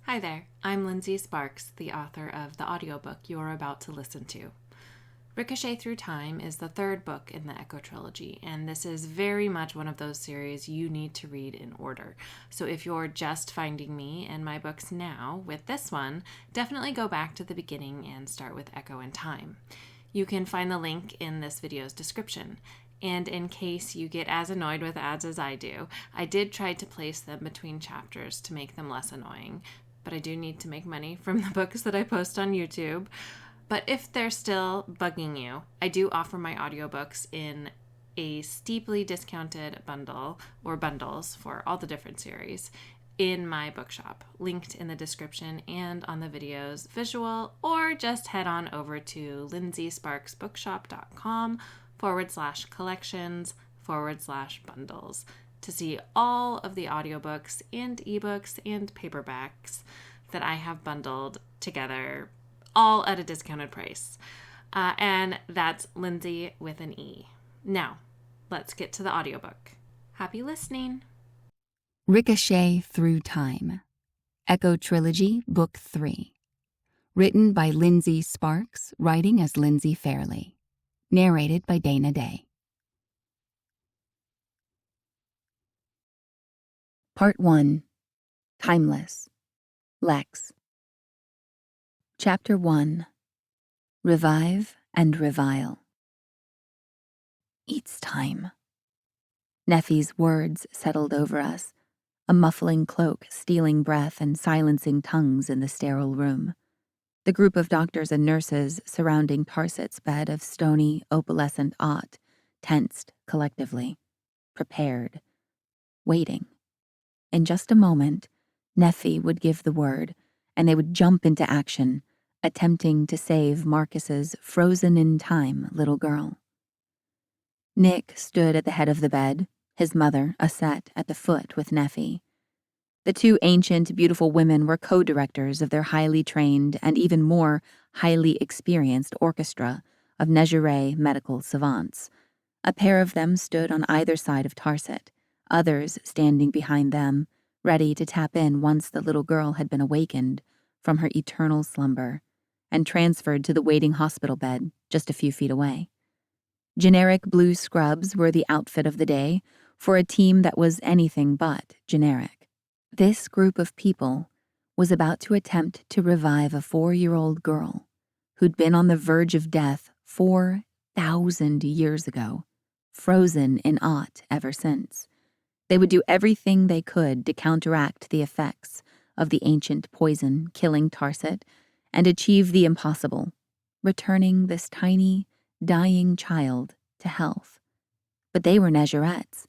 Hi there, I'm Lindsey Sparks, the author of the audiobook you're about to listen to. Ricochet Through Time is the third book in the Echo Trilogy, and this is very much one of those series you need to read in order. So if you're just finding me and my books now with this one, definitely go back to the beginning and start with Echo and Time. You can find the link in this video's description. And in case you get as annoyed with ads as I do, I did try to place them between chapters to make them less annoying. But I do need to make money from the books that I post on YouTube. But if they're still bugging you, I do offer my audiobooks in a steeply discounted bundle or bundles for all the different series in my bookshop, linked in the description and on the video's visual, or just head on over to lindseySparksbookshop.com/collections/bundles to see all of the audiobooks and ebooks and paperbacks that I have bundled together, all at a discounted price. And that's Lindsey with an E. Now, let's get to the audiobook. Happy listening. Ricochet Through Time, Echo Trilogy, Book 3. Written by Lindsey Sparks, writing as Lindsey Fairley. Narrated by Dana Day. Part 1. Timeless. Lex. Chapter 1. Revive and Revile. It's time. Neffy's words settled over us, a muffling cloak stealing breath and silencing tongues in the sterile room. The group of doctors and nurses surrounding Tarsit's bed of stony, opalescent aught tensed collectively, prepared, waiting. In just a moment, Neffy would give the word, and they would jump into action, attempting to save Marcus's frozen-in-time little girl. Nick stood at the head of the bed, his mother Aset at the foot with Neffy. The two ancient, beautiful women were co-directors of their highly trained and even more highly experienced orchestra of Negeray medical savants. A pair of them stood on either side of Tarsit, others standing behind them, ready to tap in once the little girl had been awakened from her eternal slumber and transferred to the waiting hospital bed just a few feet away. Generic blue scrubs were the outfit of the day for a team that was anything but generic. This group of people was about to attempt to revive a 4-year-old girl who'd been on the verge of death 4,000 years ago, frozen in aught ever since. They would do everything they could to counteract the effects of the ancient poison killing Tarsit and achieve the impossible, returning this tiny, dying child to health. But they were Negerettes,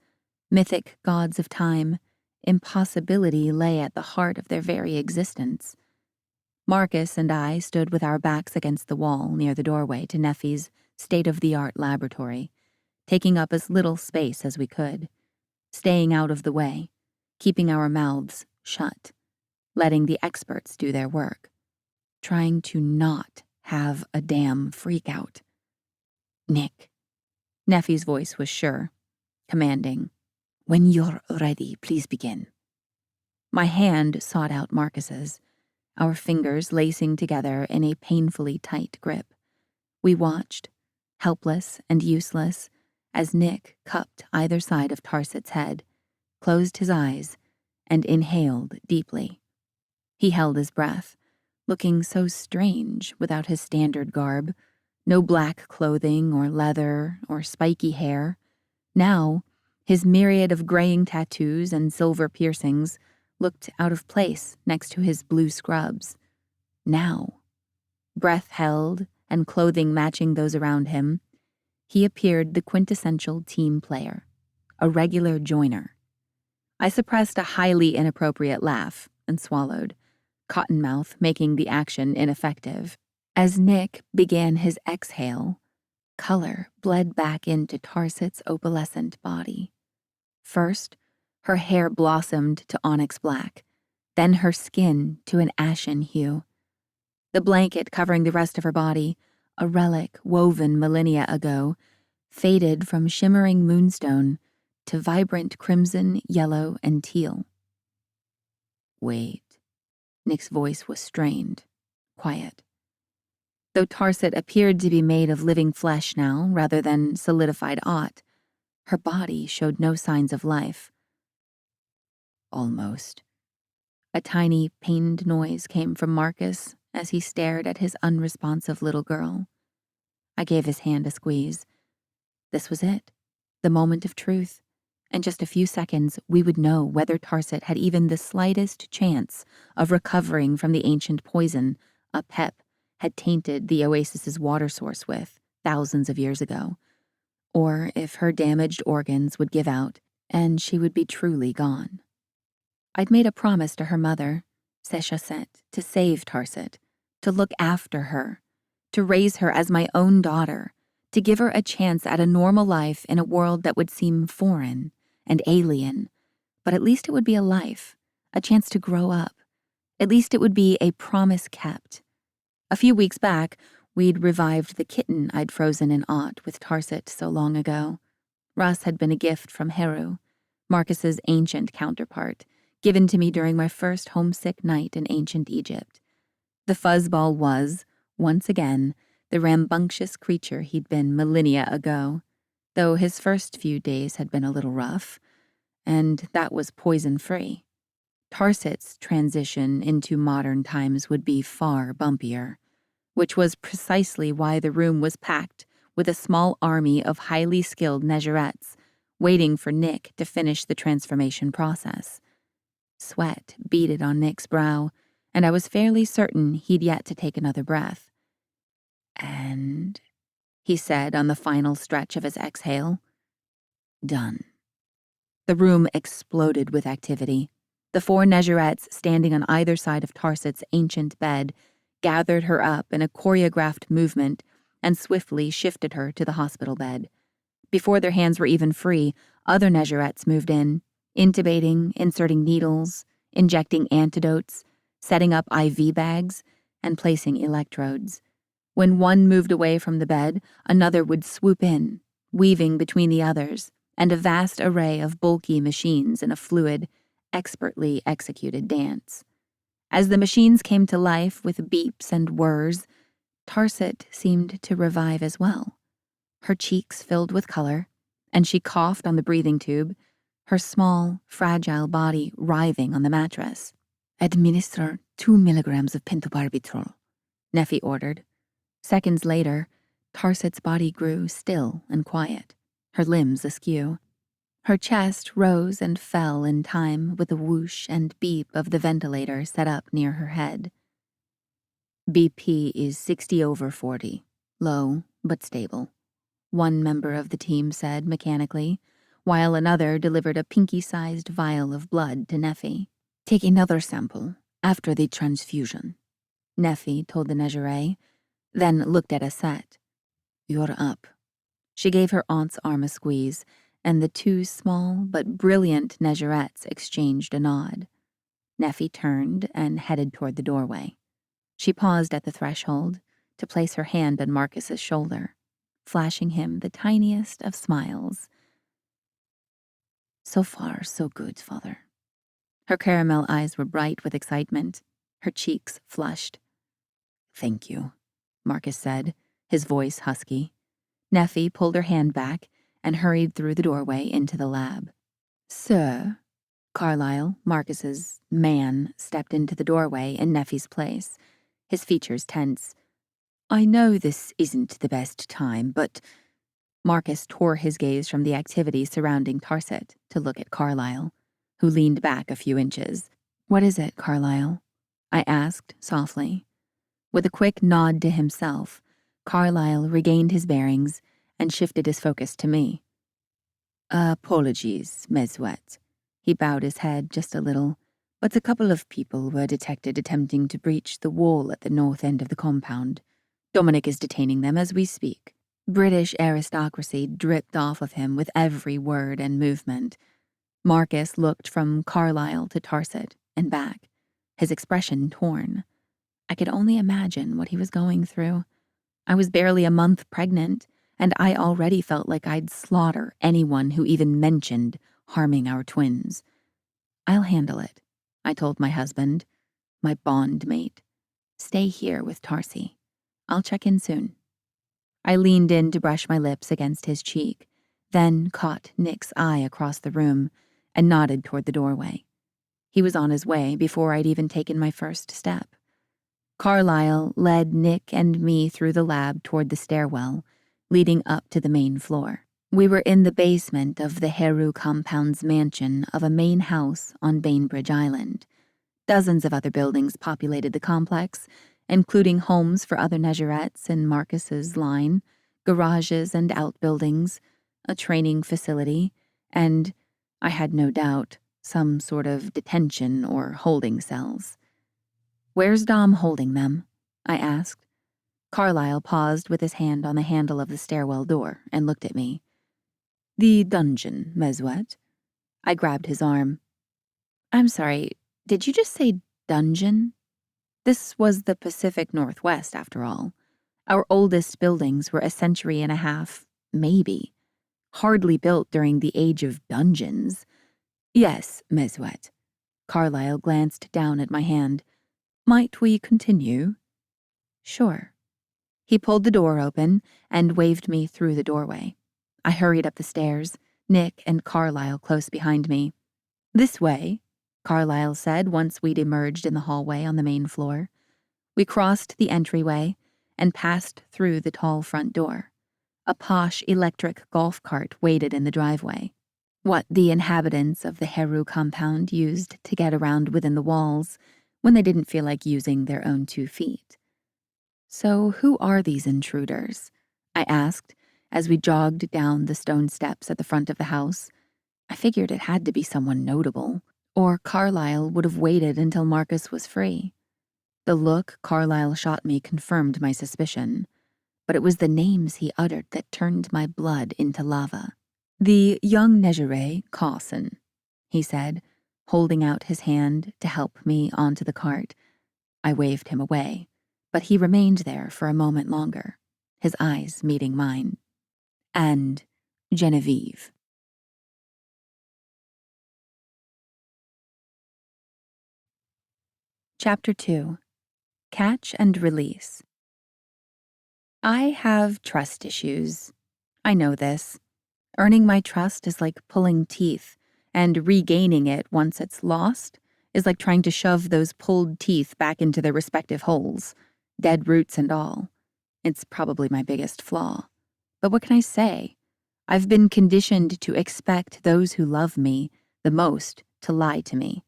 mythic gods of time. Impossibility lay at the heart of their very existence. Marcus and I stood with our backs against the wall near the doorway to Neffy's state-of-the-art laboratory, taking up as little space as we could, staying out of the way, keeping our mouths shut, letting the experts do their work, trying to not have a damn freak-out. Nick. Neffy's voice was sure, commanding. When you're ready, please begin. My hand sought out Marcus's, our fingers lacing together in a painfully tight grip. We watched, helpless and useless, as Nick cupped either side of Tarsit's head, closed his eyes, and inhaled deeply. He held his breath, looking so strange without his standard garb, no black clothing or leather or spiky hair. Now, his myriad of graying tattoos and silver piercings looked out of place next to his blue scrubs. Now, breath held and clothing matching those around him, he appeared the quintessential team player, a regular joiner. I suppressed a highly inappropriate laugh and swallowed, cottonmouth making the action ineffective. As Nick began his exhale, color bled back into Tarsit's opalescent body. First, her hair blossomed to onyx black, then her skin to an ashen hue. The blanket covering the rest of her body, a relic woven millennia ago, faded from shimmering moonstone to vibrant crimson, yellow, and teal. Wait, Nick's voice was strained, quiet. Though Tarset appeared to be made of living flesh now rather than solidified aught, her body showed no signs of life. Almost. A tiny, pained noise came from Marcus as he stared at his unresponsive little girl. I gave his hand a squeeze. This was it, the moment of truth. In just a few seconds, we would know whether Tarset had even the slightest chance of recovering from the ancient poison Apep had tainted the oasis's water source with thousands of years ago, or if her damaged organs would give out and she would be truly gone. I'd made a promise to her mother, Sechasset, to save Tarset, to look after her, to raise her as my own daughter, to give her a chance at a normal life in a world that would seem foreign and alien, but at least it would be a life, a chance to grow up. At least it would be a promise kept. A few weeks back, we'd revived the kitten I'd frozen in aught with Tarset so long ago. Russ had been a gift from Heru, Marcus's ancient counterpart, given to me during my first homesick night in ancient Egypt. The fuzzball was, once again, the rambunctious creature he'd been millennia ago, though his first few days had been a little rough, and that was poison-free. Tarset's transition into modern times would be far bumpier, which was precisely why the room was packed with a small army of highly skilled Negerettes waiting for Nick to finish the transformation process. Sweat beaded on Nick's brow, and I was fairly certain he'd yet to take another breath. "And," he said on the final stretch of his exhale, "done." The room exploded with activity. The 4 Negerettes standing on either side of Tarset's ancient bed gathered her up in a choreographed movement and swiftly shifted her to the hospital bed. Before their hands were even free, other Negerettes moved in, intubating, inserting needles, injecting antidotes, setting up IV bags, and placing electrodes. When one moved away from the bed, another would swoop in, weaving between the others, and a vast array of bulky machines in a fluid, expertly executed dance. As the machines came to life with beeps and whirs, Tarset seemed to revive as well. Her cheeks filled with color, and she coughed on the breathing tube, her small, fragile body writhing on the mattress. "Administer 2 milligrams of pentobarbital," Neffy ordered. Seconds later, Tarset's body grew still and quiet, her limbs askew. Her chest rose and fell in time with the whoosh and beep of the ventilator set up near her head. "BP is 60/40, low but stable," one member of the team said mechanically, while another delivered a pinky-sized vial of blood to Neffy. "Take another sample after the transfusion," Neffy told the Negere, then looked at Aset. "You're up." She gave her aunt's arm a squeeze, and the 2 small but brilliant Negerettes exchanged a nod. Neffy turned and headed toward the doorway. She paused at the threshold to place her hand on Marcus's shoulder, flashing him the tiniest of smiles. "So far, so good, Father." Her caramel eyes were bright with excitement, her cheeks flushed. "Thank you," Marcus said, his voice husky. Neffy pulled her hand back and hurried through the doorway into the lab. "Sir," Carlyle, Marcus's man, stepped into the doorway in Neffy's place, his features tense. "I know this isn't the best time, but—" Marcus tore his gaze from the activity surrounding Tarset to look at Carlyle, who leaned back a few inches. "What is it, Carlyle?" I asked softly. With a quick nod to himself, Carlyle regained his bearings and shifted his focus to me. "Apologies, Meswet." He bowed his head just a little, but a couple of people were detected attempting to breach the wall at the north end of the compound. Dominic is detaining them as we speak. British aristocracy dripped off of him with every word and movement. Marcus looked from Carlyle to Tarset and back, his expression torn. I could only imagine what he was going through. I was barely a month pregnant, and I already felt like I'd slaughter anyone who even mentioned harming our twins. "I'll handle it," I told my husband. my bond mate. Stay here with Tarsi. I'll check in soon. I leaned in to brush my lips against his cheek, then caught Nick's eye across the room and nodded toward the doorway. He was on his way before I'd even taken my first step. Carlisle led Nick and me through the lab toward the stairwell, leading up to the main floor. We were in the basement of the Heru compound's mansion of a main house on Bainbridge Island. Dozens of other buildings populated the complex, including homes for other Negerettes in Marcus's line, garages and outbuildings, a training facility, and, I had no doubt, some sort of detention or holding cells. "Where's Dom holding them?" I asked. Carlisle paused with his hand on the handle of the stairwell door and looked at me. "The dungeon, Meswet." I grabbed his arm. "I'm sorry, did you just say dungeon?" This was the Pacific Northwest, after all. Our oldest buildings were a century and a half, maybe. Hardly built during the age of dungeons. "Yes, Meswet." Carlisle glanced down at my hand. "Might we continue?" "Sure." He pulled the door open and waved me through the doorway. I hurried up the stairs, Nick and Carlisle close behind me. "This way," Carlisle said once we'd emerged in the hallway on the main floor. We crossed the entryway and passed through the tall front door. A posh electric golf cart waited in the driveway. What the inhabitants of the Heru compound used to get around within the walls when they didn't feel like using their own 2 feet. "So who are these intruders?" I asked as we jogged down the stone steps at the front of the house. I figured it had to be someone notable, or Carlisle would have waited until Marcus was free. The look Carlisle shot me confirmed my suspicion, but it was the names he uttered that turned my blood into lava. "The young Negere, Carson," he said, holding out his hand to help me onto the cart. I waved him away, but he remained there for a moment longer, his eyes meeting mine. "And Genevieve." Chapter 2. Catch and Release. I have trust issues. I know this. Earning my trust is like pulling teeth, and regaining it once it's lost is like trying to shove those pulled teeth back into their respective holes, dead roots and all. It's probably my biggest flaw. But what can I say? I've been conditioned to expect those who love me the most to lie to me.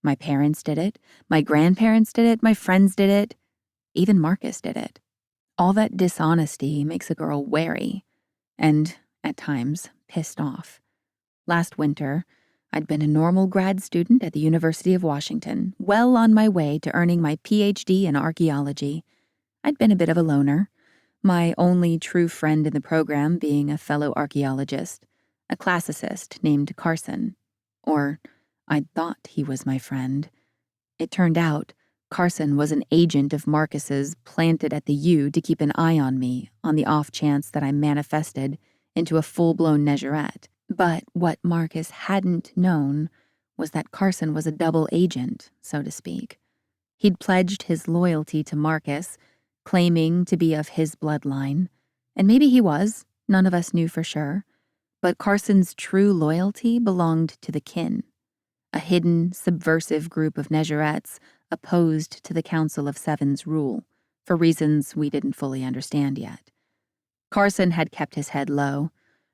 My parents did it, my grandparents did it, my friends did it, even Marcus did it. All that dishonesty makes a girl wary, and, at times, pissed off. Last winter, I'd been a normal grad student at the University of Washington, well on my way to earning my PhD in archaeology. I'd been a bit of a loner, my only true friend in the program being a fellow archaeologist, a classicist named Carson. Or, I'd thought he was my friend. It turned out Carson was an agent of Marcus's planted at the U to keep an eye on me on the off chance that I manifested into a full-blown Negerette. But what Marcus hadn't known was that Carson was a double agent, so to speak. He'd pledged his loyalty to Marcus, claiming to be of his bloodline, and maybe he was, none of us knew for sure, but Carson's true loyalty belonged to the kin, a hidden, subversive group of Negerettes opposed to the Council of Seven's rule, for reasons we didn't fully understand yet. Carson had kept his head low,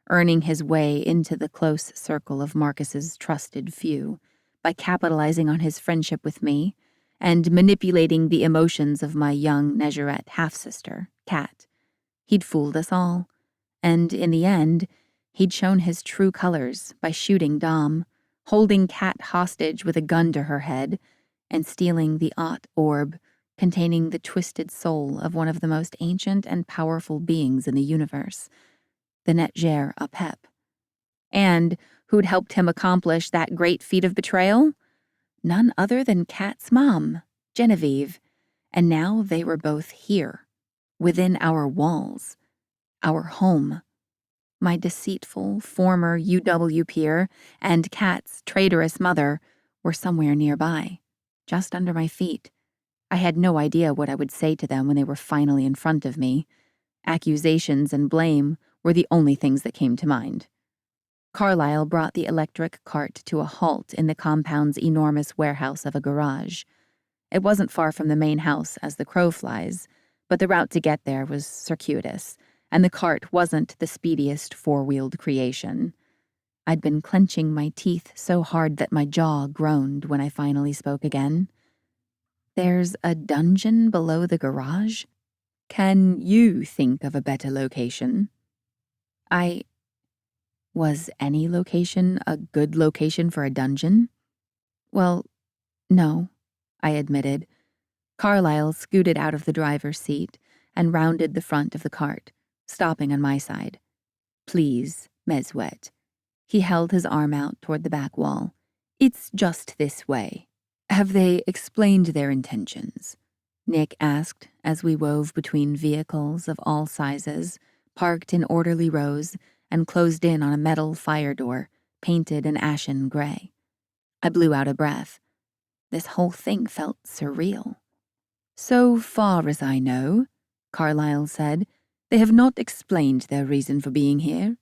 earning his way into the close circle of Marcus's trusted few by capitalizing on his friendship with me and manipulating the emotions of my young Negerette half-sister, Kat. He'd fooled us all, and in the end, he'd shown his true colors by shooting Dom, holding Kat hostage with a gun to her head, and stealing the Aut orb containing the twisted soul of one of the most ancient and powerful beings in the universe, the Netjer Apep. And who'd helped him accomplish that great feat of betrayal? None other than Kat's mom, Genevieve. And now they were both here, within our walls, our home. My deceitful former UW peer and Kat's traitorous mother were somewhere nearby, just under my feet. I had no idea what I would say to them when they were finally in front of me. Accusations and blame were the only things that came to mind. Carlyle brought the electric cart to a halt in the compound's enormous warehouse of a garage. It wasn't far from the main house as the crow flies, but the route to get there was circuitous, and the cart wasn't the speediest four-wheeled creation. I'd been clenching my teeth so hard that my jaw groaned when I finally spoke again. There's a dungeon below the garage? Can you think of a better location? Was any location a good location for a dungeon? Well, no, I admitted. Carlyle scooted out of the driver's seat and rounded the front of the cart, stopping on my side. Please, Meswet. He held his arm out toward the back wall. It's just this way. Have they explained their intentions? Nick asked as we wove between vehicles of all sizes, parked in orderly rows, and closed in on a metal fire door, painted an ashen gray. I blew out a breath. This whole thing felt surreal. So far as I know, Carlyle said, they have not explained their reason for being here.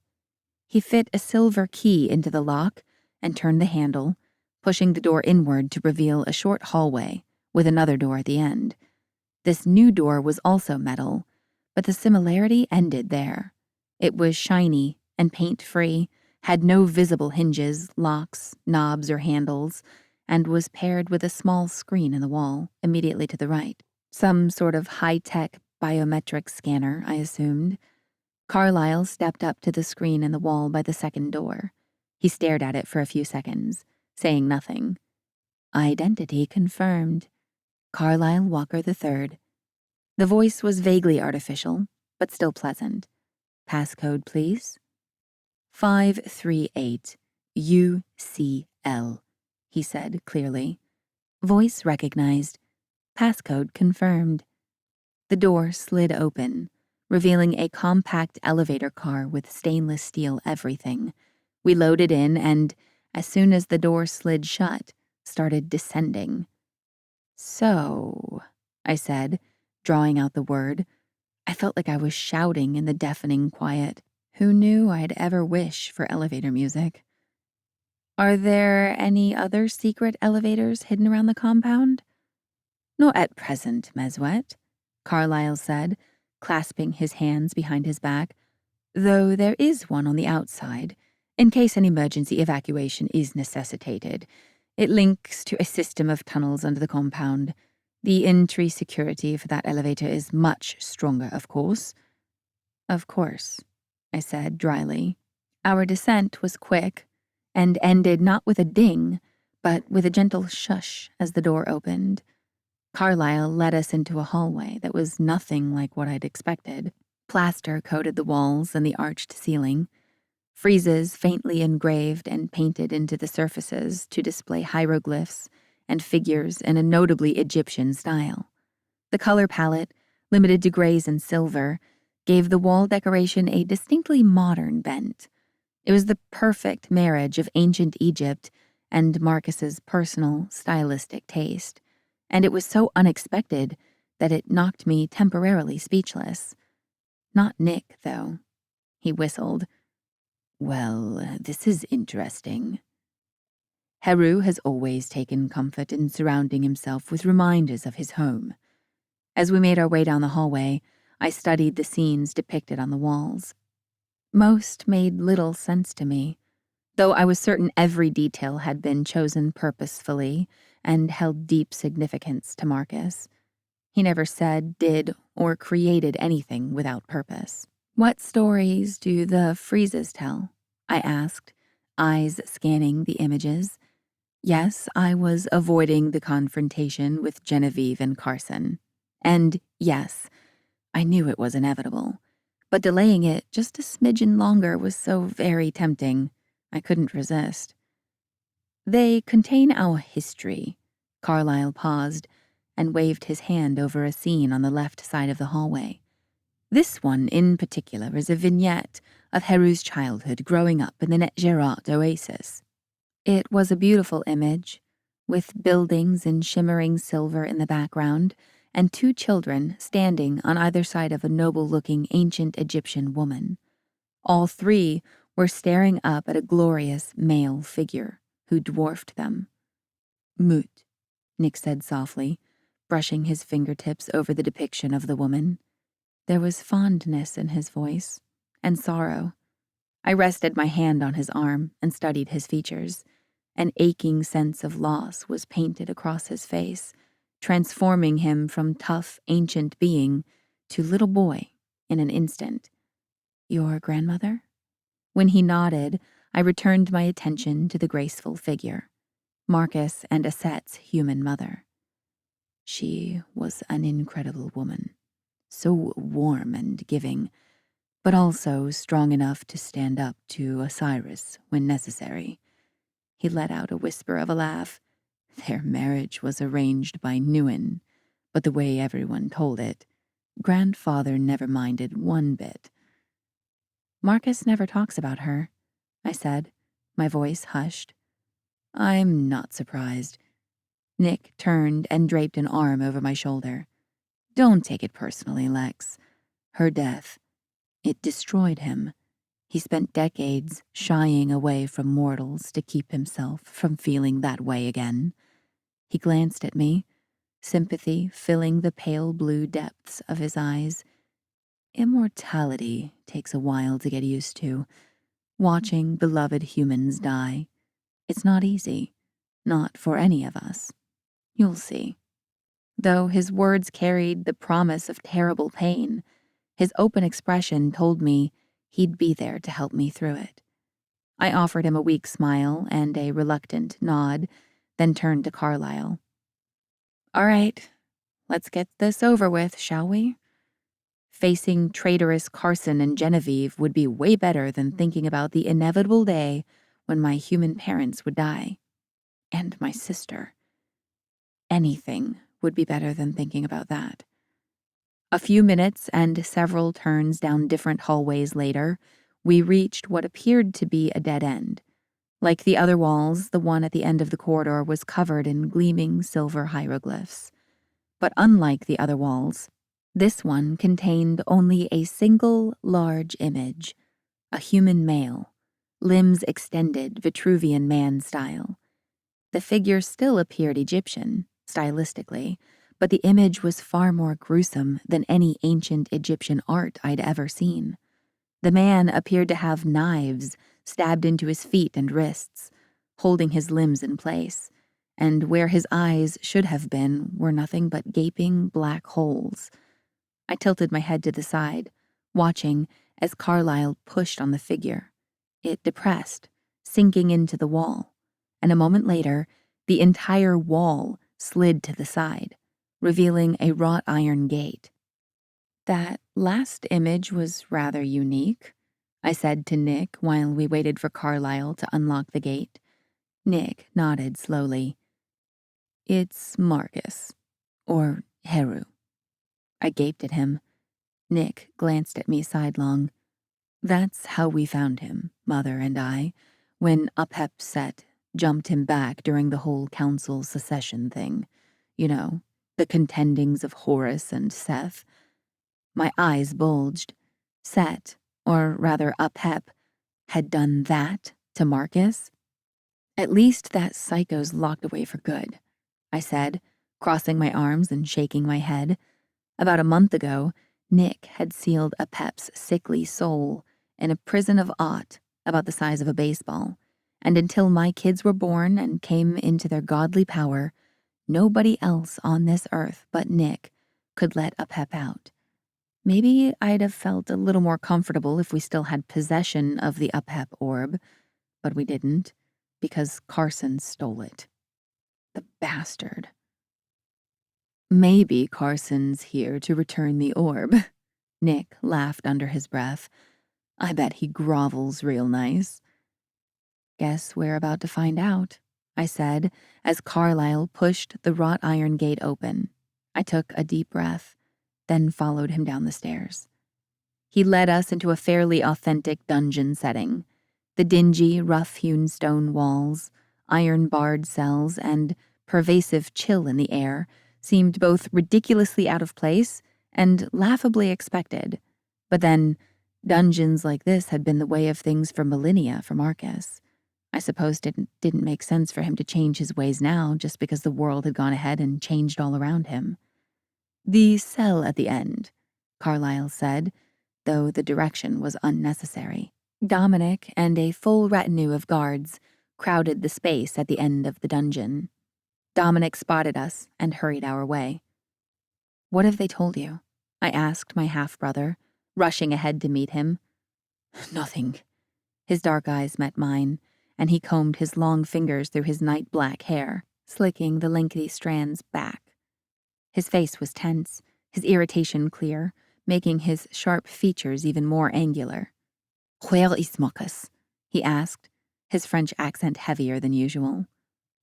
He fit a silver key into the lock and turned the handle, pushing the door inward to reveal a short hallway with another door at the end. This new door was also metal, but the similarity ended there. It was shiny and paint-free, had no visible hinges, locks, knobs, or handles, and was paired with a small screen in the wall, immediately to the right. Some sort of high-tech biometric scanner, I assumed. Carlyle stepped up to the screen in the wall by the second door. He stared at it for a few seconds, saying nothing. Identity confirmed. Carlyle Walker III. The voice was vaguely artificial, but still pleasant. Passcode, please. 538 UCL, he said clearly. Voice recognized. Passcode confirmed. The door slid open, revealing a compact elevator car with stainless steel everything. We loaded in and, as soon as the door slid shut, started descending. So, I said, drawing out the word. I felt like I was shouting in the deafening quiet. Who knew I'd ever wish for elevator music? Are there any other secret elevators hidden around the compound? Not at present, Meswet, Carlyle said, clasping his hands behind his back, though there is one on the outside, in case an emergency evacuation is necessitated. It links to a system of tunnels under the compound. The entry security for that elevator is much stronger, of course. Of course, I said dryly. Our descent was quick, and ended not with a ding, but with a gentle shush as the door opened. Carlyle led us into a hallway that was nothing like what I'd expected. Plaster coated the walls and the arched ceiling, friezes faintly engraved and painted into the surfaces to display hieroglyphs and figures in a notably Egyptian style. The color palette, limited to grays and silver, gave the wall decoration a distinctly modern bent. It was the perfect marriage of ancient Egypt and Marcus's personal, stylistic taste, and it was so unexpected that it knocked me temporarily speechless. Not Nick, though. He whistled. Well, this is interesting. Heru has always taken comfort in surrounding himself with reminders of his home. As we made our way down the hallway, I studied the scenes depicted on the walls. Most made little sense to me, though I was certain every detail had been chosen purposefully and held deep significance to Marcus. He never said, did, or created anything without purpose. What stories do the friezes tell? I asked, eyes scanning the images. Yes, I was avoiding the confrontation with Genevieve and Carson. And yes, I knew it was inevitable. But delaying it just a smidgen longer was so very tempting, I couldn't resist. They contain our history. Carlyle paused and waved his hand over a scene on the left side of the hallway. This one in particular is a vignette of Heru's childhood growing up in the Netjerat oasis. It was a beautiful image, with buildings in shimmering silver in the background and 2 children standing on either side of a noble-looking ancient Egyptian woman. All 3 were staring up at a glorious male figure who dwarfed them. "Mut," Nick said softly, brushing his fingertips over the depiction of the woman. There was fondness in his voice, and sorrow. I rested my hand on his arm and studied his features. An aching sense of loss was painted across his face, transforming him from tough, ancient being to little boy in an instant. "Your grandmother?" When he nodded, I returned my attention to the graceful figure, Marcus and Aset's human mother. She was an incredible woman, so warm and giving, but also strong enough to stand up to Osiris when necessary. He let out a whisper of a laugh. Their marriage was arranged by Nguyen, but the way everyone told it, grandfather never minded one bit. "Marcus never talks about her," I said, my voice hushed. "I'm not surprised." Nick turned and draped an arm over my shoulder. "Don't take it personally, Lex. Her death, it destroyed him. He spent decades shying away from mortals to keep himself from feeling that way again." He glanced at me, sympathy filling the pale blue depths of his eyes. "Immortality takes a while to get used to. Watching beloved humans die. It's not easy. Not for any of us. You'll see." Though his words carried the promise of terrible pain, his open expression told me he'd be there to help me through it. I offered him a weak smile and a reluctant nod, then turned to Carlyle. "All right, let's get this over with, shall we? Facing traitorous Carson and Genevieve would be way better than thinking about the inevitable day when my human parents would die. And my sister. Anything would be better than thinking about that." A few minutes and several turns down different hallways later, we reached what appeared to be a dead end. Like the other walls, the one at the end of the corridor was covered in gleaming silver hieroglyphs. But unlike the other walls, this one contained only a single large image, a human male, limbs extended Vitruvian man style. The figure still appeared Egyptian, stylistically, but the image was far more gruesome than any ancient Egyptian art I'd ever seen. The man appeared to have knives stabbed into his feet and wrists, holding his limbs in place, and where his eyes should have been were nothing but gaping black holes. I tilted my head to the side, watching as Carlyle pushed on the figure. It depressed, sinking into the wall, and a moment later, the entire wall slid to the side, revealing a wrought iron gate. "That last image was rather unique," I said to Nick while we waited for Carlyle to unlock the gate. Nick nodded slowly. "It's Marcus. Or Heru." I gaped at him. Nick glanced at me sidelong. "That's how we found him, Mother and I, when Apep Set jumped him back during the whole council secession thing. You know, the contendings of Horus and Seth." My eyes bulged. Set, or rather Apep, had done that to Marcus? "At least that psycho's locked away for good," I said, crossing my arms and shaking my head. About a month ago, Nick had sealed Apep's sickly soul in a prison of aught about the size of a baseball, and until my kids were born and came into their godly power, nobody else on this earth but Nick could let Apep out. Maybe I'd have felt a little more comfortable if we still had possession of the Apep orb, but we didn't, because Carson stole it. The bastard. "Maybe Carson's here to return the orb." Nick laughed under his breath. "I bet he grovels real nice." "Guess we're about to find out," I said, as Carlyle pushed the wrought iron gate open. I took a deep breath, then followed him down the stairs. He led us into a fairly authentic dungeon setting. The dingy, rough-hewn stone walls, iron-barred cells, and pervasive chill in the air seemed both ridiculously out of place and laughably expected. But then, dungeons like this had been the way of things for millennia for Marcus. I suppose it didn't make sense for him to change his ways now just because the world had gone ahead and changed all around him. "The cell at the end," Carlyle said, though the direction was unnecessary. Dominic and a full retinue of guards crowded the space at the end of the dungeon. Dominic spotted us and hurried our way. "What have they told you?" I asked my half-brother, rushing ahead to meet him. "Nothing." His dark eyes met mine, and he combed his long fingers through his night-black hair, slicking the lengthy strands back. His face was tense, his irritation clear, making his sharp features even more angular. "Where is Marcus?" he asked, his French accent heavier than usual.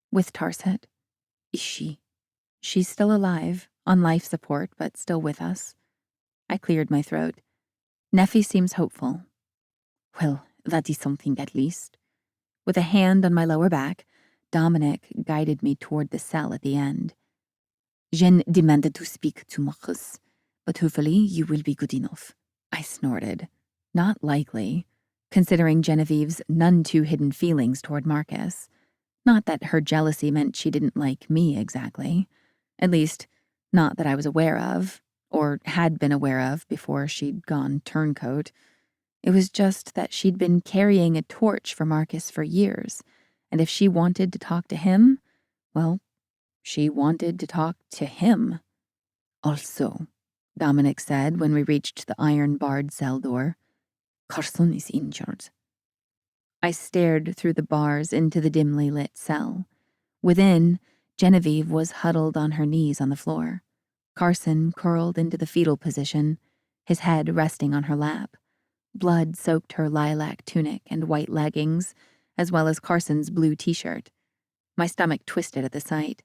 "With Tarset." "Is she?" "She's still alive, on life support, but still with us." I cleared my throat. "Nephi seems hopeful." "Well, that is something at least." With a hand on my lower back, Dominic guided me toward the cell at the end. "Jeanne demanded to speak to Marcus, but hopefully you will be good enough." I snorted. Not likely, considering Genevieve's none-too-hidden feelings toward Marcus. Not that her jealousy meant she didn't like me exactly. At least, not that I was aware of, or had been aware of before she'd gone turncoat. It was just that she'd been carrying a torch for Marcus for years, and if she wanted to talk to him, well, she wanted to talk to him. "Also," Dominic said when we reached the iron-barred cell door, "Carson is injured." I stared through the bars into the dimly lit cell. Within, Genevieve was huddled on her knees on the floor. Carson curled into the fetal position, his head resting on her lap. Blood soaked her lilac tunic and white leggings, as well as Carson's blue t-shirt. My stomach twisted at the sight.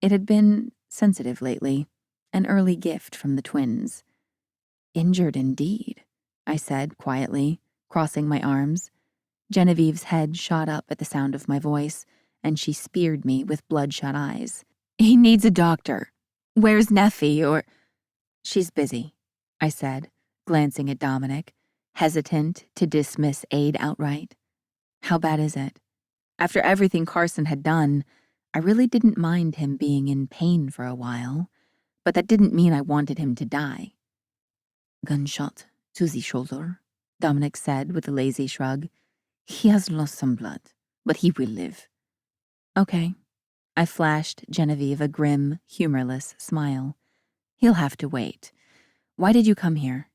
It had been sensitive lately, an early gift from the twins. "Injured indeed," I said quietly, crossing my arms. Genevieve's head shot up at the sound of my voice, and she speared me with bloodshot eyes. "He needs a doctor. Where's Nephi, or—" "She's busy," I said, glancing at Dominic, hesitant to dismiss aid outright. "How bad is it?" After everything Carson had done, I really didn't mind him being in pain for a while, but that didn't mean I wanted him to die. "Gunshot to the shoulder," Dominic said with a lazy shrug. "He has lost some blood, but he will live." "Okay." I flashed Genevieve a grim, humorless smile. "He'll have to wait. Why did you come here?"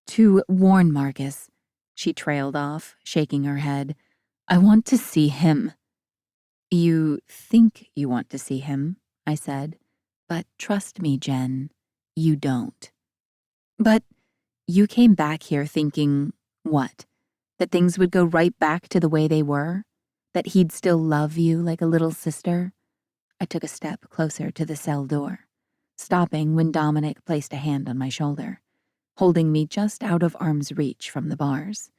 "To warn Marcus," she trailed off, shaking her head. "I want to see him." "You think you want to see him," I said. "But trust me, Jen, you don't." "But you came back here thinking, what? That things would go right back to the way they were? That he'd still love you like a little sister?" I took a step closer to the cell door, stopping when Dominic placed a hand on my shoulder, holding me just out of arm's reach from the bars.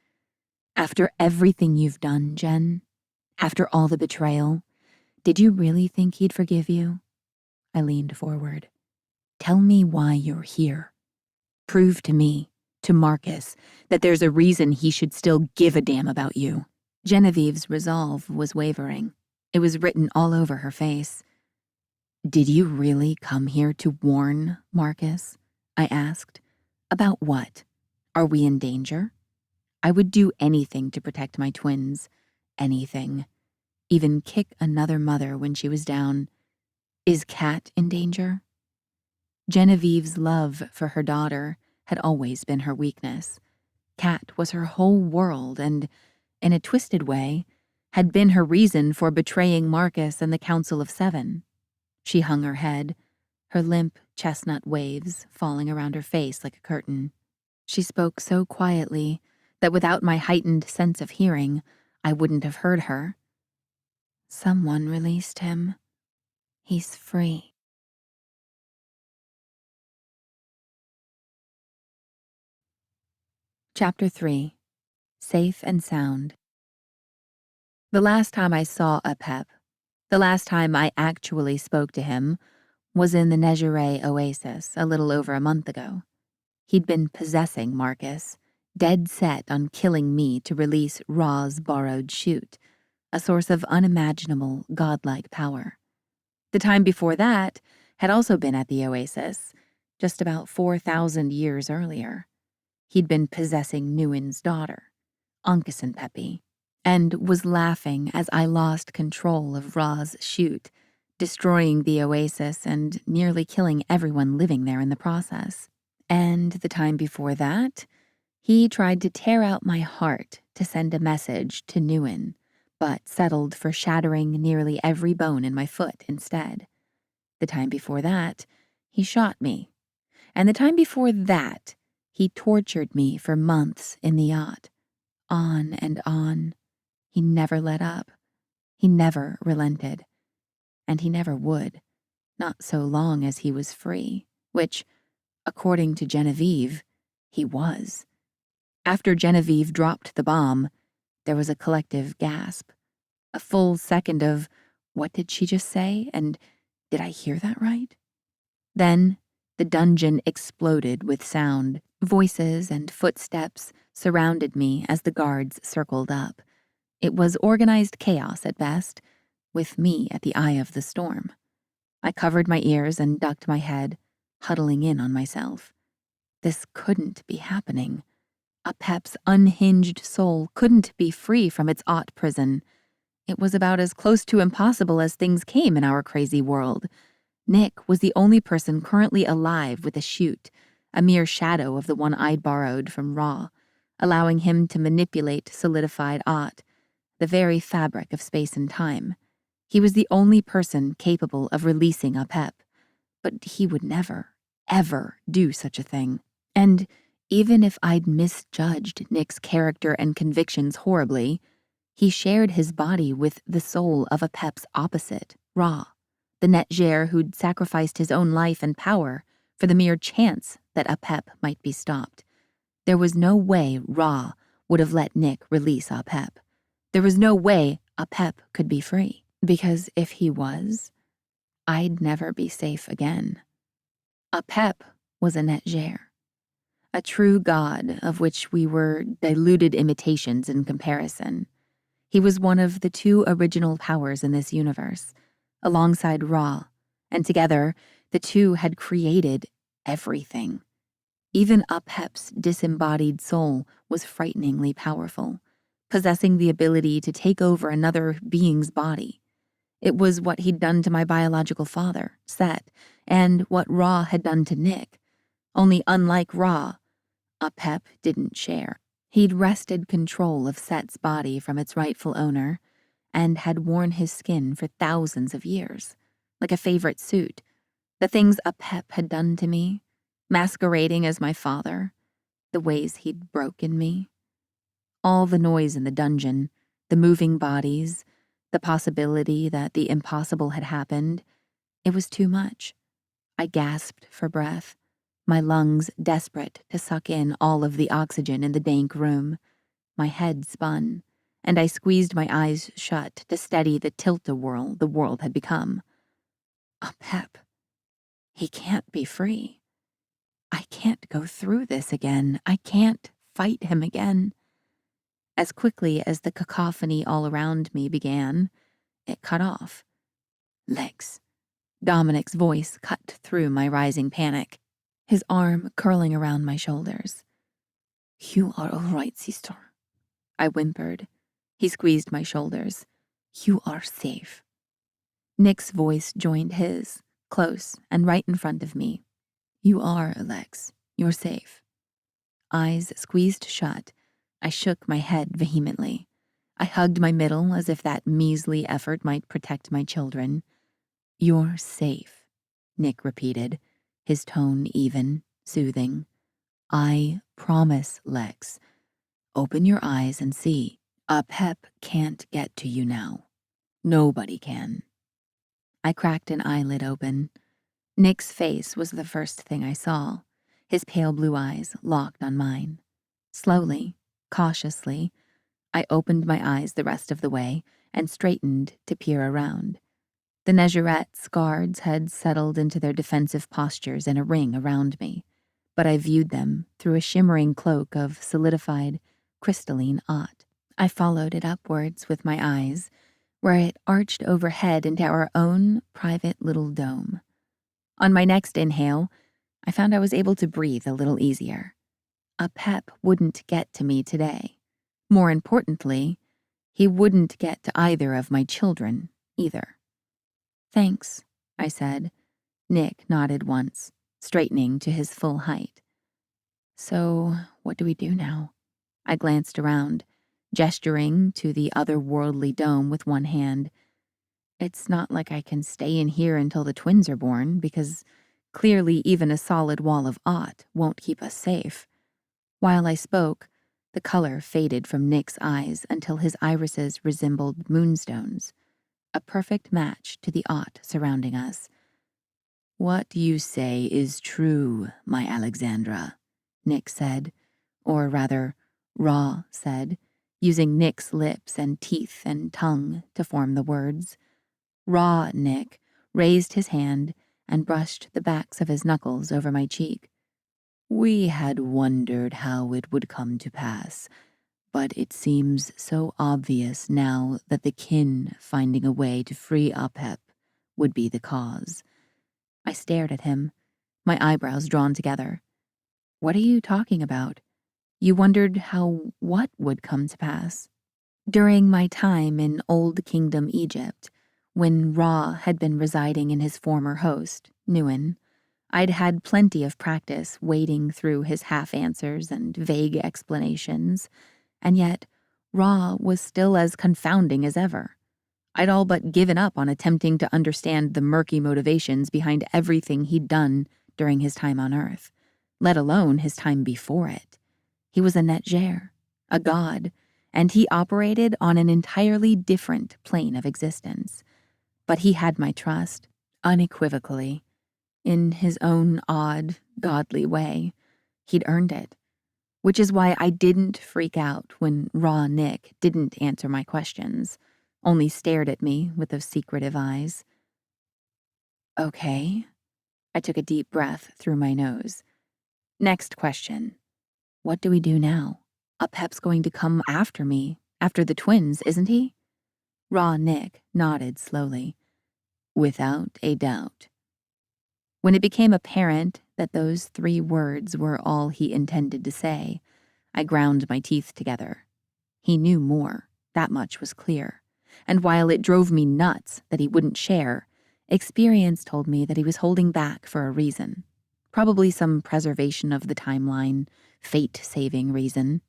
"After everything you've done, Jen, after all the betrayal, did you really think he'd forgive you?" I leaned forward. "Tell me why you're here. Prove to me, to Marcus, that there's a reason he should still give a damn about you." Genevieve's resolve was wavering. It was written all over her face. "Did you really come here to warn Marcus?" I asked. "About what? Are we in danger?" I would do anything to protect my twins. Anything. Even kick another mother when she was down. Is Kat in danger? Genevieve's love for her daughter had always been her weakness. Kat was her whole world and, in a twisted way, had been her reason for betraying Marcus and the Council of Seven. She hung her head, her limp chestnut waves falling around her face like a curtain. She spoke so quietly that without my heightened sense of hearing, I wouldn't have heard her. "Someone released him. He's free." Chapter 3. Safe and Sound. The last time I saw Apep, The last time I actually spoke to him was in the Negeray oasis a little over a month ago. He'd been possessing Marcus, dead set on killing me to release Ra's borrowed shoot, a source of unimaginable, godlike power. The time before that had also been at the oasis, just about 4,000 years earlier. He'd been possessing Nuin's daughter, Ankhesenpepi, and was laughing as I lost control of Ra's shoot, destroying the oasis and nearly killing everyone living there in the process. And the time before that, he tried to tear out my heart to send a message to Nuin, but settled for shattering nearly every bone in my foot instead. The time before that, he shot me. And the time before that, he tortured me for months in the yacht. On and on. He never let up. He never relented. And he never would, not so long as he was free, which, according to Genevieve, he was. After Genevieve dropped the bomb, there was a collective gasp. A full second of, what did she just say? And did I hear that right? Then the dungeon exploded with sound. Voices and footsteps surrounded me as the guards circled up. It was organized chaos at best, with me at the eye of the storm. I covered my ears and ducked my head, huddling in on myself. This couldn't be happening. Apep's unhinged soul couldn't be free from its Aught prison. It was about as close to impossible as things came in our crazy world. Nick was the only person currently alive with a shoot, a mere shadow of the one I'd borrowed from Ra, allowing him to manipulate solidified Aught, the very fabric of space and time. He was the only person capable of releasing Apep, but he would never, ever do such a thing. And even if I'd misjudged Nick's character and convictions horribly, he shared his body with the soul of Apep's opposite, Ra, the Netjer who'd sacrificed his own life and power for the mere chance that Apep might be stopped. There was no way Ra would have let Nick release Apep. There was no way Apep could be free, because if he was, I'd never be safe again. Apep was a Netjer, a true god of which we were diluted imitations in comparison. He was one of the two original powers in this universe, alongside Ra, and together the two had created everything. Even Apep's disembodied soul was frighteningly powerful, possessing the ability to take over another being's body. It was what he'd done to my biological father, Set, and what Ra had done to Nick. Only unlike Ra, Apep didn't share. He'd wrested control of Set's body from its rightful owner and had worn his skin for thousands of years, like a favorite suit. The things Apep had done to me, masquerading as my father, the ways he'd broken me. All the noise in the dungeon, the moving bodies, the possibility that the impossible had happened, it was too much. I gasped for breath, my lungs desperate to suck in all of the oxygen in the dank room. My head spun, and I squeezed my eyes shut to steady the tilt-a-whirl the world had become. Apep. He can't be free. I can't go through this again. I can't fight him again. As quickly as the cacophony all around me began, it cut off. Lex. Dominic's voice cut through my rising panic, his arm curling around my shoulders. You are all right, sister, I whimpered. He squeezed my shoulders. You are safe. Nick's voice joined his, close and right in front of me. You are, Lex. You're safe. Eyes squeezed shut, I shook my head vehemently. I hugged my middle as if that measly effort might protect my children. You're safe, Nick repeated, his tone even, soothing. I promise, Lex. Open your eyes and see. Apep can't get to you now. Nobody can. I cracked an eyelid open. Nick's face was the first thing I saw, his pale blue eyes locked on mine. Slowly, cautiously, I opened my eyes the rest of the way and straightened to peer around. The Negerette's guards had settled into their defensive postures in a ring around me, but I viewed them through a shimmering cloak of solidified, crystalline Aut. I followed it upwards with my eyes, where it arched overhead into our own private little dome. On my next inhale, I found I was able to breathe a little easier. Apep wouldn't get to me today. More importantly, he wouldn't get to either of my children, either. Thanks, I said. Nick nodded once, straightening to his full height. So, what do we do now? I glanced around, gesturing to the otherworldly dome with one hand. It's not like I can stay in here until the twins are born, because clearly even a solid wall of Aut won't keep us safe. While I spoke, the color faded from Nick's eyes until his irises resembled moonstones, a perfect match to the Aut surrounding us. What you say is true, my Alexandra, Nick said, or rather, Ra said, using Nick's lips and teeth and tongue to form the words. Ra Nick raised his hand and brushed the backs of his knuckles over my cheek. We had wondered how it would come to pass, but it seems so obvious now that the kin finding a way to free Apep would be the cause. I stared at him, my eyebrows drawn together. What are you talking about? You wondered how what would come to pass? During my time in Old Kingdom Egypt, when Ra had been residing in his former host, Nuin, I'd had plenty of practice wading through his half-answers and vague explanations, and yet Ra was still as confounding as ever. I'd all but given up on attempting to understand the murky motivations behind everything he'd done during his time on Earth, let alone his time before it. He was a Netjer, a god, and he operated on an entirely different plane of existence. But he had my trust, unequivocally. In his own odd, godly way, he'd earned it. Which is why I didn't freak out when Raw Nick didn't answer my questions, only stared at me with those secretive eyes. Okay. I took a deep breath through my nose. Next question. What do we do now? Apep's going to come after me, after the twins, isn't he? Raw Nick nodded slowly. Without a doubt. When it became apparent that those 3 words were all he intended to say, I ground my teeth together. He knew more, that much was clear. And while it drove me nuts that he wouldn't share, experience told me that he was holding back for a reason. Probably some preservation of the timeline, fate-saving reason.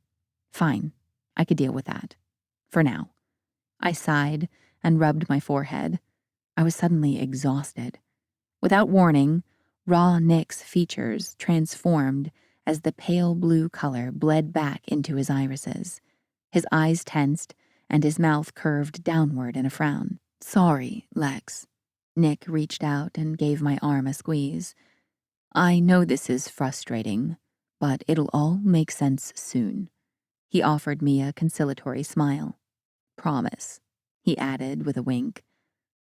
Fine, I could deal with that. For now. I sighed and rubbed my forehead. I was suddenly exhausted. Without warning, Raw Nick's features transformed as the pale blue color bled back into his irises. His eyes tensed, and his mouth curved downward in a frown. Sorry, Lex. Nick reached out and gave my arm a squeeze. I know this is frustrating, but it'll all make sense soon. He offered me a conciliatory smile. Promise, he added with a wink.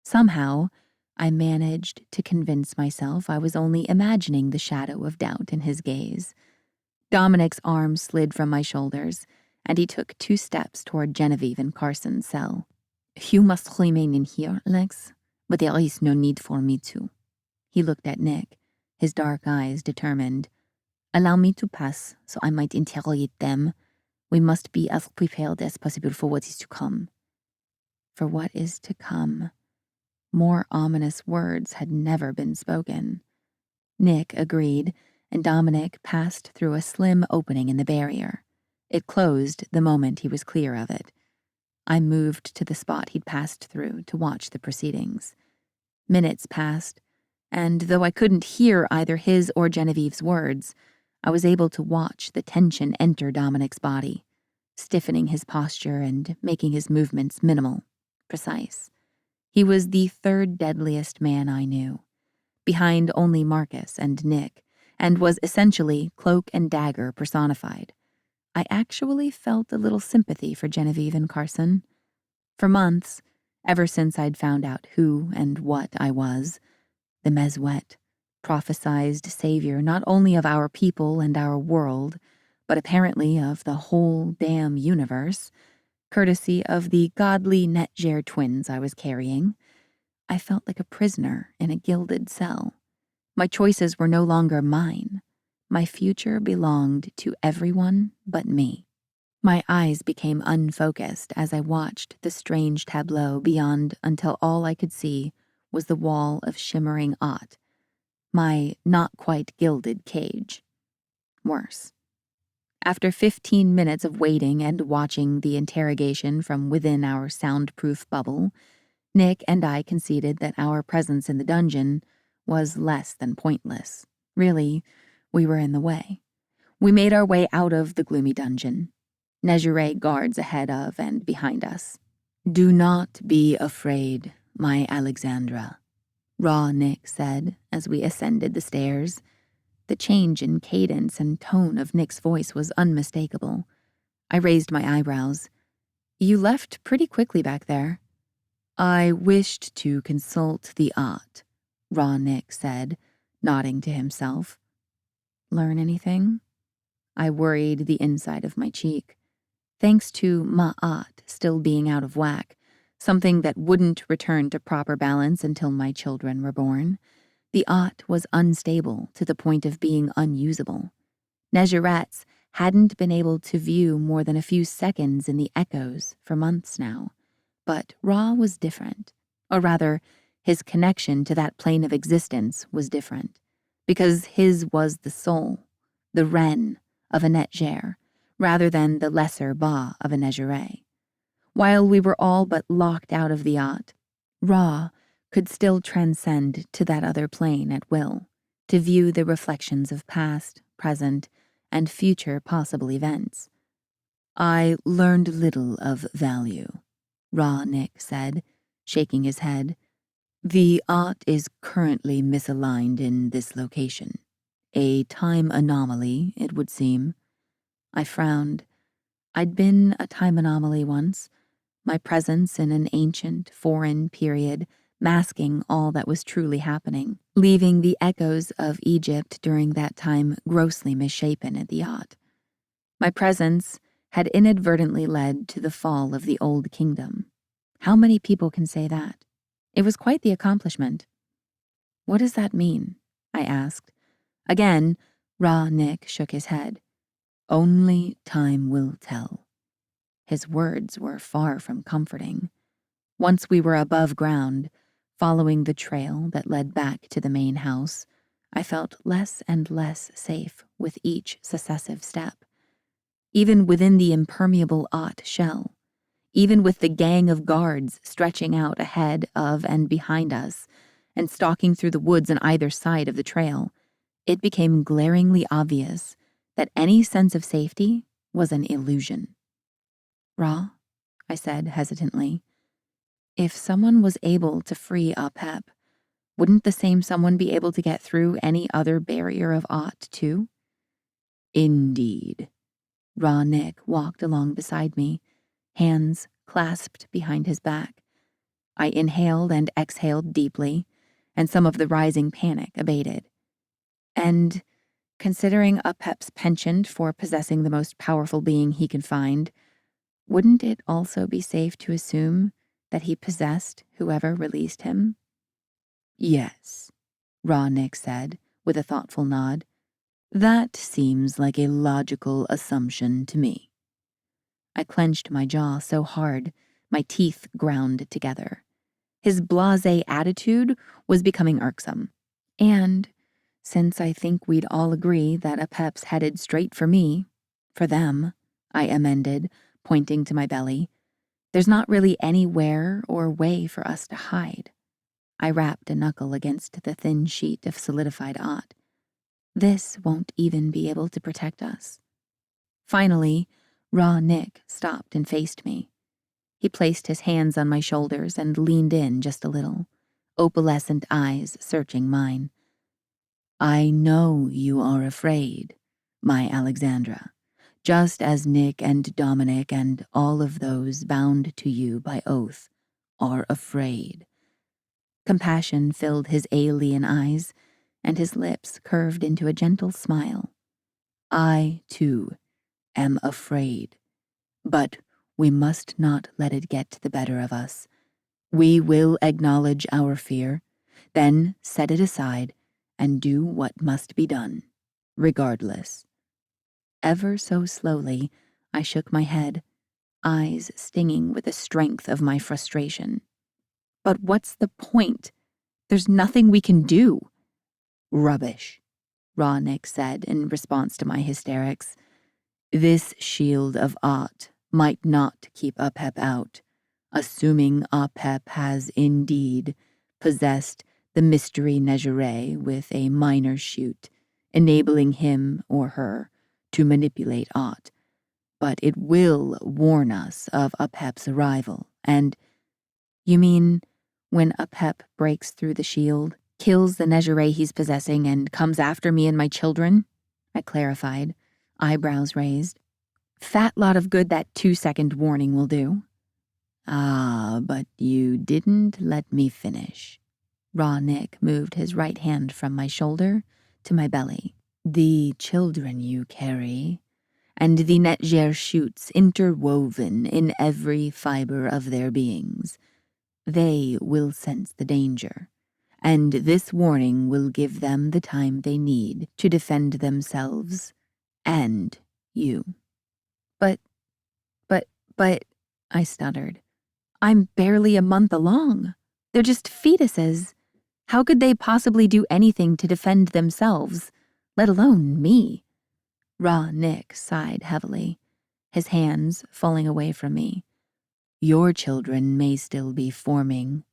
Somehow, I managed to convince myself I was only imagining the shadow of doubt in his gaze. Dominic's arm slid from my shoulders, and he took 2 steps toward Genevieve and Carson's cell. You must remain in here, Lex, but there is no need for me to. He looked at Nick, his dark eyes determined. Allow me to pass, so I might interrogate them. We must be as prepared as possible for what is to come. For what is to come? More ominous words had never been spoken. Nick agreed, and Dominic passed through a slim opening in the barrier. It closed the moment he was clear of it. I moved to the spot he'd passed through to watch the proceedings. Minutes passed, and though I couldn't hear either his or Genevieve's words, I was able to watch the tension enter Dominic's body, stiffening his posture and making his movements minimal, precise. He was the 3rd deadliest man I knew, behind only Marcus and Nick, and was essentially cloak and dagger personified. I actually felt a little sympathy for Genevieve and Carson. For months, Ever since I'd found out who and what I was, the Meswet, prophesized savior not only of our people and our world, but apparently of the whole damn universe, courtesy of the godly Netjer twins I was carrying, I felt like a prisoner in a gilded cell. My choices were no longer mine. My future belonged to everyone but me. My eyes became unfocused as I watched the strange tableau beyond until all I could see was the wall of shimmering Ott, my not-quite-gilded cage. Worse. After 15 minutes of waiting and watching the interrogation from within our soundproof bubble, Nick and I conceded that our presence in the dungeon was less than pointless. Really, we were in the way. We made our way out of the gloomy dungeon. Nejire guards ahead of and behind us. "Do not be afraid, my Alexandra," Raw Nick said as we ascended the stairs. The change in cadence and tone of Nick's voice was unmistakable. I raised my eyebrows. "You left pretty quickly back there." "I wished to consult the art," Raw Nick said, nodding to himself. "Learn anything?" I worried the inside of my cheek. Thanks to Ma'at still being out of whack, something that wouldn't return to proper balance until my children were born, the Ott was unstable to the point of being unusable. Nejiret's hadn't been able to view more than a few seconds in the echoes for months now. But Ra was different. Or rather, his connection to that plane of existence was different. Because his was the soul, the Ren of a Netjer, rather than the lesser Ba of a Nejire. While we were all but locked out of the Ott, Ra could still transcend to that other plane at will, to view the reflections of past, present, and future possible events. "I learned little of value," Raw Nick said, shaking his head. "The Ott is currently misaligned in this location. A time anomaly, it would seem." I frowned. I'd been a time anomaly once, my presence in an ancient, foreign period, masking all that was truly happening, leaving the echoes of Egypt during that time grossly misshapen at the Ott. My presence had inadvertently led to the fall of the Old Kingdom. How many people can say that? It was quite the accomplishment. "What does that mean?" I asked. Again, Ra Nick shook his head. "Only time will tell." His words were far from comforting. Once we were above ground, following the trail that led back to the main house, I felt less and less safe with each successive step. Even within the impermeable Ott shell, even with the gang of guards stretching out ahead of and behind us, and stalking through the woods on either side of the trail, it became glaringly obvious that any sense of safety was an illusion. "Ra," I said hesitantly, "if someone was able to free Apep, wouldn't the same someone be able to get through any other barrier of Ott, too?" "Indeed." Raw Nick walked along beside me, hands clasped behind his back. I inhaled and exhaled deeply, and some of the rising panic abated. "And considering Apep's penchant for possessing the most powerful being he can find, wouldn't it also be safe to assume that he possessed whoever released him?" "Yes," Raw Nick said, with a thoughtful nod. "That seems like a logical assumption to me." I clenched my jaw so hard, my teeth ground together. His blasé attitude was becoming irksome. And since I think we'd all agree that Apep's headed straight for me, for them, I amended, pointing to my belly, there's not really anywhere or way for us to hide. I rapped a knuckle against the thin sheet of solidified Ott. This won't even be able to protect us. Finally, Raw Nick stopped and faced me. He placed his hands on my shoulders and leaned in just a little, opalescent eyes searching mine. "I know you are afraid, my Alexandra, just as Nick and Dominic and all of those bound to you by oath are afraid." Compassion filled his alien eyes, and his lips curved into a gentle smile. "I, too, am afraid. But we must not let it get the better of us. We will acknowledge our fear, then set it aside and do what must be done, regardless." Ever so slowly, I shook my head, eyes stinging with the strength of my frustration. "But what's the point? There's nothing we can do." "Rubbish," Raw Nick said in response to my hysterics. "This shield of Ot might not keep Apep out, assuming Apep has indeed possessed the mystery Nejere with a minor shoot, enabling him or her to manipulate Ot. But it will warn us of Apep's arrival, and—" "You mean when Apep breaks through the shield, kills the Nejere he's possessing, and comes after me and my children?" I clarified, eyebrows raised. "Fat lot of good that 2-second warning will do." "Ah, but you didn't let me finish." Raw Nick moved his right hand from my shoulder to my belly. "The children you carry, and the Netjer shoots interwoven in every fiber of their beings, they will sense the danger, and this warning will give them the time they need to defend themselves and you." But, I stuttered. "I'm barely a month along. They're just fetuses. How could they possibly do anything to defend themselves, let alone me?" Raw Nick sighed heavily, his hands falling away from me. "Your children may still be forming,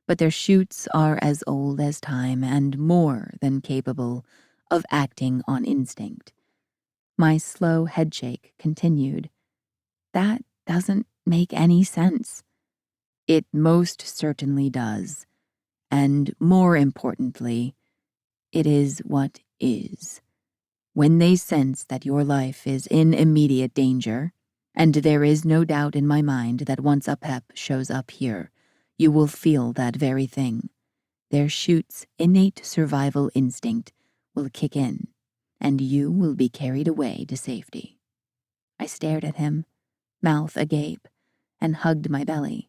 but their shoots are as old as time and more than capable of acting on instinct." My slow headshake continued. "That doesn't make any sense." "It most certainly does. And more importantly, it is what is. When they sense that your life is in immediate danger, and there is no doubt in my mind that once Apep shows up here, you will feel that very thing, their shoot's innate survival instinct will kick in, and you will be carried away to safety." I stared at him, mouth agape, and hugged my belly.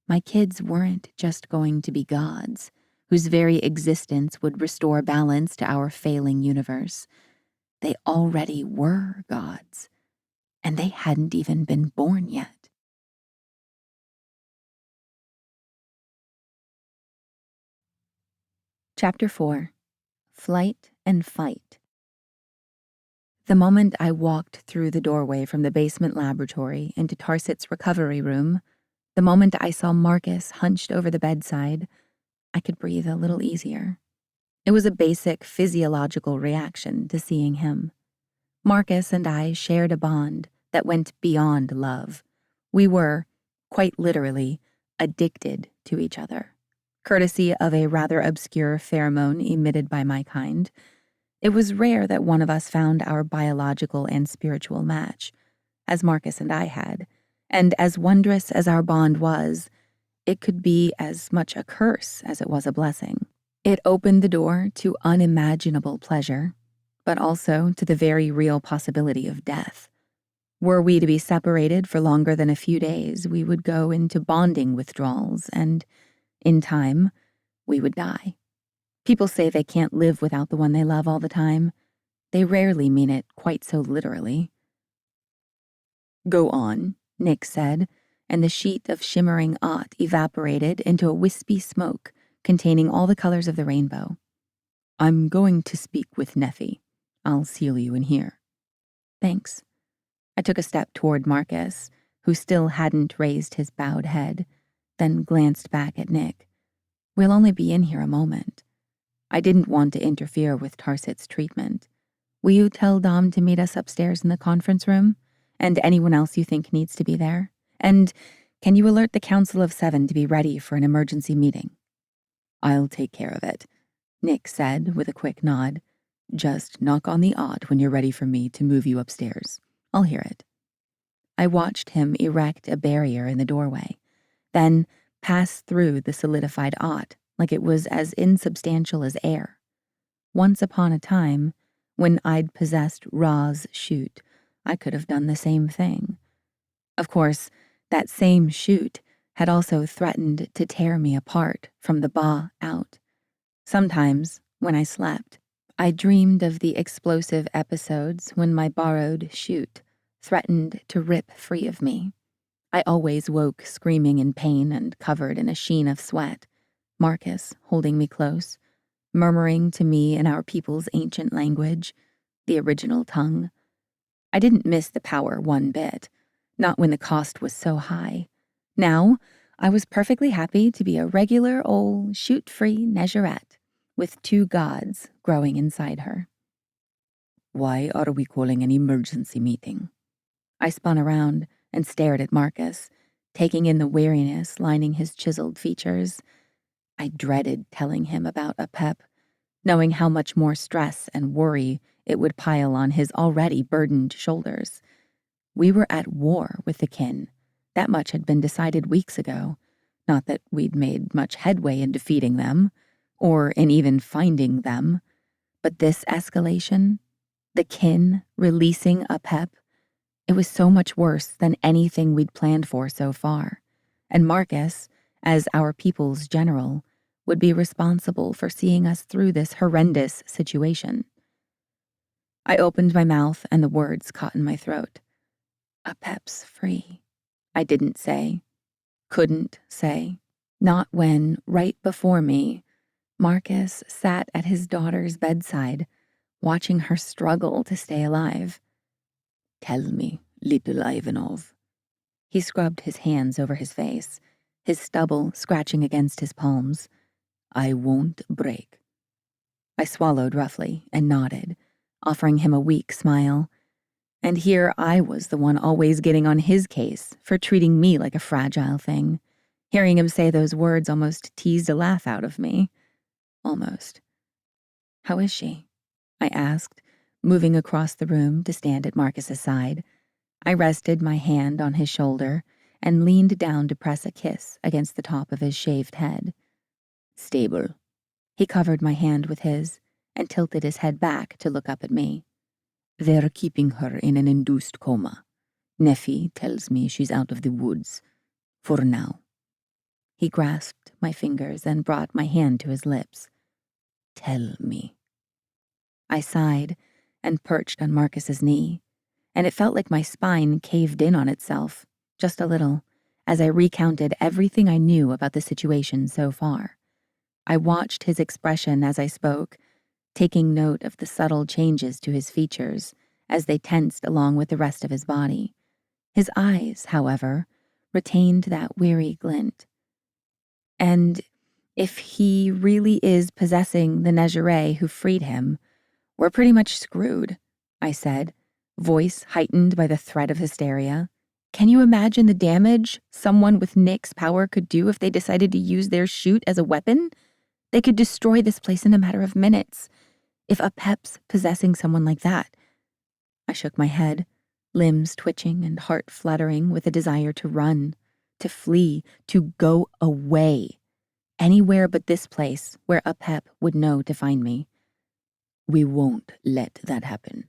My kids weren't just going to be gods, whose very existence would restore balance to our failing universe. They already were gods, and they hadn't even been born yet. Chapter 4. Flight and Fight. The moment I walked through the doorway from the basement laboratory into Tarsit's recovery room, the moment I saw Marcus hunched over the bedside, I could breathe a little easier. It was a basic physiological reaction to seeing him. Marcus and I shared a bond that went beyond love. We were, quite literally, addicted to each other, courtesy of a rather obscure pheromone emitted by my kind. It was rare that one of us found our biological and spiritual match, as Marcus and I had, and as wondrous as our bond was, it could be as much a curse as it was a blessing. It opened the door to unimaginable pleasure, but also to the very real possibility of death. Were we to be separated for longer than a few days, we would go into bonding withdrawals, and, in time, we would die. People say they can't live without the one they love all the time. They rarely mean it quite so literally. "Go on," Nick said, and the sheet of shimmering Ot evaporated into a wispy smoke containing all the colors of the rainbow. "I'm going to speak with Nephi. I'll seal you in here." "Thanks." I took a step toward Marcus, who still hadn't raised his bowed head, then glanced back at Nick. "We'll only be in here a moment." I didn't want to interfere with Tarsit's treatment. "Will you tell Dom to meet us upstairs in the conference room? And anyone else you think needs to be there? And can you alert the Council of Seven to be ready for an emergency meeting?" "I'll take care of it," Nick said with a quick nod. "Just knock on the Ot when you're ready for me to move you upstairs. I'll hear it." I watched him erect a barrier in the doorway, then pass through the solidified ought like it was as insubstantial as air. Once upon a time, when I'd possessed Ra's shoot, I could have done the same thing. Of course, that same shoot had also threatened to tear me apart from the ba out. Sometimes, when I slept, I dreamed of the explosive episodes when my borrowed shoot threatened to rip free of me. I always woke screaming in pain and covered in a sheen of sweat, Marcus holding me close, murmuring to me in our people's ancient language, the original tongue. I didn't miss the power one bit, not when the cost was so high. Now, I was perfectly happy to be a regular old shoot-free Negerette with 2 gods growing inside her. Why are we calling an emergency meeting? I spun around and stared at Marcus, taking in the weariness lining his chiseled features. I dreaded telling him about Apep, knowing how much more stress and worry it would pile on his already burdened shoulders. We were at war with the kin. That much had been decided weeks ago. Not that we'd made much headway in defeating them, or in even finding them. But this escalation, the kin releasing Apep, it was so much worse than anything we'd planned for so far. And Marcus, as our people's general, would be responsible for seeing us through this horrendous situation. I opened my mouth and the words caught in my throat. Apep's free. I didn't say. Couldn't say. Not when, right before me, Marcus sat at his daughter's bedside, watching her struggle to stay alive. Tell me, little Ivanov. He scrubbed his hands over his face, his stubble scratching against his palms. I won't break. I swallowed roughly and nodded, offering him a weak smile. And here I was the one always getting on his case for treating me like a fragile thing. Hearing him say those words almost teased a laugh out of me. Almost. How is she? I asked, moving across the room to stand at Marcus's side. I rested my hand on his shoulder and leaned down to press a kiss against the top of his shaved head. Stable. He covered my hand with his and tilted his head back to look up at me. They're keeping her in an induced coma. Nephi tells me she's out of the woods. For now. He grasped my fingers and brought my hand to his lips. Tell me. I sighed and perched on Marcus's knee, and it felt like my spine caved in on itself, just a little, as I recounted everything I knew about the situation so far. I watched his expression as I spoke, taking note of the subtle changes to his features as they tensed along with the rest of his body. His eyes, however, retained that weary glint. And if he really is possessing the Negerais who freed him, we're pretty much screwed, I said, voice heightened by the threat of hysteria. Can you imagine the damage someone with Nick's power could do if they decided to use their shoot as a weapon? They could destroy this place in a matter of minutes. If Apep's possessing someone like that. I shook my head, limbs twitching and heart fluttering with a desire to run, to flee, to go away. Anywhere but this place where Apep would know to find me. We won't let that happen,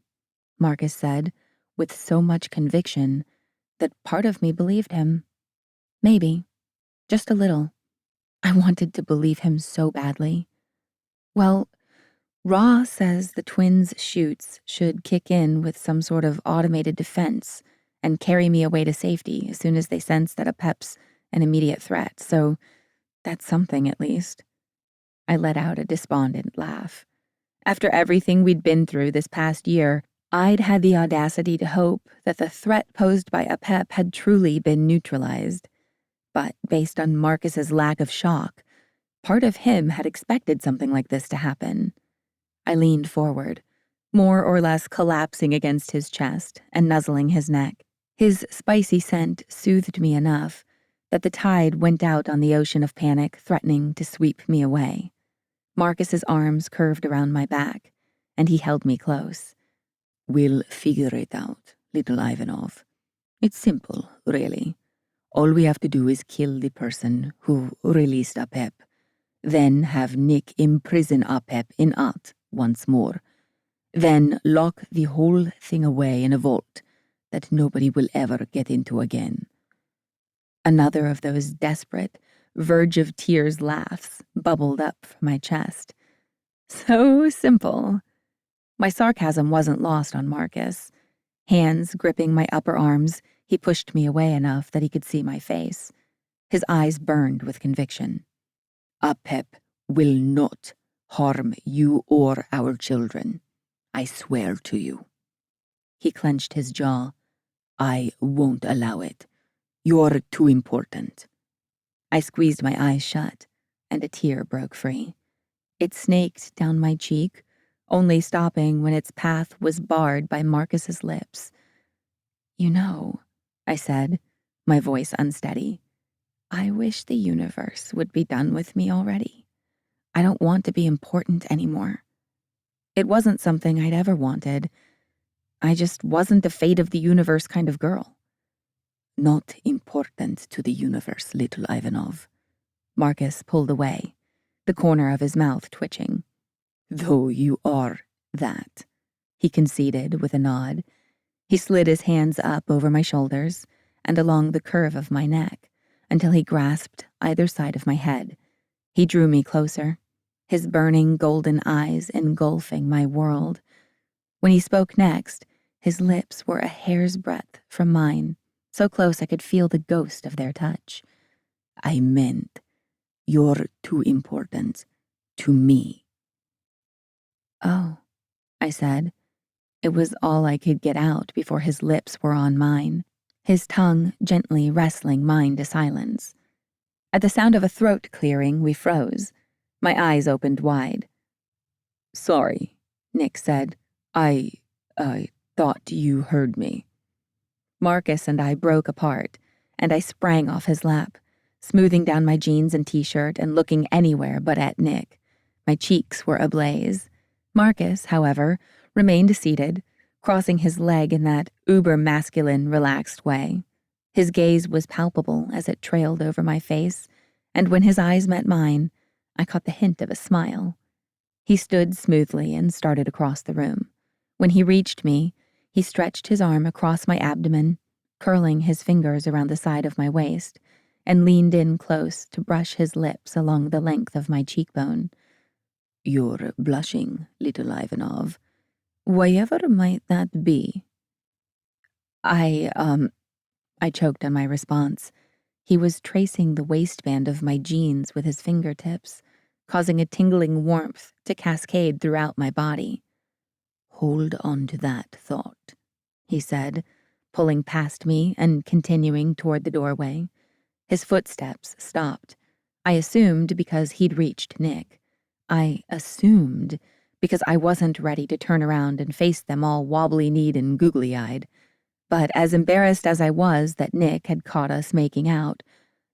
Marcus said, with so much conviction that part of me believed him. Maybe. Just a little. I wanted to believe him so badly. Well, Ra says the twins' shoots should kick in with some sort of automated defense and carry me away to safety as soon as they sense that Apep's an immediate threat, so that's something at least. I let out a despondent laugh. After everything we'd been through this past year, I'd had the audacity to hope that the threat posed by Apep had truly been neutralized. But based on Marcus's lack of shock, part of him had expected something like this to happen. I leaned forward, more or less collapsing against his chest and nuzzling his neck. His spicy scent soothed me enough that the tide went out on the ocean of panic threatening to sweep me away. Marcus's arms curved around my back, and he held me close. We'll figure it out, little Ivanov. It's simple, really. All we have to do is kill the person who released Apep, then have Nick imprison Apep in At once more, then lock the whole thing away in a vault that nobody will ever get into again." Another of those desperate, verge-of-tears laughs bubbled up from my chest. So simple. My sarcasm wasn't lost on Marcus. Hands gripping my upper arms, he pushed me away enough that he could see my face. His eyes burned with conviction. "Apep will not harm you or our children. I swear to you." He clenched his jaw. "I won't allow it. You're too important." I squeezed my eyes shut, and a tear broke free. It snaked down my cheek, only stopping when its path was barred by Marcus's lips. "You know," I said, my voice unsteady, "I wish the universe would be done with me already. I don't want to be important anymore." It wasn't something I'd ever wanted. I just wasn't the fate of the universe kind of girl. "Not important to the universe, little Ivanov." Marcus pulled away, the corner of his mouth twitching. "Though you are that," he conceded with a nod. He slid his hands up over my shoulders and along the curve of my neck until he grasped either side of my head. He drew me closer, his burning golden eyes engulfing my world. When he spoke next, his lips were a hair's breadth from mine, so close I could feel the ghost of their touch. "I meant, you're too important to me." "Oh," I said. It was all I could get out before his lips were on mine, his tongue gently wrestling mine to silence. At the sound of a throat clearing, we froze. My eyes opened wide. "Sorry," Nick said. I thought you heard me." Marcus and I broke apart, and I sprang off his lap, smoothing down my jeans and t-shirt and looking anywhere but at Nick. My cheeks were ablaze. Marcus, however, remained seated, crossing his leg in that uber-masculine, relaxed way. His gaze was palpable as it trailed over my face, and when his eyes met mine, I caught the hint of a smile. He stood smoothly and started across the room. When he reached me, he stretched his arm across my abdomen, curling his fingers around the side of my waist, and leaned in close to brush his lips along the length of my cheekbone. "You're blushing, little Ivanov. Whyever might that be?" I choked on my response. He was tracing the waistband of my jeans with his fingertips, causing a tingling warmth to cascade throughout my body. "Hold on to that thought," he said, pulling past me and continuing toward the doorway. His footsteps stopped. I assumed because he'd reached Nick. I assumed because I wasn't ready to turn around and face them all wobbly-kneed and googly-eyed. But as embarrassed as I was that Nick had caught us making out,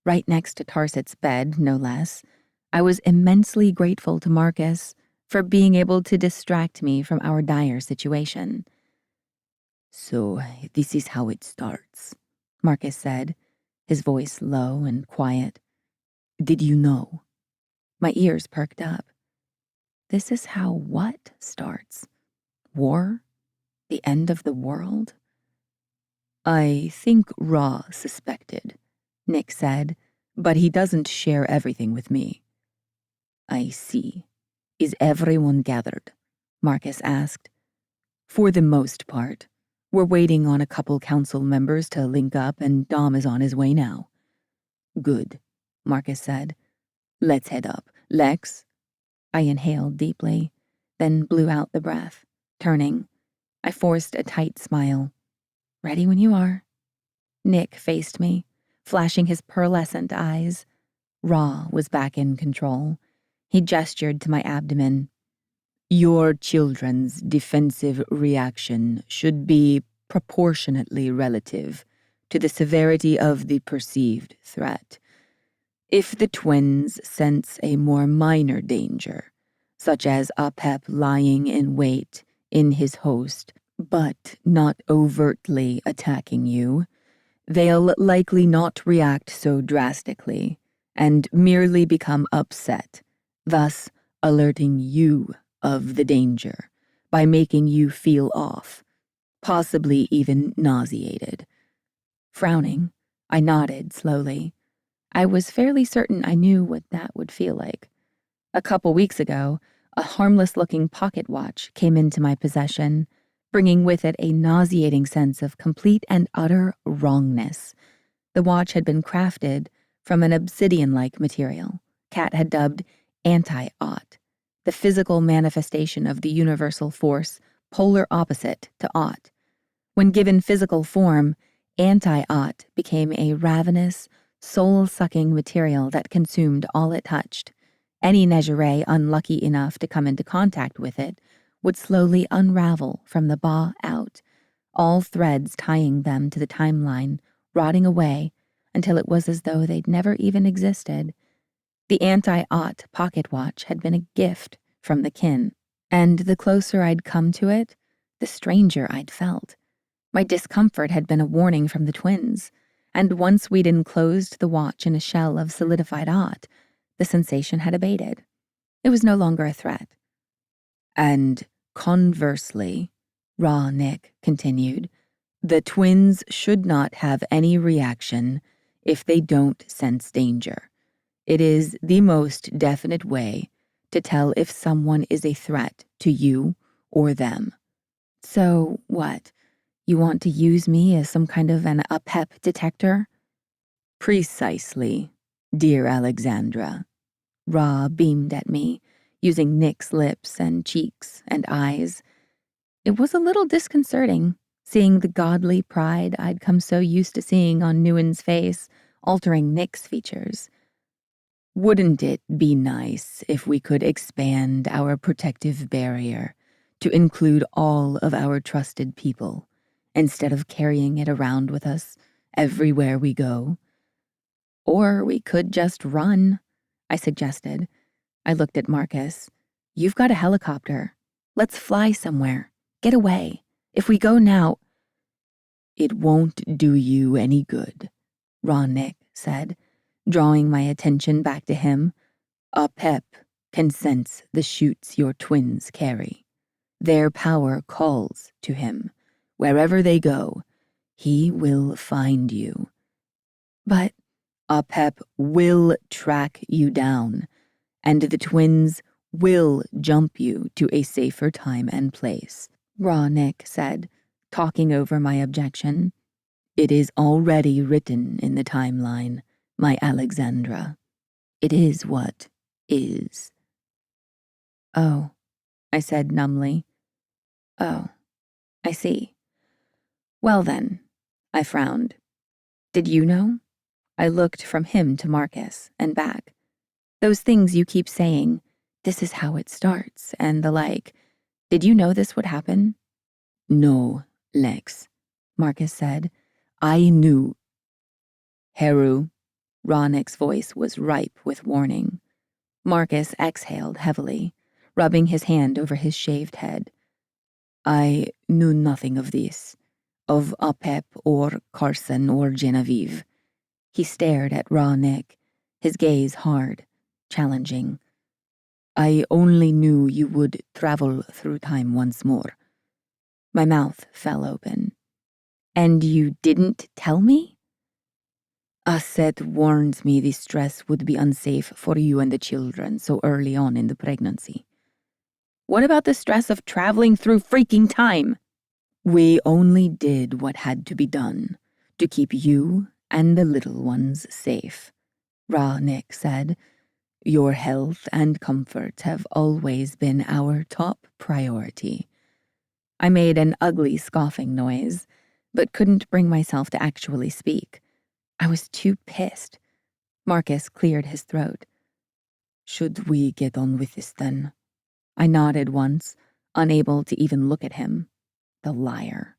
right next to Tarsit's bed, no less, I was immensely grateful to Marcus for being able to distract me from our dire situation. "So, this is how it starts," Marcus said, his voice low and quiet. "Did you know?" My ears perked up. This is how what starts? War? The end of the world? "I think Ra suspected," Nick said, "but he doesn't share everything with me." "I see. Is everyone gathered?" Marcus asked. "For the most part. We're waiting on a couple council members to link up, and Dom is on his way now." "Good," Marcus said. "Let's head up. Lex?" I inhaled deeply, then blew out the breath, turning. I forced a tight smile. "Ready when you are." Nick faced me, flashing his pearlescent eyes. Ra was back in control. He gestured to my abdomen. "Your children's defensive reaction should be proportionately relative to the severity of the perceived threat. If the twins sense a more minor danger, such as Apep lying in wait in his host, but not overtly attacking you, they'll likely not react so drastically and merely become upset, thus alerting you of the danger by making you feel off, possibly even nauseated. Frowning, I nodded slowly. I was fairly certain I knew what that would feel like. A couple weeks ago, a harmless-looking pocket watch came into my possession, bringing with it a nauseating sense of complete and utter wrongness. The watch had been crafted from an obsidian-like material Kat had dubbed anti-Aught, the physical manifestation of the universal force polar opposite to Aught. When given physical form, anti-Aught became a ravenous, soul-sucking material that consumed all it touched. Any Negeray unlucky enough to come into contact with it would slowly unravel from the ba out, all threads tying them to the timeline, rotting away until it was as though they'd never even existed. The anti-Aught pocket watch had been a gift from the kin, and the closer I'd come to it, the stranger I'd felt. My discomfort had been a warning from the twins, and once we'd enclosed the watch in a shell of solidified Aught, the sensation had abated. It was no longer a threat. And conversely, Raw Nick continued, the twins should not have any reaction if they don't sense danger. It is the most definite way to tell if someone is a threat to you or them. So what? You want to use me as some kind of an Apep detector? Precisely, dear Alexandra. Ra beamed at me, using Nick's lips and cheeks and eyes. It was a little disconcerting, seeing the godly pride I'd come so used to seeing on Nguyen's face, altering Nick's features. Wouldn't it be nice if we could expand our protective barrier to include all of our trusted people, instead of carrying it around with us everywhere we go? Or we could just run, I suggested. I looked at Marcus. You've got a helicopter. Let's fly somewhere. Get away. If we go now... It won't do you any good, Ron Nick said, drawing my attention back to him. Apep can sense the shoots your twins carry. Their power calls to him. Wherever they go, he will find you. But Apep will track you down, and the twins will jump you to a safer time and place, Raw Nick said, talking over my objection. It is already written in the timeline, my Alexandra. It is what is. Oh, I said numbly. Oh, I see. Well then, I frowned. Did you know? I looked from him to Marcus and back. Those things you keep saying, this is how it starts, and the like. Did you know this would happen? No, Lex, Marcus said. I knew. Heru, Ronnick's voice was ripe with warning. Marcus exhaled heavily, rubbing his hand over his shaved head. I knew nothing of this, of Apep or Carson or Genevieve. He stared at Raw Nick, his gaze hard, challenging. I only knew you would travel through time once more. My mouth fell open. And you didn't tell me? Aset warned me the stress would be unsafe for you and the children so early on in the pregnancy. What about the stress of traveling through freaking time? We only did what had to be done to keep you and the little ones safe, Ra Nick said. Your health and comfort have always been our top priority. I made an ugly scoffing noise, but couldn't bring myself to actually speak. I was too pissed. Marcus cleared his throat. Should we get on with this then? I nodded once, unable to even look at him. The liar.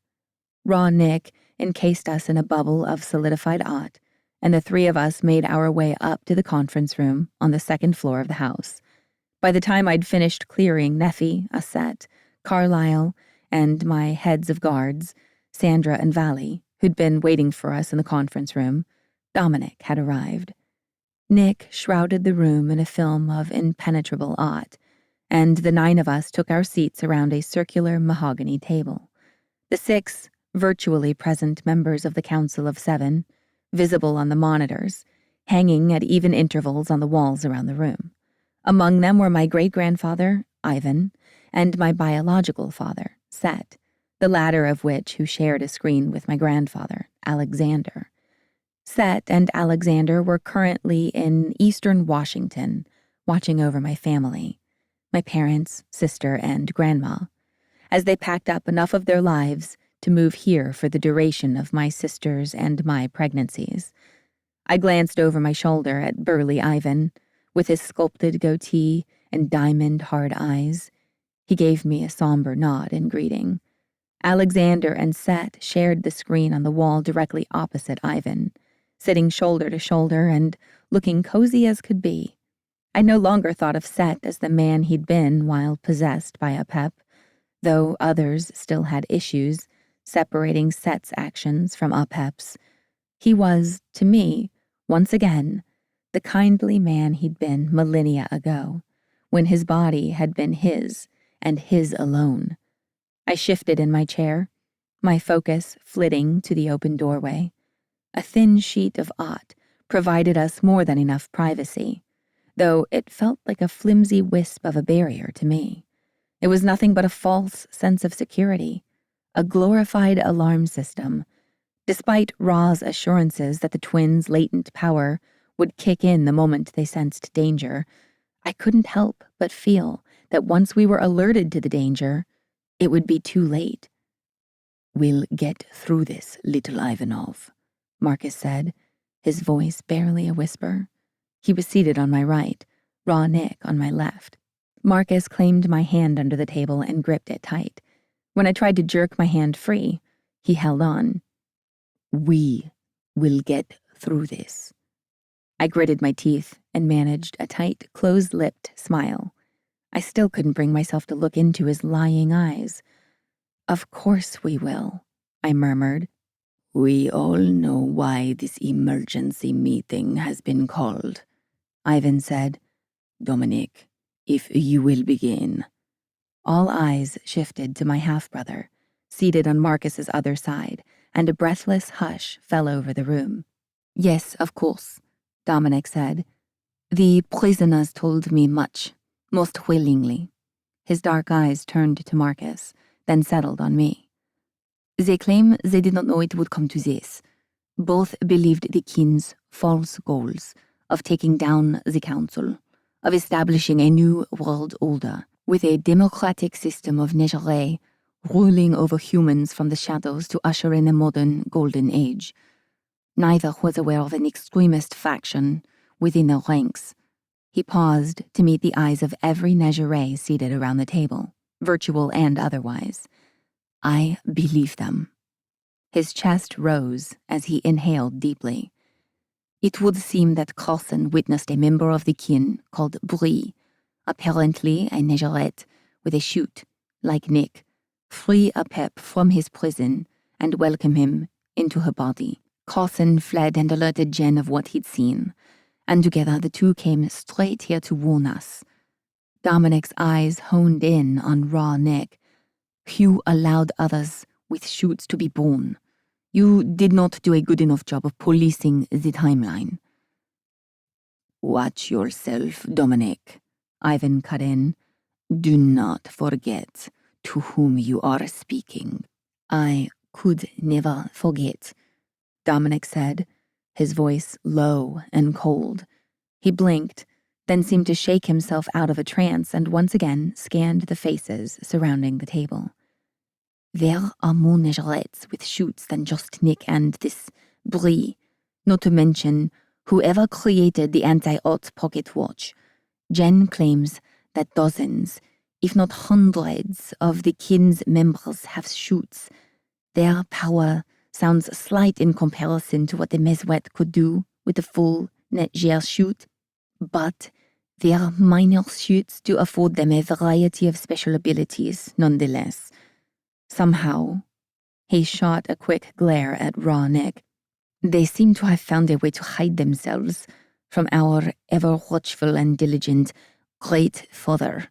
Raw Nick encased us in a bubble of solidified Aught, and the three of us made our way up to the conference room on the second floor of the house. By the time I'd finished clearing Nephi, Aset, Carlisle, and my heads of guards, Sandra and Valley, who'd been waiting for us in the conference room, Dominic, had arrived. Nick shrouded the room in a film of impenetrable aught, and the 9 of us took our seats around a circular mahogany table. The 6 virtually present members of the Council of 7, visible on the monitors, hanging at even intervals on the walls around the room. Among them were my great-grandfather, Ivan, and my biological father, Set, the latter of which who shared a screen with my grandfather, Alexander. Set and Alexander were currently in eastern Washington, watching over my family, my parents, sister, and grandma, as they packed up enough of their lives to move here for the duration of my sister's and my pregnancies. I glanced over my shoulder at burly Ivan, with his sculpted goatee and diamond-hard eyes. He gave me a somber nod in greeting. Alexander and Set shared the screen on the wall directly opposite Ivan, sitting shoulder to shoulder and looking cozy as could be. I no longer thought of Set as the man he'd been while possessed by Apep, though others still had issues separating Set's actions from Apep's. He was, to me, once again, the kindly man he'd been millennia ago, when his body had been his and his alone. I shifted in my chair, my focus flitting to the open doorway. A thin sheet of aught provided us more than enough privacy, though it felt like a flimsy wisp of a barrier to me. It was nothing but a false sense of security, a glorified alarm system. Despite Ra's assurances that the twins' latent power would kick in the moment they sensed danger, I couldn't help but feel that once we were alerted to the danger, it would be too late. "We'll get through this, little Ivanov," Marcus said, his voice barely a whisper. He was seated on my right, Ra Nick on my left. Marcus claimed my hand under the table and gripped it tight. When I tried to jerk my hand free, he held on. "We will get through this." I gritted my teeth and managed a tight, closed-lipped smile. I still couldn't bring myself to look into his lying eyes. "Of course we will," I murmured. "We all know why this emergency meeting has been called," Ivan said. "Dominic, if you will begin." All eyes shifted to my half-brother, seated on Marcus's other side, and a breathless hush fell over the room. "Yes, of course," Dominic said. "The prisoners told me much, most willingly." His dark eyes turned to Marcus, then settled on me. "They claim they did not know it would come to this. Both believed the king's false goals of taking down the council, of establishing a new world order with a democratic system of Néjaret ruling over humans from the shadows to usher in a modern golden age. Neither was aware of an extremist faction within the ranks." He paused to meet the eyes of every Néjaret seated around the table, virtual and otherwise. "I believe them." His chest rose as he inhaled deeply. "It would seem that Carson witnessed a member of the kin called Brie, apparently a Néjaret with a chute, like Nick, free Apep from his prison and welcome him into her body. Carson fled and alerted Jen of what he'd seen, and together the two came straight here to warn us." Dominic's eyes honed in on Ra Nick. "You allowed others with chutes to be born. You did not do a good enough job of policing the timeline." "Watch yourself, Dominic," Ivan cut in. "Do not forget to whom you are speaking." "I could never forget," Dominic said, his voice low and cold. He blinked, then seemed to shake himself out of a trance and once again scanned the faces surrounding the table. "There are more Néjarets with chutes than just Nick and this Brie, not to mention whoever created the anti-art pocket watch. Jen claims that dozens, if not hundreds, of the kin's members have chutes. Their power sounds slight in comparison to what the Meswet could do with a full Netger chute, but their minor chutes do afford them a variety of special abilities nonetheless. Somehow, He shot a quick glare at Raw Nick. They seem to have found a way to hide themselves from our ever-watchful and diligent great father.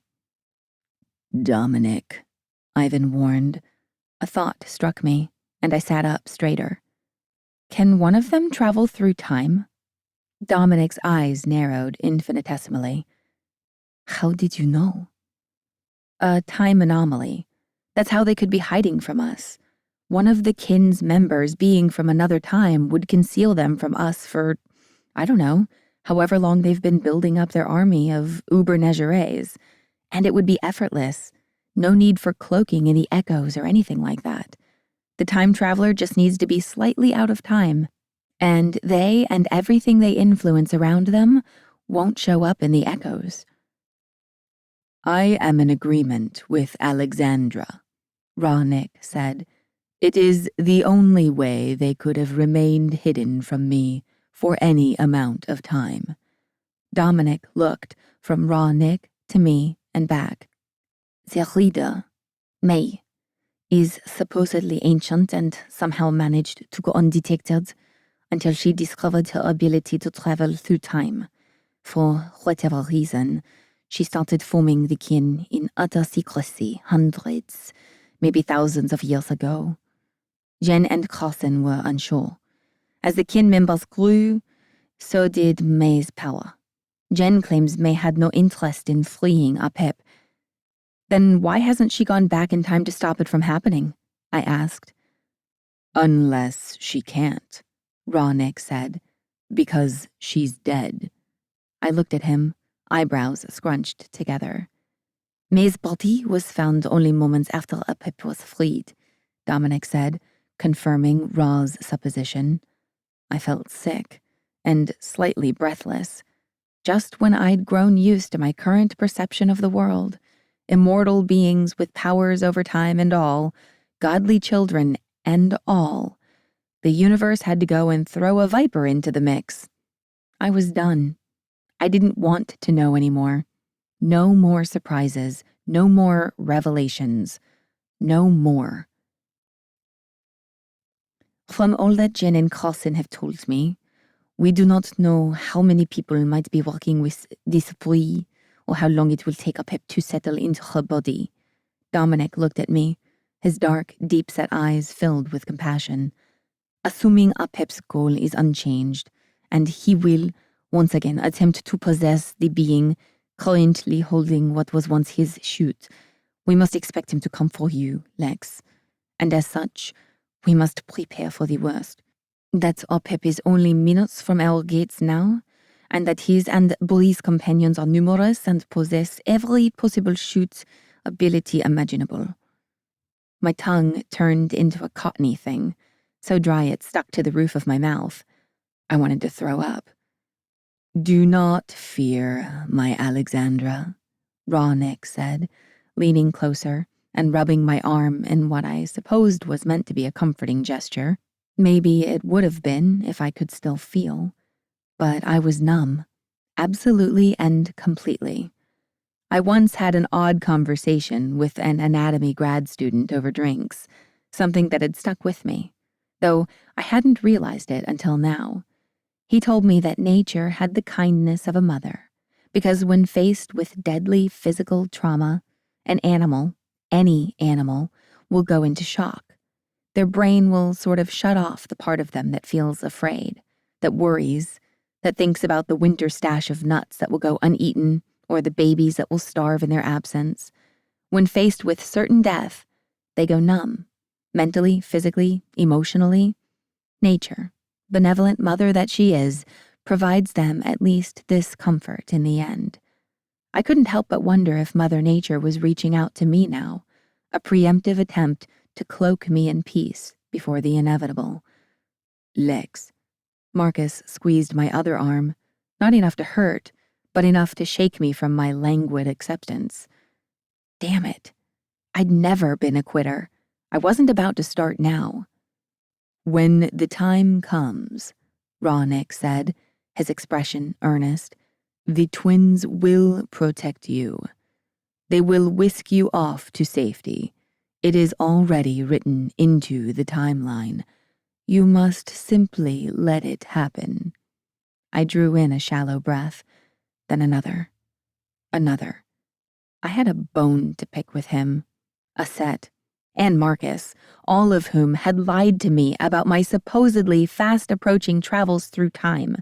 Dominic, Ivan warned. A thought struck me, and I sat up straighter. Can one of them travel through time? Dominic's eyes narrowed infinitesimally. How did you know? A time anomaly. That's how they could be hiding from us. One of the kin's members being from another time would conceal them from us for, I don't know, however long they've been building up their army of Uber Negeres. And it would be effortless. No need for cloaking in the echoes or anything like that. The time traveler just needs to be slightly out of time, and they and everything they influence around them won't show up in the echoes. I am in agreement with Alexandra, Raw Nick said. It is the only way they could have remained hidden from me for any amount of time. Dominic looked from Raw Nick to me and back. Their leader, May, is supposedly ancient and somehow managed to go undetected until she discovered her ability to travel through time. For whatever reason, she started forming the kin in utter secrecy hundreds, maybe thousands of years ago. Jen and Carson were unsure. As the kin members grew, so did May's power. Jen claims May had no interest in fleeing Apep. Then why hasn't she gone back in time to stop it from happening? I asked. Unless she can't, Raw Nick said, because she's dead. I looked at him, eyebrows scrunched together. May's body was found only moments after Apep was freed, Dominic said, confirming Raw's supposition. I felt sick and slightly breathless, just when I'd grown used to my current perception of the world. Immortal beings with powers over time and all, godly children and all. The universe had to go and throw a viper into the mix. I was done. I didn't want to know anymore. No more surprises, no more revelations, no more. From all that Jen and Carson have told me, we do not know how many people might be working with this Brie, or how long it will take Apep to settle into her body. Dominic looked at me, his dark, deep-set eyes filled with compassion. Assuming Apep's goal is unchanged, and he will, once again, attempt to possess the being currently holding what was once his chute, we must expect him to come for you, Lex. And as such, we must prepare for the worst. That Apep is only minutes from our gates now, and that his and Brie's companions are numerous and possess every possible shoot ability imaginable. My tongue turned into a cottony thing, so dry it stuck to the roof of my mouth. I wanted to throw up. Do not fear, my Alexandra, Raw Nick said, leaning closer and rubbing my arm in what I supposed was meant to be a comforting gesture. Maybe it would have been if I could still feel. But I was numb, absolutely and completely. I once had an odd conversation with an anatomy grad student over drinks, something that had stuck with me, though I hadn't realized it until now. He told me that nature had the kindness of a mother, because when faced with deadly physical trauma, an animal, any animal, will go into shock. Their brain will sort of shut off the part of them that feels afraid, that worries, that thinks about the winter stash of nuts that will go uneaten or the babies that will starve in their absence. When faced with certain death, they go numb, mentally, physically, emotionally. Nature, benevolent mother that she is, provides them at least this comfort in the end. I couldn't help but wonder if Mother Nature was reaching out to me now, a preemptive attempt to cloak me in peace before the inevitable. Lex. Marcus squeezed my other arm, not enough to hurt, but enough to shake me from my languid acceptance. Damn it. I'd never been a quitter. I wasn't about to start now. When the time comes, Raw Nick said, his expression earnest, the twins will protect you. They will whisk you off to safety, It is already written into the timeline. You must simply let it happen. I drew in a shallow breath, then another. I had a bone to pick with him, Aset, and Marcus, all of whom had lied to me about my supposedly fast-approaching travels through time,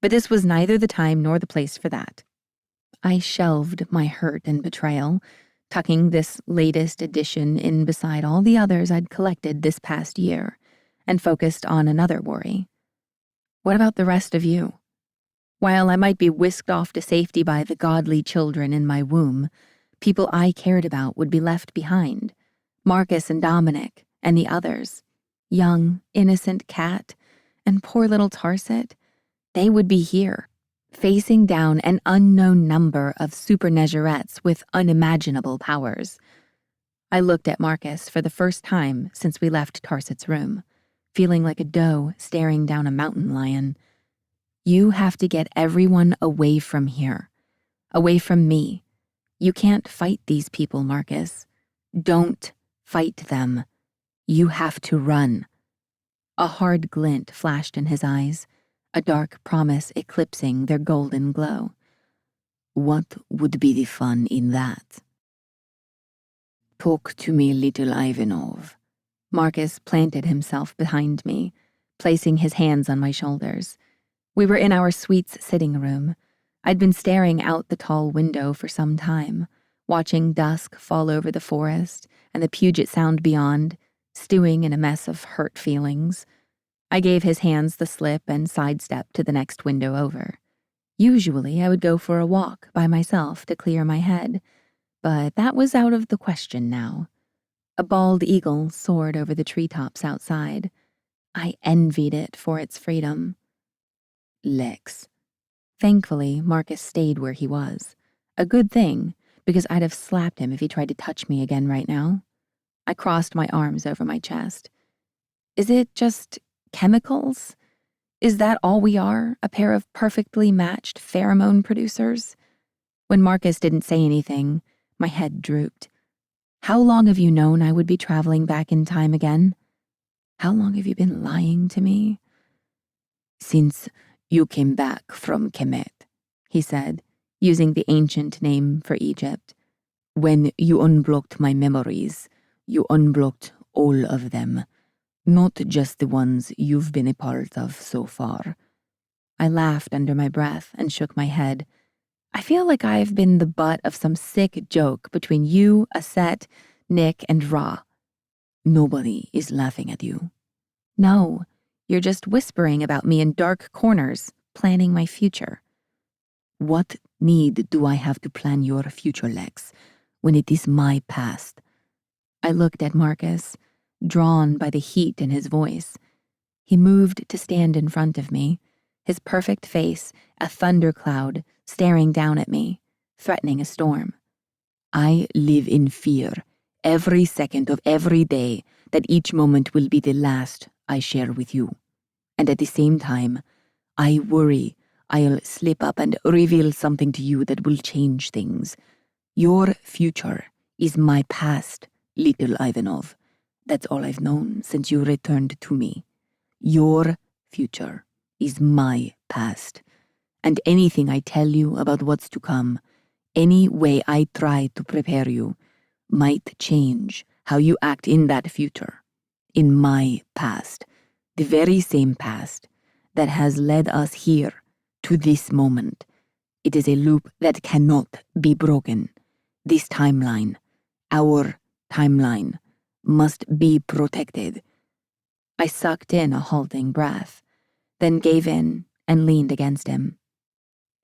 but this was neither the time nor the place for that. I shelved my hurt and betrayal, tucking this latest edition in beside all the others I'd collected this past year, and focused on another worry. What about the rest of you? While I might be whisked off to safety by the godly children in my womb, people I cared about would be left behind. Marcus and Dominic, and the others. Young, innocent Kat, and poor little Tarset. They would be here, facing down an unknown number of supernegerettes with unimaginable powers. I looked at Marcus for the first time since we left Tarset's room, feeling like a doe staring down a mountain lion. You have to get everyone away from here, away from me. You can't fight these people, Marcus. Don't fight them. You have to run. A hard glint flashed in his eyes, a dark promise eclipsing their golden glow. What would be the fun in that? Talk to me, little Ivanov. Marcus planted himself behind me, placing his hands on my shoulders. We were in our suite's sitting room. I'd been staring out the tall window for some time, watching dusk fall over the forest and the Puget Sound beyond, stewing in a mess of hurt feelings. I gave his hands the slip and sidestepped to the next window over. Usually I would go for a walk by myself to clear my head, but that was out of the question now. A bald eagle soared over the treetops outside. I envied it for its freedom. Lex. Thankfully, Marcus stayed where he was. A good thing, because I'd have slapped him if he tried to touch me again right now. I crossed my arms over my chest. Is it just chemicals? Is that all we are, a pair of perfectly matched pheromone producers? When Marcus didn't say anything, my head drooped. How long have you known I would be traveling back in time again? How long have you been lying to me? Since you came back from Kemet, he said, using the ancient name for Egypt. When you unblocked my memories, you unblocked all of them, not just the ones you've been a part of so far. I laughed under my breath and shook my head. I feel like I've been the butt of some sick joke between you, Aset, Nick, and Ra. Nobody is laughing at you. No, you're just whispering about me in dark corners, planning my future. What need do I have to plan your future, Lex, when it is my past? I looked at Marcus, drawn by the heat in his voice. He moved to stand in front of me, his perfect face a thundercloud staring down at me, threatening a storm. I live in fear every second of every day that each moment will be the last I share with you. And at the same time, I worry I'll slip up and reveal something to you that will change things. Your future is my past, little Ivanov. That's all I've known since you returned to me. Your future is my past. And anything I tell you about what's to come, any way I try to prepare you, might change how you act in that future. In my past, the very same past that has led us here to this moment. It is a loop that cannot be broken. This timeline, our timeline, must be protected. I sucked in a halting breath, then gave in and leaned against him.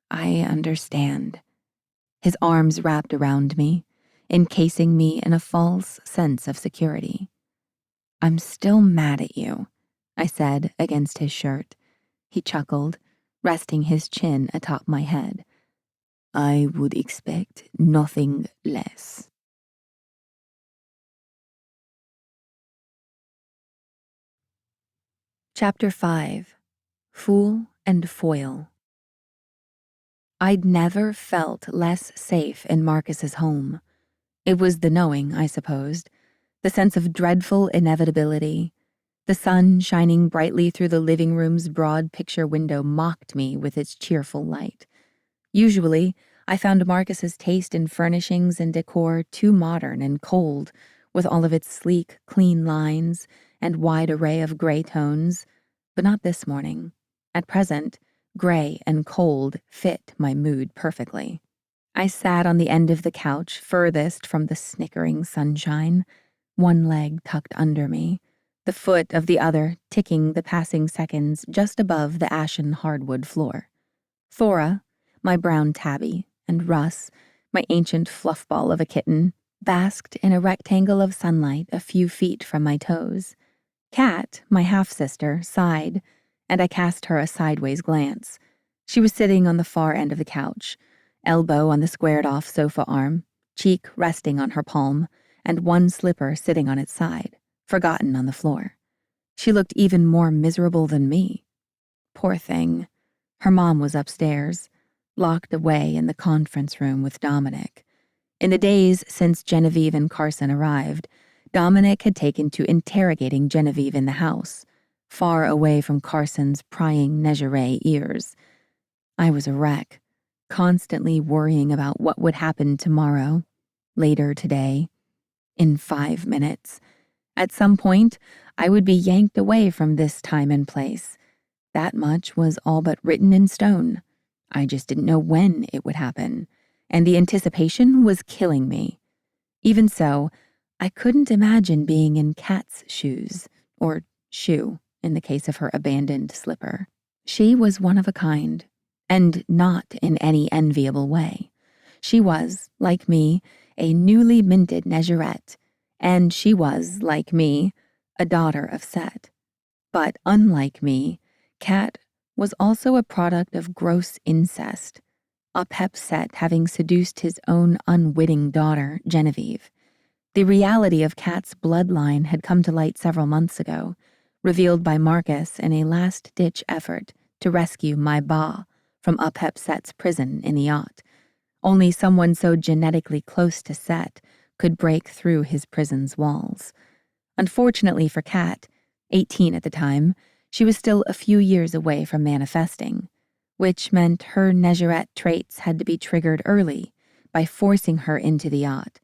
I understand. His arms wrapped around me, encasing me in a false sense of security. I'm still mad at you, I said against his shirt. He chuckled, resting his chin atop my head. I would expect nothing less. Chapter 5. Fool and Foil. I'd never felt less safe in Marcus's home. It was the knowing, I supposed, The sense of dreadful inevitability. The sun shining brightly through the living room's broad picture window mocked me with its cheerful light. Usually, I found Marcus's taste in furnishings and decor too modern and cold, with all of its sleek, clean lines and wide array of gray tones, but not this morning. At present, gray and cold fit my mood perfectly. I sat on the end of the couch furthest from the snickering sunshine, one leg tucked under me, the foot of the other ticking the passing seconds just above the ashen hardwood floor. Thora, my brown tabby, and Russ, my ancient fluffball of a kitten, basked in a rectangle of sunlight a few feet from my toes. Kat, my half-sister, sighed, and I cast her a sideways glance. She was sitting on the far end of the couch, elbow on the squared-off sofa arm, cheek resting on her palm, and one slipper sitting on its side, forgotten on the floor. She looked even more miserable than me. Poor thing. Her mom was upstairs, locked away in the conference room with Dominic. In the days since Genevieve and Carson arrived, Dominic had taken to interrogating Genevieve in the house, far away from Carson's prying Negeray ears. I was a wreck, constantly worrying about what would happen tomorrow, later today, in 5 minutes. At some point, I would be yanked away from this time and place. That much was all but written in stone. I just didn't know when it would happen, and the anticipation was killing me. Even so, I couldn't imagine being in Kat's shoes, or shoe, in the case of her abandoned slipper. She was one of a kind, and not in any enviable way. She was, like me, a newly minted Negerette, and she was, like me, a daughter of Set. But unlike me, Kat was also a product of gross incest, Apep Set having seduced his own unwitting daughter, Genevieve. The reality of Kat's bloodline had come to light several months ago, revealed by Marcus in a last-ditch effort to rescue my Ba from Apep Set's prison in the yacht. Only someone so genetically close to Set could break through his prison's walls. Unfortunately for Kat, 18 at the time, she was still a few years away from manifesting, which meant her Negerette traits had to be triggered early by forcing her into the yacht.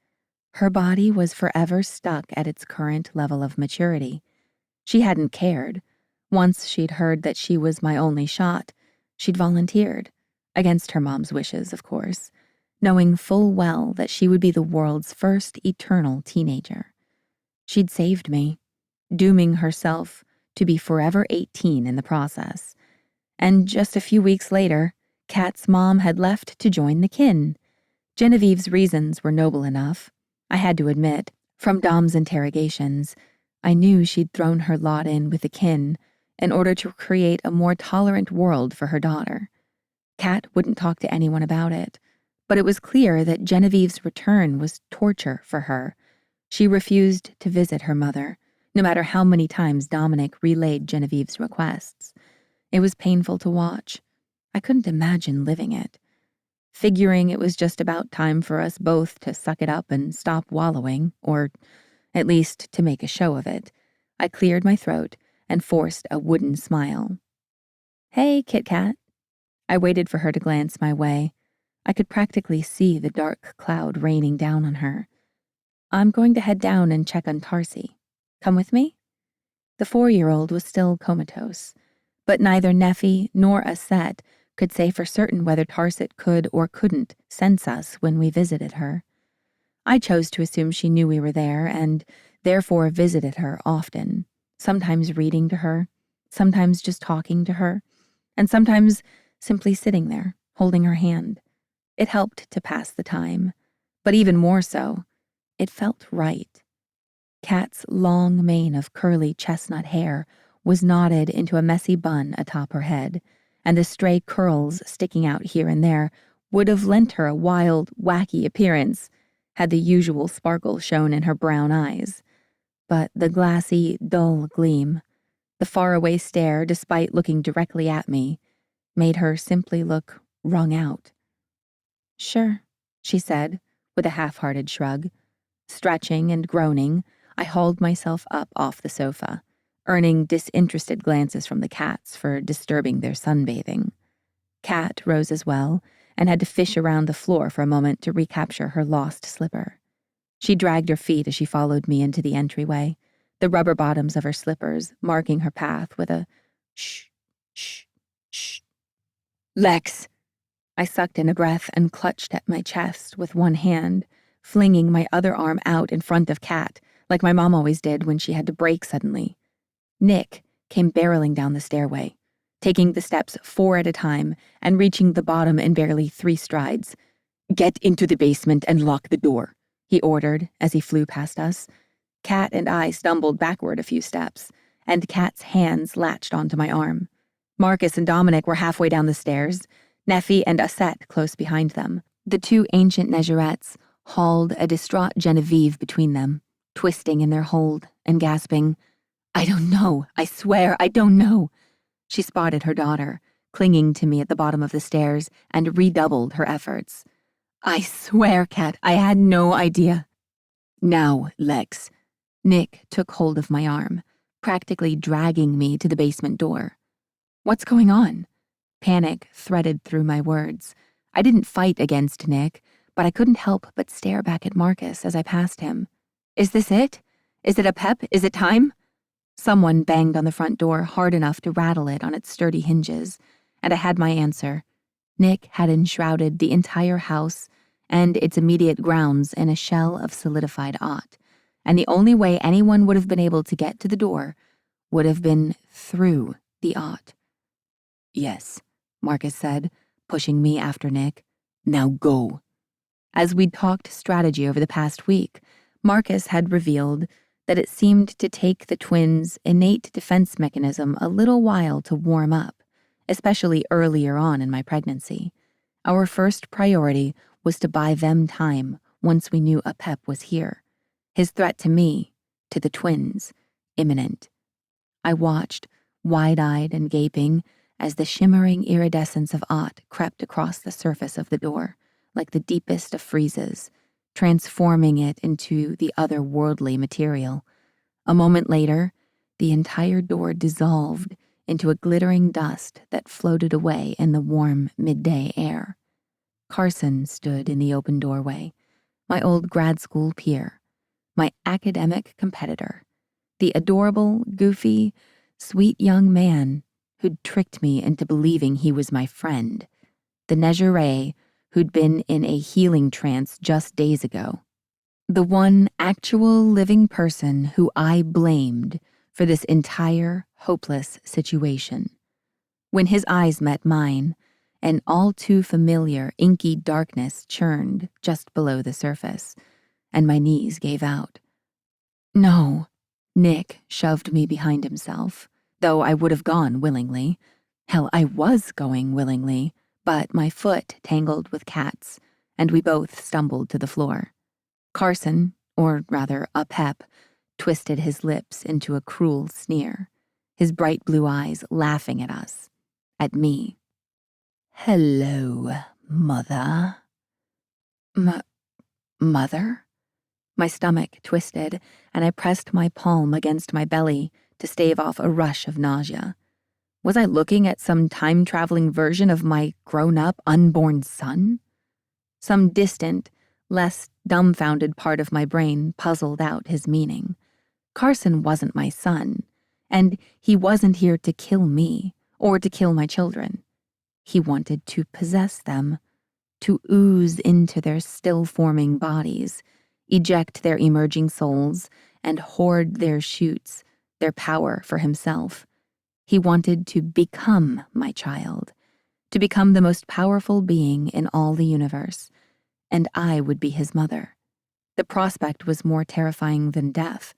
Her body was forever stuck at its current level of maturity. She hadn't cared. Once she'd heard that she was my only shot, she'd volunteered, against her mom's wishes, of course, knowing full well that she would be the world's first eternal teenager. She'd saved me, dooming herself to be forever 18 in the process. And just a few weeks later, Kat's mom had left to join the kin. Genevieve's reasons were noble enough. I had to admit, from Dom's interrogations, I knew she'd thrown her lot in with the kin in order to create a more tolerant world for her daughter. Kat wouldn't talk to anyone about it, but it was clear that Genevieve's return was torture for her. She refused to visit her mother, no matter how many times Dominic relayed Genevieve's requests. It was painful to watch. I couldn't imagine living it. Figuring it was just about time for us both to suck it up and stop wallowing, or at least to make a show of it, I cleared my throat and forced a wooden smile. "Hey, Kit Kat." I waited for her to glance my way. I could practically see the dark cloud raining down on her. "I'm going to head down and check on Tarsi. Come with me?" The 4-year-old was still comatose, but neither Neffy nor Aset could say for certain whether Tarsit could or couldn't sense us when we visited her. I chose to assume she knew we were there and therefore visited her often, sometimes reading to her, sometimes just talking to her, and sometimes simply sitting there, holding her hand. It helped to pass the time, but even more so, it felt right. Kat's long mane of curly chestnut hair was knotted into a messy bun atop her head, and the stray curls sticking out here and there would have lent her a wild, wacky appearance had the usual sparkle shown in her brown eyes. But the glassy, dull gleam, the faraway stare despite looking directly at me, made her simply look wrung out. "Sure," she said, with a half-hearted shrug. Stretching and groaning, I hauled myself up off the sofa, earning disinterested glances from the cats for disturbing their sunbathing. Cat rose as well and had to fish around the floor for a moment to recapture her lost slipper. She dragged her feet as she followed me into the entryway, the rubber bottoms of her slippers marking her path with a shh, shh, shh. Lex! I sucked in a breath and clutched at my chest with one hand, flinging my other arm out in front of Cat, like my mom always did when she had to brake suddenly. Nick came barreling down the stairway, taking the steps 4 at a time and reaching the bottom in barely 3 strides. Get into the basement and lock the door, he ordered as he flew past us. Cat and I stumbled backward a few steps, and Cat's hands latched onto my arm. Marcus and Dominic were halfway down the stairs, Neffy and Aset close behind them. The 2 ancient Negerettes hauled a distraught Genevieve between them, twisting in their hold and gasping, I don't know, I swear, I don't know. She spotted her daughter, clinging to me at the bottom of the stairs, and redoubled her efforts. I swear, Cat, I had no idea. Now, Lex. Nick took hold of my arm, practically dragging me to the basement door. What's going on? Panic threaded through my words. I didn't fight against Nick, but I couldn't help but stare back at Marcus as I passed him. Is this it? Is it Apep? Is it time? Someone banged on the front door hard enough to rattle it on its sturdy hinges, and I had my answer. Nick had enshrouded the entire house and its immediate grounds in a shell of solidified Ott, and the only way anyone would have been able to get to the door would have been through the Ott. Yes, Marcus said, pushing me after Nick. Now go. As we'd talked strategy over the past week, Marcus had revealed that it seemed to take the twins' innate defense mechanism a little while to warm up, especially earlier on in my pregnancy. Our first priority was to buy them time once we knew Apep was here. His threat to me, to the twins, imminent. I watched, wide-eyed and gaping, as the shimmering iridescence of Ott crept across the surface of the door, like the deepest of freezes, transforming it into the otherworldly material. A moment later, the entire door dissolved into a glittering dust that floated away in the warm midday air. Carson stood in the open doorway, my old grad school peer, my academic competitor, the adorable, goofy, sweet young man who'd tricked me into believing he was my friend, the Negere who'd been in a healing trance just days ago. The one actual living person who I blamed for this entire hopeless situation. When his eyes met mine, an all too familiar inky darkness churned just below the surface, and my knees gave out. No, Nick shoved me behind himself, though I would have gone willingly. Hell, I was going willingly, but my foot tangled with Cat's, and we both stumbled to the floor. Carson, or rather Apep, twisted his lips into a cruel sneer, his bright blue eyes laughing at us, at me. Hello, Mother. Mother? My stomach twisted, and I pressed my palm against my belly to stave off a rush of nausea. Was I looking at some time-traveling version of my grown-up, unborn son? Some distant, less dumbfounded part of my brain puzzled out his meaning. Carson wasn't my son, and he wasn't here to kill me or to kill my children. He wanted to possess them, to ooze into their still-forming bodies, eject their emerging souls, and hoard their shoots, their power for himself. He wanted to become my child, to become the most powerful being in all the universe, and I would be his mother. The prospect was more terrifying than death.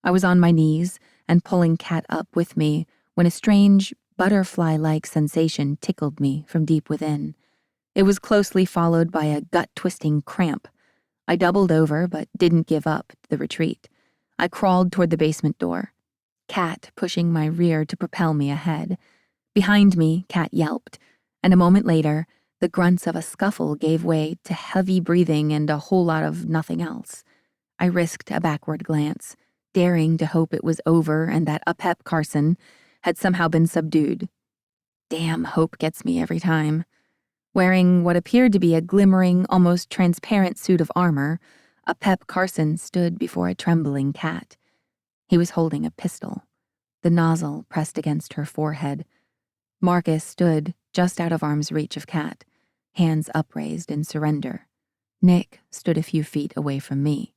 I was on my knees and pulling Cat up with me when a strange, butterfly-like sensation tickled me from deep within. It was closely followed by a gut-twisting cramp. I doubled over but didn't give up the retreat. I crawled toward the basement door, Cat pushing my rear to propel me ahead. Behind me, Cat yelped, and a moment later, the grunts of a scuffle gave way to heavy breathing and a whole lot of nothing else. I risked a backward glance. daring to hope it was over and that Apep Carson had somehow been subdued. Damn, hope gets me every time. Wearing what appeared to be a glimmering, almost transparent suit of armor, Apep Carson stood before a trembling Cat. He was holding a pistol, the nozzle pressed against her forehead. Marcus stood just out of arm's reach of Cat, hands upraised in surrender. Nick stood a few feet away from me.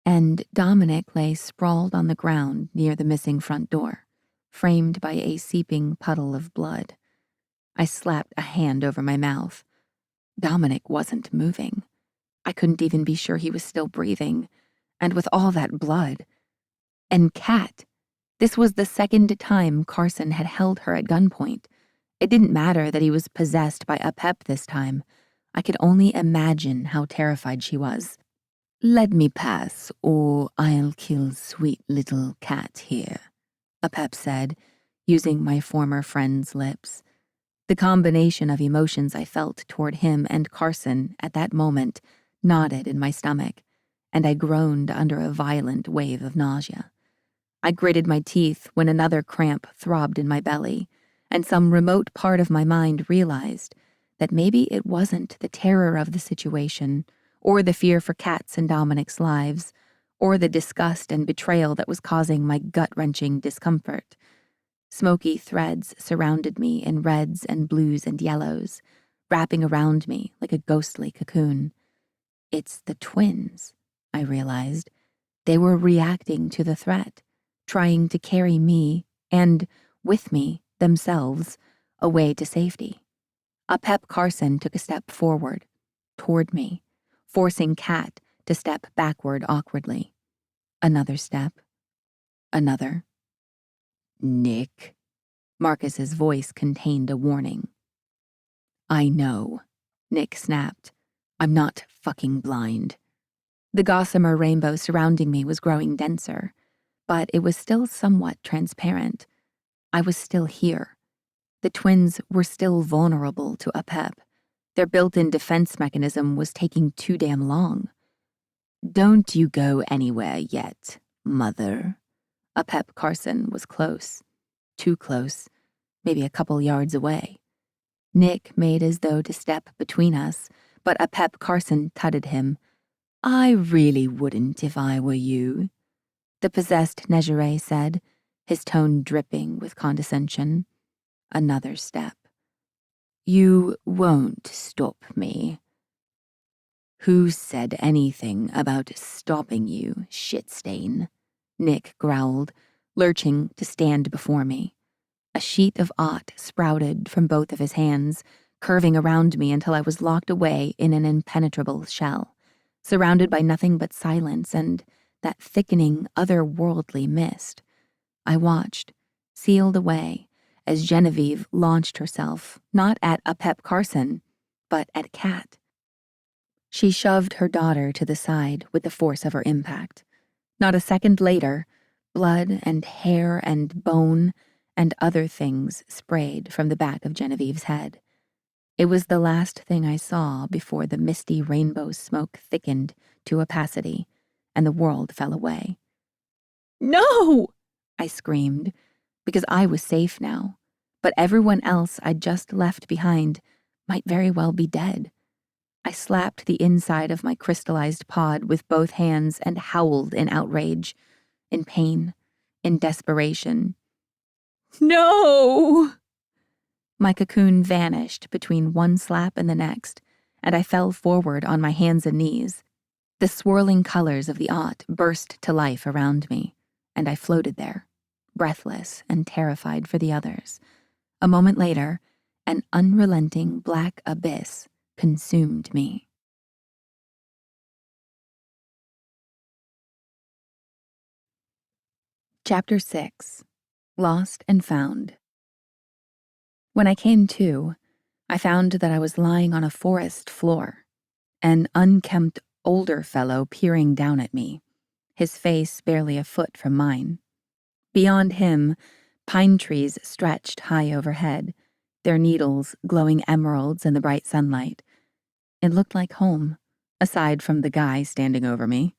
And Dominic lay sprawled on the ground near the missing front door, framed by a seeping puddle of blood. I slapped a hand over my mouth. Dominic wasn't moving. I couldn't even be sure he was still breathing. And with all that blood. And Cat. This was the second time Carson had held her at gunpoint. It didn't matter that he was possessed by Apep this time. I could only imagine how terrified she was. "Let me pass, or I'll kill sweet little Cat here," Apep said, using my former friend's lips. The combination of emotions I felt toward him and Carson at that moment knotted in my stomach, and I groaned under a violent wave of nausea. I gritted my teeth when another cramp throbbed in my belly, and some remote part of my mind realized that maybe it wasn't the terror of the situation, or the fear for Cat's and Dominic's lives, or the disgust and betrayal that was causing my gut-wrenching discomfort. Smoky threads surrounded me in reds and blues and yellows, wrapping around me like a ghostly cocoon. It's the twins, I realized. They were reacting to the threat, trying to carry me, and, with me, themselves, away to safety. Apep Carson took a step forward, toward me, forcing Cat to step backward awkwardly. Another step. Another. "Nick." Marcus's voice contained a warning. "I know," Nick snapped. "I'm not fucking blind." The gossamer rainbow surrounding me was growing denser, but it was still somewhat transparent. I was still here. The twins were still vulnerable to Apep. Their built-in defense mechanism was taking too damn long. "Don't you go anywhere yet, mother." Apep Carson was close. Too close. Maybe a couple yards away. Nick made as though to step between us, but Apep Carson tutted him. "I really wouldn't if I were you," the possessed Negeray said, his tone dripping with condescension. Another step. "You won't stop me." "Who said anything about stopping you, shitstain?" Nick growled, lurching to stand before me. A sheet of Ott sprouted from both of his hands, curving around me until I was locked away in an impenetrable shell, surrounded by nothing but silence and that thickening, otherworldly mist. I watched, sealed away, as Genevieve launched herself, not at Apep Carson, but at Cat. She shoved her daughter to the side with the force of her impact. Not a second later, blood and hair and bone and other things sprayed from the back of Genevieve's head. It was the last thing I saw before the misty rainbow smoke thickened to opacity and the world fell away. "No!" I screamed, because I was safe now, but everyone else I'd just left behind might very well be dead. I slapped the inside of my crystallized pod with both hands and howled in outrage, in pain, in desperation. "No!" My cocoon vanished between one slap and the next, and I fell forward on my hands and knees. The swirling colors of the Ott burst to life around me, and I floated there, breathless and terrified for the others. A moment later, an unrelenting black abyss consumed me. Chapter 6. Lost and Found. When I came to, I found that I was lying on a forest floor, an unkempt older fellow peering down at me, his face barely a foot from mine. Beyond him, pine trees stretched high overhead, their needles glowing emeralds in the bright sunlight. It looked like home, aside from the guy standing over me.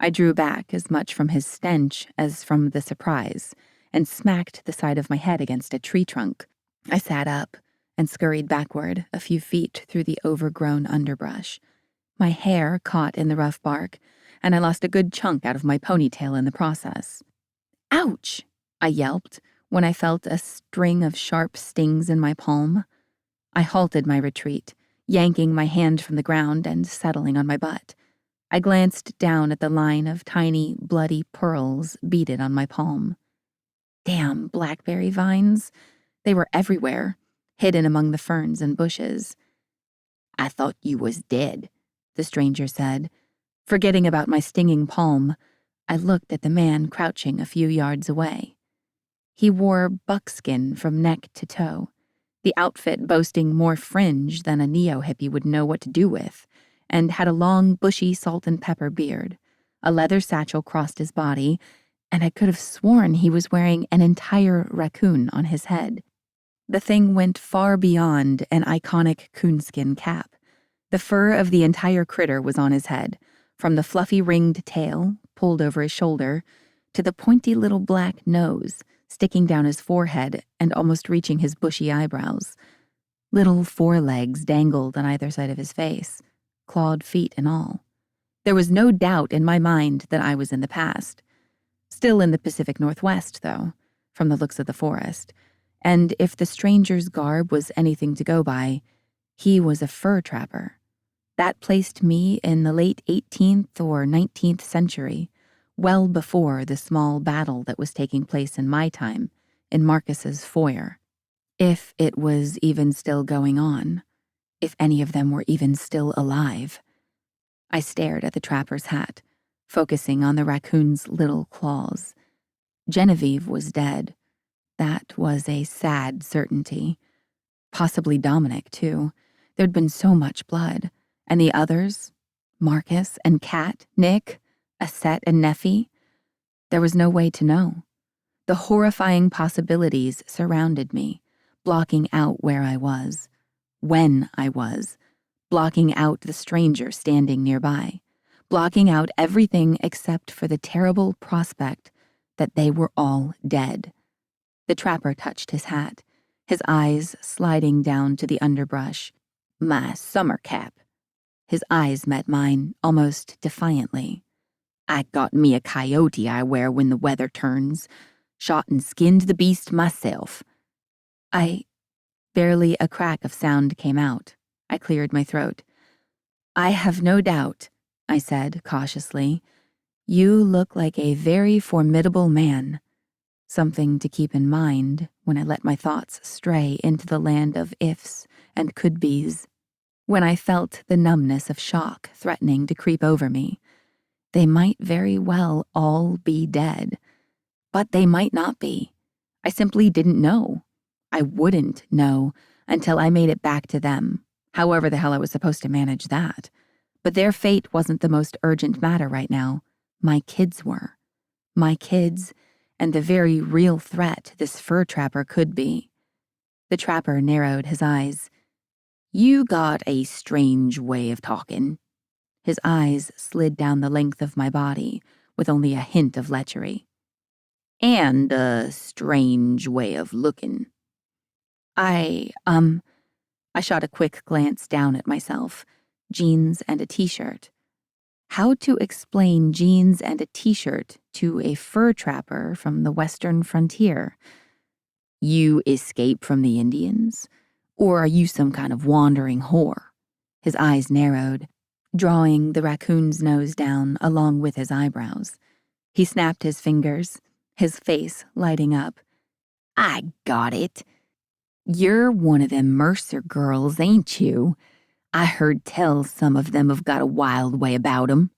I drew back as much from his stench as from the surprise, and smacked the side of my head against a tree trunk. I sat up and scurried backward a few feet through the overgrown underbrush. My hair caught in the rough bark, and I lost a good chunk out of my ponytail in the process. Ouch! I yelped when I felt a string of sharp stings in my palm. I halted my retreat, yanking my hand from the ground and settling on my butt. I glanced down at the line of tiny, bloody pearls beaded on my palm. Damn blackberry vines. They were everywhere, hidden among the ferns and bushes. I thought you was dead, the stranger said. Forgetting about my stinging palm, I looked at the man crouching a few yards away. He wore buckskin from neck to toe, the outfit boasting more fringe than a neo-hippie would know what to do with, and had a long, bushy salt and pepper beard. A leather satchel crossed his body, and I could have sworn he was wearing an entire raccoon on his head. The thing went far beyond an iconic coonskin cap. The fur of the entire critter was on his head, from the fluffy ringed tail, pulled over his shoulder, to the pointy little black nose, sticking down his forehead and almost reaching his bushy eyebrows. Little forelegs dangled on either side of his face, clawed feet and all. There was no doubt in my mind that I was in the past. Still in the Pacific Northwest, though, from the looks of the forest. And if the stranger's garb was anything to go by, he was a fur trapper. That placed me in the late 18th or 19th century, well before the small battle that was taking place in my time, in Marcus's foyer. If it was even still going on, if any of them were even still alive. I stared at the trapper's hat, focusing on the raccoon's little claws. Genevieve was dead. That was a sad certainty. Possibly Dominic, too. There'd been so much blood. And the others? Marcus and Kat, Nick, Aset and Neffy? There was no way to know. The horrifying possibilities surrounded me, blocking out where I was, when I was, blocking out the stranger standing nearby, blocking out everything except for the terrible prospect that they were all dead. The trapper touched his hat, his eyes sliding down to the underbrush. My summer cap. His eyes met mine, almost defiantly. I got me a coyote I wear when the weather turns. Shot and skinned the beast myself. Barely a crack of sound came out. I cleared my throat. I have no doubt, I said cautiously. You look like a very formidable man. Something to keep in mind when I let my thoughts stray into the land of ifs and could-bes. When I felt the numbness of shock threatening to creep over me. They might very well all be dead. But they might not be. I simply didn't know. I wouldn't know until I made it back to them, however the hell I was supposed to manage that. But their fate wasn't the most urgent matter right now. My kids were. My kids, and the very real threat this fur trapper could be. The trapper narrowed his eyes. You got a strange way of talking. His eyes slid down the length of my body, with only a hint of lechery. And a strange way of looking. I shot a quick glance down at myself. Jeans and a t-shirt. How to explain jeans and a t-shirt to a fur trapper from the western frontier? You escape from the Indians? Or are you some kind of wandering whore? His eyes narrowed, drawing the raccoon's nose down along with his eyebrows. He snapped his fingers, his face lighting up. I got it. You're one of them Mercer girls, ain't you? I heard tell some of them have got a wild way about 'em.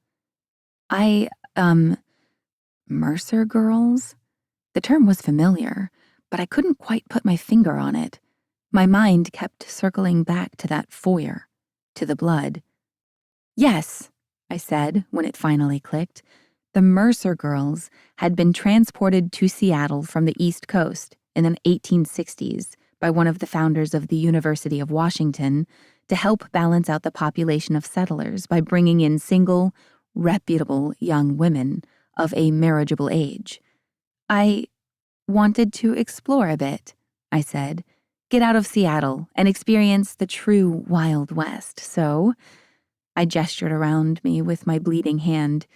Mercer girls? The term was familiar, but I couldn't quite put my finger on it. My mind kept circling back to that foyer, to the blood. Yes, I said when it finally clicked. The Mercer girls had been transported to Seattle from the East Coast in the 1860s by one of the founders of the University of Washington to help balance out the population of settlers by bringing in single, reputable young women of a marriageable age. I wanted to explore a bit, I said, get out of Seattle and experience the true Wild West. So I gestured around me with my bleeding hand.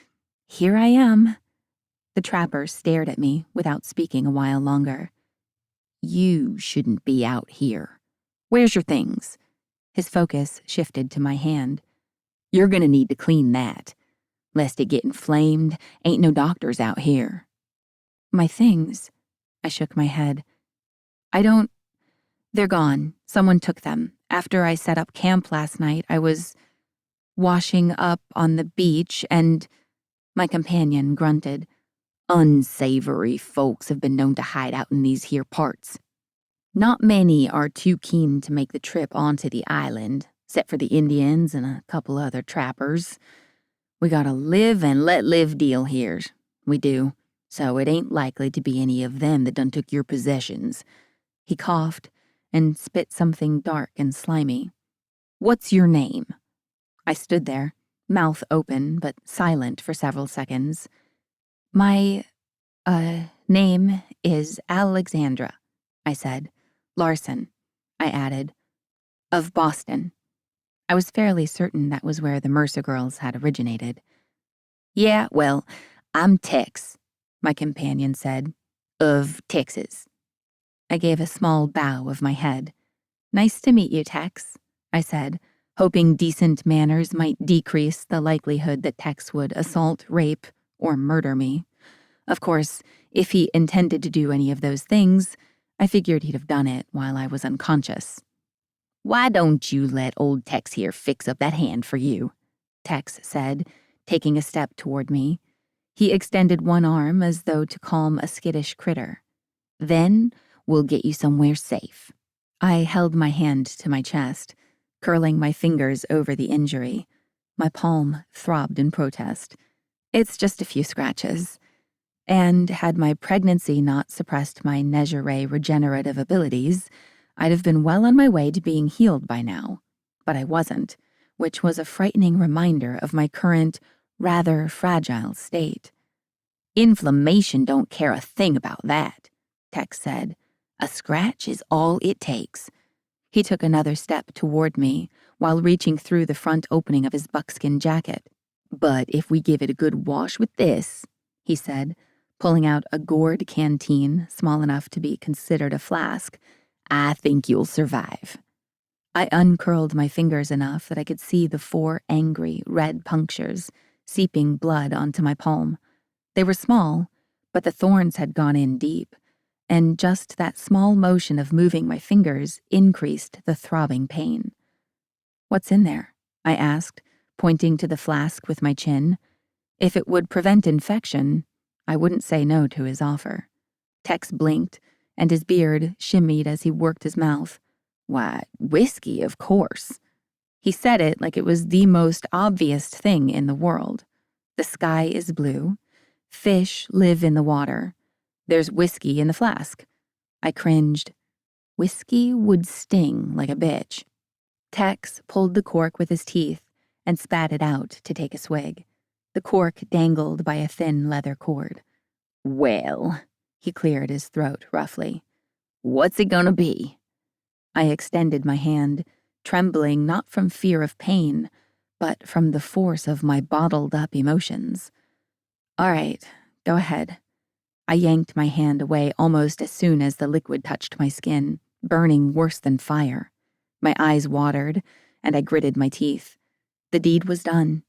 Here I am. The trapper stared at me without speaking a while longer. You shouldn't be out here. Where's your things? His focus shifted to my hand. You're gonna need to clean that. Lest it get inflamed, ain't no doctors out here. My things? I shook my head. They're gone. Someone took them. After I set up camp last night, I was washing up on the beach and my companion grunted. Unsavory folks have been known to hide out in these here parts. Not many are too keen to make the trip onto the island, except for the Indians and a couple other trappers. We got a live and let live deal here. We do. So it ain't likely to be any of them that done took your possessions. He coughed and spit something dark and slimy. What's your name? I stood there, mouth open but silent for several seconds. My, name is Alexandra, I said. Larson, I added. Of Boston. I was fairly certain that was where the Mercer girls had originated. Yeah, well, I'm Tex, my companion said. Of Texas. I gave a small bow of my head. Nice to meet you, Tex, I said, hoping decent manners might decrease the likelihood that Tex would assault, rape, or murder me. Of course, if he intended to do any of those things, I figured he'd have done it while I was unconscious. Why don't you let old Tex here fix up that hand for you? Tex said, taking a step toward me. He extended one arm as though to calm a skittish critter. Then we'll get you somewhere safe. I held my hand to my chest, curling my fingers over the injury. My palm throbbed in protest. It's just a few scratches. And had my pregnancy not suppressed my Negeray regenerative abilities, I'd have been well on my way to being healed by now. But I wasn't, which was a frightening reminder of my current, rather fragile state. Inflammation don't care a thing about that, Tex said. A scratch is all it takes. He took another step toward me while reaching through the front opening of his buckskin jacket. But if we give it a good wash with this, he said, pulling out a gourd canteen small enough to be considered a flask, I think you'll survive. I uncurled my fingers enough that I could see the 4 angry, red punctures seeping blood onto my palm. They were small, but the thorns had gone in deep, and just that small motion of moving my fingers increased the throbbing pain. What's in there? I asked, pointing to the flask with my chin. If it would prevent infection, I wouldn't say no to his offer. Tex blinked, and his beard shimmied as he worked his mouth. Why, whiskey, of course. He said it like it was the most obvious thing in the world. The sky is blue. Fish live in the water. There's whiskey in the flask. I cringed. Whiskey would sting like a bitch. Tex pulled the cork with his teeth and spat it out to take a swig. The cork dangled by a thin leather cord. Well, he cleared his throat roughly. What's it gonna be? I extended my hand, trembling not from fear of pain, but from the force of my bottled-up emotions. All right, go ahead. I yanked my hand away almost as soon as the liquid touched my skin, burning worse than fire. My eyes watered, and I gritted my teeth. The deed was done.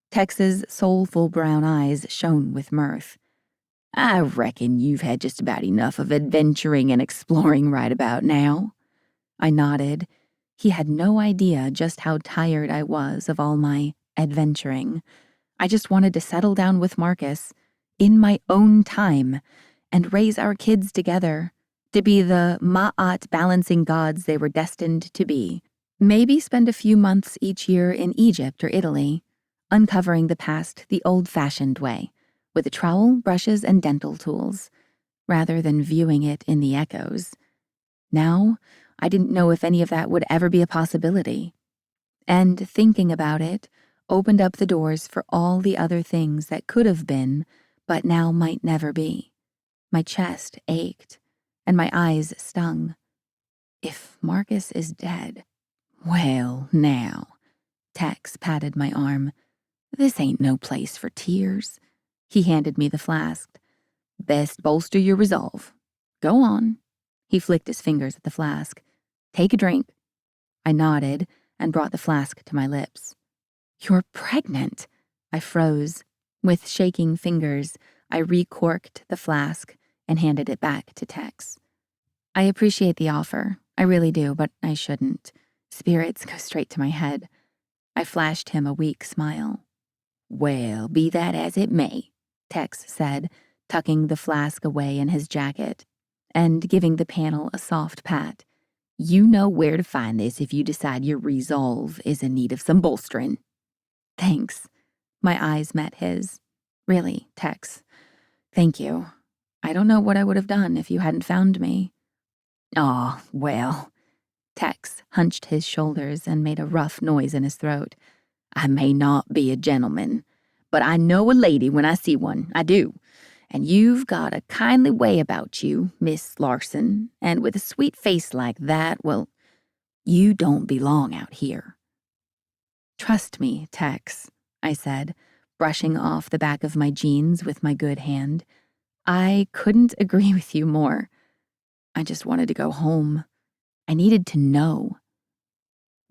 Tex's soulful brown eyes shone with mirth. I reckon you've had just about enough of adventuring and exploring right about now. I nodded. He had no idea just how tired I was of all my adventuring. I just wanted to settle down with Marcus, in my own time, and raise our kids together, to be the Ma'at balancing gods they were destined to be. Maybe spend a few months each year in Egypt or Italy, uncovering the past the old-fashioned way, with a trowel, brushes, and dental tools, rather than viewing it in the echoes. Now, I didn't know if any of that would ever be a possibility. And thinking about it, opened up the doors for all the other things that could have been, but now might never be. My chest ached, and my eyes stung. If Marcus is dead, well, now. Tex patted my arm. This ain't no place for tears. He handed me the flask. Best bolster your resolve. Go on. He flicked his fingers at the flask. Take a drink. I nodded and brought the flask to my lips. You're pregnant. I froze. With shaking fingers, I recorked the flask and handed it back to Tex. I appreciate the offer. I really do, but I shouldn't. Spirits go straight to my head. I flashed him a weak smile. Well, be that as it may, Tex said, tucking the flask away in his jacket and giving the panel a soft pat. You know where to find this if you decide your resolve is in need of some bolstering. Thanks. My eyes met his. Really, Tex. Thank you. I don't know what I would have done if you hadn't found me. Aw, well. Tex hunched his shoulders and made a rough noise in his throat. I may not be a gentleman, but I know a lady when I see one. I do. And you've got a kindly way about you, Miss Larson, and with a sweet face like that, well, you don't belong out here. Trust me, Tex, I said, brushing off the back of my jeans with my good hand. I couldn't agree with you more. I just wanted to go home. I needed to know.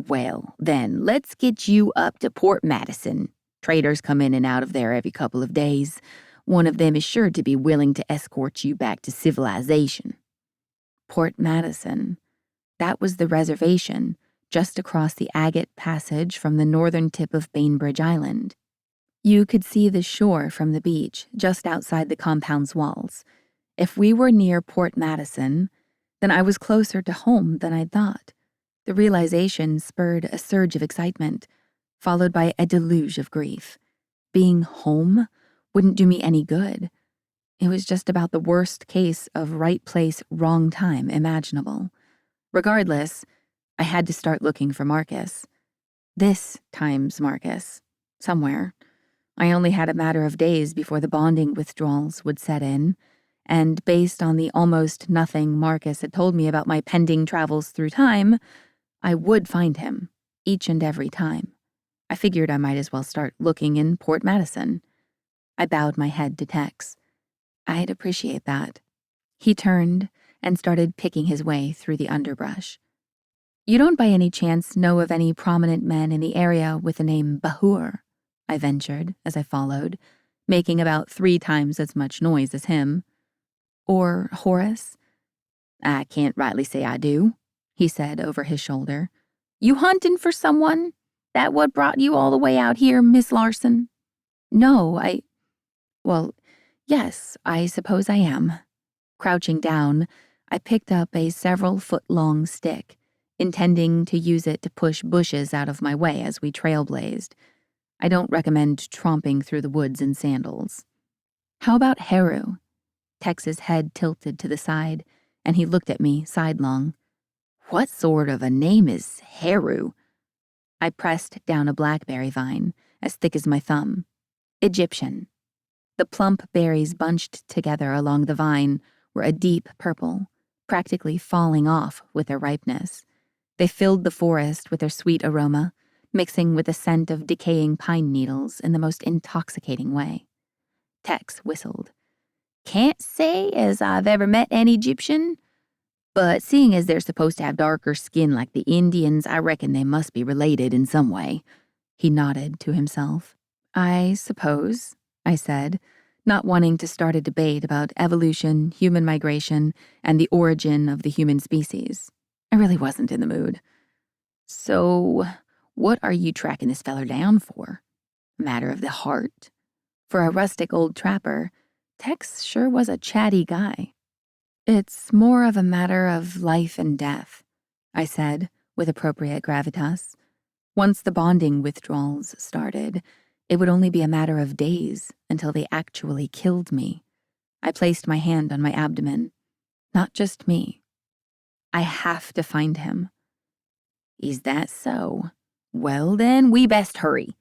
Well, then, let's get you up to Port Madison. Traders come in and out of there every couple of days. One of them is sure to be willing to escort you back to civilization. Port Madison. That was the reservation, just across the Agate Passage from the northern tip of Bainbridge Island. You could see the shore from the beach, just outside the compound's walls. If we were near Port Madison, then I was closer to home than I'd thought. The realization spurred a surge of excitement, followed by a deluge of grief. Being home wouldn't do me any good. It was just about the worst case of right place, wrong time imaginable. Regardless, I had to start looking for Marcus. This time's Marcus. Somewhere. I only had a matter of days before the bonding withdrawals would set in, and based on the almost nothing Marcus had told me about my pending travels through time, I would find him, each and every time. I figured I might as well start looking in Port Madison. I bowed my head to Tex. I'd appreciate that. He turned and started picking his way through the underbrush. You don't by any chance know of any prominent men in the area with the name Bahur? I ventured as I followed, making about 3 times as much noise as him. Or Horace? I can't rightly say I do, he said over his shoulder. You hunting for someone? That what brought you all the way out here, Miss Larson? No, well, yes, I suppose I am. Crouching down, I picked up a several-foot-long stick, intending to use it to push bushes out of my way as we trailblazed. I don't recommend tromping through the woods in sandals. How about Heru? Tex's head tilted to the side, and he looked at me sidelong. What sort of a name is Heru? I pressed down a blackberry vine, as thick as my thumb. Egyptian. The plump berries bunched together along the vine were a deep purple, practically falling off with their ripeness. They filled the forest with their sweet aroma, mixing with the scent of decaying pine needles in the most intoxicating way. Tex whistled. Can't say as I've ever met an Egyptian, but seeing as they're supposed to have darker skin like the Indians, I reckon they must be related in some way. He nodded to himself. I suppose, I said, not wanting to start a debate about evolution, human migration, and the origin of the human species. I really wasn't in the mood. So, what are you tracking this feller down for? Matter of the heart? For a rustic old trapper, Tex sure was a chatty guy. It's more of a matter of life and death, I said, with appropriate gravitas. Once the bonding withdrawals started, it would only be a matter of days until they actually killed me. I placed my hand on my abdomen. Not just me. I have to find him. Is that so? Well then, we best hurry.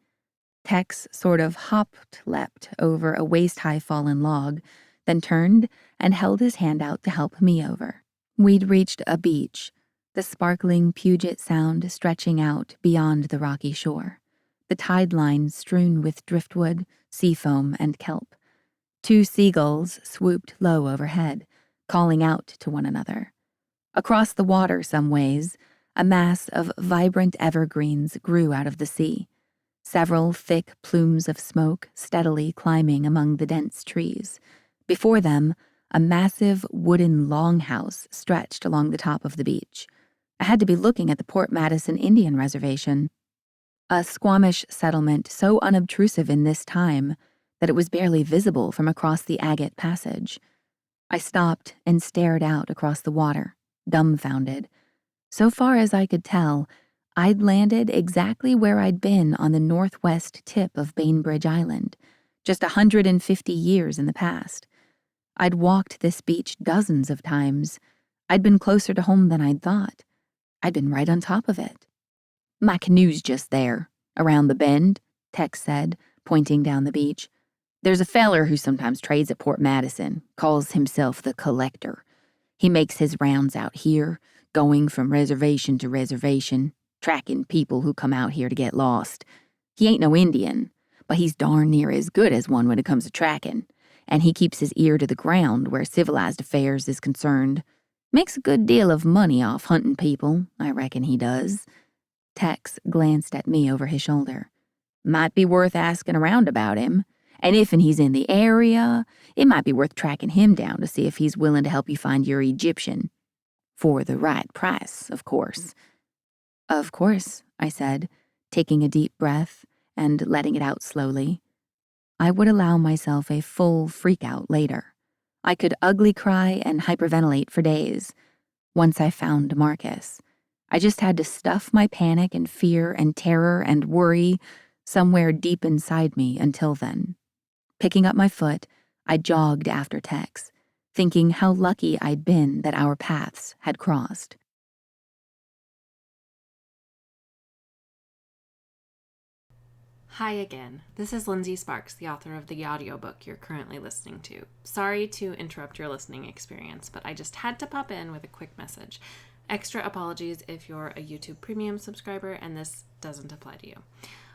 Tex sort of leapt over a waist-high fallen log, then turned and held his hand out to help me over. We'd reached a beach, the sparkling Puget Sound stretching out beyond the rocky shore, the tide line strewn with driftwood, seafoam, and kelp. 2 seagulls swooped low overhead, calling out to one another. Across the water some ways, a mass of vibrant evergreens grew out of the sea, several thick plumes of smoke steadily climbing among the dense trees. Before them, a massive wooden longhouse stretched along the top of the beach. I had to be looking at the Port Madison Indian Reservation, a Squamish settlement so unobtrusive in this time that it was barely visible from across the agate passage. I stopped and stared out across the water, dumbfounded. So far as I could tell, I'd landed exactly where I'd been on the northwest tip of Bainbridge Island, just 150 years in the past. I'd walked this beach dozens of times. I'd been closer to home than I'd thought. I'd been right on top of it. "My canoe's just there, around the bend," Tex said, pointing down the beach. "There's a feller who sometimes trades at Port Madison, calls himself the Collector. He makes his rounds out here, going from reservation to reservation, tracking people who come out here to get lost. He ain't no Indian, but he's darn near as good as one when it comes to tracking, and he keeps his ear to the ground where civilized affairs is concerned. Makes a good deal of money off hunting people, I reckon he does." Tex glanced at me over his shoulder. "Might be worth asking around about him, and if he's in the area, it might be worth tracking him down to see if he's willing to help you find your Egyptian. For the right price, of course." "Of course," I said, taking a deep breath and letting it out slowly. I would allow myself a full freak-out later. I could ugly cry and hyperventilate for days. Once I found Marcus, I just had to stuff my panic and fear and terror and worry somewhere deep inside me until then. Picking up my foot, I jogged after Tex, thinking how lucky I'd been that our paths had crossed. Hi again. This is Lindsey Sparks, the author of the audiobook you're currently listening to. Sorry to interrupt your listening experience, but I just had to pop in with a quick message. Extra apologies if you're a YouTube Premium subscriber and this doesn't apply to you.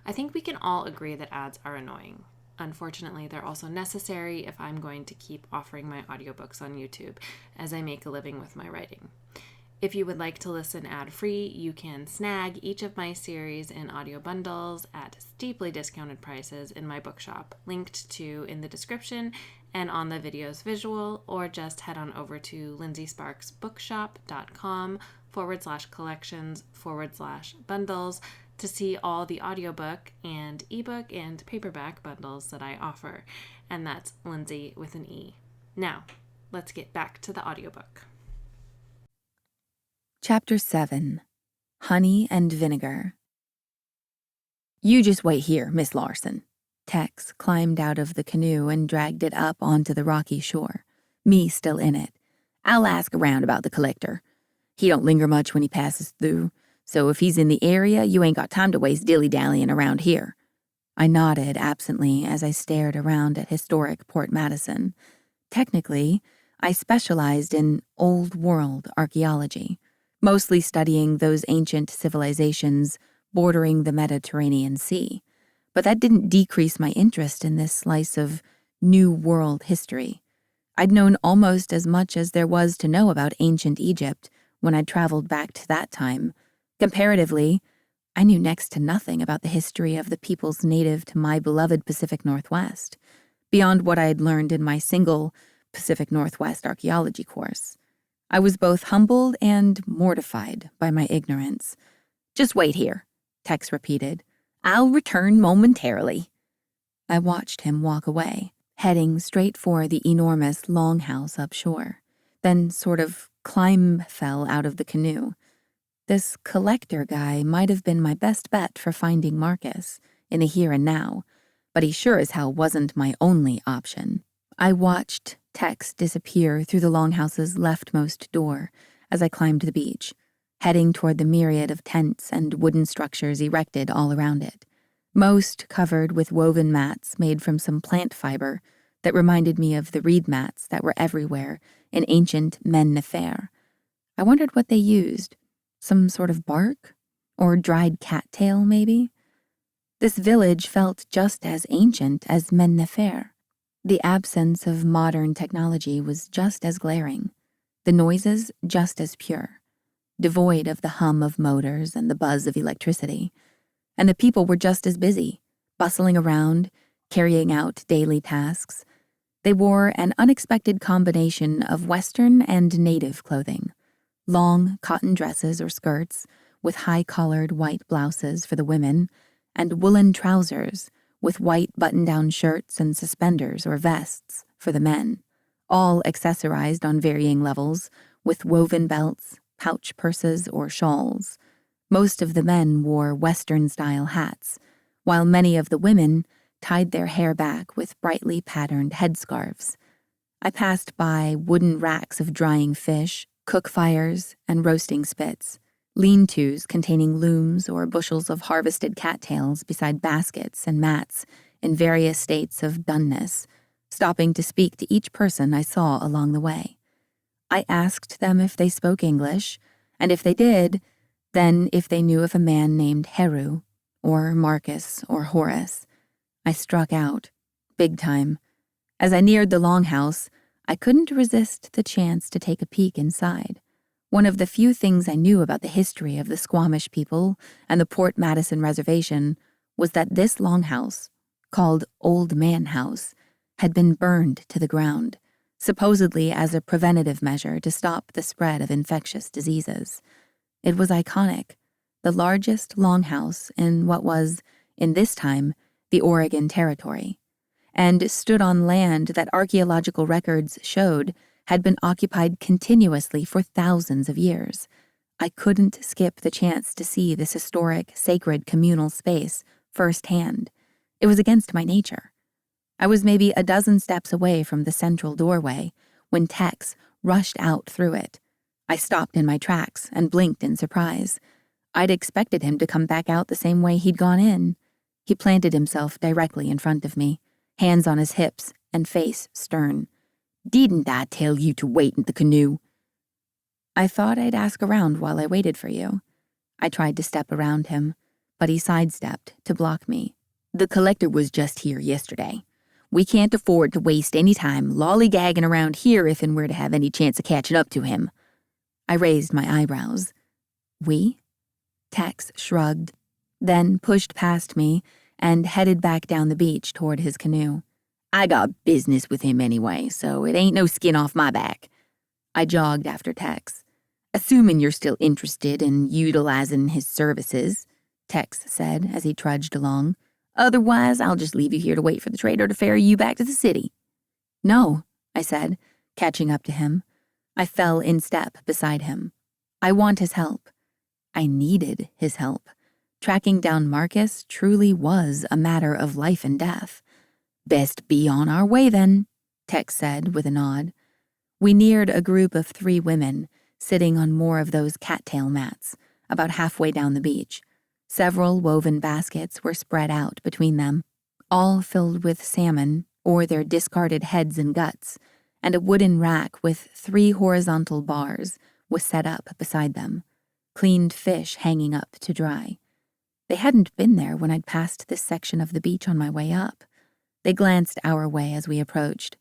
I think we can all agree that ads are annoying. Unfortunately, they're also necessary if I'm going to keep offering my audiobooks on YouTube as I make a living with my writing. If you would like to listen ad-free, you can snag each of my series in audio bundles at steeply discounted prices in my bookshop, linked to in the description and on the video's visual, or just head on over to lindseysparksbookshop.com/collections/bundles to see all the audiobook and ebook and paperback bundles that I offer. And that's Lindsey with an E. Now, let's get back to the audiobook. Chapter 7. Honey and Vinegar. "You just wait here, Miss Larson." Tex climbed out of the canoe and dragged it up onto the rocky shore, me still in it. "I'll ask around about the Collector. He don't linger much when he passes through, so if he's in the area, you ain't got time to waste dilly-dallying around here." I nodded absently as I stared around at historic Port Madison. Technically, I specialized in Old World archaeology, mostly studying those ancient civilizations bordering the Mediterranean Sea. But that didn't decrease my interest in this slice of New World history. I'd known almost as much as there was to know about ancient Egypt when I'd traveled back to that time. Comparatively, I knew next to nothing about the history of the peoples native to my beloved Pacific Northwest, beyond what I had learned in my single Pacific Northwest archaeology course. I was both humbled and mortified by my ignorance. "Just wait here," Tex repeated. "I'll return momentarily." I watched him walk away, heading straight for the enormous longhouse upshore, then sort of fell out of the canoe. This Collector guy might have been my best bet for finding Marcus in the here and now, but he sure as hell wasn't my only option. I watched Tex disappear through the longhouse's leftmost door as I climbed the beach, heading toward the myriad of tents and wooden structures erected all around it. most covered with woven mats made from some plant fiber that reminded me of the reed mats that were everywhere in ancient men-nefer. I wondered what they used. Some sort of bark? Or dried cattail, maybe? This village felt just as ancient as men-nefer. The absence of modern technology was just as glaring, the noises just as pure, devoid of the hum of motors and the buzz of electricity. And the people were just as busy, bustling around, carrying out daily tasks. They wore an unexpected combination of Western and native clothing, long cotton dresses or skirts with high-collared white blouses for the women, and woolen trousers with white button-down shirts and suspenders or vests for the men, all accessorized on varying levels with woven belts, pouch purses, or shawls. Most of the men wore Western-style hats, while many of the women tied their hair back with brightly patterned headscarves. I passed by wooden racks of drying fish, cook fires, and roasting spits, lean-tos containing looms or bushels of harvested cattails beside baskets and mats in various states of doneness, stopping to speak to each person I saw along the way. I asked them if they spoke English, and if they did, then if they knew of a man named Heru, or Marcus, or Horace. I struck out, big time. As I neared the longhouse, I couldn't resist the chance to take a peek inside. One of the few things I knew about the history of the Squamish people and the Port Madison Reservation was that this longhouse, called Old Man House, had been burned to the ground, supposedly as a preventative measure to stop the spread of infectious diseases. It was iconic, the largest longhouse in what was, in this time, the Oregon Territory, and stood on land that archaeological records showed had been occupied continuously for thousands of years. I couldn't skip the chance to see this historic, sacred communal space firsthand. It was against my nature. I was maybe a dozen steps away from the central doorway when Tex rushed out through it. I stopped in my tracks and blinked in surprise. I'd expected him to come back out the same way he'd gone in. He planted himself directly in front of me, hands on his hips and face stern. "Didn't I tell you to wait in the canoe?" "I thought I'd ask around while I waited for you." I tried to step around him, but he sidestepped to block me. "The collector was just here yesterday. We can't afford to waste any time lollygagging around here if and we're to have any chance of catching up to him." I raised my eyebrows. "We?" Tex shrugged, then pushed past me and headed back down the beach toward his canoe. "I got business with him anyway, so it ain't no skin off my back." I jogged after Tex. "Assuming you're still interested in utilizing his services," Tex said as he trudged along. "Otherwise, I'll just leave you here to wait for the trader to ferry you back to the city." "No," I said, catching up to him. I fell in step beside him. "I want his help." I needed his help. Tracking down Marcus truly was a matter of life and death. "Best be on our way then," Tex said with a nod. We neared a group of 3 women sitting on more of those cattail mats, about halfway down the beach. Several woven baskets were spread out between them, all filled with salmon or their discarded heads and guts, and a wooden rack with 3 horizontal bars was set up beside them, cleaned fish hanging up to dry. They hadn't been there when I'd passed this section of the beach on my way up. They glanced our way as we approached,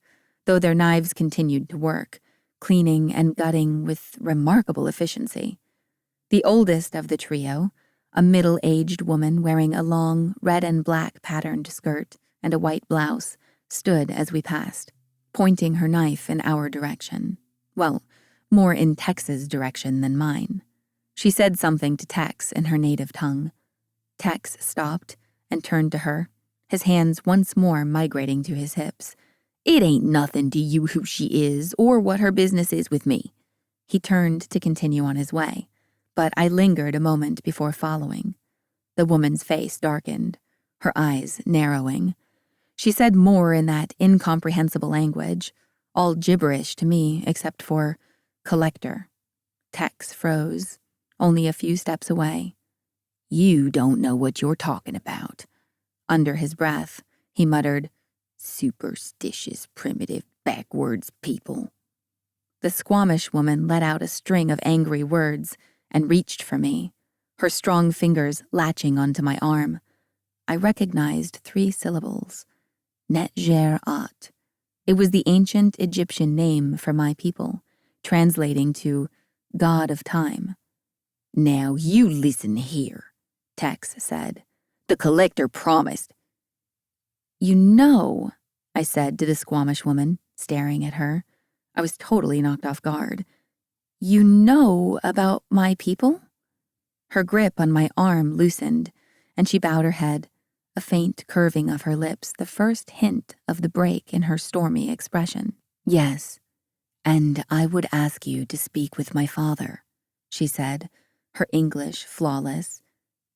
though their knives continued to work, cleaning and gutting with remarkable efficiency. The oldest of the trio, a middle-aged woman wearing a long red and black patterned skirt and a white blouse, stood as we passed, pointing her knife in our direction. Well, more in Tex's direction than mine. She said something to Tex in her native tongue. Tex stopped and turned to her, his hands once more migrating to his hips. "It ain't nothing to you who she is or what her business is with me." He turned to continue on his way, but I lingered a moment before following. The woman's face darkened, her eyes narrowing. She said more in that incomprehensible language, all gibberish to me except for collector. Tex froze, only a few steps away. "You don't know what you're talking about." Under his breath, he muttered, "Superstitious, primitive, backwards people." The Squamish woman let out a string of angry words and reached for me, her strong fingers latching onto my arm. I recognized 3 syllables. Net-ger-at. It was the ancient Egyptian name for my people, translating to God of Time. "Now you listen here," Tex said. "The collector promised." "You know," I said to the Squamish woman, staring at her. I was totally knocked off guard. "You know about my people?" Her grip on my arm loosened, and she bowed her head, a faint curving of her lips, the first hint of the break in her stormy expression. "Yes, and I would ask you to speak with my father," she said, her English flawless.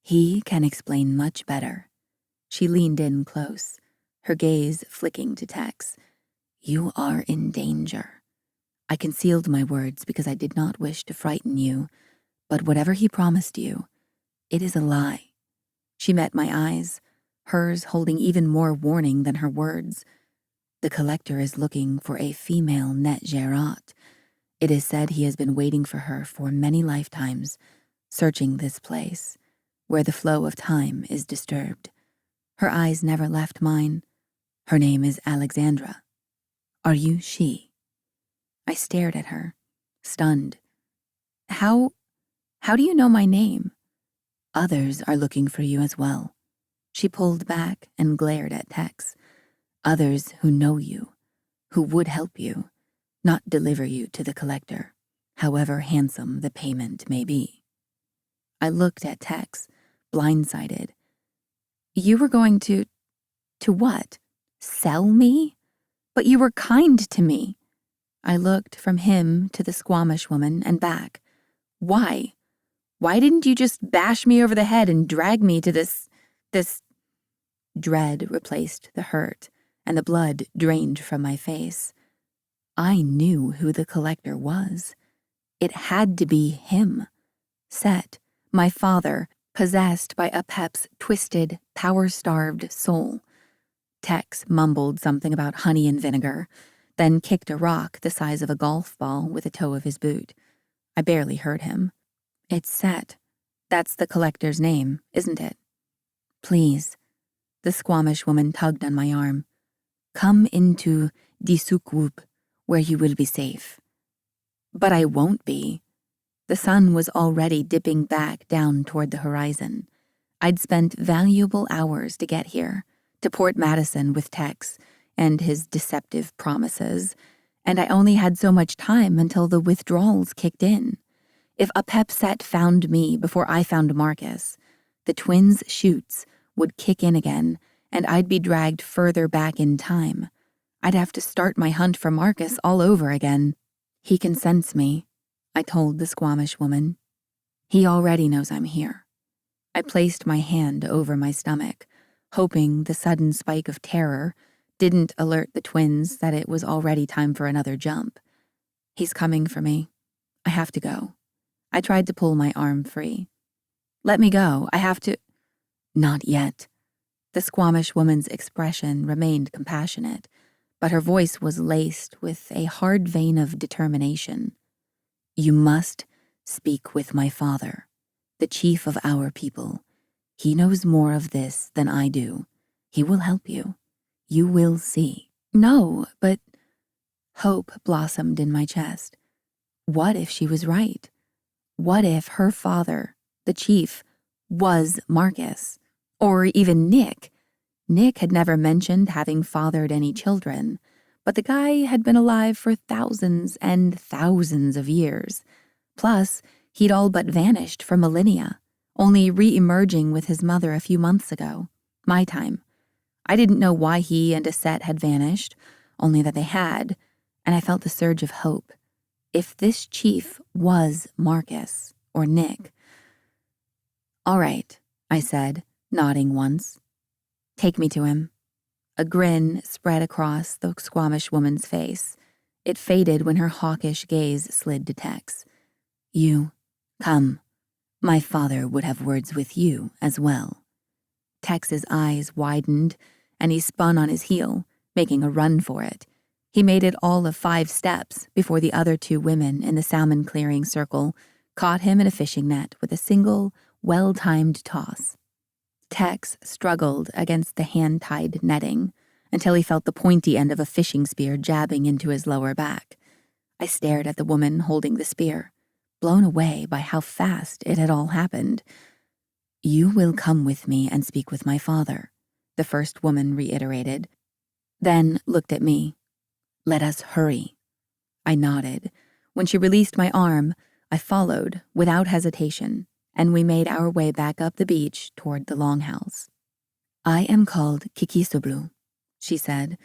"He can explain much better." She leaned in close, her gaze flicking to Tex. "You are in danger." I concealed my words because I did not wish to frighten you, but whatever he promised you, it is a lie. She met my eyes, hers holding even more warning than her words. "The collector is looking for a female Net-ger-at. It is said he has been waiting for her for many lifetimes, searching this place, where the flow of time is disturbed." Her eyes never left mine. "Her name is Alexandra. Are you she?" I stared at her, stunned. How do you know my name?" "Others are looking for you as well." She pulled back and glared at Tex. "Others who know you, who would help you, not deliver you to the collector, however handsome the payment may be." I looked at Tex, blindsided. "You were going to what? Sell me? But you were kind to me." I looked from him to the Squamish woman and back. "Why? Why didn't you just bash me over the head and drag me to this... Dread replaced the hurt, and the blood drained from my face. I knew who the collector was. It had to be him. Set, my father, possessed by Apep's twisted, power-starved soul. Tex mumbled something about honey and vinegar, then kicked a rock the size of a golf ball with the toe of his boot. I barely heard him. "It's Set. That's the collector's name, isn't it?" "Please." The Squamish woman tugged on my arm. "Come into Disukwup, where you will be safe." "But I won't be." The sun was already dipping back down toward the horizon. I'd spent valuable hours to get here, to Port Madison with Tex and his deceptive promises, and I only had so much time until the withdrawals kicked in. If Apep Set found me before I found Marcus, the twins' shoots would kick in again, and I'd be dragged further back in time. I'd have to start my hunt for Marcus all over again. "He can sense me," I told the Squamish woman. "He already knows I'm here." I placed my hand over my stomach, hoping the sudden spike of terror didn't alert the twins that it was already time for another jump. "He's coming for me. I have to go." I tried to pull my arm free. "Let me go. I have to—" "Not yet." The Squamish woman's expression remained compassionate, but her voice was laced with a hard vein of determination. "You must speak with my father, the chief of our people. He knows more of this than I do. He will help you. You will see." "No, but—" Hope blossomed in my chest. What if she was right? What if her father, the chief, was Marcus? Or even Nick? Nick had never mentioned having fathered any children, but the guy had been alive for thousands and thousands of years. Plus, he'd all but vanished for millennia, only re-emerging with his mother a few months ago, my time. I didn't know why he and Aset had vanished, only that they had, and I felt a surge of hope. If this chief was Marcus or Nick. "All right," I said, nodding once. "Take me to him." A grin spread across the Squamish woman's face. It faded when her hawkish gaze slid to Tex. "You, come. My father would have words with you as well." Tex's eyes widened, and he spun on his heel, making a run for it. He made it all of 5 steps before the other 2 women in the salmon-clearing circle caught him in a fishing net with a single, well-timed toss. Tex struggled against the hand-tied netting until he felt the pointy end of a fishing spear jabbing into his lower back. I stared at the woman holding the spear, blown away by how fast it had all happened. "You will come with me and speak with my father," the first woman reiterated, then looked at me. "Let us hurry." I nodded. When she released my arm, I followed without hesitation, and we made our way back up the beach toward the longhouse. "I am called Kikisoblu," she said.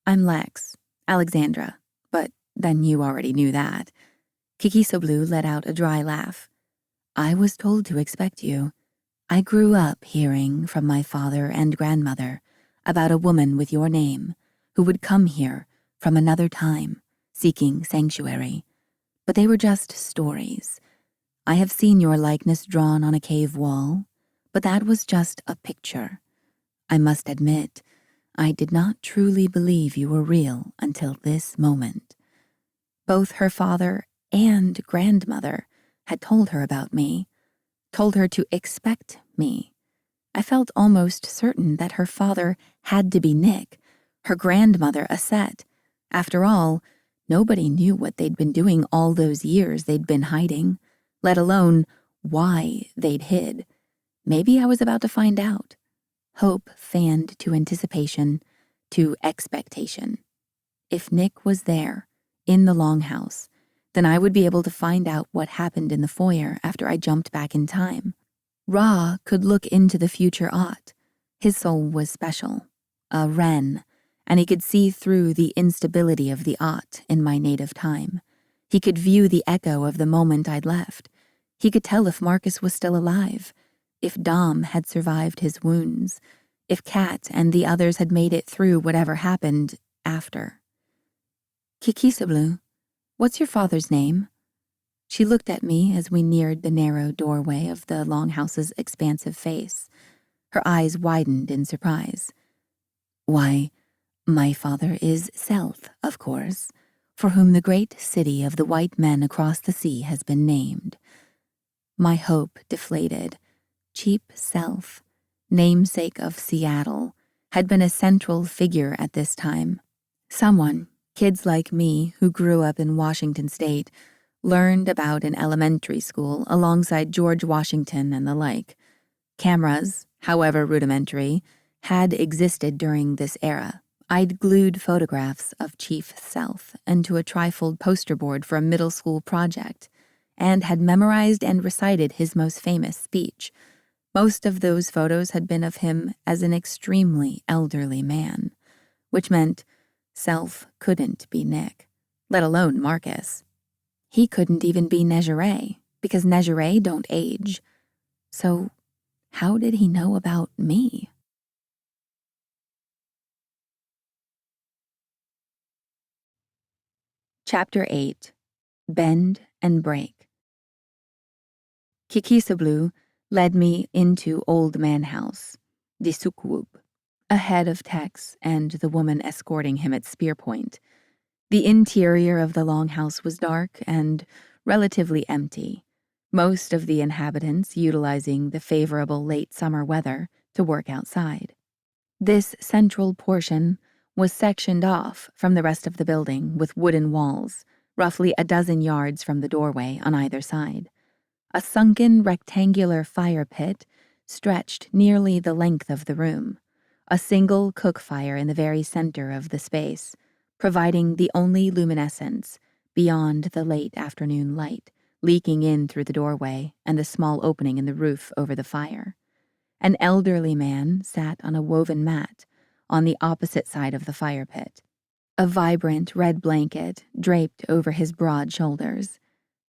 "I'm Lex, Alexandra, but then you already knew that." Kikisoblu let out a dry laugh. "I was told to expect you. I grew up hearing from my father and grandmother about a woman with your name who would come here from another time, seeking sanctuary. But they were just stories. I have seen your likeness drawn on a cave wall, but that was just a picture. I must admit, I did not truly believe you were real until this moment." Both her father and grandmother had told her about me, told her to expect me. I felt almost certain that her father had to be Nick, her grandmother a Set. After all, nobody knew what they'd been doing all those years they'd been hiding, let alone why they'd hid. Maybe I was about to find out. Hope fanned to anticipation, to expectation. If Nick was there, in the longhouse, then I would be able to find out what happened in the foyer after I jumped back in time. Ra could look into the future Ott. His soul was special, a Wren, and he could see through the instability of the Ott in my native time. He could view the echo of the moment I'd left. He could tell if Marcus was still alive, if Dom had survived his wounds, if Kat and the others had made it through whatever happened after. "Kikisoblu, what's your father's name?" She looked at me as we neared the narrow doorway of the longhouse's expansive face. Her eyes widened in surprise. "Why, my father is Self, of course, for whom the great city of the white men across the sea has been named." My hope deflated. Cheap Self, namesake of Seattle, had been a central figure at this time. Someone, kids like me who grew up in Washington State, learned about in elementary school alongside George Washington and the like. Cameras, however rudimentary, had existed during this era. I'd glued photographs of Chief Self into a trifold poster board for a middle school project, and had memorized and recited his most famous speech. Most of those photos had been of him as an extremely elderly man, which meant Self couldn't be Nick, let alone Marcus. He couldn't even be Negeray, because Negeray don't age. So how did he know about me? Chapter 8. Bend and Break. Kikisoblu led me into Old Man House, the Sukwub, ahead of Tex and the woman escorting him at spear point. The interior of the longhouse was dark and relatively empty, most of the inhabitants utilizing the favorable late summer weather to work outside. This central portion was sectioned off from the rest of the building with wooden walls, roughly a dozen yards from the doorway on either side. A sunken rectangular fire pit stretched nearly the length of the room, a single cook fire in the very center of the space, providing the only luminescence beyond the late afternoon light leaking in through the doorway and the small opening in the roof over the fire. An elderly man sat on a woven mat on the opposite side of the fire pit, a vibrant red blanket draped over his broad shoulders.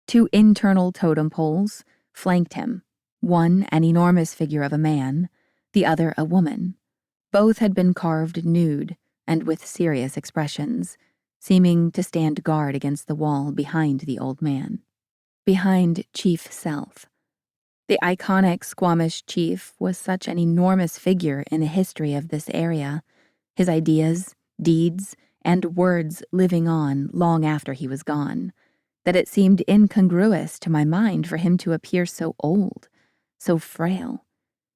2 internal totem poles flanked him, one an enormous figure of a man, the other a woman. Both had been carved nude and with serious expressions, seeming to stand guard against the wall behind the old man. Behind Chief Self, The iconic Squamish chief was such an enormous figure in the history of this area, his ideas, deeds, and words living on long after he was gone, that it seemed incongruous to my mind for him to appear so old, so frail.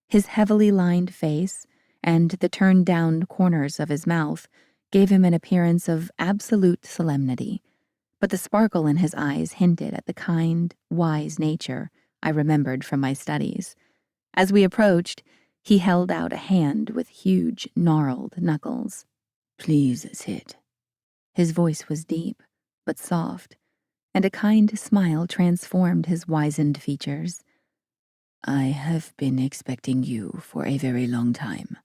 His heavily lined face and the turned-down corners of his mouth gave him an appearance of absolute solemnity, but the sparkle in his eyes hinted at the kind, wise nature I remembered from my studies. As we approached, he held out a hand with huge, gnarled knuckles. "Please sit." His voice was deep, but soft, and a kind smile transformed his wizened features. "I have been expecting you for a very long time,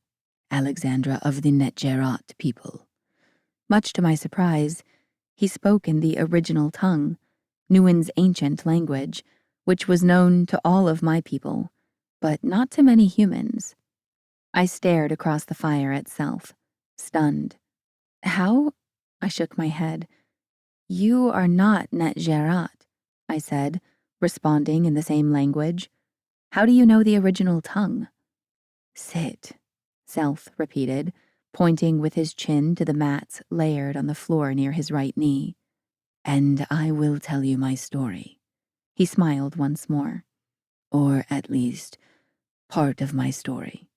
Alexandra of the Netjerat people." Much to my surprise, he spoke in the original tongue, Nuin's ancient language, which was known to all of my people, but not to many humans. I stared across the fire itself, stunned. "How?" I shook my head. "You are not Netjerat," I said, responding in the same language. "How do you know the original tongue?" "Sit," Self repeated, pointing with his chin to the mats layered on the floor near his right knee. "And I will tell you my story." He smiled once more. "Or at least, part of my story."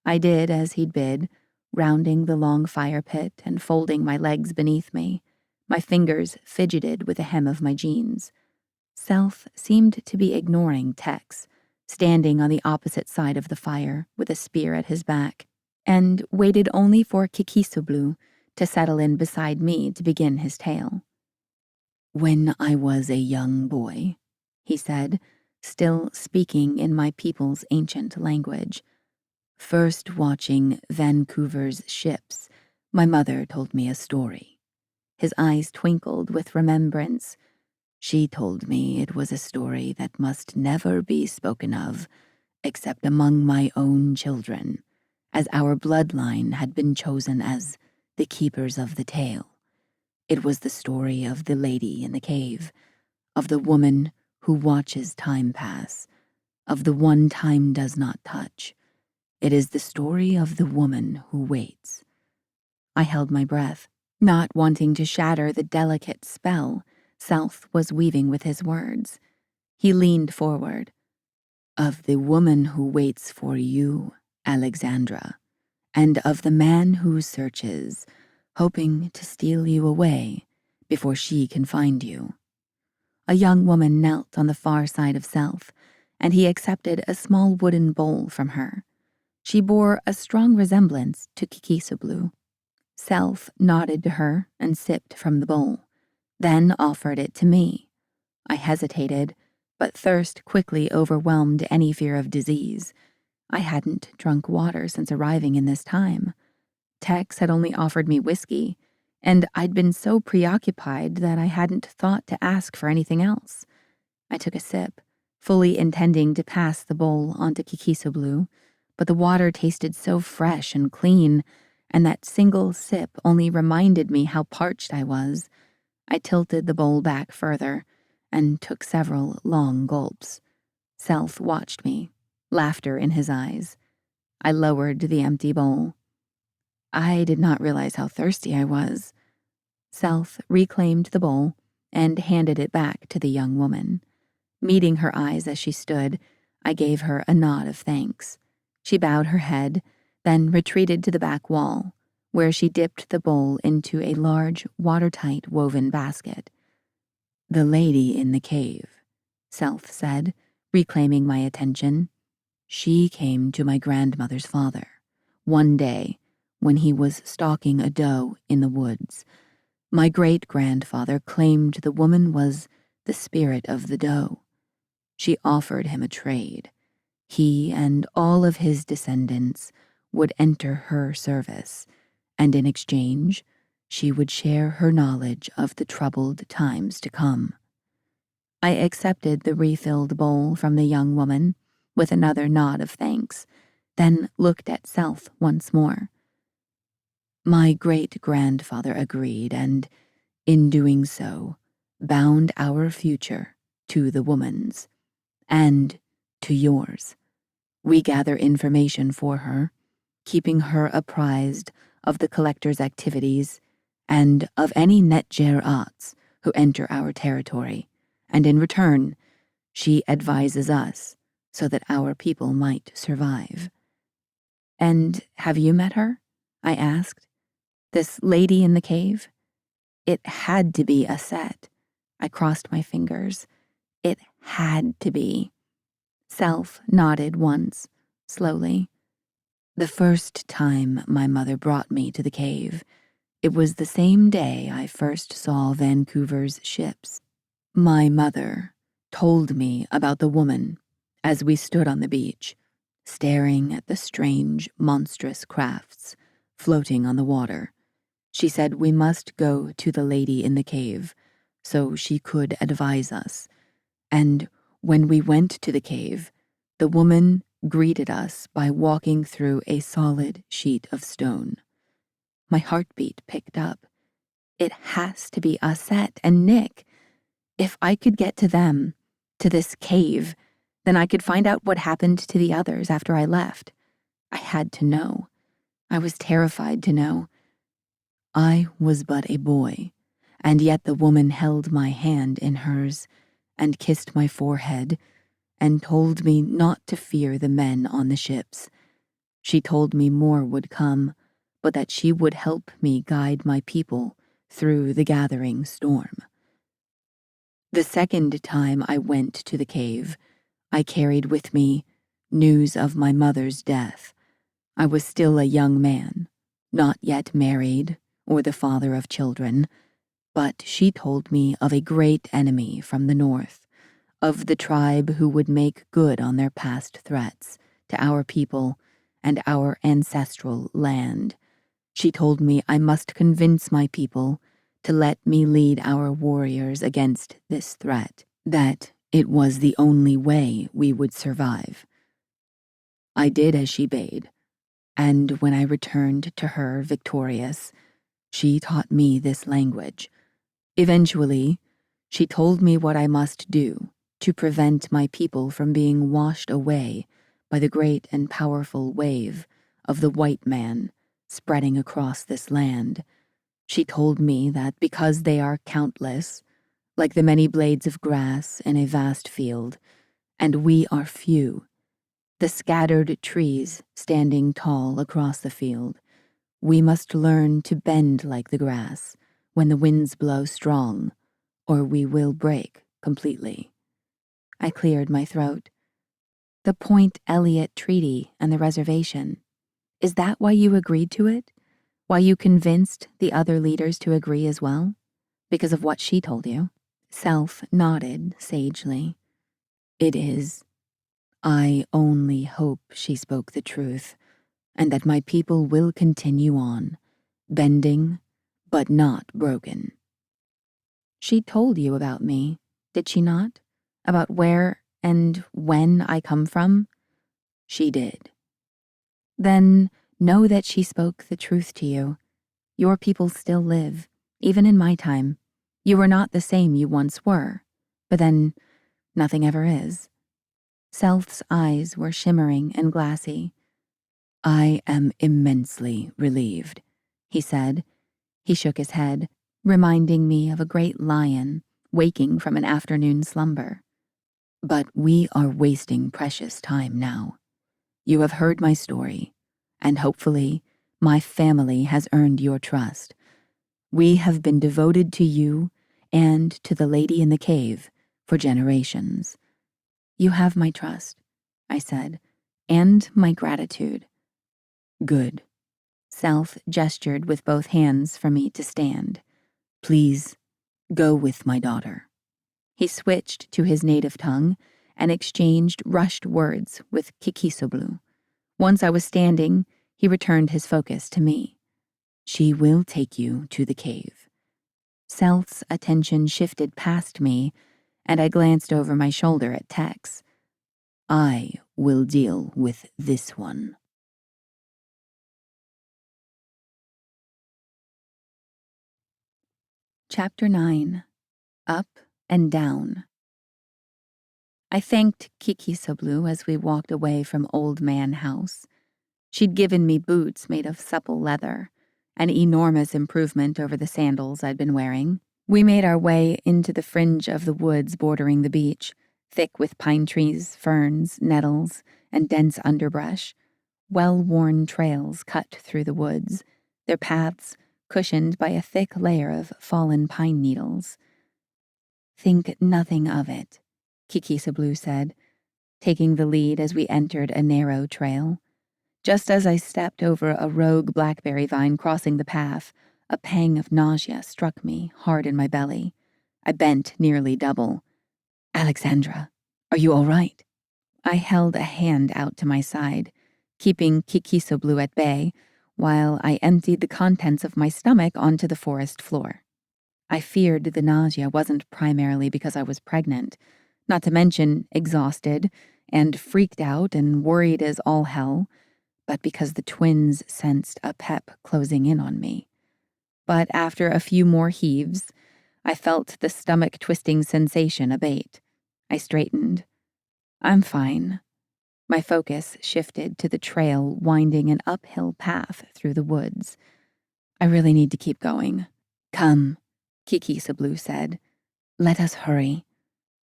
I did as he'd bid, rounding the long fire pit and folding my legs beneath me. My fingers fidgeted with the hem of my jeans. Self seemed to be ignoring Tex, standing on the opposite side of the fire with a spear at his back, and waited only for Kikisublu to settle in beside me to begin his tale. "When I was a young boy," he said, still speaking in my people's ancient language, "first watching Vancouver's ships, my mother told me a story." His eyes twinkled with remembrance. "She told me it was a story that must never be spoken of, except among my own children, as our bloodline had been chosen as the keepers of the tale. It was the story of the lady in the cave, of the woman who watches time pass, of the one time does not touch. It is the story of the woman who waits." I held my breath, not wanting to shatter the delicate spell Self was weaving with his words. He leaned forward. "Of the woman who waits for you, Alexandra, and of the man who searches, hoping to steal you away before she can find you." A young woman knelt on the far side of Self, and he accepted a small wooden bowl from her. She bore a strong resemblance to Kikisublu. Self nodded to her and sipped from the bowl, then offered it to me. I hesitated, but thirst quickly overwhelmed any fear of disease. I hadn't drunk water since arriving in this time. Tex had only offered me whiskey, and I'd been so preoccupied that I hadn't thought to ask for anything else. I took a sip, fully intending to pass the bowl onto Kikisublu, but the water tasted so fresh and clean, and that single sip only reminded me how parched I was. I tilted the bowl back further and took several long gulps. Self watched me, laughter in his eyes. I lowered the empty bowl. I did not realize how thirsty I was. Self reclaimed the bowl and handed it back to the young woman. Meeting her eyes as she stood, I gave her a nod of thanks. She bowed her head, then retreated to the back wall, where she dipped the bowl into a large, watertight woven basket. "The lady in the cave," Self said, reclaiming my attention. "She came to my grandmother's father one day when he was stalking a doe in the woods. My great-grandfather claimed the woman was the spirit of the doe. She offered him a trade. He and all of his descendants would enter her service, and in exchange, she would share her knowledge of the troubled times to come." I accepted the refilled bowl from the young woman with another nod of thanks, then looked at Self once more. "My great-grandfather agreed, and, in doing so, bound our future to the woman's, and to yours. We gather information for her, keeping her apprised of the collector's activities and of any Netjer-Ats who enter our territory, and in return, she advises us so that our people might survive. And have you met her? I asked. This lady in the cave? It had to be a set. I crossed my fingers. It had to be. Self nodded once, slowly. The first time my mother brought me to the cave, it was the same day I first saw Vancouver's ships. My mother told me about the woman as we stood on the beach, staring at the strange, monstrous crafts floating on the water. She said we must go to the lady in the cave so she could advise us. And when we went to the cave, the woman greeted us by walking through a solid sheet of stone. My heartbeat picked up. It has to be Aset and Nick. If I could get to them, to this cave, then I could find out what happened to the others after I left. I had to know. I was terrified to know. I was but a boy, and yet the woman held my hand in hers and kissed my forehead and told me not to fear the men on the ships. She told me more would come, but that she would help me guide my people through the gathering storm. The second time I went to the cave, I carried with me news of my mother's death. I was still a young man, not yet married or the father of children, but she told me of a great enemy from the north, of the tribe who would make good on their past threats to our people and our ancestral land. She told me I must convince my people to let me lead our warriors against this threat, that it was the only way we would survive. I did as she bade, and when I returned to her victorious, she taught me this language. Eventually, she told me what I must do to prevent my people from being washed away by the great and powerful wave of the white man spreading across this land. She told me that because they are countless, like the many blades of grass in a vast field, and we are few, the scattered trees standing tall across the field, we must learn to bend like the grass when the winds blow strong, or we will break completely. I cleared my throat. The Point Elliott Treaty and the reservation. Is that why you agreed to it? Why you convinced the other leaders to agree as well? Because of what she told you? Self nodded sagely. It is. I only hope she spoke the truth, and that my people will continue on, bending, but not broken. She told you about me, did she not? About where and when I come from? She did. Then know that she spoke the truth to you. Your people still live, even in my time. You are not the same you once were, but then nothing ever is. Self's eyes were shimmering and glassy. I am immensely relieved, he said. He shook his head, reminding me of a great lion waking from an afternoon slumber. But we are wasting precious time now. You have heard my story, and hopefully my family has earned your trust. We have been devoted to you and to the lady in the cave for generations. You have my trust, I said, and my gratitude. Good. Self gestured with both hands for me to stand. Please, go with my daughter. He switched to his native tongue and exchanged rushed words with Kikisoblu. Once I was standing, he returned his focus to me. She will take you to the cave. Self's attention shifted past me, and I glanced over my shoulder at Tex. I will deal with this one. Chapter 9. Up and Down. I thanked Kiki Soblu as we walked away from Old Man House. She'd given me boots made of supple leather, an enormous improvement over the sandals I'd been wearing. We made our way into the fringe of the woods bordering the beach, thick with pine trees, ferns, nettles, and dense underbrush. Well-worn trails cut through the woods, their paths cushioned by a thick layer of fallen pine needles. "Think nothing of it," Kiki Sablu said, taking the lead as we entered a narrow trail. Just as I stepped over a rogue blackberry vine crossing the path, a pang of nausea struck me hard in my belly. I bent nearly double. "Alexandra, are you all right?" I held a hand out to my side, keeping Kikisoblu at bay, while I emptied the contents of my stomach onto the forest floor. I feared the nausea wasn't primarily because I was pregnant, not to mention exhausted and freaked out and worried as all hell, but because the twins sensed Apep closing in on me. But after a few more heaves, I felt the stomach-twisting sensation abate. I straightened. "I'm fine." My focus shifted to the trail winding an uphill path through the woods. "I really need to keep going." "Come," Kiki Sablu said. "Let us hurry."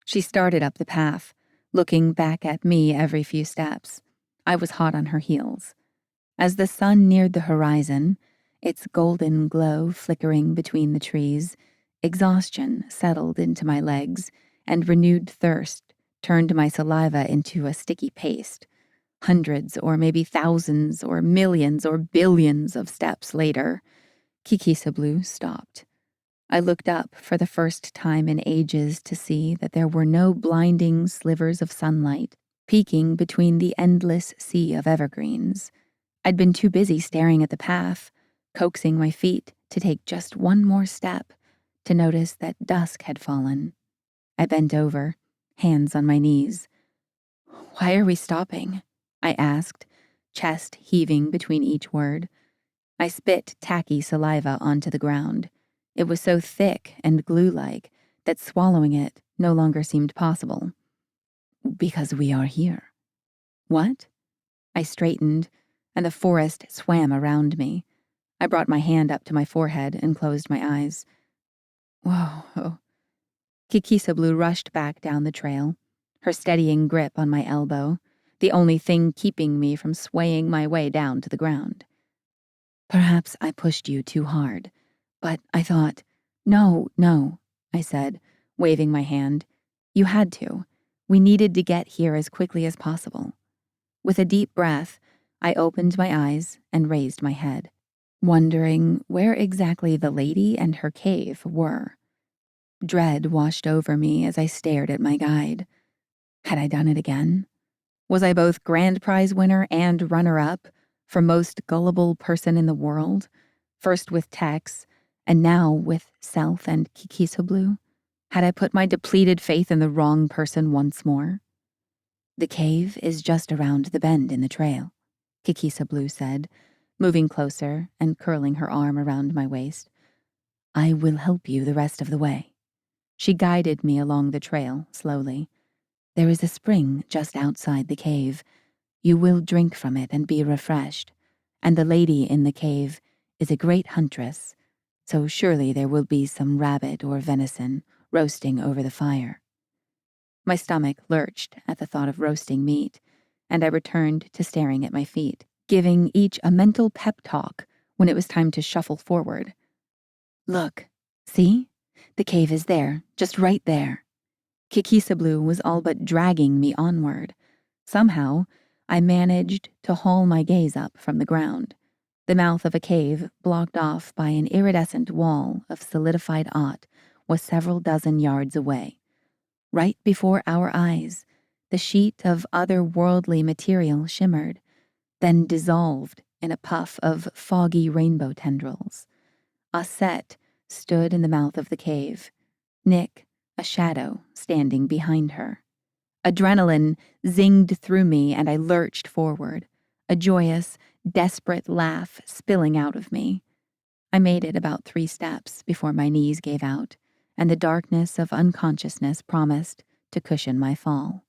She started up the path, looking back at me every few steps. I was hot on her heels. As the sun neared the horizon, its golden glow flickering between the trees, exhaustion settled into my legs, and renewed thirst turned my saliva into a sticky paste. Hundreds or maybe thousands or millions or billions of steps later, Kiki Sablu stopped. I looked up for the first time in ages to see that there were no blinding slivers of sunlight peeking between the endless sea of evergreens. I'd been too busy staring at the path, coaxing my feet to take just one more step, to notice that dusk had fallen. I bent over, hands on my knees. "Why are we stopping?" I asked, chest heaving between each word. I spit tacky saliva onto the ground. It was so thick and glue-like that swallowing it no longer seemed possible. "Because we are here." "What?" I straightened, and the forest swam around me. I brought my hand up to my forehead and closed my eyes. "Whoa." Kikisablu rushed back down the trail, her steadying grip on my elbow, the only thing keeping me from swaying my way down to the ground. "Perhaps I pushed you too hard, but I thought—" No, I said, waving my hand. "You had to. We needed to get here as quickly as possible." With a deep breath, I opened my eyes and raised my head, wondering where exactly the lady and her cave were. Dread washed over me as I stared at my guide. Had I done it again? Was I both grand prize winner and runner-up for most gullible person in the world, first with Tex, and now with Self and Kikisoblu? Had I put my depleted faith in the wrong person once more? "The cave is just around the bend in the trail," Kikisoblu said, moving closer and curling her arm around my waist. "I will help you the rest of the way." She guided me along the trail, slowly. "There is a spring just outside the cave. You will drink from it and be refreshed. And the lady in the cave is a great huntress, so surely there will be some rabbit or venison roasting over the fire." My stomach lurched at the thought of roasting meat, and I returned to staring at my feet, giving each a mental pep talk when it was time to shuffle forward. "Look, see? The cave is there, just right there." Kikisablu was all but dragging me onward. Somehow, I managed to haul my gaze up from the ground. The mouth of a cave, blocked off by an iridescent wall of solidified aught, was several dozen yards away. Right before our eyes, the sheet of otherworldly material shimmered, then dissolved in a puff of foggy rainbow tendrils. Aset stood in the mouth of the cave, Nick, a shadow, standing behind her. Adrenaline zinged through me and I lurched forward, a joyous, desperate laugh spilling out of me. I made it about 3 steps before my knees gave out, and the darkness of unconsciousness promised to cushion my fall.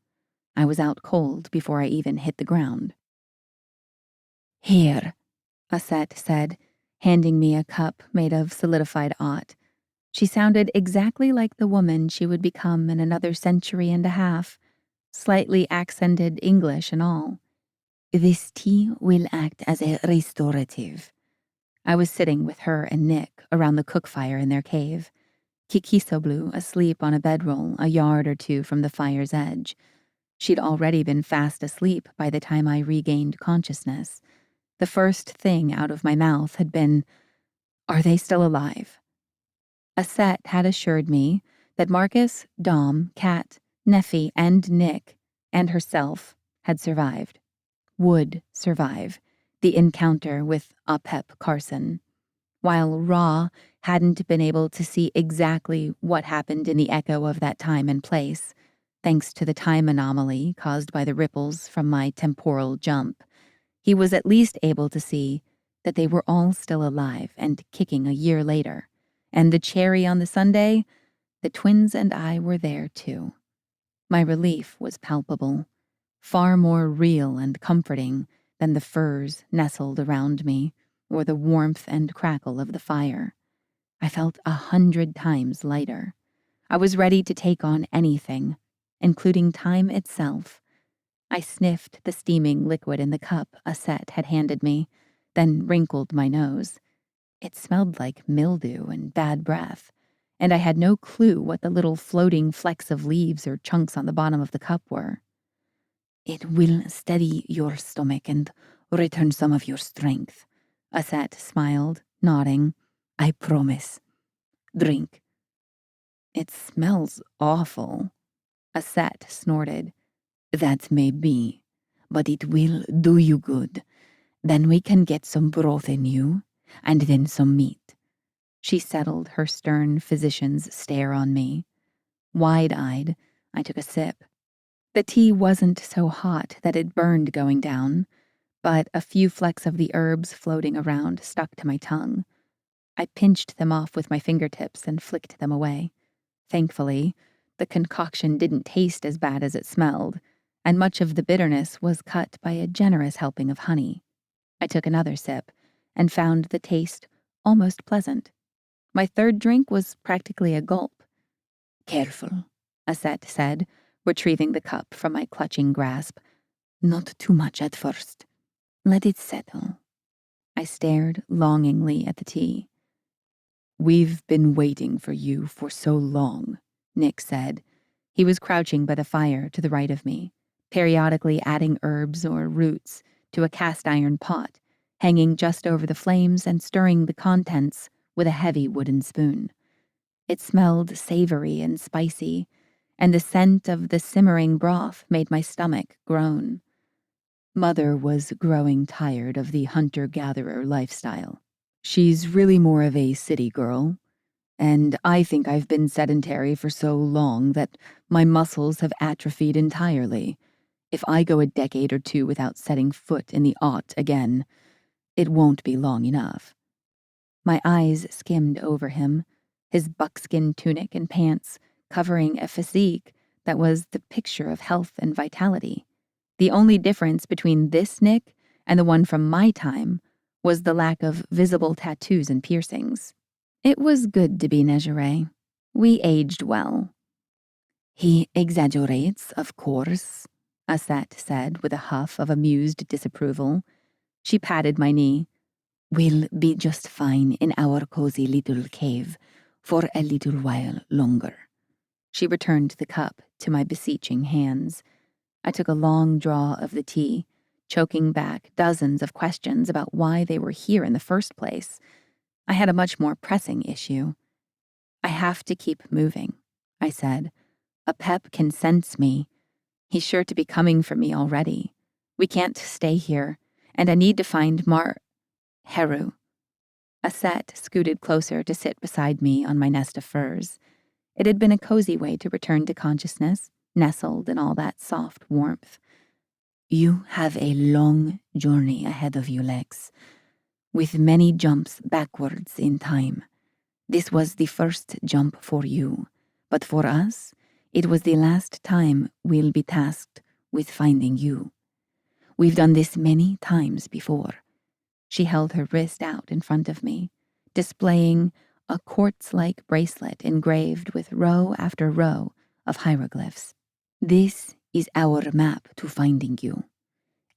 I was out cold before I even hit the ground. "Here," Aset said, handing me a cup made of solidified aught. She sounded exactly like the woman she would become in another century and a half, slightly accented English and all. "This tea will act as a restorative." I was sitting with her and Nick around the cook fire in their cave. Kikisoblu asleep on a bedroll a yard or two from the fire's edge. She'd already been fast asleep by the time I regained consciousness. The first thing out of my mouth had been, "Are they still alive?" Aset had assured me that Marcus, Dom, Kat, Neffy, and Nick, and herself, had survived. Would survive the encounter with Apep Carson. While Ra hadn't been able to see exactly what happened in the echo of that time and place, thanks to the time anomaly caused by the ripples from my temporal jump, he was at least able to see that they were all still alive and kicking a year later. And the cherry on the sundae, the twins and I were there too. My relief was palpable, far more real and comforting than the furs nestled around me or the warmth and crackle of the fire. I felt 100 times lighter. I was ready to take on anything, including time itself. I sniffed the steaming liquid in the cup Aset had handed me, then wrinkled my nose. It smelled like mildew and bad breath, and I had no clue what the little floating flecks of leaves or chunks on the bottom of the cup were. "It will steady your stomach and return some of your strength," Aset smiled, nodding. "I promise. Drink." "It smells awful," Aset snorted. "That may be, but it will do you good. Then we can get some broth in you, and then some meat." She settled her stern physician's stare on me. Wide-eyed, I took a sip. The tea wasn't so hot that it burned going down, but a few flecks of the herbs floating around stuck to my tongue. I pinched them off with my fingertips and flicked them away. Thankfully, the concoction didn't taste as bad as it smelled, and much of the bitterness was cut by a generous helping of honey. I took another sip and found the taste almost pleasant. My third drink was practically a gulp. "Careful," Aset said, retrieving the cup from my clutching grasp. "Not too much at first. Let it settle." I stared longingly at the tea. "We've been waiting for you for so long," Nick said. He was crouching by the fire to the right of me, periodically adding herbs or roots to a cast-iron pot, hanging just over the flames and stirring the contents with a heavy wooden spoon. It smelled savory and spicy, and the scent of the simmering broth made my stomach groan. Mother was growing tired of the hunter-gatherer lifestyle. She's really more of a city girl, and I think I've been sedentary for so long that my muscles have atrophied entirely. If I go a decade or two without setting foot in the Aught again, it won't be long enough." My eyes skimmed over him, his buckskin tunic and pants covering a physique that was the picture of health and vitality. The only difference between this Nick and the one from my time was the lack of visible tattoos and piercings. It was good to be Negere. We aged well. "He exaggerates, of course," Aset said with a huff of amused disapproval. She patted my knee. "We'll be just fine in our cozy little cave for a little while longer." She returned the cup to my beseeching hands. I took a long draw of the tea, choking back dozens of questions about why they were here in the first place. I had a much more pressing issue. "I have to keep moving," I said. "Apep can sense me. He's sure to be coming for me already. We can't stay here, and I need to find Heru." Aset scooted closer to sit beside me on my nest of furs. It had been a cozy way to return to consciousness, nestled in all that soft warmth. "You have a long journey ahead of you, Lex, with many jumps backwards in time. This was the first jump for you, but for us, it was the last time we'll be tasked with finding you. We've done this many times before." She held her wrist out in front of me, displaying a quartz-like bracelet engraved with row after row of hieroglyphs. "This is our map to finding you.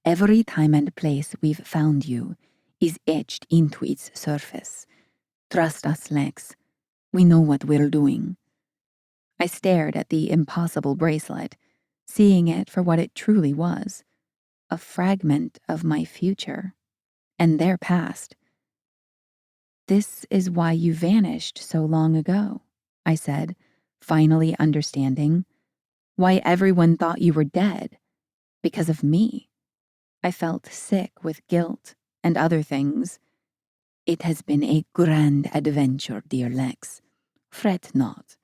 Every time and place we've found you is etched into its surface. Trust us, Lex. We know what we're doing." I stared at the impossible bracelet, seeing it for what it truly was, a fragment of my future and their past. "This is why you vanished so long ago," I said, finally understanding. "Why everyone thought you were dead. Because of me." I felt sick with guilt and other things. "It has been a grand adventure, dear Lex. Fret not."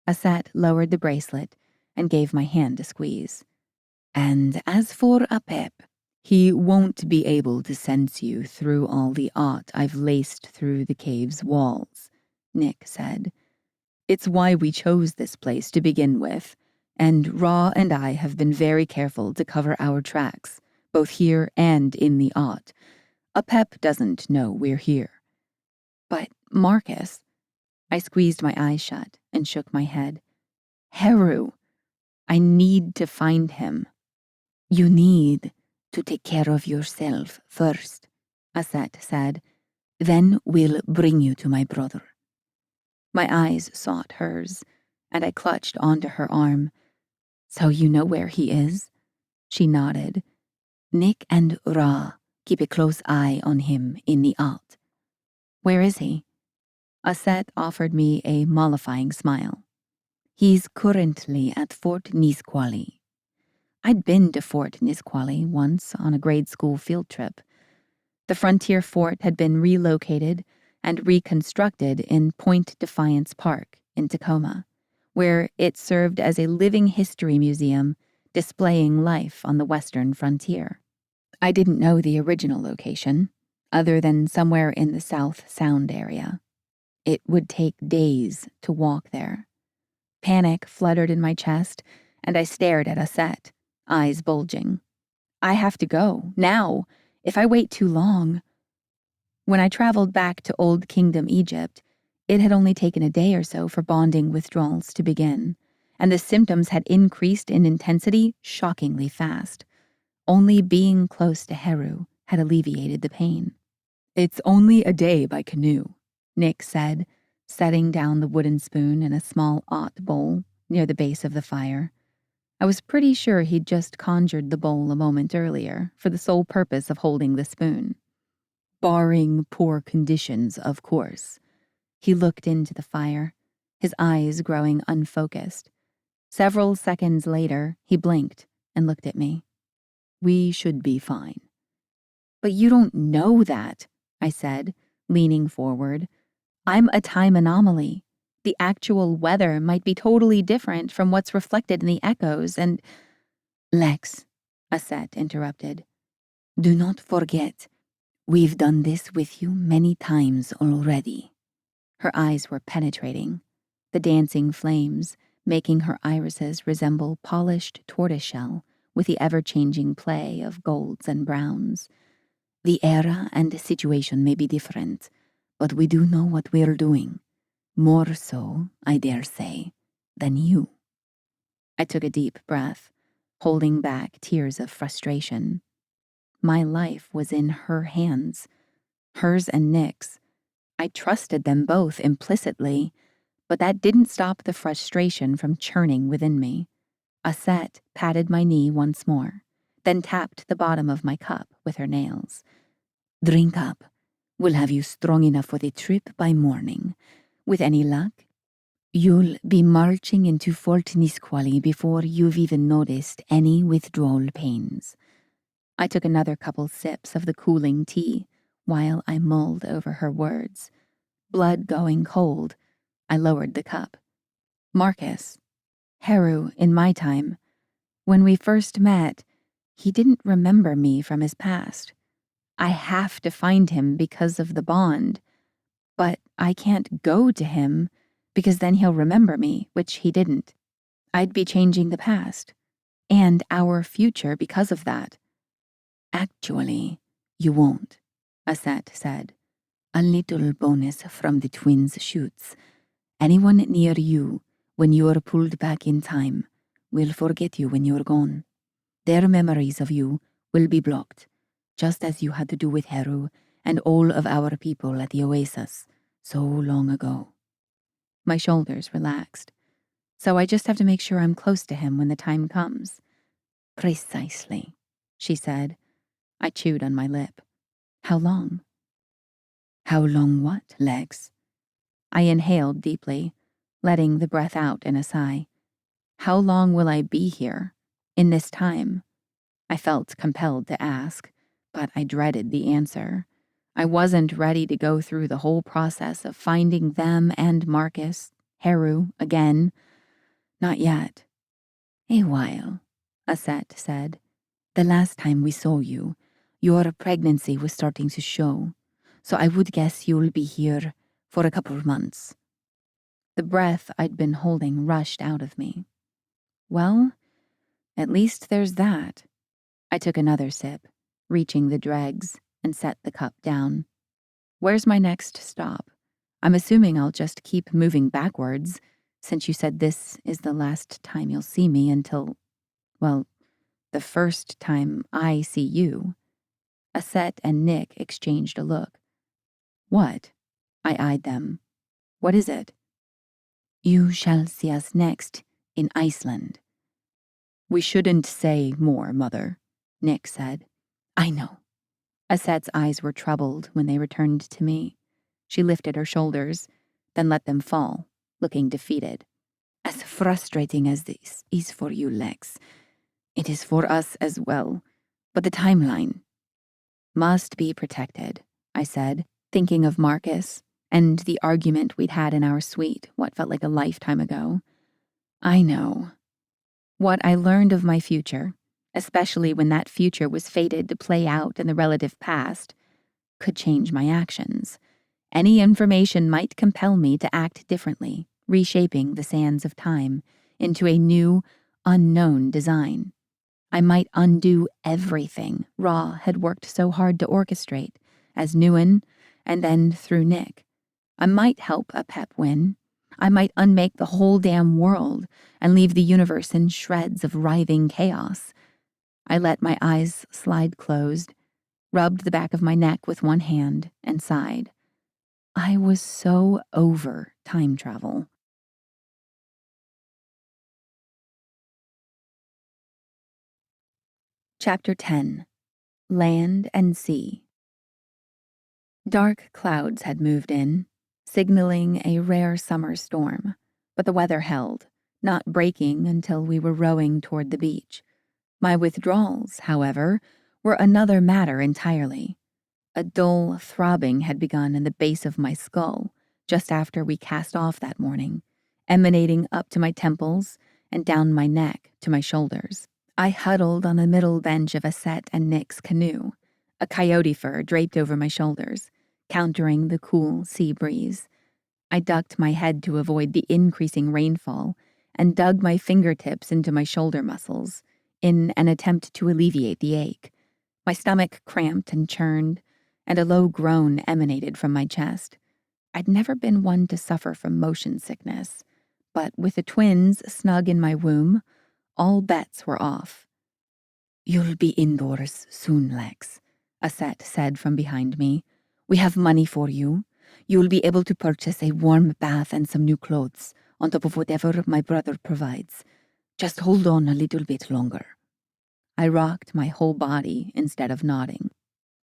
Asset lowered the bracelet and gave my hand a squeeze. "And as for Apep, he won't be able to sense you through all the art I've laced through the cave's walls," Nick said. "It's why we chose this place to begin with, and Ra and I have been very careful to cover our tracks, both here and in the art. Apep doesn't know we're here." "But Marcus," I squeezed my eyes shut and shook my head. "Heru, I need to find him." "You need to take care of yourself first," Asset said. "Then we'll bring you to my brother." My eyes sought hers, and I clutched onto her arm. "So you know where he is?" She nodded. "Nick and Ra keep a close eye on him in the art." "Where is he?" Asset offered me a mollifying smile. "He's currently at Fort Nisqually." I'd been to Fort Nisqually once on a grade school field trip. The frontier fort had been relocated and reconstructed in Point Defiance Park in Tacoma, where it served as a living history museum displaying life on the western frontier. I didn't know the original location, other than somewhere in the South Sound area. It would take days to walk there. Panic fluttered in my chest, and I stared at Asset, eyes bulging. "I have to go, now. If I wait too long." When I traveled back to Old Kingdom Egypt, it had only taken a day or so for bonding withdrawals to begin, and the symptoms had increased in intensity shockingly fast. Only being close to Heru had alleviated the pain. "It's only a day by canoe," Nick said, setting down the wooden spoon in a small aught bowl near the base of the fire. I was pretty sure he'd just conjured the bowl a moment earlier for the sole purpose of holding the spoon. "Barring poor conditions, of course." He looked into the fire, his eyes growing unfocused. Several seconds later, he blinked and looked at me. "We should be fine." "But you don't know that," I said, leaning forward. "I'm a time anomaly. The actual weather might be totally different from what's reflected in the echoes, and—" "Lex," Asset interrupted, "do not forget, we've done this with you many times already." Her eyes were penetrating, the dancing flames making her irises resemble polished tortoiseshell with the ever-changing play of golds and browns. "The era and the situation may be different, but we do know what we're doing. More so, I dare say, than you." I took a deep breath, holding back tears of frustration. My life was in her hands, hers and Nick's. I trusted them both implicitly, but that didn't stop the frustration from churning within me. Asset patted my knee once more, then tapped the bottom of my cup with her nails. "Drink up. We'll have you strong enough for the trip by morning. With any luck, you'll be marching into Fort Nisqually before you've even noticed any withdrawal pains." I took another couple sips of the cooling tea while I mulled over her words. Blood going cold, I lowered the cup. "Marcus, Heru in my time, when we first met, he didn't remember me from his past. I have to find him because of the bond, but I can't go to him because then he'll remember me, which he didn't. I'd be changing the past. and our future because of that. Actually, you won't, Aset said. A little bonus from the twins' shoots. Anyone near you, when you are pulled back in time, will forget you when you're gone. Their memories of you will be blocked, just as you had to do with Heru and all of our people at the oasis so long ago. My shoulders relaxed. So I just have to make sure I'm close to him when the time comes. Precisely, she said. I chewed on my lip. How long? How long what, Legs? I inhaled deeply, letting the breath out in a sigh. How long will I be here, in this time? I felt compelled to ask, but I dreaded the answer. I wasn't ready to go through the whole process of finding them and Marcus, Heru, again. Not yet. A while, Aset said. The last time we saw you, your pregnancy was starting to show, so I would guess you'll be here for a couple of months. The breath I'd been holding rushed out of me. Well, at least there's that. I took another sip, reaching the dregs, and set the cup down. Where's my next stop? I'm assuming I'll just keep moving backwards, since you said this is the last time you'll see me until, well, the first time I see you. Aset and Nick exchanged a look. What? I eyed them. What is it? You shall see us next in Iceland. We shouldn't say more, Mother, Nick said. I know. Aset's eyes were troubled when they returned to me. She lifted her shoulders, then let them fall, looking defeated. As frustrating as this is for you, Lex, it is for us as well. But the timeline must be protected, I said, thinking of Marcus and the argument we'd had in our suite what felt like a lifetime ago. I know. What I learned of my future, especially when that future was fated to play out in the relative past, could change my actions. Any information might compel me to act differently, reshaping the sands of time into a new, unknown design. I might undo everything Ra had worked so hard to orchestrate, as Nguyen, and then through Nick. I might help Apep win. I might unmake the whole damn world and leave the universe in shreds of writhing chaos. I let my eyes slide closed, rubbed the back of my neck with one hand, and sighed. I was so over time travel. Chapter 10. Land and Sea. Dark clouds had moved in, signaling a rare summer storm, but the weather held, not breaking until we were rowing toward the beach. My withdrawals, however, were another matter entirely. A dull throbbing had begun in the base of my skull just after we cast off that morning, emanating up to my temples and down my neck to my shoulders. I huddled on the middle bench of Aset and Nick's canoe, a coyote fur draped over my shoulders, countering the cool sea breeze. I ducked my head to avoid the increasing rainfall and dug my fingertips into my shoulder muscles in an attempt to alleviate the ache. My stomach cramped and churned, and a low groan emanated from my chest. I'd never been one to suffer from motion sickness, but with the twins snug in my womb, all bets were off. You'll be indoors soon, Lex, Aset said from behind me. We have money for you. You'll be able to purchase a warm bath and some new clothes, on top of whatever my brother provides. Just hold on a little bit longer. I rocked my whole body instead of nodding.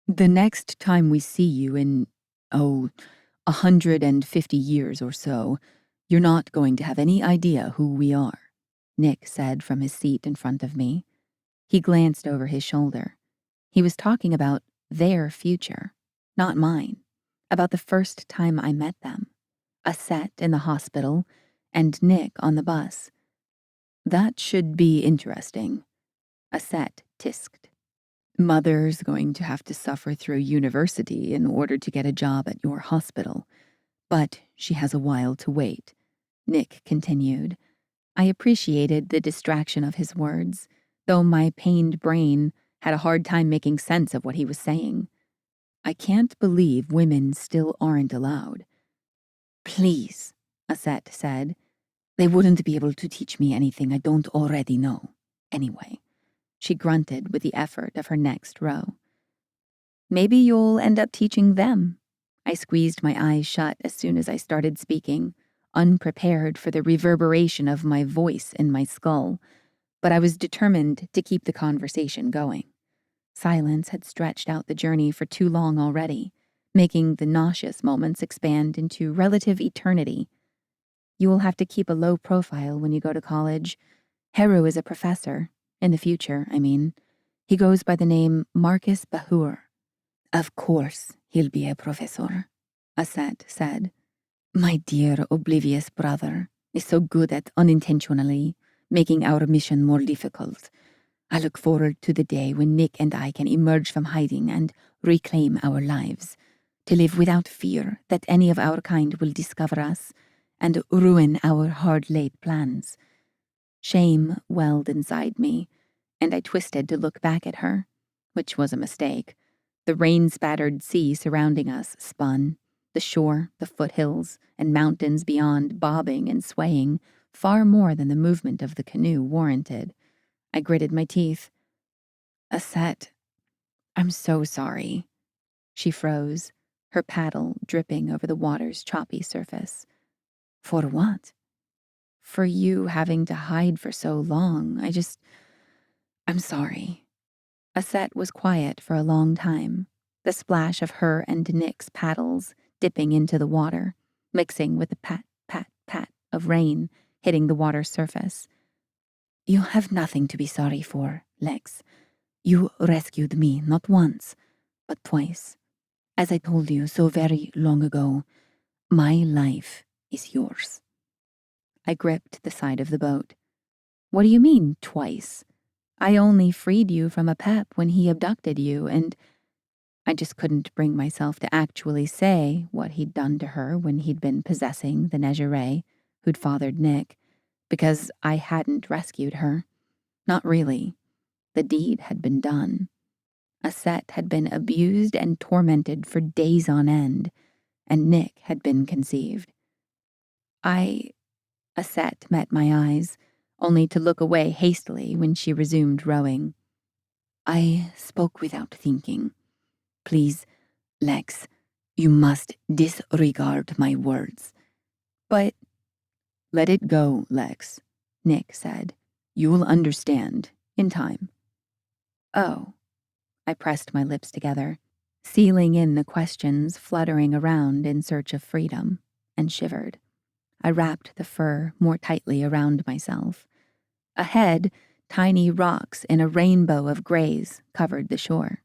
The next time we see you in, 150 years or so, you're not going to have any idea who we are, Nick said from his seat in front of me. He glanced over his shoulder. He was talking about their future, not mine, about the first time I met them, Aset in the hospital, and Nick on the bus. That should be interesting, Aset tisked. Mother's going to have to suffer through university in order to get a job at your hospital, but she has a while to wait, Nick continued. I appreciated the distraction of his words, though my pained brain had a hard time making sense of what he was saying. I can't believe women still aren't allowed. Please, Aset said. They wouldn't be able to teach me anything I don't already know. Anyway, she grunted with the effort of her next row. Maybe you'll end up teaching them. I squeezed my eyes shut as soon as I started speaking, unprepared for the reverberation of my voice in my skull, but I was determined to keep the conversation going. Silence had stretched out the journey for too long already, making the nauseous moments expand into relative eternity. You will have to keep a low profile when you go to college. Heru is a professor. In the future, I mean. He goes by the name Marcus Bahur. Of course he'll be a professor, Aset said. My dear oblivious brother is so good at unintentionally making our mission more difficult. I look forward to the day when Nick and I can emerge from hiding and reclaim our lives, to live without fear that any of our kind will discover us and ruin our hard-laid plans. Shame welled inside me, and I twisted to look back at her, which was a mistake. The rain-spattered sea surrounding us spun, the shore, the foothills, and mountains beyond bobbing and swaying far more than the movement of the canoe warranted. I gritted my teeth. Aset, I'm so sorry. She froze, her paddle dripping over the water's choppy surface. For what? For you having to hide for so long. I'm sorry. Aset was quiet for a long time, the splash of her and Nick's paddles dipping into the water, mixing with the pat, pat, pat of rain hitting the water's surface. You have nothing to be sorry for, Lex. You rescued me not once, but twice. As I told you so very long ago, my life is yours. I gripped the side of the boat. What do you mean, twice? I only freed you from Apep when he abducted you, and I just couldn't bring myself to actually say what he'd done to her when he'd been possessing the Negeray who'd fathered Nick, because I hadn't rescued her. Not really. The deed had been done. Aset had been abused and tormented for days on end, and Nick had been conceived. Aset met my eyes, only to look away hastily when she resumed rowing. I spoke without thinking. Please, Lex, you must disregard my words. But let it go, Lex, Nick said. You'll understand in time. Oh. I pressed my lips together, sealing in the questions fluttering around in search of freedom, and shivered. I wrapped the fur more tightly around myself. Ahead, tiny rocks in a rainbow of grays covered the shore.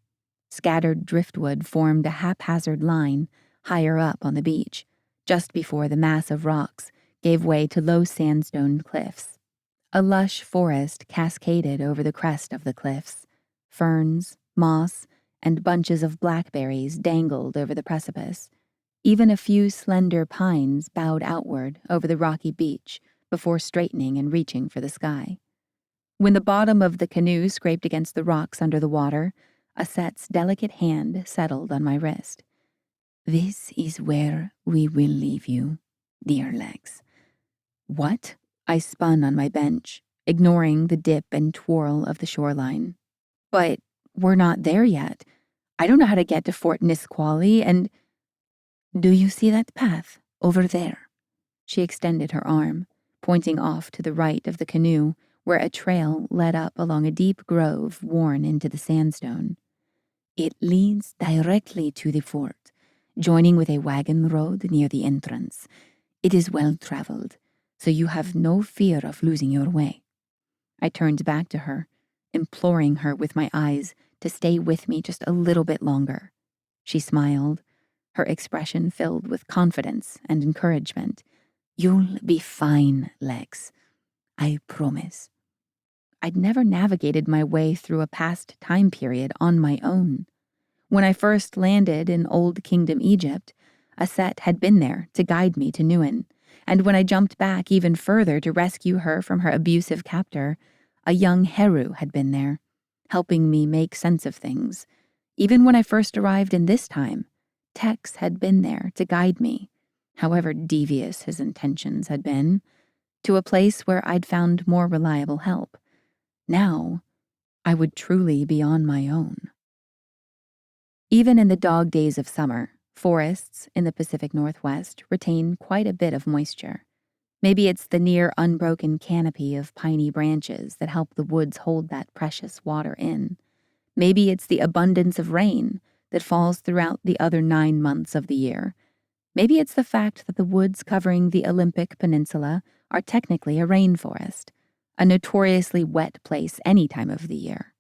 Scattered driftwood formed a haphazard line higher up on the beach, just before the mass of rocks gave way to low sandstone cliffs. A lush forest cascaded over the crest of the cliffs. Ferns, moss, and bunches of blackberries dangled over the precipice. Even a few slender pines bowed outward over the rocky beach before straightening and reaching for the sky. When the bottom of the canoe scraped against the rocks under the water, Aset's delicate hand settled on my wrist. This is where we will leave you, dear Lex. What? I spun on my bench, ignoring the dip and twirl of the shoreline. But we're not there yet. I don't know how to get to Fort Nisqually, and... Do you see that path over there? She extended her arm, pointing off to the right of the canoe, where a trail led up along a deep grove worn into the sandstone. It leads directly to the fort, joining with a wagon road near the entrance. It is well traveled, so you have no fear of losing your way. I turned back to her, imploring her with my eyes to stay with me just a little bit longer. She smiled, her expression filled with confidence and encouragement. You'll be fine, Lex. I promise. I'd never navigated my way through a past time period on my own. When I first landed in Old Kingdom Egypt, Aset had been there to guide me to Nuin, and when I jumped back even further to rescue her from her abusive captor, A young Heru had been there, helping me make sense of things. Even when I first arrived in this time, Tex had been there to guide me, however devious his intentions had been, to a place where I'd found more reliable help. Now, I would truly be on my own. Even in the dog days of summer, forests in the Pacific Northwest retain quite a bit of moisture. Maybe it's the near unbroken canopy of piney branches that help the woods hold that precious water in. Maybe it's the abundance of rain that falls throughout the other 9 months of the year. Maybe it's the fact that the woods covering the Olympic Peninsula are technically a rainforest, a notoriously wet place any time of the year.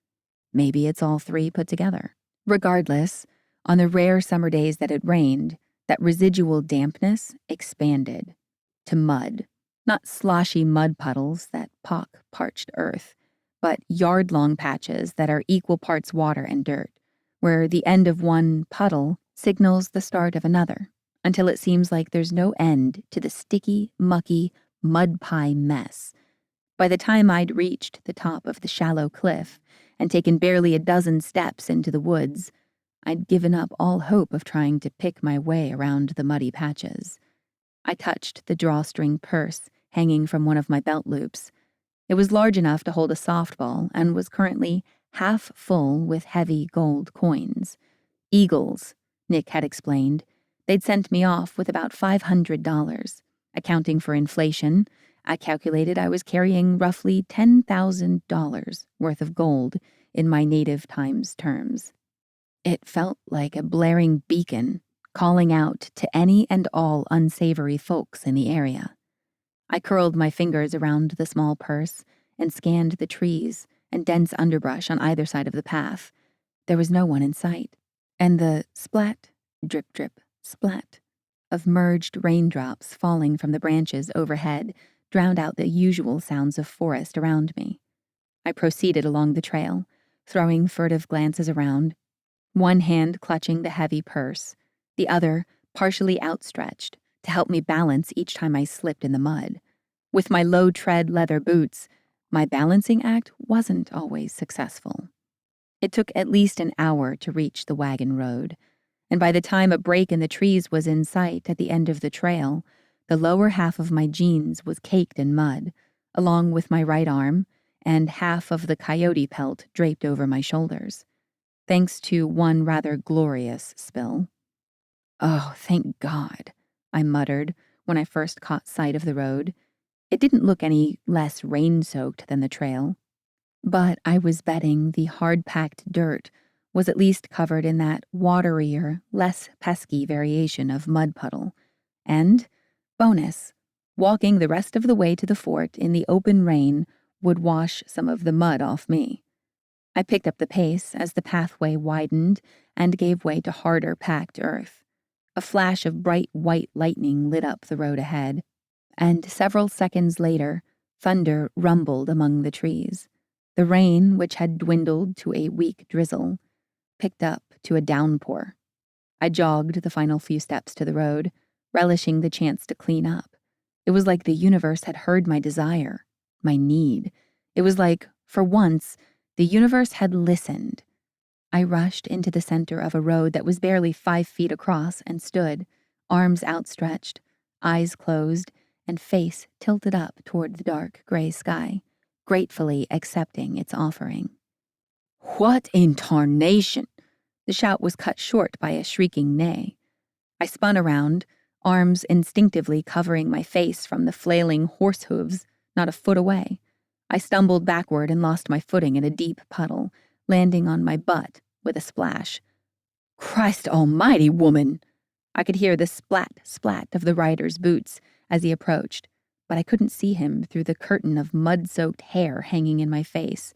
Maybe it's all three put together. Regardless, on the rare summer days that it rained, that residual dampness expanded to mud, not sloshy mud puddles that pock parched earth, but yard-long patches that are equal parts water and dirt, where the end of one puddle signals the start of another, until it seems like there's no end to the sticky, mucky, mud pie mess. By the time I'd reached the top of the shallow cliff and taken barely a dozen steps into the woods, I'd given up all hope of trying to pick my way around the muddy patches. I touched the drawstring purse hanging from one of my belt loops. It was large enough to hold a softball and was currently half full with heavy gold coins. Eagles, Nick had explained. They'd sent me off with about $500. Accounting for inflation, I calculated I was carrying roughly $10,000 worth of gold in my native times terms. It felt like a blaring beacon calling out to any and all unsavory folks in the area. I curled my fingers around the small purse and scanned the trees and dense underbrush on either side of the path. There was no one in sight, and the splat, drip, drip, splat of merged raindrops falling from the branches overhead drowned out the usual sounds of forest around me. I proceeded along the trail, throwing furtive glances around, one hand clutching the heavy purse, the other partially outstretched to help me balance each time I slipped in the mud. With my low-tread leather boots, my balancing act wasn't always successful. It took at least an hour to reach the wagon road, and by the time a break in the trees was in sight at the end of the trail, the lower half of my jeans was caked in mud, along with my right arm and half of the coyote pelt draped over my shoulders, thanks to one rather glorious spill. "Oh, thank God," I muttered when I first caught sight of the road. It didn't look any less rain-soaked than the trail, but I was betting the hard-packed dirt was at least covered in that waterier, less pesky variation of mud puddle. And, bonus, walking the rest of the way to the fort in the open rain would wash some of the mud off me. I picked up the pace as the pathway widened and gave way to harder packed earth. A flash of bright white lightning lit up the road ahead, and several seconds later, thunder rumbled among the trees. The rain, which had dwindled to a weak drizzle, picked up to a downpour. I jogged the final few steps to the road, relishing the chance to clean up. It was like the universe had heard my desire, my need. It was like, for once, the universe had listened. I rushed into the center of a road that was barely 5 feet across and stood, arms outstretched, eyes closed, and face tilted up toward the dark gray sky, gratefully accepting its offering. "What in tarnation?" The shout was cut short by a shrieking neigh. I spun around, arms instinctively covering my face from the flailing horse hooves not a foot away. I stumbled backward and lost my footing in a deep puddle, landing on my butt with a splash. "Christ almighty, woman!" I could hear the splat, splat of the rider's boots as he approached, but I couldn't see him through the curtain of mud-soaked hair hanging in my face.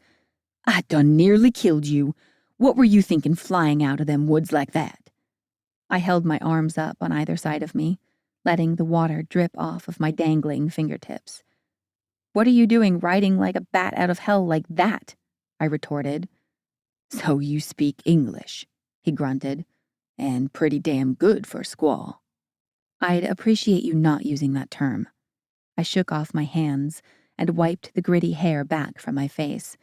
"I done nearly killed you. What were you thinking flying out of them woods like that?" I held my arms up on either side of me, letting the water drip off of my dangling fingertips. "What are you doing riding like a bat out of hell like that?" I retorted. "So you speak English," he grunted, "and pretty damn good for a squaw." "I'd appreciate you not using that term." I shook off my hands and wiped the gritty hair back from my face.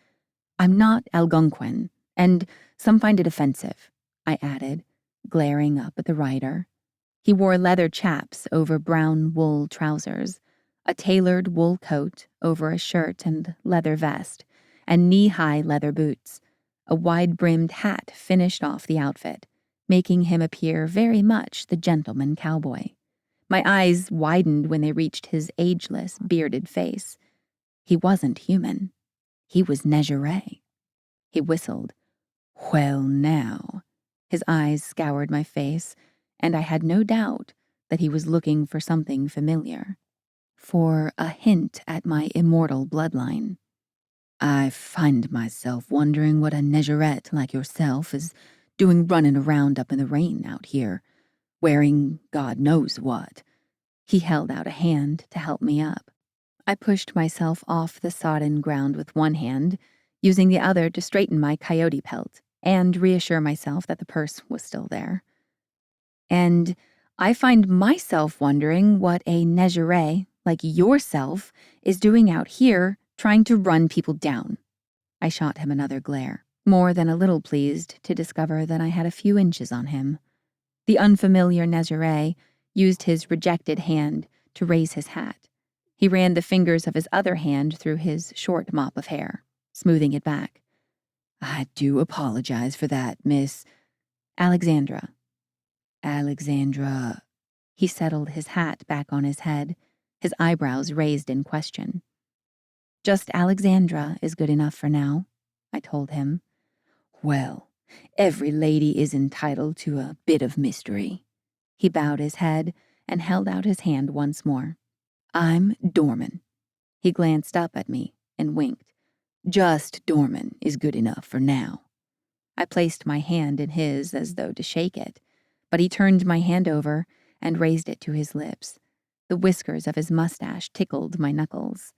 I'm not Algonquin, and some find it offensive, I added, glaring up at the rider. He wore leather chaps over brown wool trousers, a tailored wool coat over a shirt and leather vest, and knee-high leather boots. A wide-brimmed hat finished off the outfit, making him appear very much the gentleman cowboy. My eyes widened when they reached his ageless, bearded face. He wasn't human. He was Néjeret. He whistled. Well, now. His eyes scoured my face, and I had no doubt that he was looking for something familiar, for a hint at my immortal bloodline. I find myself wondering what a Néjeret like yourself is doing running around up in the rain out here, wearing God knows what. He held out a hand to help me up. I pushed myself off the sodden ground with one hand, using the other to straighten my coyote pelt and reassure myself that the purse was still there. And I find myself wondering what a Néjeret like yourself is doing out here trying to run people down. I shot him another glare, more than a little pleased to discover that I had a few inches on him. The unfamiliar Néjeret used his rejected hand to raise his hat. He ran the fingers of his other hand through his short mop of hair, smoothing it back. I do apologize for that, Miss Alexandra. Alexandra. He settled his hat back on his head, his eyebrows raised in question. Just Alexandra is good enough for now, I told him. Well, every lady is entitled to a bit of mystery. He bowed his head and held out his hand once more. I'm Dorman. He glanced up at me and winked. Just Dorman is good enough for now. I placed my hand in his as though to shake it, but he turned my hand over and raised it to his lips. The whiskers of his mustache tickled my knuckles.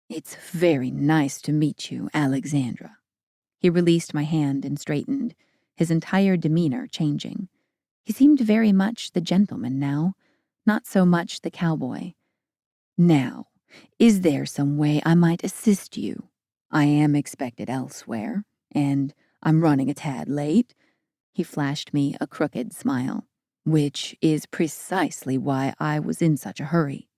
It's very nice to meet you, Alexandra. He released my hand and straightened, his entire demeanor changing. He seemed very much the gentleman now, not so much the cowboy. Now, is there some way I might assist you? I am expected elsewhere, and I'm running a tad late. He flashed me a crooked smile, which is precisely why I was in such a hurry.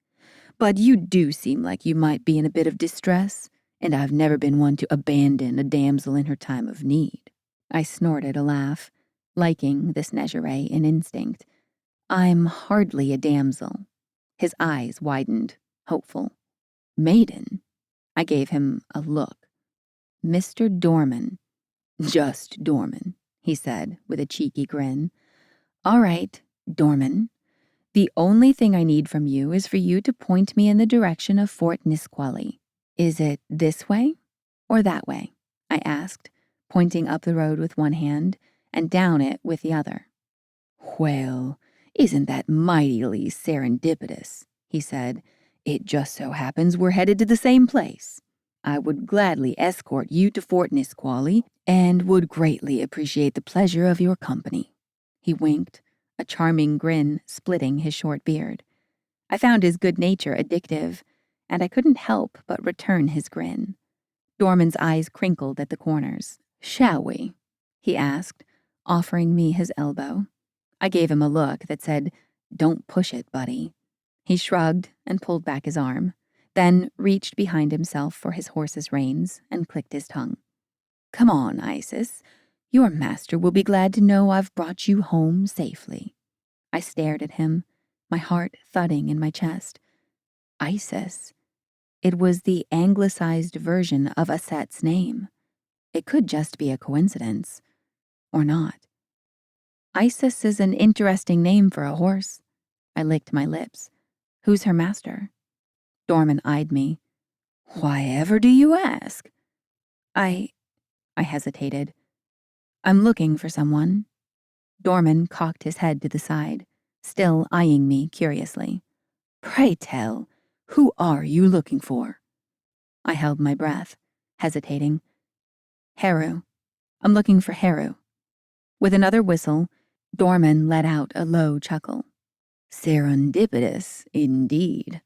But you do seem like you might be in a bit of distress, and I've never been one to abandon a damsel in her time of need. I snorted a laugh, liking this Néjeret in instinct. I'm hardly a damsel. His eyes widened, hopeful. Maiden? I gave him a look. Mr. Dorman. Just Dorman, he said with a cheeky grin. All right, Dorman. The only thing I need from you is for you to point me in the direction of Fort Nisqually. Is it this way or that way? I asked, pointing up the road with one hand and down it with the other. Well, isn't that mightily serendipitous, he said. It just so happens we're headed to the same place. I would gladly escort you to Fort Nisqually and would greatly appreciate the pleasure of your company. He winked, a charming grin splitting his short beard. I found his good nature addictive, and I couldn't help but return his grin. Dorman's eyes crinkled at the corners. Shall we? He asked, offering me his elbow. I gave him a look that said, Don't push it, buddy. He shrugged and pulled back his arm, then reached behind himself for his horse's reins and clicked his tongue. Come on, Isis. Your master will be glad to know I've brought you home safely. I stared at him, my heart thudding in my chest. Isis. It was the anglicized version of Aset's name. It could just be a coincidence. Or not. Isis is an interesting name for a horse. I licked my lips. Who's her master? Dorman eyed me. Why ever do you ask? I hesitated. I'm looking for someone. Dorman cocked his head to the side, still eyeing me curiously. Pray tell, who are you looking for? I held my breath, hesitating. Heru. I'm looking for Heru. With another whistle, Dorman let out a low chuckle. Serendipitous, indeed.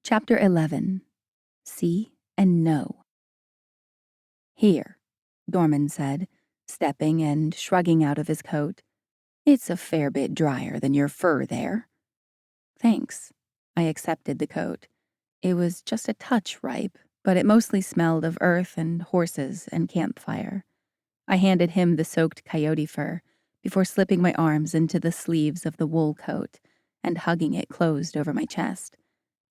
Chapter 11. See and Know. Here, Dorman said, stepping and shrugging out of his coat. It's a fair bit drier than your fur there. Thanks. I accepted the coat. It was just a touch ripe, but it mostly smelled of earth and horses and campfire. I handed him the soaked coyote fur before slipping my arms into the sleeves of the wool coat and hugging it closed over my chest.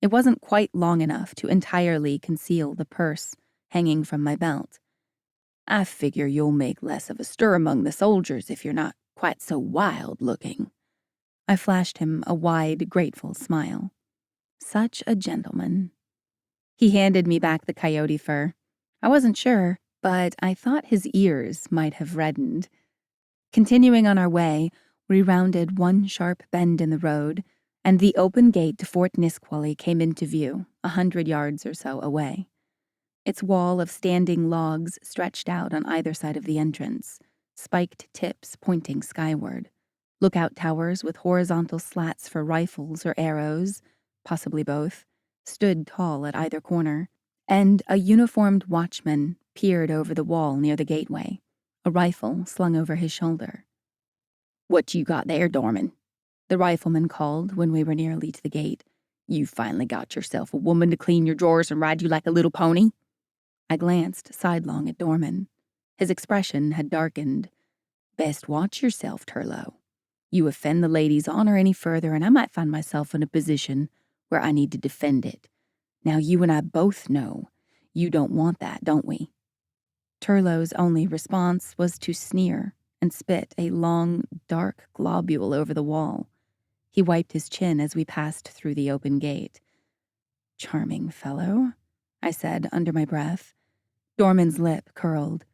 It wasn't quite long enough to entirely conceal the purse hanging from my belt. I figure you'll make less of a stir among the soldiers if you're not quite so wild-looking. I flashed him a wide, grateful smile. Such a gentleman. He handed me back the coyote fur. I wasn't sure, but I thought his ears might have reddened. Continuing on our way, we rounded one sharp bend in the road, and the open gate to Fort Nisqually came into view, 100 yards or so away. Its wall of standing logs stretched out on either side of the entrance, spiked tips pointing skyward. Lookout towers with horizontal slats for rifles or arrows, possibly both, stood tall at either corner, and a uniformed watchman peered over the wall near the gateway, a rifle slung over his shoulder. "What you got there, Dorman?" the rifleman called when we were nearly to the gate. "You finally got yourself a woman to clean your drawers and ride you like a little pony?" I glanced sidelong at Dorman. His expression had darkened. "Best watch yourself, Turlo. You offend the lady's honor any further, and I might find myself in a position where I need to defend it. Now you and I both know you don't want that, don't we?" Turlo's only response was to sneer and spit a long, dark globule over the wall. He wiped his chin as we passed through the open gate. "Charming fellow," I said under my breath. Dorman's lip curled.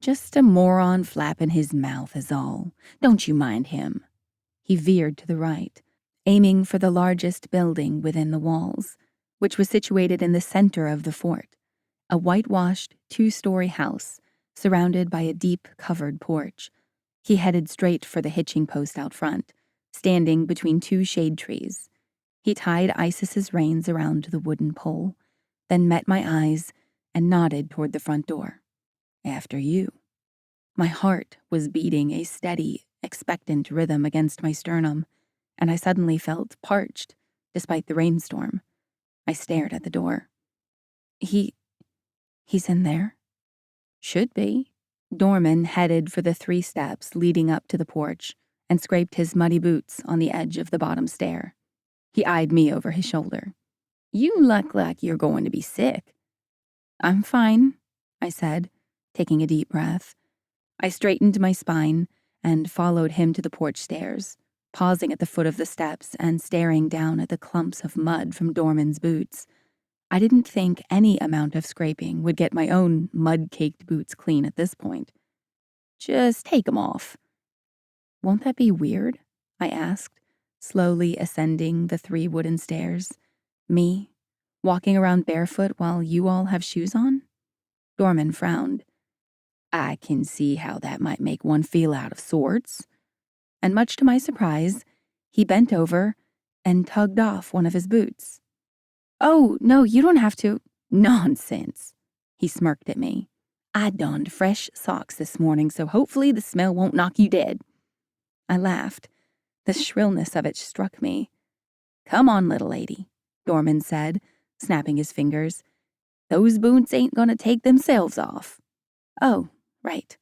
"Just a moron flapping his mouth is all. Don't you mind him." He veered to the right, aiming for the largest building within the walls, which was situated in the center of the fort, a whitewashed 2-story house surrounded by a deep covered porch. He headed straight for the hitching post out front, standing between 2 shade trees. He tied Isis's reins around the wooden pole, then met my eyes and nodded toward the front door. "After you." My heart was beating a steady, expectant rhythm against my sternum, and I suddenly felt parched, despite the rainstorm. I stared at the door. He's in there?" "Should be." Dorman headed for the 3 steps leading up to the porch and scraped his muddy boots on the edge of the bottom stair. He eyed me over his shoulder. "You look like you're going to be sick." "I'm fine," I said, taking a deep breath. I straightened my spine and followed him to the porch stairs, pausing at the foot of the steps and staring down at the clumps of mud from Dorman's boots. I didn't think any amount of scraping would get my own mud-caked boots clean at this point. "Just take 'em off." "Won't that be weird?" I asked, slowly ascending the 3 wooden stairs. "Me, walking around barefoot while you all have shoes on?" Dorman frowned. "I can see how that might make one feel out of sorts." And much to my surprise, he bent over and tugged off one of his boots. "Oh, no, you don't have to." "Nonsense," he smirked at me. "I donned fresh socks this morning, so hopefully the smell won't knock you dead." I laughed. The shrillness of it struck me. "Come on, little lady," Dorman said, snapping his fingers. "Those boots ain't gonna take themselves off." "Oh, right."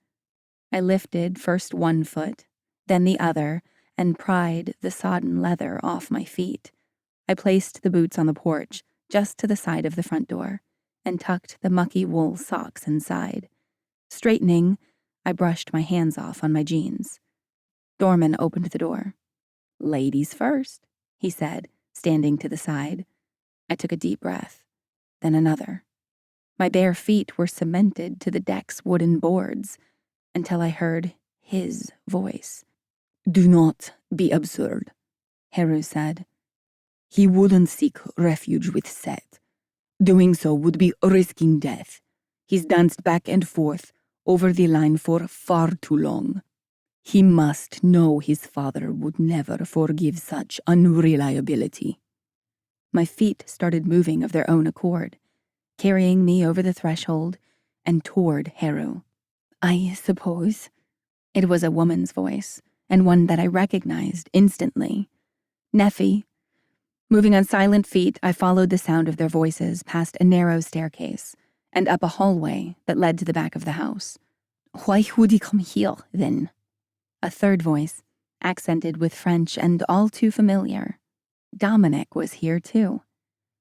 I lifted first one foot, then the other, and pried the sodden leather off my feet. I placed the boots on the porch, just to the side of the front door, and tucked the mucky wool socks inside. Straightening, I brushed my hands off on my jeans. Dorman opened the door. "Ladies first," he said, standing to the side. I took a deep breath, then another. My bare feet were cemented to the deck's wooden boards until I heard his voice. "Do not be absurd," Heru said. "He wouldn't seek refuge with Set. Doing so would be risking death. He's danced back and forth over the line for far too long. He must know his father would never forgive such unreliability." My feet started moving of their own accord, carrying me over the threshold and toward Heru. I suppose. It was a woman's voice, and one that I recognized instantly. Nephi. Moving on silent feet, I followed the sound of their voices past a narrow staircase and up a hallway that led to the back of the house. Why would he come here, then? A third voice, accented with French and all too familiar. Dominic was here, too.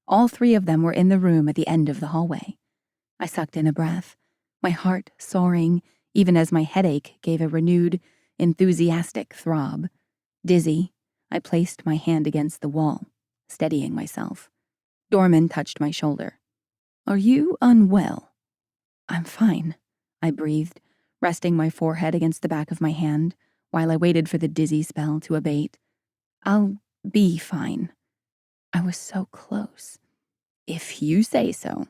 All three of them were in the room at the end of the hallway. I sucked in a breath, my heart soaring even as my headache gave a renewed, enthusiastic throb. Dizzy, I placed my hand against the wall, steadying myself. Dorman touched my shoulder. Are you unwell? I'm fine, I breathed, resting my forehead against the back of my hand while I waited for the dizzy spell to abate. I'll be fine. I was so close. If you say so.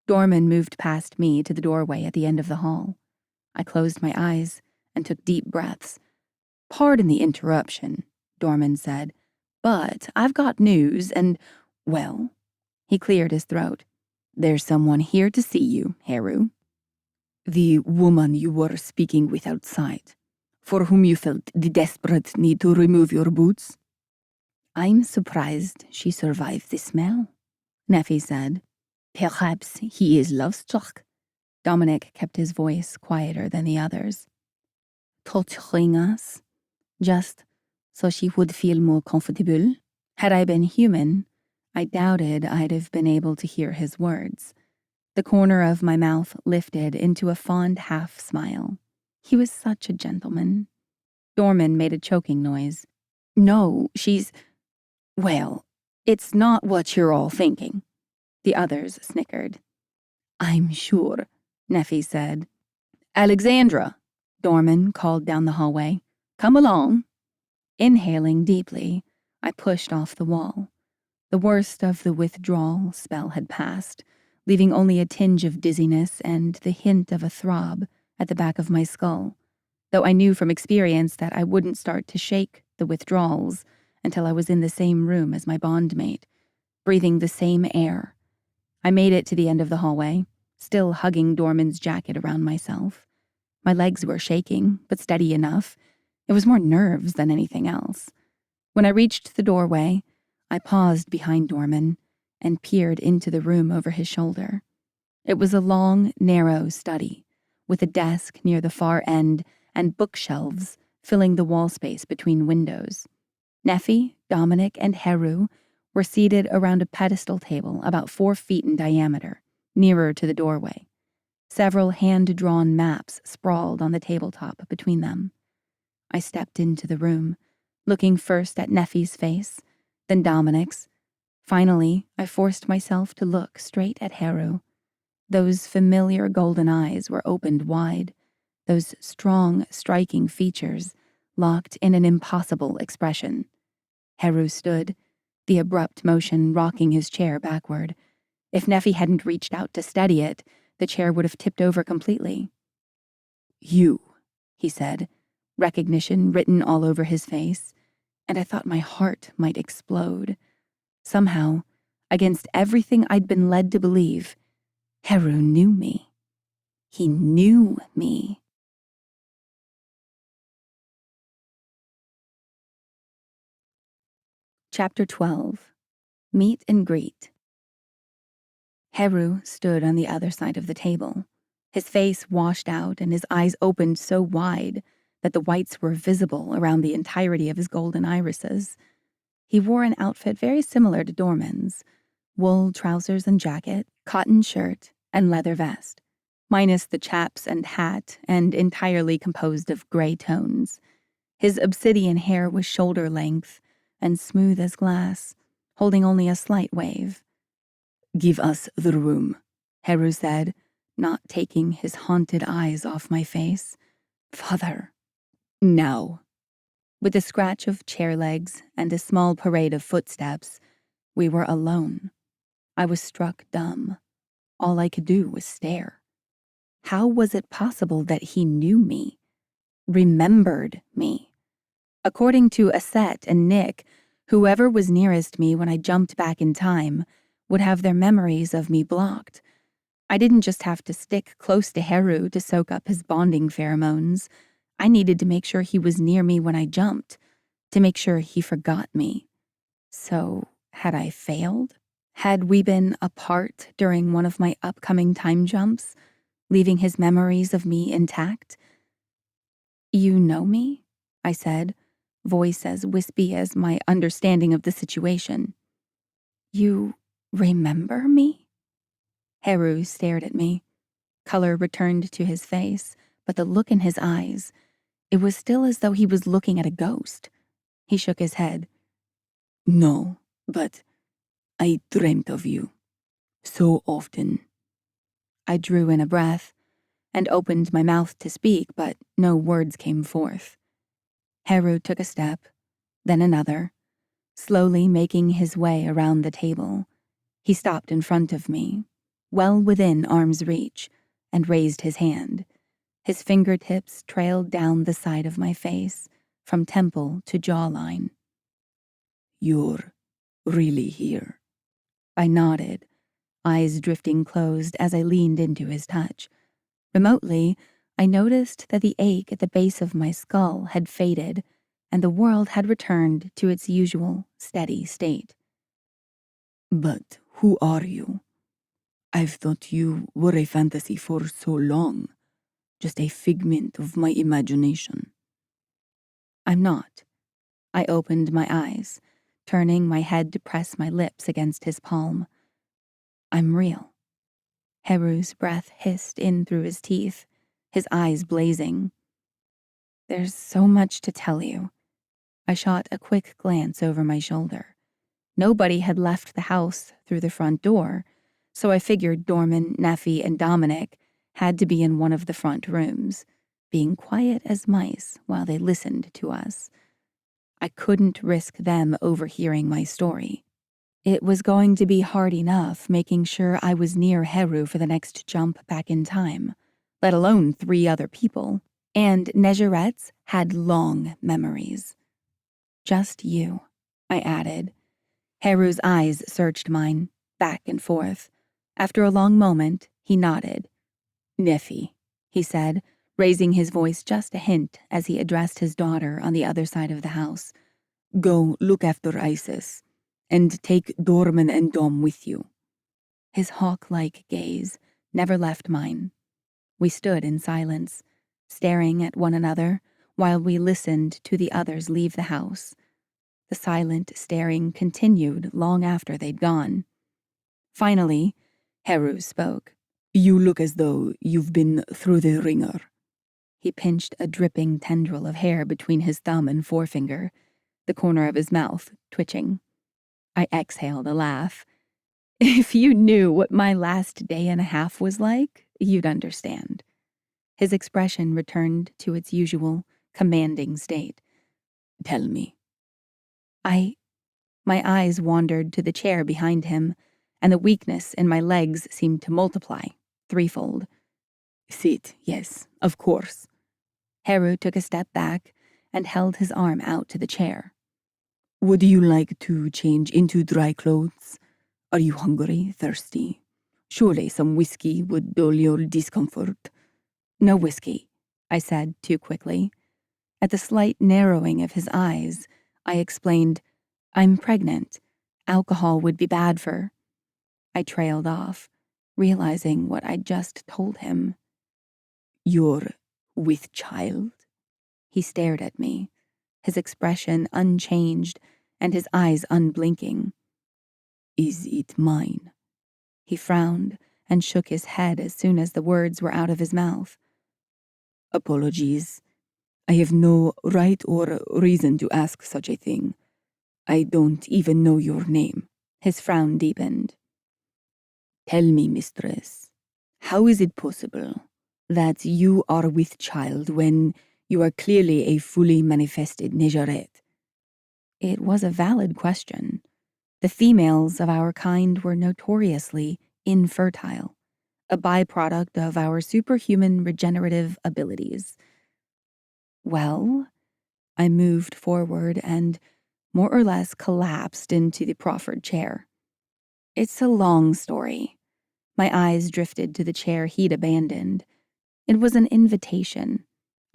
Dorman moved past me to the doorway at the end of the hall. I closed my eyes and took deep breaths. Pardon the interruption, Dorman said, but I've got news and, well, he cleared his throat. There's someone here to see you, Heru. The woman you were speaking with outside, for whom you felt the desperate need to remove your boots. I'm surprised she survived the smell, Nephi said. Perhaps he is love-struck. Dominic kept his voice quieter than the others. Torturing us, just so she would feel more comfortable. Had I been human, I doubted I'd have been able to hear his words. The corner of my mouth lifted into a fond half-smile. He was such a gentleman. Dorman made a choking noise. No, well, it's not what you're all thinking. The others snickered. I'm sure, Nephi said. Alexandra, Dorman called down the hallway. Come along. Inhaling deeply, I pushed off the wall. The worst of the withdrawal spell had passed, leaving only a tinge of dizziness and the hint of a throb at the back of my skull, though I knew from experience that I wouldn't start to shake the withdrawals until I was in the same room as my bondmate, breathing the same air. I made it to the end of the hallway, still hugging Dorman's jacket around myself. My legs were shaking, but steady enough. It was more nerves than anything else. When I reached the doorway, I paused behind Dorman and peered into the room over his shoulder. It was a long, narrow study, with a desk near the far end and bookshelves filling the wall space between windows. Nephi, Dominic, and Heru were seated around a pedestal table about 4 feet in diameter, nearer to the doorway. Several hand-drawn maps sprawled on the tabletop between them. I stepped into the room, looking first at Nephi's face, then Dominic's. Finally, I forced myself to look straight at Heru. Those familiar golden eyes were opened wide, those strong, striking features locked in an impossible expression. Heru stood, the abrupt motion rocking his chair backward. If Nephi hadn't reached out to steady it, the chair would have tipped over completely. You, he said, recognition written all over his face, and I thought my heart might explode. Somehow, against everything I'd been led to believe, Heru knew me. He knew me. Chapter 12. Meet and Greet. Heru stood on the other side of the table, his face washed out and his eyes opened so wide that the whites were visible around the entirety of his golden irises. He wore an outfit very similar to Dorman's: wool trousers and jacket, cotton shirt, and leather vest, minus the chaps and hat, and entirely composed of gray tones. His obsidian hair was shoulder length and smooth as glass, holding only a slight wave. Give us the room, Heru said, not taking his haunted eyes off my face. Father. Now. With a scratch of chair legs and a small parade of footsteps, we were alone. I was struck dumb. All I could do was stare. How was it possible that he knew me? Remembered me? According to Aset and Nick, Whoever was nearest me when I jumped back in time would have their memories of me blocked. I didn't just have to stick close to Heru to soak up his bonding pheromones. I needed to make sure he was near me when I jumped, to make sure he forgot me. So, had I failed? Had we been apart during one of my upcoming time jumps, leaving his memories of me intact? "You know me?" I said, voice as wispy as my understanding of the situation. "You remember me?" Heru stared at me. Color returned to his face, but the look in his eyes, it was still as though he was looking at a ghost. He shook his head. "No, but I dreamt of you. So often." I drew in a breath and opened my mouth to speak, but no words came forth. Heru took a step, then another, slowly making his way around the table. He stopped in front of me, well within arm's reach, and raised his hand. His fingertips trailed down the side of my face, from temple to jawline. "You're really here." I nodded, eyes drifting closed as I leaned into his touch. Remotely, I noticed that the ache at the base of my skull had faded, and the world had returned to its usual, steady state. "But who are you? I've thought you were a fantasy for so long, just a figment of my imagination." "I'm not." I opened my eyes, turning my head to press my lips against his palm. "I'm real." Heru's breath hissed in through his teeth, his eyes blazing. "There's so much to tell you." I shot a quick glance over my shoulder. Nobody had left the house through the front door, so I figured Dorman, Neffy, and Dominic had to be in one of the front rooms, being quiet as mice while they listened to us. I couldn't risk them overhearing my story. It was going to be hard enough making sure I was near Heru for the next jump back in time, let alone 3 other people. And Negerette's had long memories. "Just you," I added. Heru's eyes searched mine, back and forth. After a long moment, he nodded. "Neffy," he said, raising his voice just a hint as he addressed his daughter on the other side of the house. "Go look after Isis, and take Dorman and Dom with you." His hawk-like gaze never left mine. We stood in silence, staring at one another while we listened to the others leave the house. The silent staring continued long after they'd gone. Finally, Heru spoke. "You look as though you've been through the ringer." He pinched a dripping tendril of hair between his thumb and forefinger, the corner of his mouth twitching. I exhaled a laugh. "If you knew what my last day and a half was like, you'd understand." His expression returned to its usual, commanding state. "Tell me." My eyes wandered to the chair behind him, and the weakness in my legs seemed to multiply, threefold. "Sit, yes, of course." Heru took a step back and held his arm out to the chair. "Would you like to change into dry clothes? Are you hungry, thirsty? Surely some whiskey would dull your discomfort." "No whiskey," I said too quickly. At the slight narrowing of his eyes, I explained, "I'm pregnant. Alcohol would be bad for—" I trailed off, realizing what I'd just told him. "You're with child?" He stared at me, his expression unchanged and his eyes unblinking. "Is it mine?" He frowned and shook his head as soon as the words were out of his mouth. "Apologies. I have no right or reason to ask such a thing. I don't even know your name." His frown deepened. "Tell me, mistress, how is it possible that you are with child when you are clearly a fully manifested Nejeret?" It was a valid question. The females of our kind were notoriously infertile, a byproduct of our superhuman regenerative abilities. Well, I moved forward and, more or less collapsed into the proffered chair. It's a long story. My eyes drifted to the chair he'd abandoned. It was an invitation.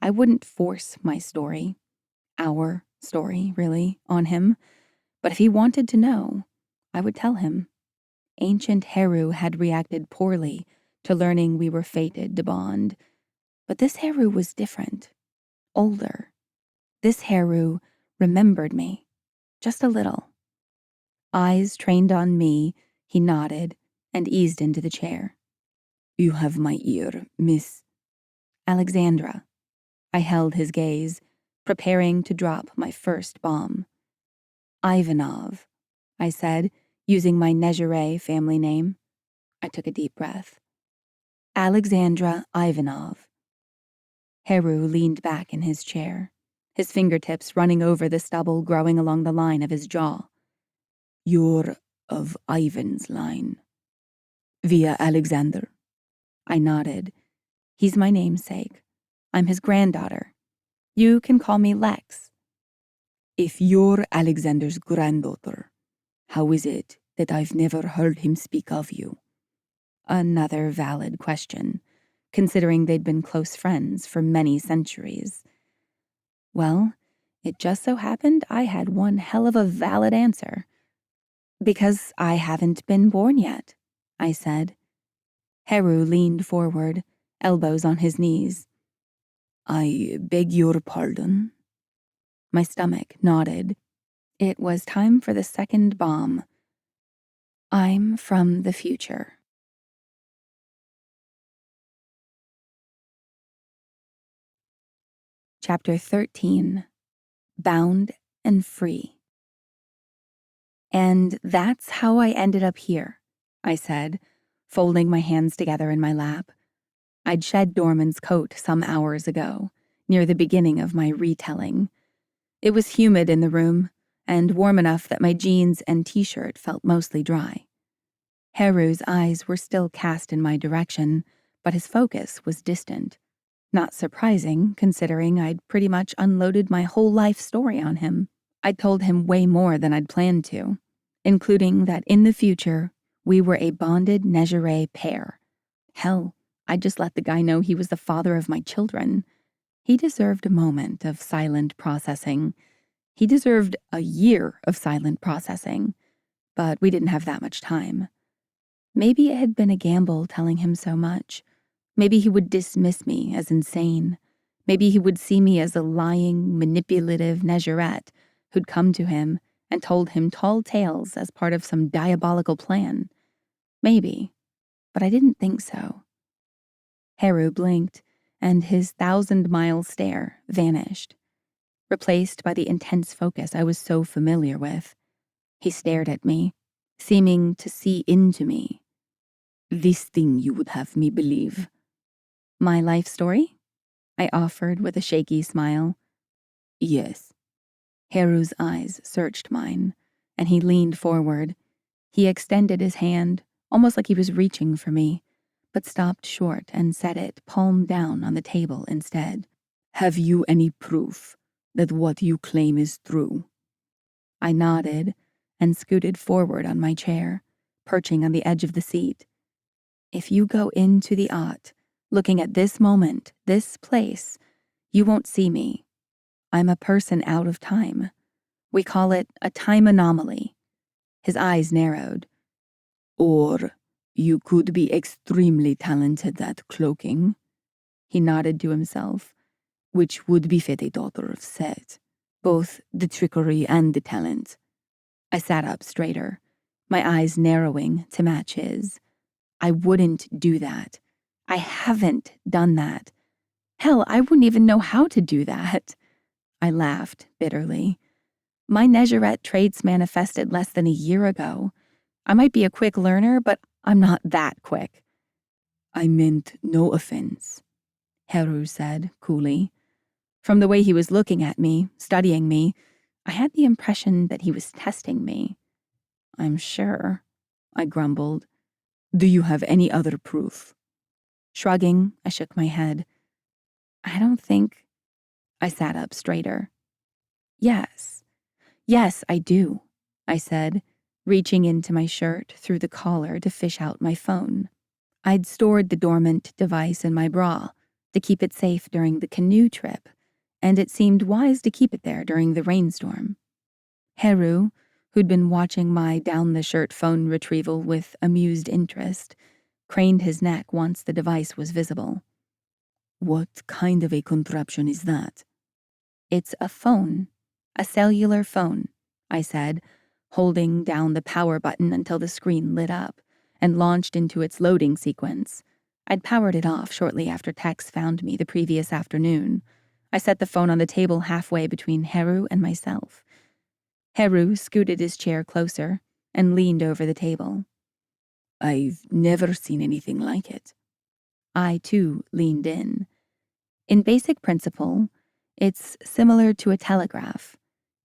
I wouldn't force my story, our story, really, on him. But if he wanted to know, I would tell him. Ancient Heru had reacted poorly to learning we were fated to bond. But this Heru was different, older. This Heru remembered me, just a little. Eyes trained on me, he nodded and eased into the chair. You have my ear, Miss Alexandra. I held his gaze, preparing to drop my first bomb. Ivanov, I said, using my Nezhere family name. I took a deep breath. Alexandra Ivanov. Heru leaned back in his chair, his fingertips running over the stubble growing along the line of his jaw. You're of Ivan's line. Via Alexander. I nodded. He's my namesake. I'm his granddaughter. You can call me Lex. If you're Alexander's granddaughter, how is it that I've never heard him speak of you? Another valid question, considering they'd been close friends for many centuries. Well, it just so happened I had one hell of a valid answer. Because I haven't been born yet, I said. Heru leaned forward, elbows on his knees. I beg your pardon? My stomach nodded. It was time for the second bomb. I'm from the future. Chapter 13. Bound and Free. And that's how I ended up here, I said, folding my hands together in my lap. I'd shed Dorman's coat some hours ago, near the beginning of my retelling. It was humid in the room, and warm enough that my jeans and t-shirt felt mostly dry. Heru's eyes were still cast in my direction, but his focus was distant. Not surprising, considering I'd pretty much unloaded my whole life story on him. I'd told him way more than I'd planned to, including that in the future, we were a bonded Nezhere pair. Hell, I'd just let the guy know he was the father of my children. He deserved a moment of silent processing. He deserved a year of silent processing, but we didn't have that much time. Maybe it had been a gamble telling him so much. Maybe he would dismiss me as insane. Maybe he would see me as a lying, manipulative Nezherette who'd come to him and told him tall tales as part of some diabolical plan. Maybe, but I didn't think so. Heru blinked, and his 1,000-mile stare vanished, replaced by the intense focus I was so familiar with. He stared at me, seeming to see into me. This thing you would have me believe. My life story? I offered with a shaky smile. Yes. Heru's eyes searched mine, and he leaned forward. He extended his hand, almost like he was reaching for me, but stopped short and set it palm down on the table instead. Have you any proof that what you claim is true? I nodded and scooted forward on my chair, perching on the edge of the seat. If you go into the Aut, looking at this moment, this place, you won't see me. I'm a person out of time. We call it a time anomaly. His eyes narrowed. Or you could be extremely talented at cloaking. He nodded to himself, which would befit a daughter of Set. Both the trickery and the talent. I sat up straighter, my eyes narrowing to match his. I wouldn't do that. I haven't done that. Hell, I wouldn't even know how to do that. I laughed bitterly. My Nezherette traits manifested less than a year ago. I might be a quick learner, but I'm not that quick. I meant no offense, Heru said coolly. From the way he was looking at me, studying me, I had the impression that he was testing me. I'm sure, I grumbled. Do you have any other proof? Shrugging, I shook my head. I don't think... I sat up straighter. Yes. Yes, I do, I said, reaching into my shirt through the collar to fish out my phone. I'd stored the dormant device in my bra to keep it safe during the canoe trip, and it seemed wise to keep it there during the rainstorm. Heru, who'd been watching my down-the-shirt phone retrieval with amused interest, craned his neck once the device was visible. What kind of a contraption is that? It's a phone. A cellular phone, I said, holding down the power button until the screen lit up and launched into its loading sequence. I'd powered it off shortly after Tex found me the previous afternoon. I set the phone on the table halfway between Heru and myself. Heru scooted his chair closer and leaned over the table. I've never seen anything like it. I, too, leaned in. In basic principle, it's similar to a telegraph.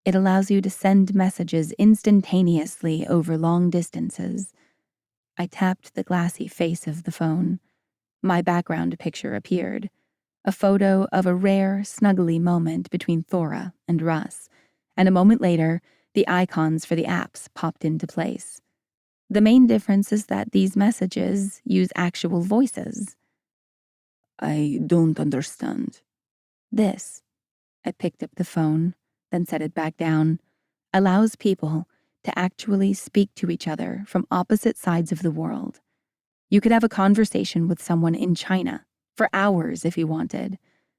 It allows you to send messages instantaneously over long distances. I tapped the glassy face of the phone. My background picture appeared, a photo of a rare, snuggly moment between Thora and Russ, and a moment later, the icons for the apps popped into place. The main difference is that these messages use actual voices. I don't understand. This, I picked up the phone, then set it back down, allows people to actually speak to each other from opposite sides of the world. You could have a conversation with someone in China for hours if you wanted,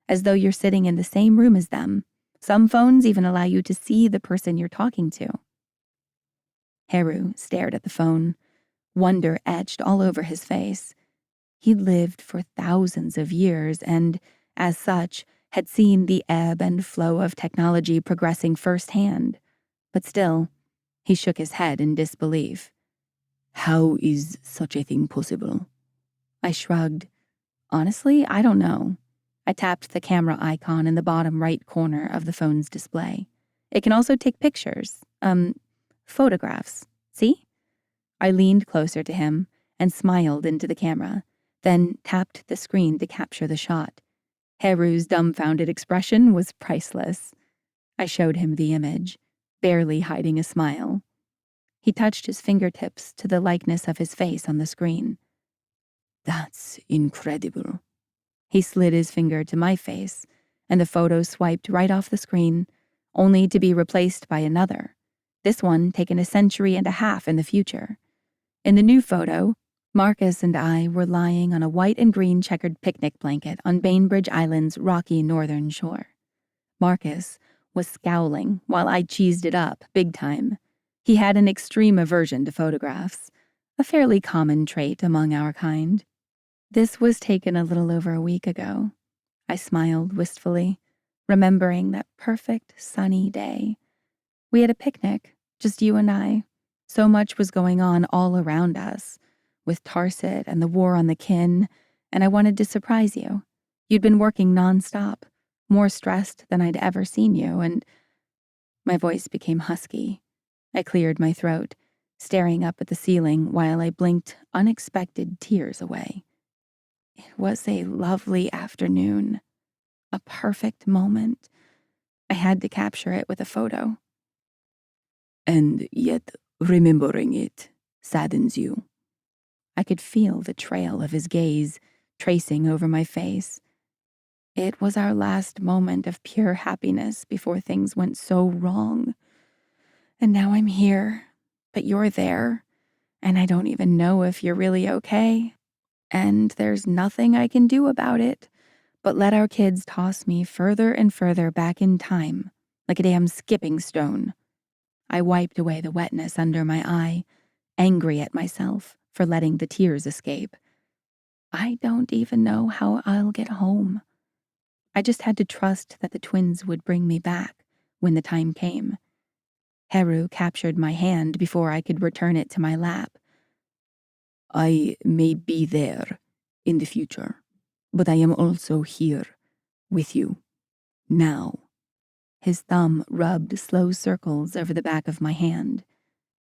as though you're sitting in the same room as them. Some phones even allow you to see the person you're talking to. Heru stared at the phone, wonder etched all over his face. He'd lived for thousands of years and, as such, had seen the ebb and flow of technology progressing firsthand. But still, he shook his head in disbelief. How is such a thing possible? I shrugged. Honestly, I don't know. I tapped the camera icon in the bottom right corner of the phone's display. It can also take pictures. Photographs. See? I leaned closer to him and smiled into the camera, then tapped the screen to capture the shot. Heru's dumbfounded expression was priceless. I showed him the image, barely hiding a smile. He touched his fingertips to the likeness of his face on the screen. That's incredible. He slid his finger to my face, and the photo swiped right off the screen, only to be replaced by another, this one taken a century and a half in the future. In the new photo, Marcus and I were lying on a white and green checkered picnic blanket on Bainbridge Island's rocky northern shore. Marcus was scowling while I cheesed it up big time. He had an extreme aversion to photographs, a fairly common trait among our kind. This was taken a little over a week ago. I smiled wistfully, remembering that perfect sunny day. We had a picnic, just you and I. So much was going on all around us, with Tarsit and the war on the kin, and I wanted to surprise you. You'd been working nonstop, more stressed than I'd ever seen you, and my voice became husky. I cleared my throat, staring up at the ceiling while I blinked unexpected tears away. It was a lovely afternoon, a perfect moment. I had to capture it with a photo. And yet, remembering it saddens you. I could feel the trail of his gaze tracing over my face. It was our last moment of pure happiness before things went so wrong. And now I'm here, but you're there, and I don't even know if you're really okay. And there's nothing I can do about it but let our kids toss me further and further back in time, like a damn skipping stone. I wiped away the wetness under my eye, angry at myself for letting the tears escape. I don't even know how I'll get home. I just had to trust that the twins would bring me back when the time came. Heru captured my hand before I could return it to my lap. I may be there in the future, but I am also here with you now. His thumb rubbed slow circles over the back of my hand.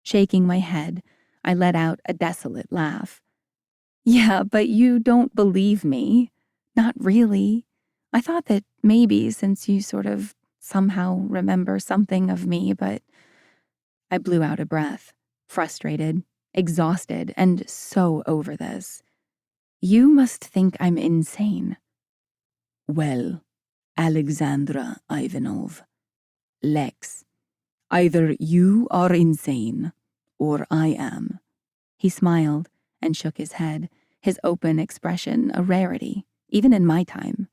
Shaking my head, I let out a desolate laugh. Yeah, but you don't believe me. Not really. I thought that maybe since you sort of somehow remember something of me, but I blew out a breath, frustrated, exhausted, and so over this. You must think I'm insane. Well, Alexandra Ivanov, Lex, either you are insane or I am. He smiled and shook his head, his open expression a rarity, even in my time.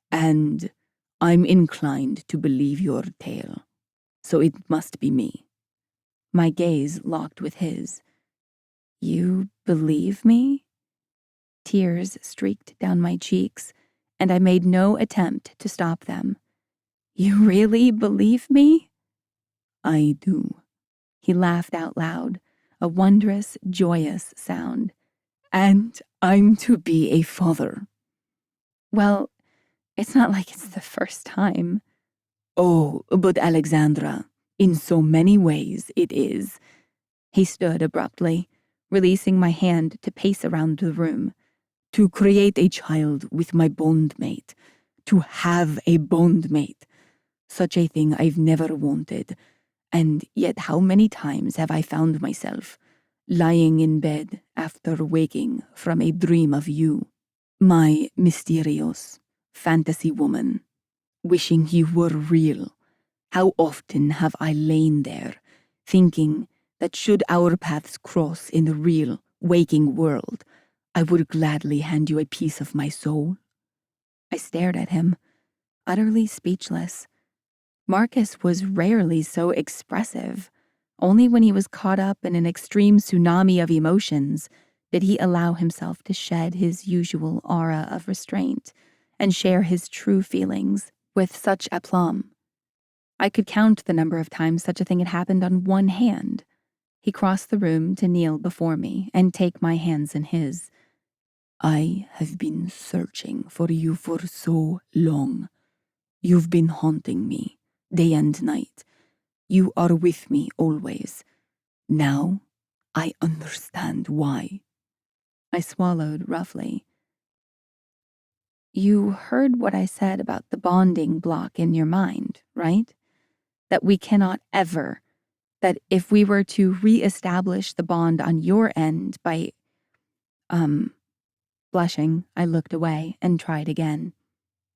And I'm inclined to believe your tale, so it must be me. My gaze locked with his. You believe me? Tears streaked down my cheeks, and I made no attempt to stop them. You really believe me? I do. He laughed out loud, a wondrous, joyous sound. And I'm to be a father. Well, it's not like it's the first time. Oh, but Alexandra, in so many ways it is. He stood abruptly, releasing my hand to pace around the room. To create a child with my bondmate, to have a bondmate, such a thing I've never wanted. And yet how many times have I found myself lying in bed after waking from a dream of you, my mysterious fantasy woman, wishing you were real. How often have I lain there, thinking that should our paths cross in the real, waking world, I would gladly hand you a piece of my soul. I stared at him, utterly speechless. Marcus was rarely so expressive. Only when he was caught up in an extreme tsunami of emotions did he allow himself to shed his usual aura of restraint and share his true feelings with such aplomb. I could count the number of times such a thing had happened on one hand. He crossed the room to kneel before me and take my hands in his. I have been searching for you for so long. You've been haunting me, day and night. You are with me always. Now, I understand why. I swallowed roughly. You heard what I said about the bonding block in your mind, right? That we cannot ever, that if we were to re-establish the bond on your end by, Blushing, I looked away and tried again.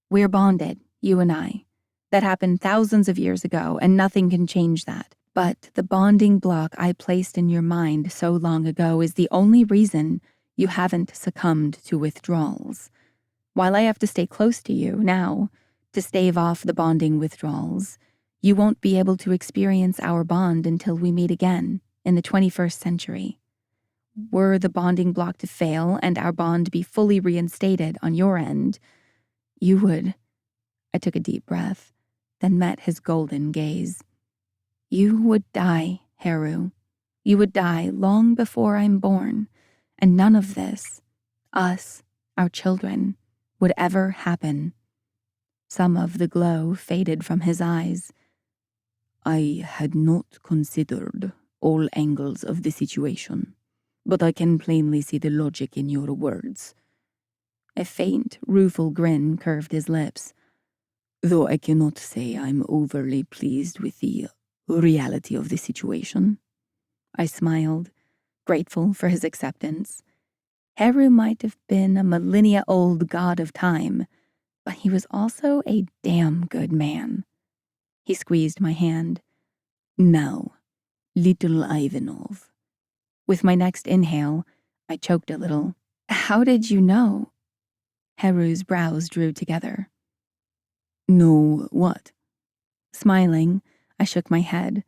We're bonded, you and I. That happened thousands of years ago, and nothing can change that. But the bonding block I placed in your mind so long ago is the only reason you haven't succumbed to withdrawals. While I have to stay close to you now, to stave off the bonding withdrawals, you won't be able to experience our bond until we meet again in the 21st century. Were the bonding block to fail and our bond be fully reinstated on your end, you would. I took a deep breath, then met his golden gaze. You would die, Heru. You would die long before I'm born, and none of this, us, our children, would ever happen. Some of the glow faded from his eyes. I had not considered all angles of the situation, but I can plainly see the logic in your words. A faint, rueful grin curved his lips. Though I cannot say I'm overly pleased with the reality of the situation. I smiled, grateful for his acceptance. Heru might have been a millennia-old god of time, but he was also a damn good man. He squeezed my hand. Now, little Ivanov. With my next inhale, I choked a little. How did you know? Heru's brows drew together. Know what? Smiling, I shook my head.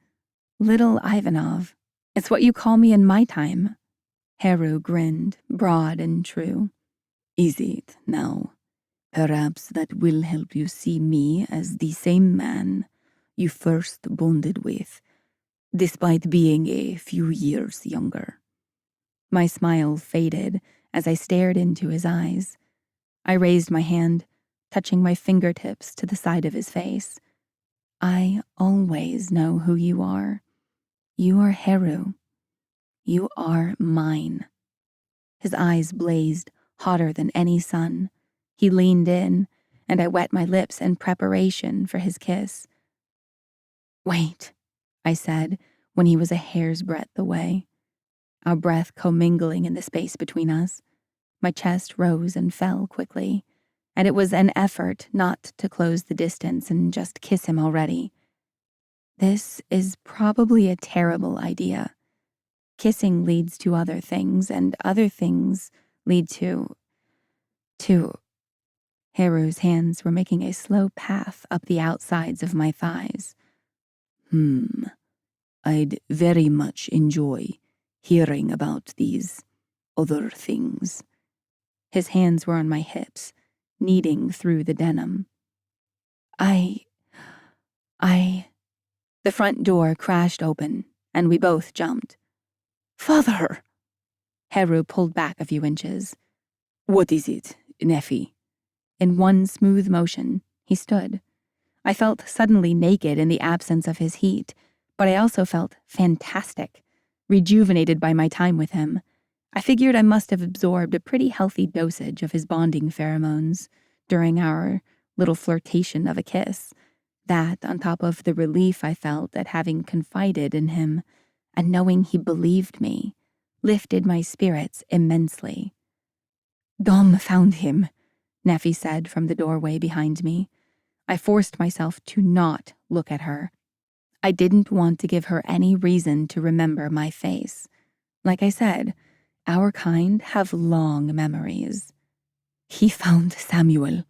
Little Ivanov. It's what you call me in my time. Heru grinned, broad and true. Is it now? Perhaps that will help you see me as the same man you first bonded with, despite being a few years younger. My smile faded as I stared into his eyes. I raised my hand, touching my fingertips to the side of his face. I always know who you are. You are Heru. You are mine. His eyes blazed, hotter than any sun. He leaned in, and I wet my lips in preparation for his kiss. Wait, I said, when he was a hair's breadth away. Our breath commingling in the space between us. My chest rose and fell quickly, and it was an effort not to close the distance and just kiss him already. This is probably a terrible idea. Kissing leads to other things, and other things lead to... Haru's hands were making a slow path up the outsides of my thighs. I'd very much enjoy hearing about these other things. His hands were on my hips, kneading through the denim. The front door crashed open, and we both jumped. Father! Haru pulled back a few inches. What is it, Nephi? In one smooth motion, he stood. I felt suddenly naked in the absence of his heat, but I also felt fantastic, rejuvenated by my time with him. I figured I must have absorbed a pretty healthy dosage of his bonding pheromones during our little flirtation of a kiss. That, on top of the relief I felt at having confided in him and knowing he believed me, lifted my spirits immensely. Dom found him, Nephi said from the doorway behind me. I forced myself to not look at her. I didn't want to give her any reason to remember my face. Like I said, our kind have long memories. He found Samuel.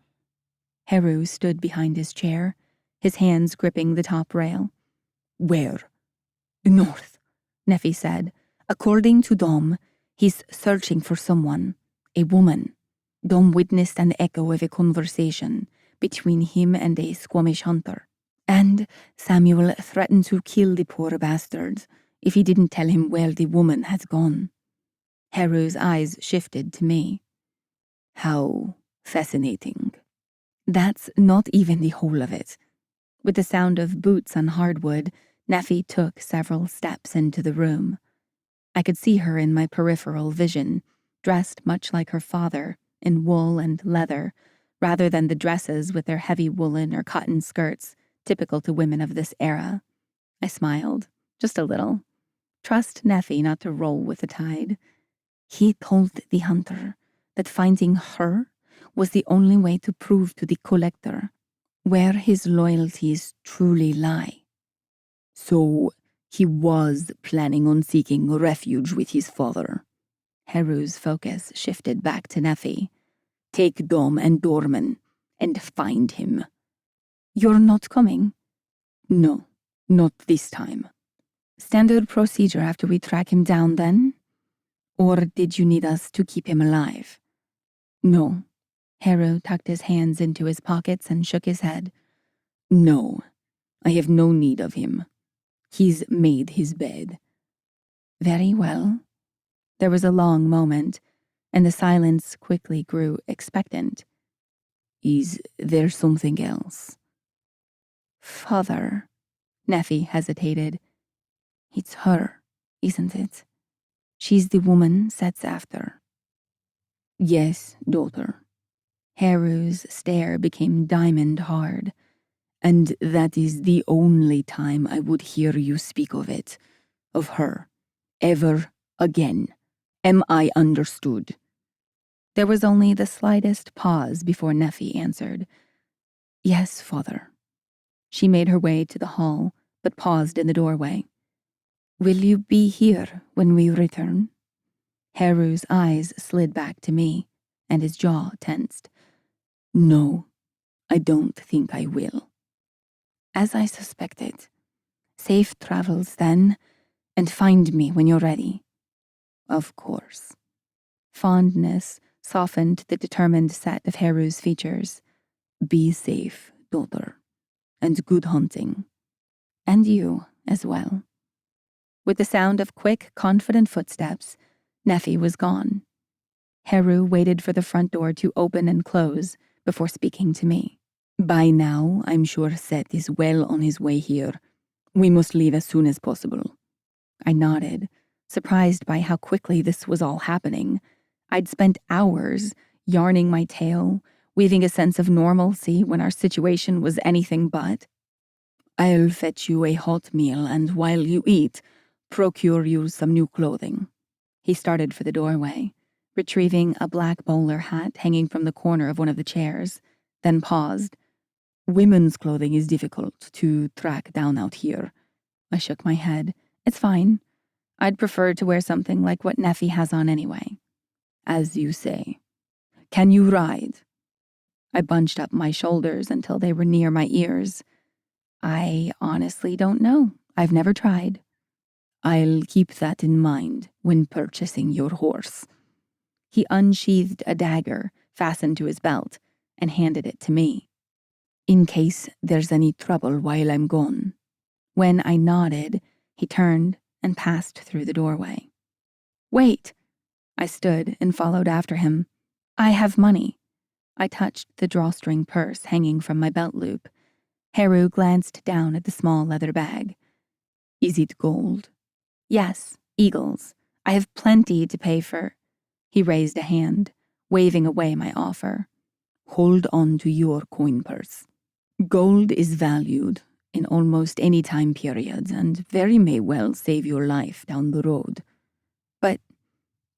Haru stood behind his chair, his hands gripping the top rail. Where? North, Nephi said. According to Dom, he's searching for someone, a woman. Dom witnessed an echo of a conversation between him and a Squamish hunter, and Samuel threatened to kill the poor bastard if he didn't tell him where the woman had gone. Haru's eyes shifted to me. How fascinating. That's not even the whole of it. With the sound of boots on hardwood, Nephi took several steps into the room. I could see her in my peripheral vision, dressed much like her father, in wool and leather, rather than the dresses with their heavy woolen or cotton skirts, typical to women of this era. I smiled, just a little. Trust Nephi not to roll with the tide. He told the hunter that finding her was the only way to prove to the collector where his loyalties truly lie. So he was planning on seeking refuge with his father. Haru's focus shifted back to Nephi. Take Dom and Dorman and find him. You're not coming? No, not this time. Standard procedure after we track him down, then? Or did you need us to keep him alive? No. Haru tucked his hands into his pockets and shook his head. No, I have no need of him. He's made his bed. Very well. There was a long moment, and the silence quickly grew expectant. Is there something else? Father, Nephi hesitated. It's her, isn't it? She's the woman Set's after. Yes, daughter. Haru's stare became diamond hard. And that is the only time I would hear you speak of it, of her, ever again. Am I understood? There was only the slightest pause before Nephi answered. Yes, father. She made her way to the hall, but paused in the doorway. Will you be here when we return? Haru's eyes slid back to me, and his jaw tensed. No, I don't think I will. As I suspected. Safe travels, then, and find me when you're ready. Of course. Fondness softened the determined set of Haru's features. Be safe, daughter, and good hunting. And you as well. With the sound of quick, confident footsteps, Nephi was gone. Haru waited for the front door to open and close before speaking to me. By now, I'm sure Set is well on his way here. We must leave as soon as possible. I nodded, surprised by how quickly this was all happening. I'd spent hours yarning my tale, weaving a sense of normalcy when our situation was anything but. I'll fetch you a hot meal, and while you eat, procure you some new clothing." He started for the doorway, retrieving a black bowler hat hanging from the corner of one of the chairs, then paused. "Women's clothing is difficult to track down out here." I shook my head. "It's fine. I'd prefer to wear something like what Neffy has on anyway." "As you say. Can you ride?" I bunched up my shoulders until they were near my ears. "I honestly don't know. I've never tried." "I'll keep that in mind when purchasing your horse." He unsheathed a dagger fastened to his belt and handed it to me. "In case there's any trouble while I'm gone." When I nodded, he turned and passed through the doorway. "Wait!" I stood and followed after him. "I have money." I touched the drawstring purse hanging from my belt loop. Heru glanced down at the small leather bag. "Is it gold?" "Yes, eagles. I have plenty to pay for." He raised a hand, waving away my offer. "Hold on to your coin purse. Gold is valued in almost any time period and very may well save your life down the road. But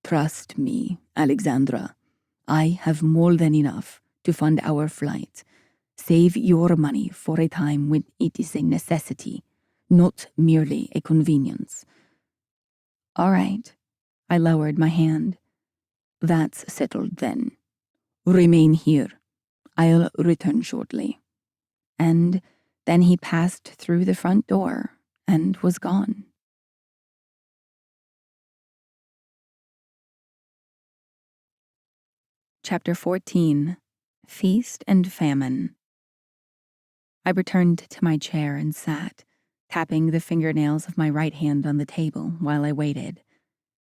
trust me, Alexandra, I have more than enough to fund our flight. Save your money for a time when it is a necessity, not merely a convenience." "All right." I lowered my hand. "That's settled then. Remain here. I'll return shortly." And then he passed through the front door and was gone. Chapter 14. Feast and Famine. I returned to my chair and sat, tapping the fingernails of my right hand on the table while I waited.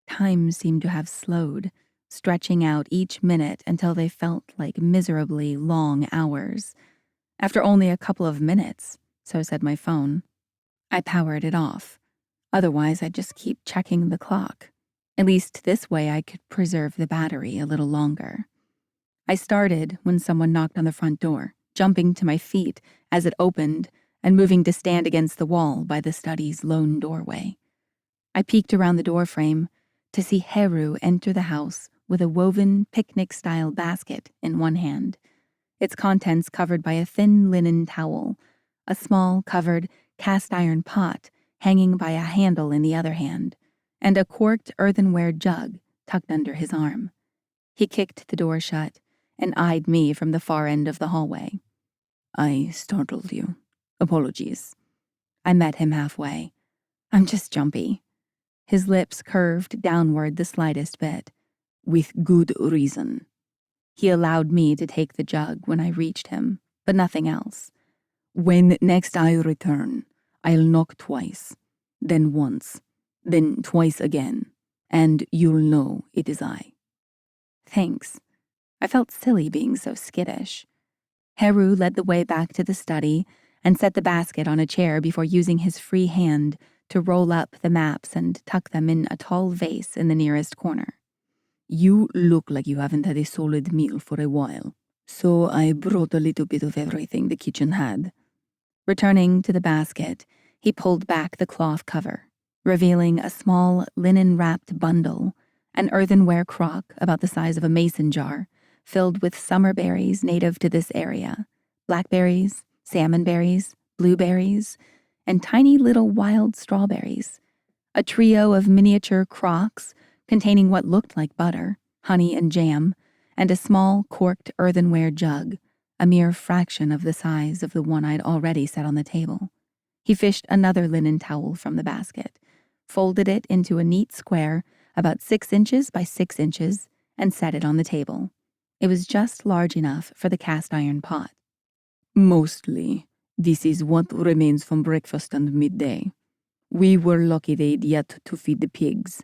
Time seemed to have slowed, stretching out each minute until they felt like miserably long hours. After only a couple of minutes, so said my phone. I powered it off. Otherwise, I'd just keep checking the clock. At least this way I could preserve the battery a little longer. I started when someone knocked on the front door, jumping to my feet as it opened and moving to stand against the wall by the study's lone doorway. I peeked around the doorframe to see Heru enter the house with a woven picnic-style basket in one hand, its contents covered by a thin linen towel, a small, covered, cast-iron pot hanging by a handle in the other hand, and a corked earthenware jug tucked under his arm. He kicked the door shut and eyed me from the far end of the hallway. "I startled you. Apologies." I met him halfway. "I'm just jumpy." His lips curved downward the slightest bit. "With good reason." He allowed me to take the jug when I reached him, but nothing else. "When next I return, I'll knock twice, then once, then twice again, and you'll know it is I." Thanks. I felt silly being so skittish. Heru led the way back to the study and set the basket on a chair before using his free hand to roll up the maps and tuck them in a tall vase in the nearest corner. "You look like you haven't had a solid meal for a while, so I brought a little bit of everything the kitchen had." Returning to the basket, he pulled back the cloth cover, revealing a small linen-wrapped bundle, an earthenware crock about the size of a mason jar, filled with summer berries native to this area, blackberries, salmon berries, blueberries, and tiny little wild strawberries. A trio of miniature crocks containing what looked like butter, honey, and jam, and a small corked earthenware jug, a mere fraction of the size of the one I'd already set on the table. He fished another linen towel from the basket, folded it into a neat square about 6 inches by 6 inches, and set it on the table. It was just large enough for the cast-iron pot. "Mostly, this is what remains from breakfast and midday. We were lucky they'd yet to feed the pigs."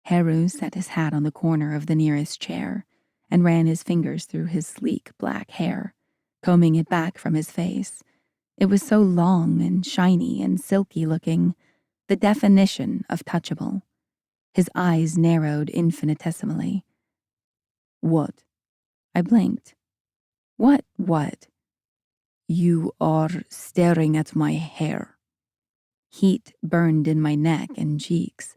Heru set his hat on the corner of the nearest chair and ran his fingers through his sleek black hair, combing it back from his face. It was so long and shiny and silky looking, the definition of touchable. His eyes narrowed infinitesimally. "What?" I blinked. What? "You are staring at my hair." Heat burned in my neck and cheeks.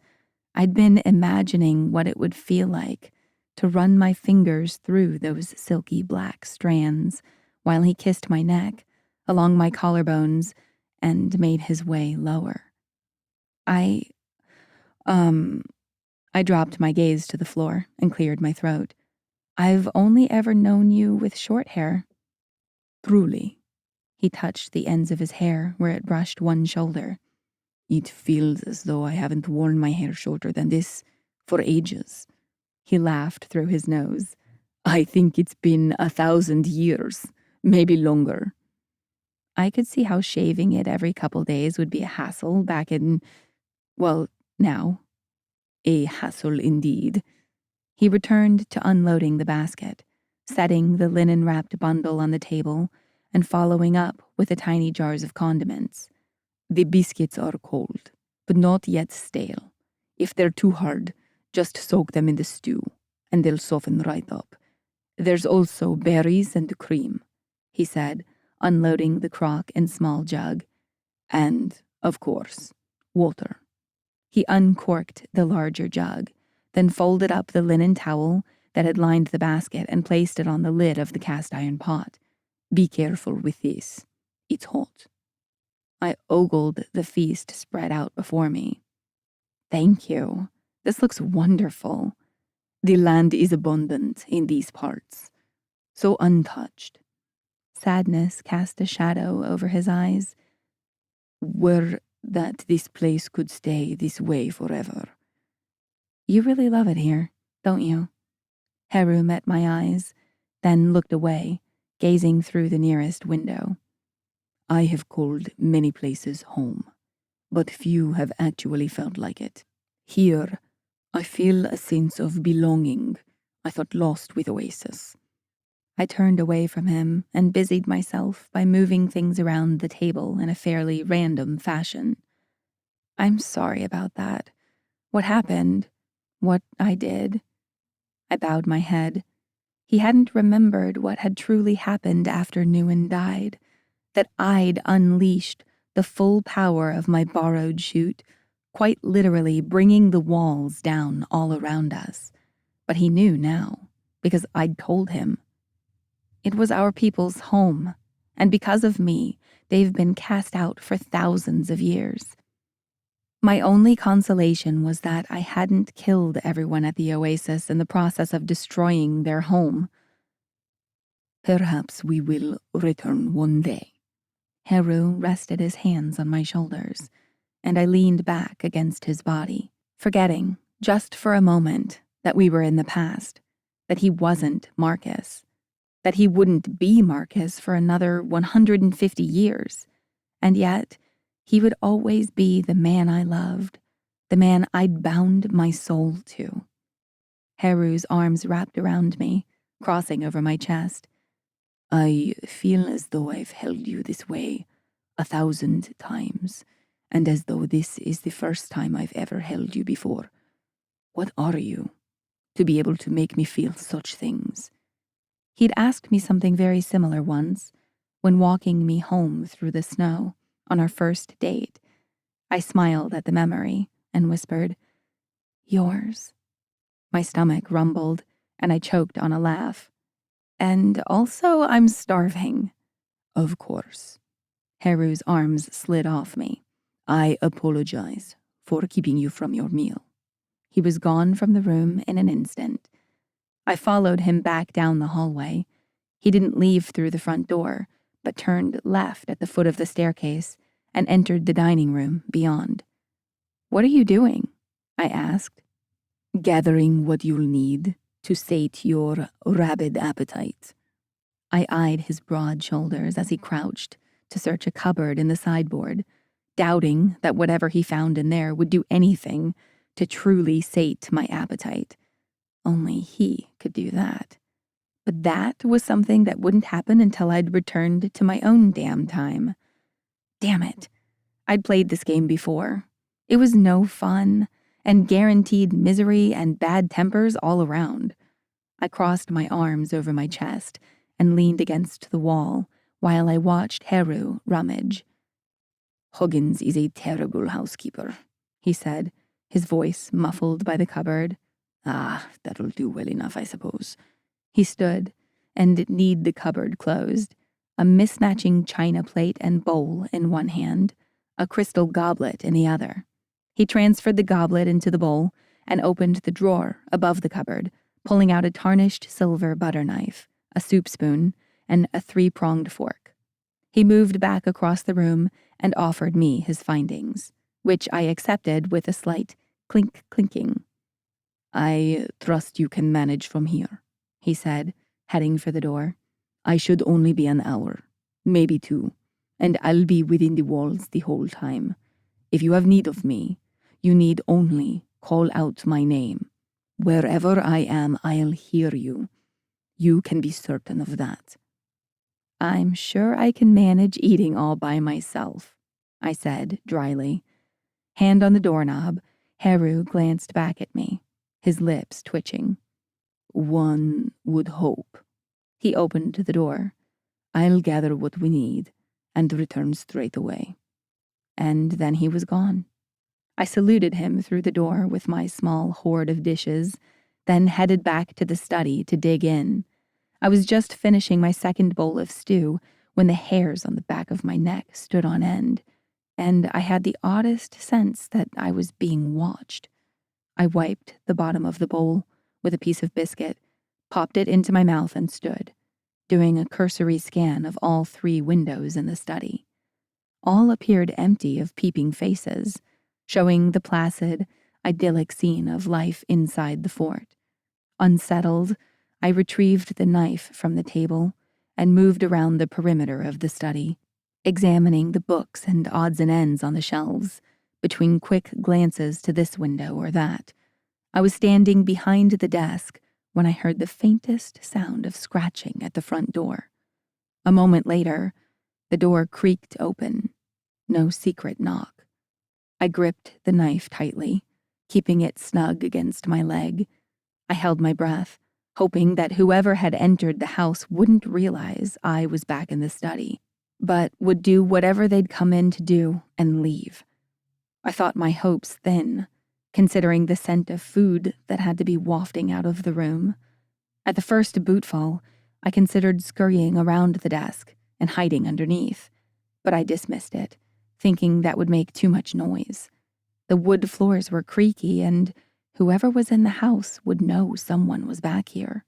I'd been imagining what it would feel like to run my fingers through those silky black strands while he kissed my neck, along my collarbones, and made his way lower. I dropped my gaze to the floor and cleared my throat. I've only ever known you with short hair. Truly. He touched the ends of his hair where it brushed one shoulder. It feels as though I haven't worn my hair shorter than this for ages. He laughed through his nose. I think it's been 1,000 years, maybe longer. I could see how shaving it every couple days would be a hassle back in, well, now. A hassle indeed. He returned to unloading the basket, setting the linen-wrapped bundle on the table and following up with the tiny jars of condiments. The biscuits are cold, but not yet stale. If they're too hard, just soak them in the stew, and they'll soften right up. There's also berries and cream, he said, unloading the crock and small jug. And, of course, water. He uncorked the larger jug, then folded up the linen towel that had lined the basket and placed it on the lid of the cast-iron pot. Be careful with this. It's hot. I ogled the feast spread out before me. Thank you. This looks wonderful. The land is abundant in these parts, so untouched. Sadness cast a shadow over his eyes. Were that this place could stay this way forever. You really love it here, don't you? Heru met my eyes, then looked away, gazing through the nearest window. I have called many places home, but few have actually felt like it. Here, I feel a sense of belonging I thought lost with Oasis. I turned away from him and busied myself by moving things around the table in a fairly random fashion. I'm sorry about that. What happened? What I did? I bowed my head. He hadn't remembered what had truly happened after Nguyen died, that I'd unleashed the full power of my borrowed chute, quite literally bringing the walls down all around us. But he knew now, because I'd told him. It was our people's home, and because of me, they've been cast out for thousands of years. My only consolation was that I hadn't killed everyone at the oasis in the process of destroying their home. Perhaps we will return one day. Heru rested his hands on my shoulders, and I leaned back against his body, forgetting, just for a moment, that we were in the past, that he wasn't Marcus, that he wouldn't be Marcus for another 150 years, and yet he would always be the man I loved, the man I'd bound my soul to. Heru's arms wrapped around me, crossing over my chest. I feel as though I've held you this way 1,000 times, and as though this is the first time I've ever held you before. What are you, to be able to make me feel such things? He'd asked me something very similar once, when walking me home through the snow on our first date. I smiled at the memory and whispered, "Yours." My stomach rumbled, and I choked on a laugh. "And also, I'm starving." "Of course." Heru's arms slid off me. "I apologize for keeping you from your meal." He was gone from the room in an instant. I followed him back down the hallway. He didn't leave through the front door, but turned left at the foot of the staircase and entered the dining room beyond. "What are you doing?" I asked. "Gathering what you'll need to sate your rabid appetite." I eyed his broad shoulders as he crouched to search a cupboard in the sideboard, doubting that whatever he found in there would do anything to truly sate my appetite. Only he could do that. But that was something that wouldn't happen until I'd returned to my own damn time. Damn it. I'd played this game before. It was no fun, and guaranteed misery and bad tempers all around. I crossed my arms over my chest and leaned against the wall while I watched Heru rummage. Huggins is a terrible housekeeper, he said, his voice muffled by the cupboard. Ah, that'll do well enough, I suppose. He stood and kneed the cupboard closed, a mismatching china plate and bowl in one hand, a crystal goblet in the other. He transferred the goblet into the bowl and opened the drawer above the cupboard, pulling out a tarnished silver butter knife, a soup spoon, and a 3-pronged fork. He moved back across the room and offered me his findings, which I accepted with a slight clink-clinking. I trust you can manage from here, he said, heading for the door. I should only be an hour, maybe 2, and I'll be within the walls the whole time. If you have need of me, you need only call out my name. Wherever I am, I'll hear you. You can be certain of that. I'm sure I can manage eating all by myself, I said dryly. Hand on the doorknob, Haru glanced back at me, his lips twitching. One would hope. He opened the door. I'll gather what we need and return straight away. And then he was gone. I saluted him through the door with my small hoard of dishes, then headed back to the study to dig in. I was just finishing my second bowl of stew when the hairs on the back of my neck stood on end, and I had the oddest sense that I was being watched. I wiped the bottom of the bowl with a piece of biscuit, popped it into my mouth, and stood, doing a cursory scan of all 3 windows in the study. All appeared empty of peeping faces, showing the placid, idyllic scene of life inside the fort. Unsettled, I retrieved the knife from the table and moved around the perimeter of the study, examining the books and odds and ends on the shelves, between quick glances to this window or that. I was standing behind the desk when I heard the faintest sound of scratching at the front door. A moment later, the door creaked open. No secret knock. I gripped the knife tightly, keeping it snug against my leg. I held my breath, hoping that whoever had entered the house wouldn't realize I was back in the study, but would do whatever they'd come in to do and leave. I thought my hopes thin, considering the scent of food that had to be wafting out of the room. At the first bootfall, I considered scurrying around the desk and hiding underneath, but I dismissed it, thinking that would make too much noise. The wood floors were creaky, and whoever was in the house would know someone was back here,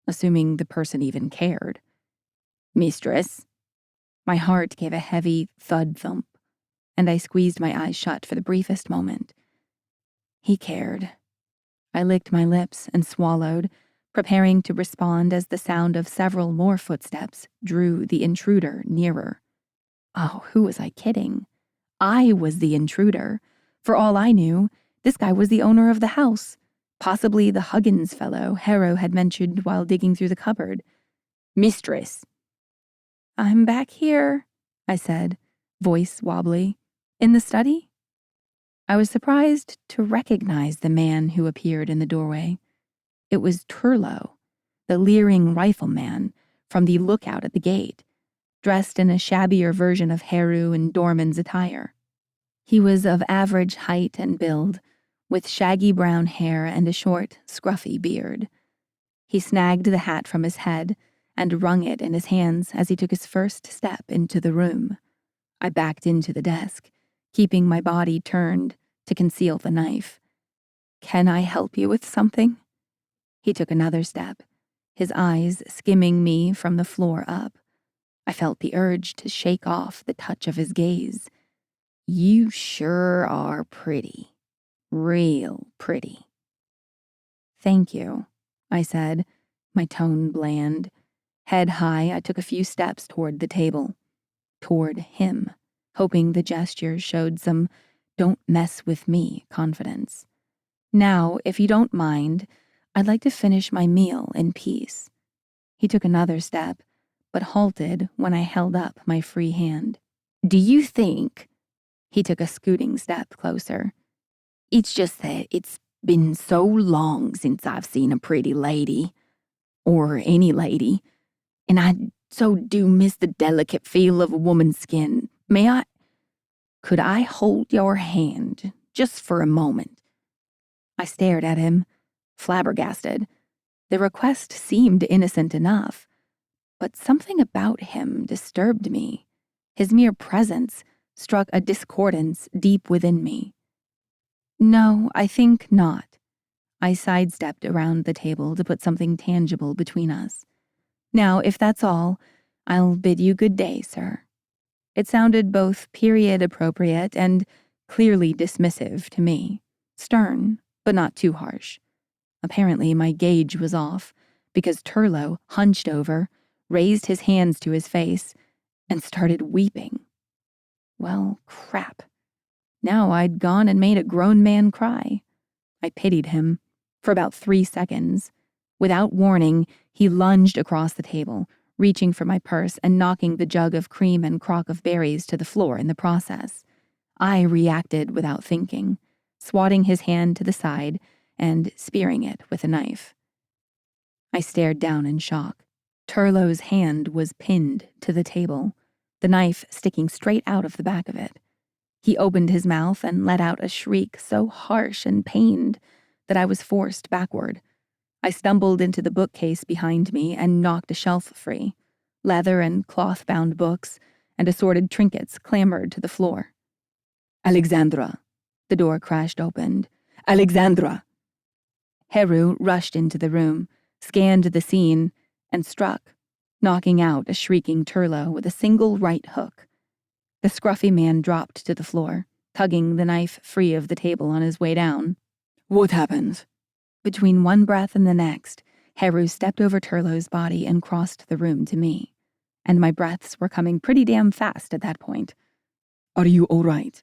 assuming the person even cared. Mistress? My heart gave a heavy thud thump, and I squeezed my eyes shut for the briefest moment. He cared. I licked my lips and swallowed, preparing to respond as the sound of several more footsteps drew the intruder nearer. Oh, who was I kidding? I was the intruder. For all I knew, this guy was the owner of the house, possibly the Huggins fellow Harrow had mentioned while digging through the cupboard. Mistress. I'm back here, I said, voice wobbly. In the study? I was surprised to recognize the man who appeared in the doorway. It was Turlo, the leering rifleman from the lookout at the gate, dressed in a shabbier version of Haru and Dorman's attire. He was of average height and build, with shaggy brown hair and a short, scruffy beard. He snagged the hat from his head and wrung it in his hands as he took his first step into the room. I backed into the desk, keeping my body turned to conceal the knife. Can I help you with something? He took another step, his eyes skimming me from the floor up. I felt the urge to shake off the touch of his gaze. You sure are pretty. Real pretty. Thank you, I said, my tone bland. Head high, I took a few steps toward the table. Toward him, hoping the gesture showed some don't mess with me confidence. Now, if you don't mind, I'd like to finish my meal in peace. He took another step, but halted when I held up my free hand. Do you think? He took a scooting step closer. It's just that it's been so long since I've seen a pretty lady. Or any lady. And I so do miss the delicate feel of a woman's skin. May I? Could I hold your hand, just for a moment? I stared at him, flabbergasted. The request seemed innocent enough, but something about him disturbed me. His mere presence struck a discordance deep within me. No, I think not. I sidestepped around the table to put something tangible between us. Now, if that's all, I'll bid you good day, sir. It sounded both period appropriate and clearly dismissive to me. Stern, but not too harsh. Apparently, my gauge was off, because Turlo hunched over, raised his hands to his face, and started weeping. Well, crap. Now I'd gone and made a grown man cry. I pitied him for about 3 seconds. Without warning, he lunged across the table, reaching for my purse and knocking the jug of cream and crock of berries to the floor in the process. I reacted without thinking, swatting his hand to the side and spearing it with a knife. I stared down in shock. Turlo's hand was pinned to the table, the knife sticking straight out of the back of it. He opened his mouth and let out a shriek so harsh and pained that I was forced backward. I stumbled into the bookcase behind me and knocked a shelf free. Leather and cloth-bound books and assorted trinkets clambered to the floor. Alexandra. The door crashed open. Alexandra. Heru rushed into the room, scanned the scene, and struck, knocking out a shrieking Turlo with a single right hook. The scruffy man dropped to the floor, tugging the knife free of the table on his way down. What happened? Between one breath and the next, Heru stepped over Turlo's body and crossed the room to me, and my breaths were coming pretty damn fast at that point. Are you all right?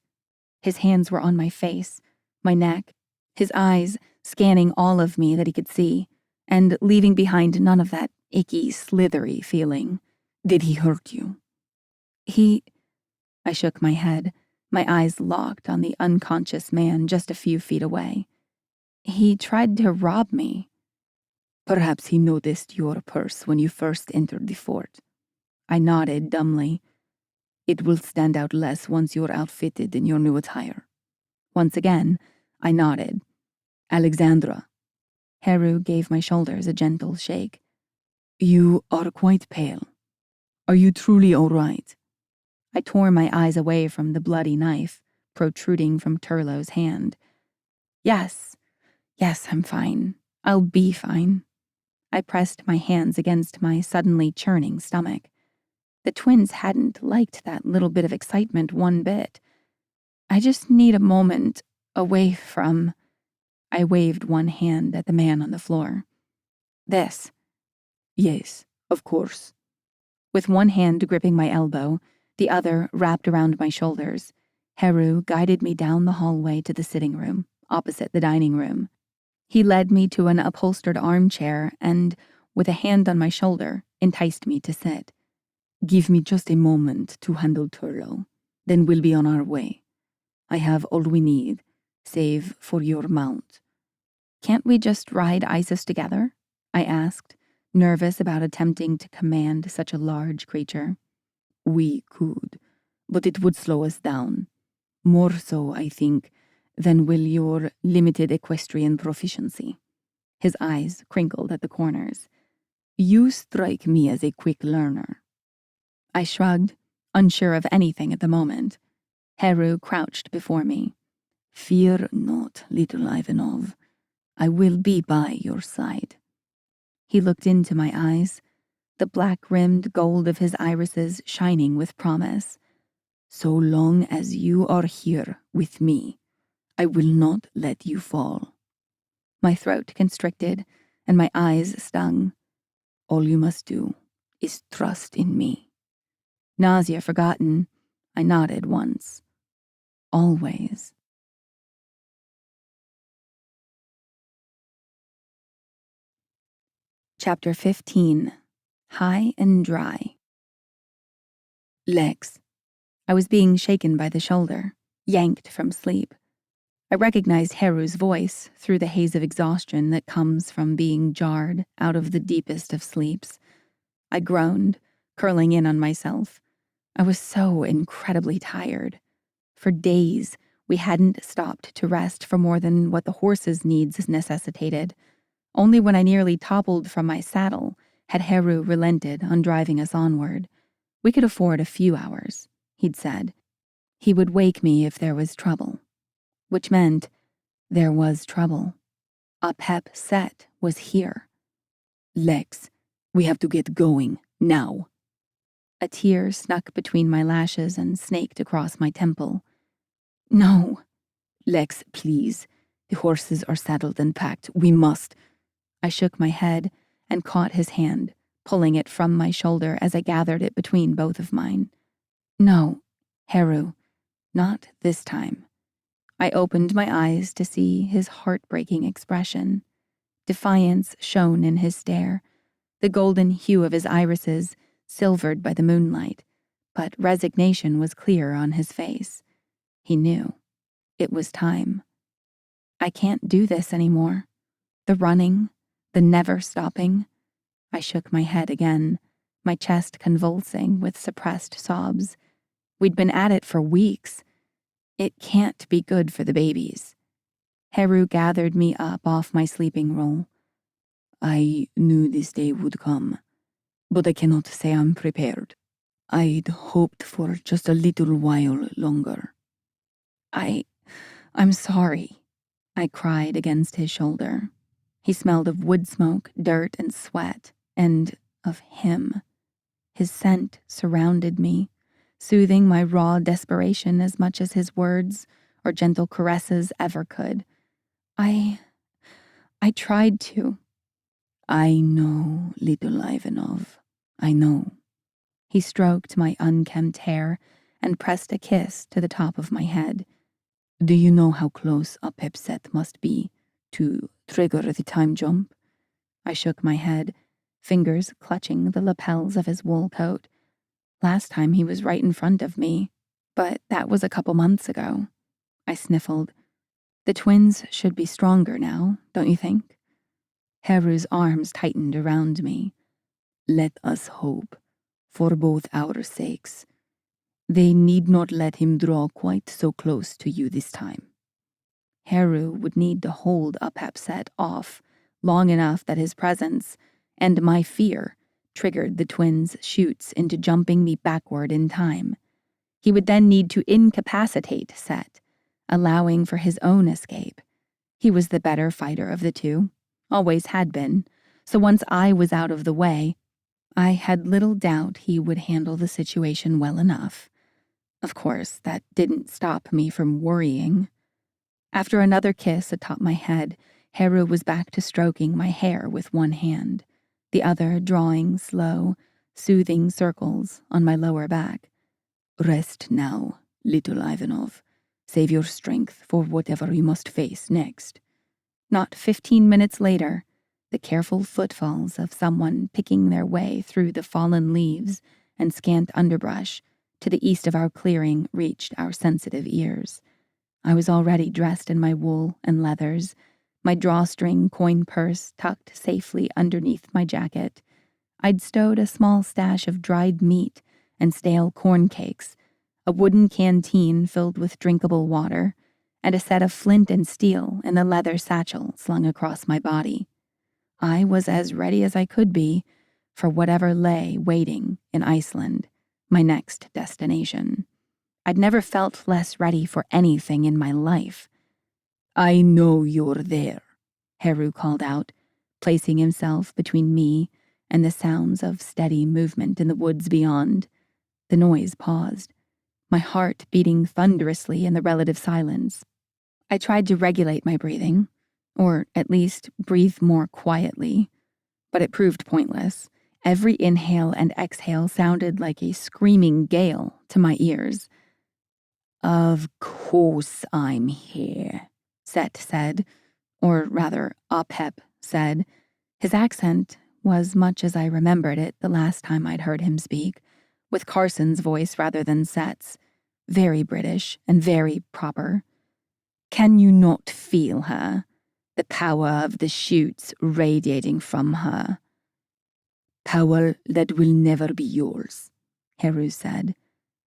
His hands were on my face, my neck, his eyes scanning all of me that he could see, and leaving behind none of that icky, slithery feeling. Did he hurt you? I shook my head, my eyes locked on the unconscious man just a few feet away. He tried to rob me. Perhaps he noticed your purse when you first entered the fort. I nodded dumbly. It will stand out less once you're outfitted in your new attire. Once again, I nodded. Alexandra. Heru gave my shoulders a gentle shake. You are quite pale. Are you truly all right? I tore my eyes away from the bloody knife, protruding from Turlo's hand. Yes, I'm fine. I'll be fine. I pressed my hands against my suddenly churning stomach. The twins hadn't liked that little bit of excitement one bit. I just need a moment away from... I waved one hand at the man on the floor. This. Yes, of course. With one hand gripping my elbow, the other wrapped around my shoulders, Heru guided me down the hallway to the sitting room, opposite the dining room. He led me to an upholstered armchair and, with a hand on my shoulder, enticed me to sit. Give me just a moment to handle Turlo, then we'll be on our way. I have all we need, save for your mount. Can't we just ride Isis together? I asked, nervous about attempting to command such a large creature. We could, but it would slow us down. More so, I think, than will your limited equestrian proficiency. His eyes crinkled at the corners. You strike me as a quick learner. I shrugged, unsure of anything at the moment. Heru crouched before me. Fear not, little Ivanov. I will be by your side. He looked into my eyes, the black-rimmed gold of his irises shining with promise. So long as you are here with me, I will not let you fall. My throat constricted and my eyes stung. All you must do is trust in me. Nausea forgotten, I nodded once. Always. Chapter 15. High and Dry. Lex. I was being shaken by the shoulder, yanked from sleep. I recognized Heru's voice through the haze of exhaustion that comes from being jarred out of the deepest of sleeps. I groaned, curling in on myself. I was so incredibly tired. For days, we hadn't stopped to rest for more than what the horse's needs necessitated. Only when I nearly toppled from my saddle had Heru relented on driving us onward. We could afford a few hours, he'd said. He would wake me if there was trouble. Which meant there was trouble. Apep Set was here. Lex, we have to get going, now. A tear snuck between my lashes and snaked across my temple. No. Lex, please. The horses are saddled and packed. We must. I shook my head and caught his hand, pulling it from my shoulder as I gathered it between both of mine. No, Heru, not this time. I opened my eyes to see his heartbreaking expression. Defiance shone in his stare, the golden hue of his irises silvered by the moonlight, but resignation was clear on his face. He knew. It was time. I can't do this anymore. The running, the never stopping. I shook my head again, my chest convulsing with suppressed sobs. We'd been at it for weeks. It can't be good for the babies. Heru gathered me up off my sleeping roll. I knew this day would come, but I cannot say I'm prepared. I'd hoped for just a little while longer. I'm sorry, I cried against his shoulder. He smelled of wood smoke, dirt, and sweat, and of him. His scent surrounded me, soothing my raw desperation as much as his words or gentle caresses ever could. I tried to. I know, little Ivanov. I know. He stroked my unkempt hair and pressed a kiss to the top of my head. Do you know how close Apep Set must be to trigger the time jump? I shook my head, fingers clutching the lapels of his wool coat. Last time he was right in front of me, but that was a couple months ago. I sniffled. The twins should be stronger now, don't you think? Heru's arms tightened around me. Let us hope, for both our sakes. They need not let him draw quite so close to you this time. Heru would need to hold Apep Set off long enough that his presence, and my fear, triggered the twins' shoots into jumping me backward in time. He would then need to incapacitate Set, allowing for his own escape. He was the better fighter of the two, always had been, so once I was out of the way, I had little doubt he would handle the situation well enough. Of course, that didn't stop me from worrying. After another kiss atop my head, Heru was back to stroking my hair with one hand, the other drawing slow, soothing circles on my lower back. Rest now, little Ivanov. Save your strength for whatever you must face next. Not 15 minutes later, the careful footfalls of someone picking their way through the fallen leaves and scant underbrush to the east of our clearing reached our sensitive ears. I was already dressed in my wool and leathers, my drawstring coin purse tucked safely underneath my jacket. I'd stowed a small stash of dried meat and stale corn cakes, a wooden canteen filled with drinkable water, and a set of flint and steel in a leather satchel slung across my body. I was as ready as I could be for whatever lay waiting in Iceland, my next destination. I'd never felt less ready for anything in my life. I know you're there, Heru called out, placing himself between me and the sounds of steady movement in the woods beyond. The noise paused, my heart beating thunderously in the relative silence. I tried to regulate my breathing, or at least breathe more quietly, but it proved pointless. Every inhale and exhale sounded like a screaming gale to my ears. Of course I'm here, Set said, or rather Apep said. His accent was much as I remembered it the last time I'd heard him speak, with Carson's voice rather than Set's, very British and very proper. Can you not feel her? The power of the shoots radiating from her. Power that will never be yours, Heru said.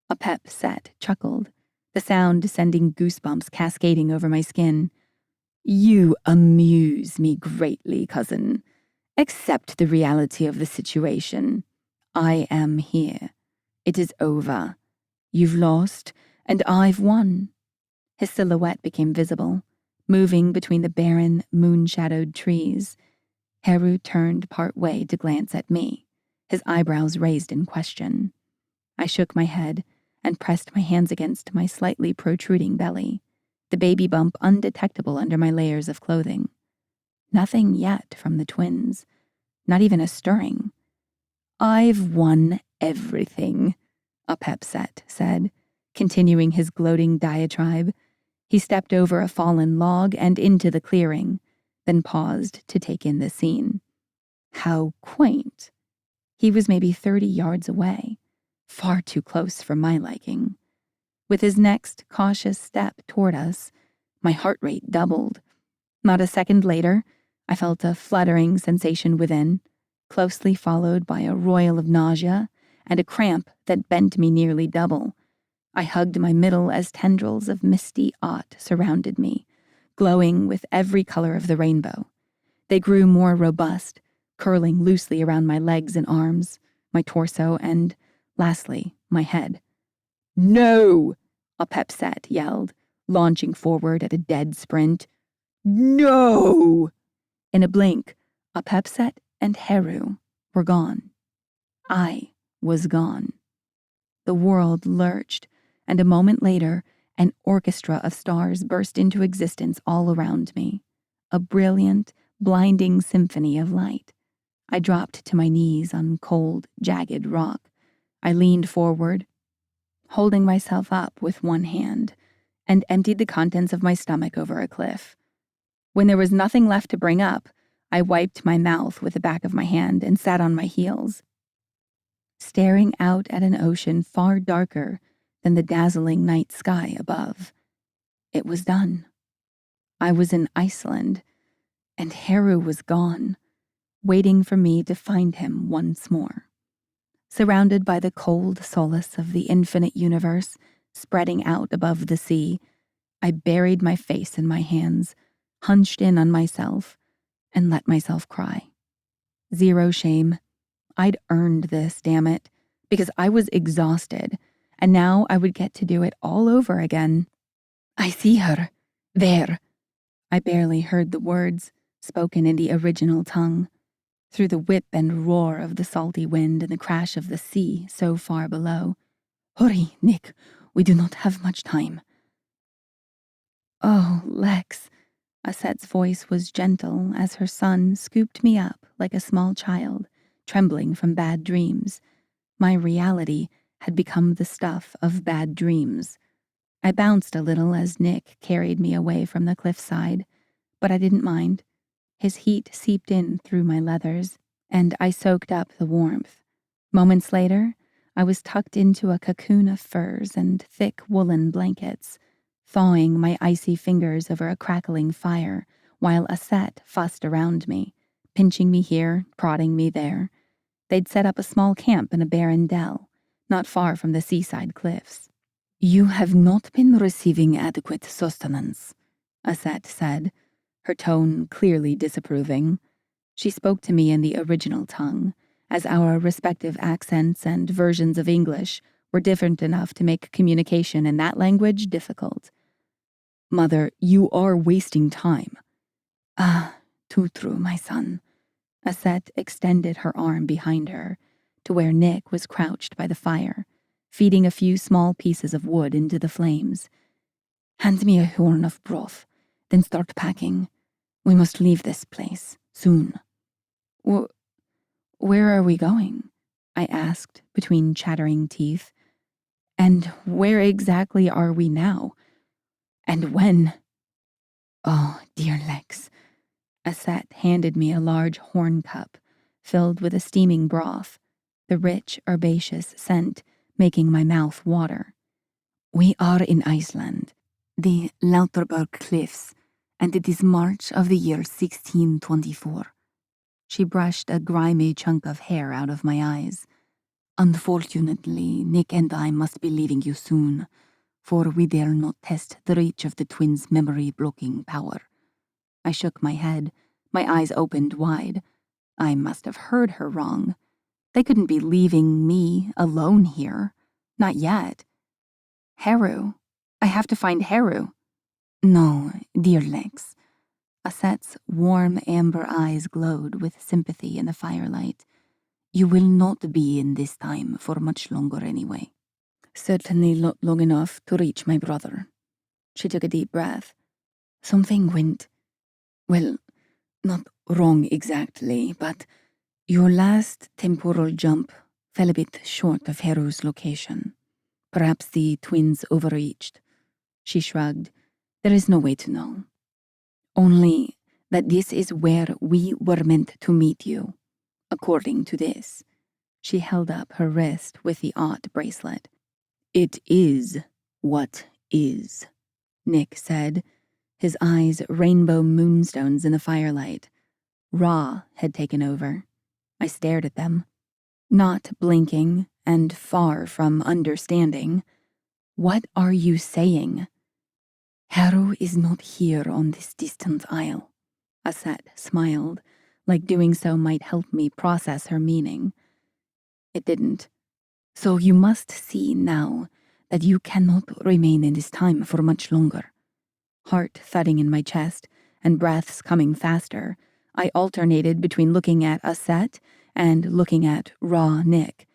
Apep Set chuckled, the sound sending goosebumps cascading over my skin. You amuse me greatly, cousin. Accept the reality of the situation. I am here. It is over. You've lost, and I've won. His silhouette became visible, moving between the barren, moon-shadowed trees. Heru turned part way to glance at me, his eyebrows raised in question. I shook my head and pressed my hands against my slightly protruding belly, the baby bump undetectable under my layers of clothing. Nothing yet from the twins, not even a stirring. I've won everything, Apep said, continuing his gloating diatribe. He stepped over a fallen log and into the clearing, then paused to take in the scene. How quaint. He was maybe 30 yards away, far too close for my liking. With his next cautious step toward us, my heart rate doubled. Not a second later, I felt a fluttering sensation within, closely followed by a roil of nausea and a cramp that bent me nearly double. I hugged my middle as tendrils of misty aught surrounded me, glowing with every color of the rainbow. They grew more robust, curling loosely around my legs and arms, my torso, and, lastly, my head. No! Apep yelled, launching forward at a dead sprint. No! In a blink, Apep and Heru were gone. I was gone. The world lurched, and a moment later, an orchestra of stars burst into existence all around me. A brilliant, blinding symphony of light. I dropped to my knees on cold, jagged rock. I leaned forward, holding myself up with one hand, and emptied the contents of my stomach over a cliff. When there was nothing left to bring up, I wiped my mouth with the back of my hand and sat on my heels, staring out at an ocean far darker than the dazzling night sky above. It was done. I was in Iceland, and Heru was gone, waiting for me to find him once more. Surrounded by the cold solace of the infinite universe spreading out above the sea, I buried my face in my hands, hunched in on myself, and let myself cry. Zero shame. I'd earned this, damn it, because I was exhausted, and now I would get to do it all over again. I see her. There. I barely heard the words, spoken in the original tongue. Through the whip and roar of the salty wind and the crash of the sea so far below. Hurry, Nick, we do not have much time. Oh, Lex. Aset's voice was gentle as her son scooped me up like a small child, trembling from bad dreams. My reality had become the stuff of bad dreams. I bounced a little as Nick carried me away from the cliffside, but I didn't mind. His heat seeped in through my leathers, and I soaked up the warmth. Moments later, I was tucked into a cocoon of furs and thick woolen blankets, thawing my icy fingers over a crackling fire while Aset fussed around me, pinching me here, prodding me there. They'd set up a small camp in a barren dell, not far from the seaside cliffs. You have not been receiving adequate sustenance, Aset said, her tone clearly disapproving. She spoke to me in the original tongue, as our respective accents and versions of English were different enough to make communication in that language difficult. Mother, you are wasting time. Ah, too true, my son. Aset extended her arm behind her to where Nick was crouched by the fire, feeding a few small pieces of wood into the flames. Hand me a horn of broth, then start packing. We must leave this place, soon. Where are we going? I asked between chattering teeth. And where exactly are we now? And when? Oh, dear Lex. Aset handed me a large horn cup filled with a steaming broth, the rich herbaceous scent making my mouth water. We are in Iceland, the Lauterberg Cliffs, and it is March of the year 1624. She brushed a grimy chunk of hair out of my eyes. Unfortunately, Nick and I must be leaving you soon, for we dare not test the reach of the twins' memory-blocking power. I shook my head, my eyes opened wide. I must have heard her wrong. They couldn't be leaving me alone here. Not yet. Haru. I have to find Haru. No, dear Lex. Aset's warm amber eyes glowed with sympathy in the firelight. You will not be in this time for much longer anyway. Certainly not long enough to reach my brother. She took a deep breath. Something went, well, not wrong exactly, but your last temporal jump fell a bit short of Haru's location. Perhaps the twins overreached. She shrugged. There is no way to know. Only that this is where we were meant to meet you, according to this. She held up her wrist with the odd bracelet. It is what is, Nick said, his eyes rainbow moonstones in the firelight. Ra had taken over. I stared at them, not blinking and far from understanding. What are you saying? Haru is not here on this distant isle. Aset smiled, like doing so might help me process her meaning. It didn't. So you must see now that you cannot remain in this time for much longer. Heart thudding in my chest and breaths coming faster, I alternated between looking at Aset and looking at Raw Nick,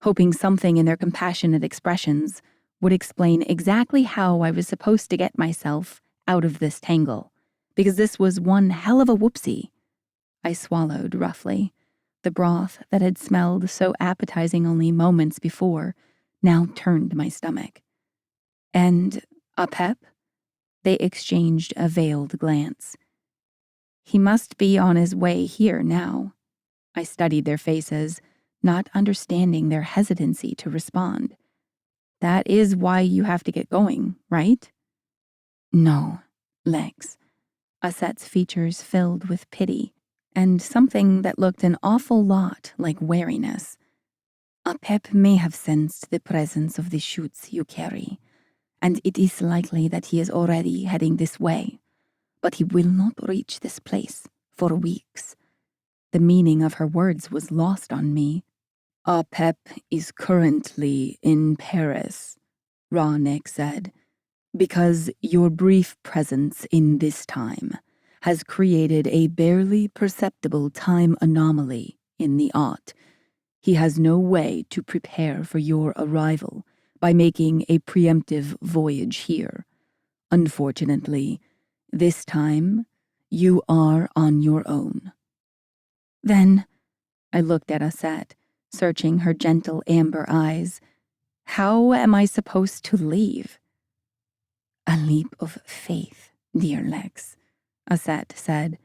hoping something in their compassionate expressions would explain exactly how I was supposed to get myself out of this tangle, because this was one hell of a whoopsie. I swallowed roughly. The broth that had smelled so appetizing only moments before now turned my stomach. And Apep? They exchanged a veiled glance. He must be on his way here now. I studied their faces, not understanding their hesitancy to respond. That is why you have to get going, right? No, Lex. Aset's features filled with pity, and something that looked an awful lot like wariness. Apep may have sensed the presence of the shoots you carry, and it is likely that he is already heading this way, but he will not reach this place for weeks. The meaning of her words was lost on me. Apep is currently in Paris, Rawnek said, because your brief presence in this time has created a barely perceptible time anomaly in the Aut. He has no way to prepare for your arrival by making a preemptive voyage here. Unfortunately, this time, you are on your own. Then, I looked at Aset, searching her gentle amber eyes. How am I supposed to leave? A leap of faith, dear Lex, Aset said,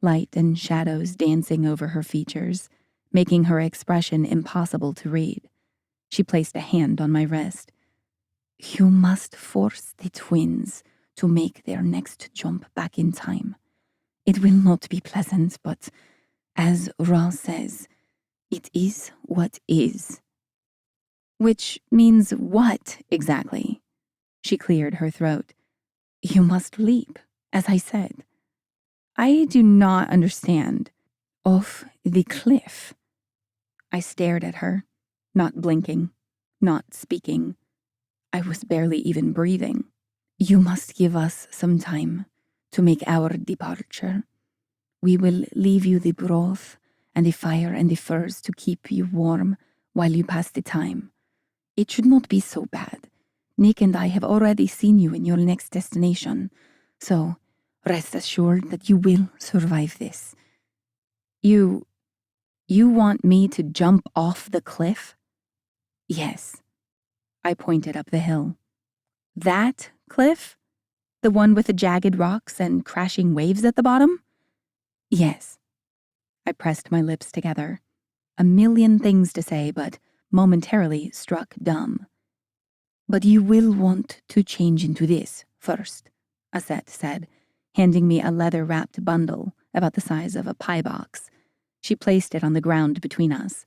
light and shadows dancing over her features, making her expression impossible to read. She placed a hand on my wrist. You must force the twins to make their next jump back in time. It will not be pleasant, but as Ra says, it is what is. Which means what, exactly? She cleared her throat. You must leap, as I said. I do not understand. Off the cliff. I stared at her, not blinking, not speaking. I was barely even breathing. You must give us some time to make our departure. We will leave you the broth and the fire and the furs to keep you warm while you pass the time. It should not be so bad. Nick and I have already seen you in your next destination, so rest assured that you will survive this. You want me to jump off the cliff? Yes. I pointed up the hill. That cliff? The one with the jagged rocks and crashing waves at the bottom? Yes. I pressed my lips together. A million things to say, but momentarily struck dumb. But you will want to change into this first, Aset said, handing me a leather-wrapped bundle about the size of a pie box. She placed it on the ground between us.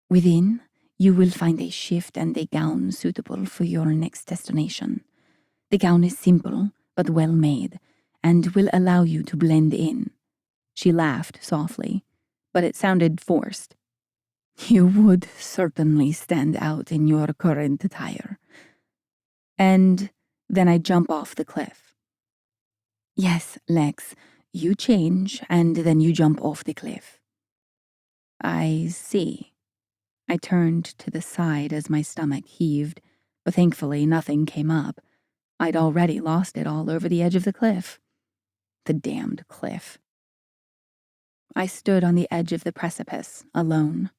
Within, You will find a shift and a gown suitable for your next destination. The gown is simple but well made and will allow you to blend in." She laughed softly, but it sounded forced. "You would certainly stand out in your current attire." And then I jump off the cliff. "Yes, Lex, you change and then you jump off the cliff." "I see." I turned to the side as my stomach heaved, but thankfully nothing came up. I'd already lost it all over the edge of the cliff. The damned cliff. I stood on the edge of the precipice, alone.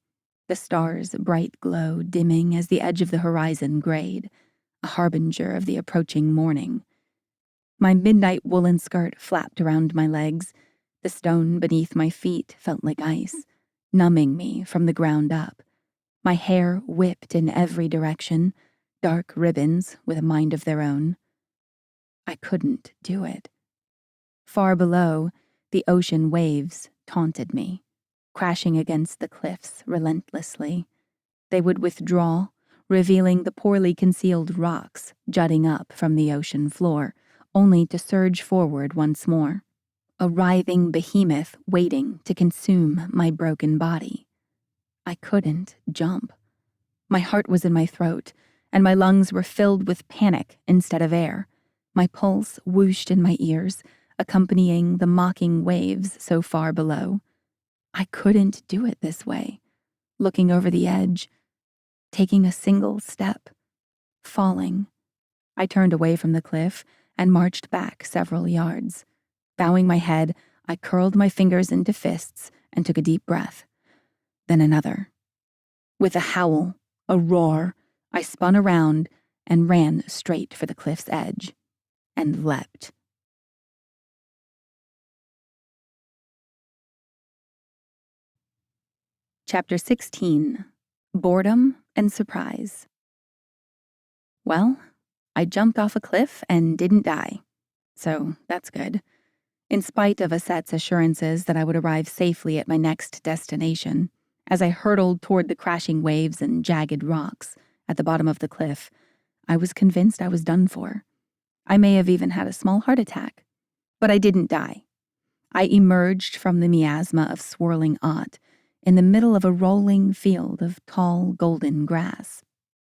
The stars' bright glow dimming as the edge of the horizon grayed, a harbinger of the approaching morning. My midnight woolen skirt flapped around my legs. The stone beneath my feet felt like ice, numbing me from the ground up. My hair whipped in every direction, dark ribbons with a mind of their own. I couldn't do it. Far below, the ocean waves taunted me, crashing against the cliffs relentlessly. They would withdraw, revealing the poorly concealed rocks jutting up from the ocean floor, only to surge forward once more, a writhing behemoth waiting to consume my broken body. I couldn't jump. My heart was in my throat, and my lungs were filled with panic instead of air. My pulse whooshed in my ears, accompanying the mocking waves so far below. I couldn't do it this way. Looking over the edge, taking a single step, falling. I turned away from the cliff and marched back several yards. Bowing my head, I curled my fingers into fists and took a deep breath. Then another. With a howl, a roar, I spun around and ran straight for the cliff's edge and leapt. Chapter 16. Boredom and Surprise. Well, I jumped off a cliff and didn't die. So that's good. In spite of Aset's assurances that I would arrive safely at my next destination, as I hurtled toward the crashing waves and jagged rocks at the bottom of the cliff, I was convinced I was done for. I may have even had a small heart attack. But I didn't die. I emerged from the miasma of swirling Ott in the middle of a rolling field of tall golden grass.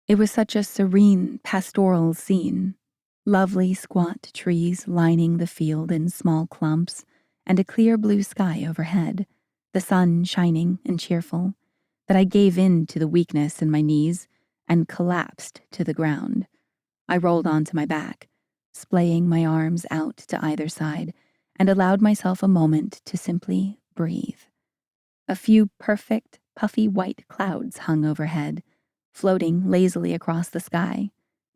It was such a serene, pastoral scene. Lovely squat trees lining the field in small clumps, and a clear blue sky overhead, the sun shining and cheerful, that I gave in to the weakness in my knees and collapsed to the ground. I rolled onto my back, splaying my arms out to either side, and allowed myself a moment to simply breathe. A few perfect, puffy white clouds hung overhead, floating lazily across the sky.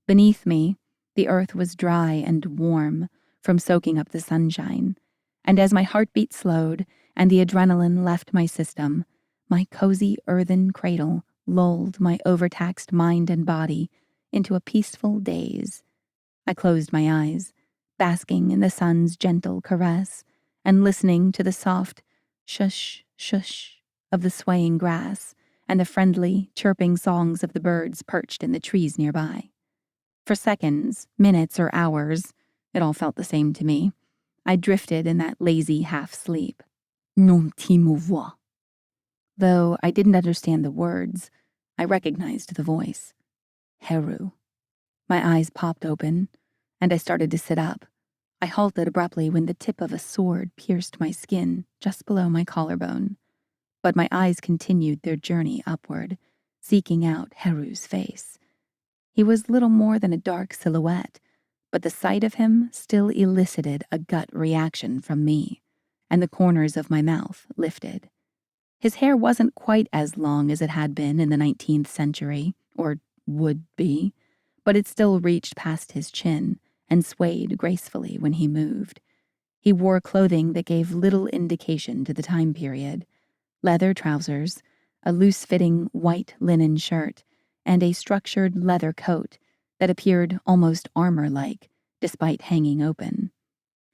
Beneath me, the earth was dry and warm from soaking up the sunshine, and as my heartbeat slowed and the adrenaline left my system, my cozy earthen cradle lulled my overtaxed mind and body into a peaceful daze. I closed my eyes, basking in the sun's gentle caress and listening to the soft shush, shush of the swaying grass and the friendly, chirping songs of the birds perched in the trees nearby. For seconds, minutes, or hours, it all felt the same to me. I drifted in that lazy half-sleep. Non ti mouvois. Though I didn't understand the words, I recognized the voice. Heru. My eyes popped open, and I started to sit up. I halted abruptly when the tip of a sword pierced my skin just below my collarbone. But my eyes continued their journey upward, seeking out Heru's face. He was little more than a dark silhouette, but the sight of him still elicited a gut reaction from me, and the corners of my mouth lifted. His hair wasn't quite as long as it had been in the 19th century, or would be, but it still reached past his chin and swayed gracefully when he moved. He wore clothing that gave little indication to the time period: leather trousers, a loose-fitting white linen shirt, and a structured leather coat that appeared almost armor-like, despite hanging open.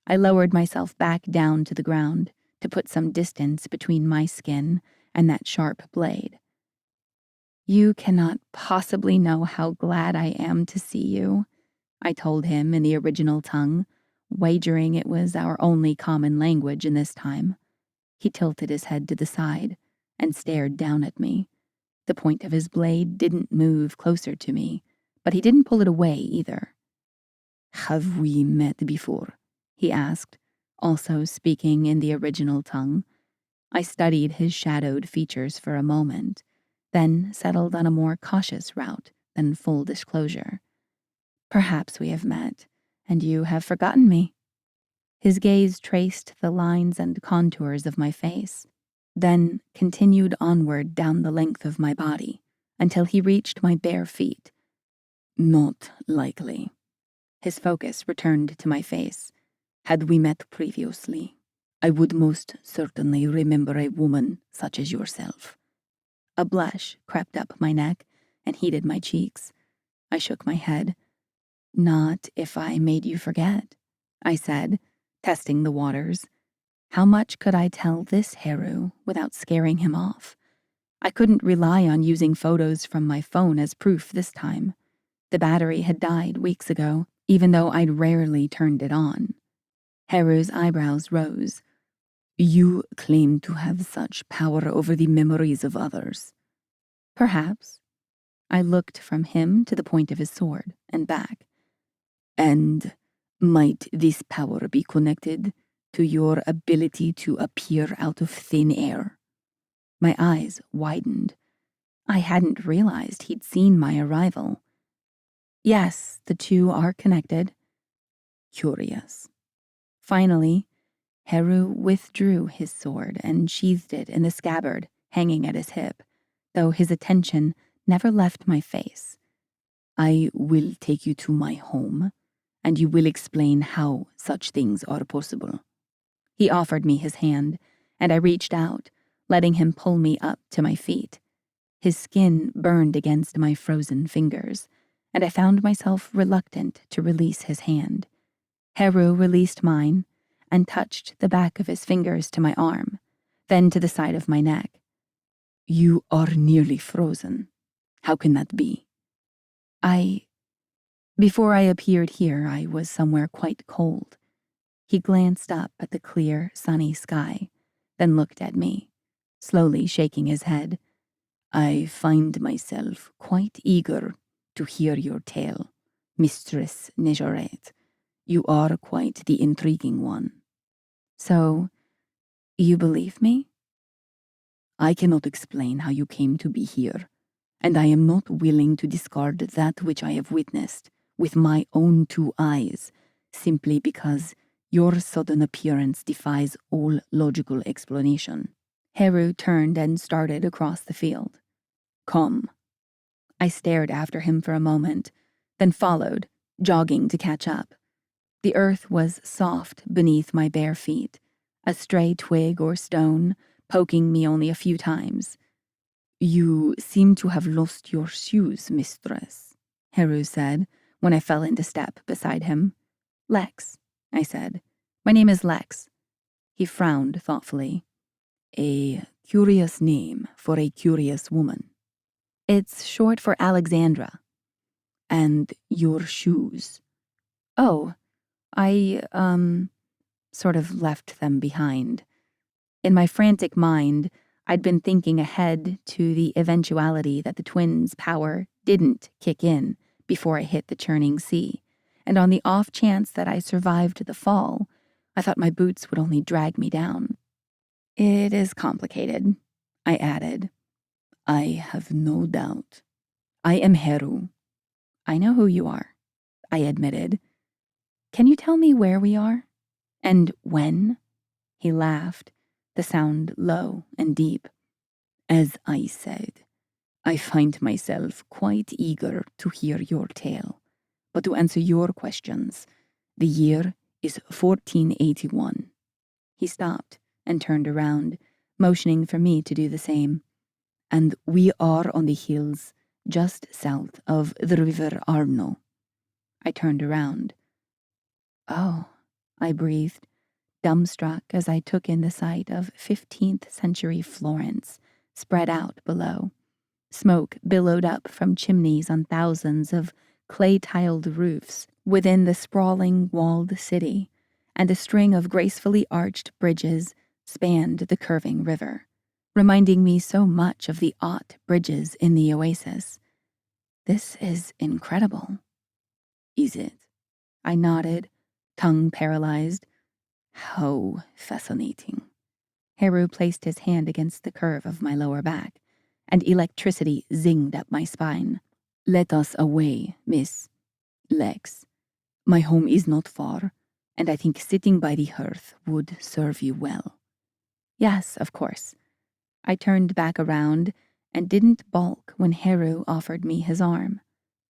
I lowered myself back down to the ground to put some distance between my skin and that sharp blade. You cannot possibly know how glad I am to see you, I told him in the original tongue, wagering it was our only common language in this time. He tilted his head to the side and stared down at me. The point of his blade didn't move closer to me, but he didn't pull it away either. Have we met before? He asked, also speaking in the original tongue. I studied his shadowed features for a moment, then settled on a more cautious route than full disclosure. Perhaps we have met, and you have forgotten me. His gaze traced the lines and contours of my face, then continued onward down the length of my body until he reached my bare feet. Not likely. His focus returned to my face. Had we met previously, I would most certainly remember a woman such as yourself. A blush crept up my neck and heated my cheeks. I shook my head. Not if I made you forget, I said, testing the waters. How much could I tell this Heru without scaring him off? I couldn't rely on using photos from my phone as proof this time. The battery had died weeks ago, even though I'd rarely turned it on. Heru's eyebrows rose. You claim to have such power over the memories of others. Perhaps. I looked from him to the point of his sword and back. And might this power be connected to your ability to appear out of thin air? My eyes widened. I hadn't realized he'd seen my arrival. Yes, the two are connected. Curious. Finally, Heru withdrew his sword and sheathed it in the scabbard hanging at his hip, though his attention never left my face. I will take you to my home, and you will explain how such things are possible. He offered me his hand, and I reached out, letting him pull me up to my feet. His skin burned against my frozen fingers, and I found myself reluctant to release his hand. Heru released mine and touched the back of his fingers to my arm, then to the side of my neck. You are nearly frozen. How can that be? Before I appeared here, I was somewhere quite cold. He glanced up at the clear, sunny sky, then looked at me, slowly shaking his head. I find myself quite eager to hear your tale, Mistress Nejoret. You are quite the intriguing one. So, you believe me? I cannot explain how you came to be here, and I am not willing to discard that which I have witnessed with my own two eyes, simply because your sudden appearance defies all logical explanation. Heru turned and started across the field. Come. I stared after him for a moment, then followed, jogging to catch up. The earth was soft beneath my bare feet, a stray twig or stone poking me only a few times. You seem to have lost your shoes, mistress, Heru said when I fell into step beside him. Lex, I said. My name is Lex. He frowned thoughtfully. A curious name for a curious woman. It's short for Alexandra. And your shoes. Oh, I, sort of left them behind. In my frantic mind, I'd been thinking ahead to the eventuality that the twins' power didn't kick in before I hit the churning sea, and on the off chance that I survived the fall, I thought my boots would only drag me down. It is complicated, I added. I have no doubt. I am Heru. I know who you are, I admitted. Can you tell me where we are? And when? He laughed, the sound low and deep. As I said, I find myself quite eager to hear your tale. But to answer your questions, the year is 1481. He stopped and turned around, motioning for me to do the same. And we are on the hills just south of the river Arno. I turned around. Oh, I breathed, dumbstruck as I took in the sight of 15th century Florence spread out below. Smoke billowed up from chimneys on thousands of clay-tiled roofs within the sprawling walled city, and a string of gracefully arched bridges spanned the curving river, reminding me so much of the Aut bridges in the oasis. This is incredible. Is it? I nodded, tongue paralyzed. How fascinating. Heru placed his hand against the curve of my lower back, and electricity zinged up my spine. Let us away, Miss Lex. My home is not far, and I think sitting by the hearth would serve you well. Yes, of course. I turned back around and didn't balk when Heru offered me his arm.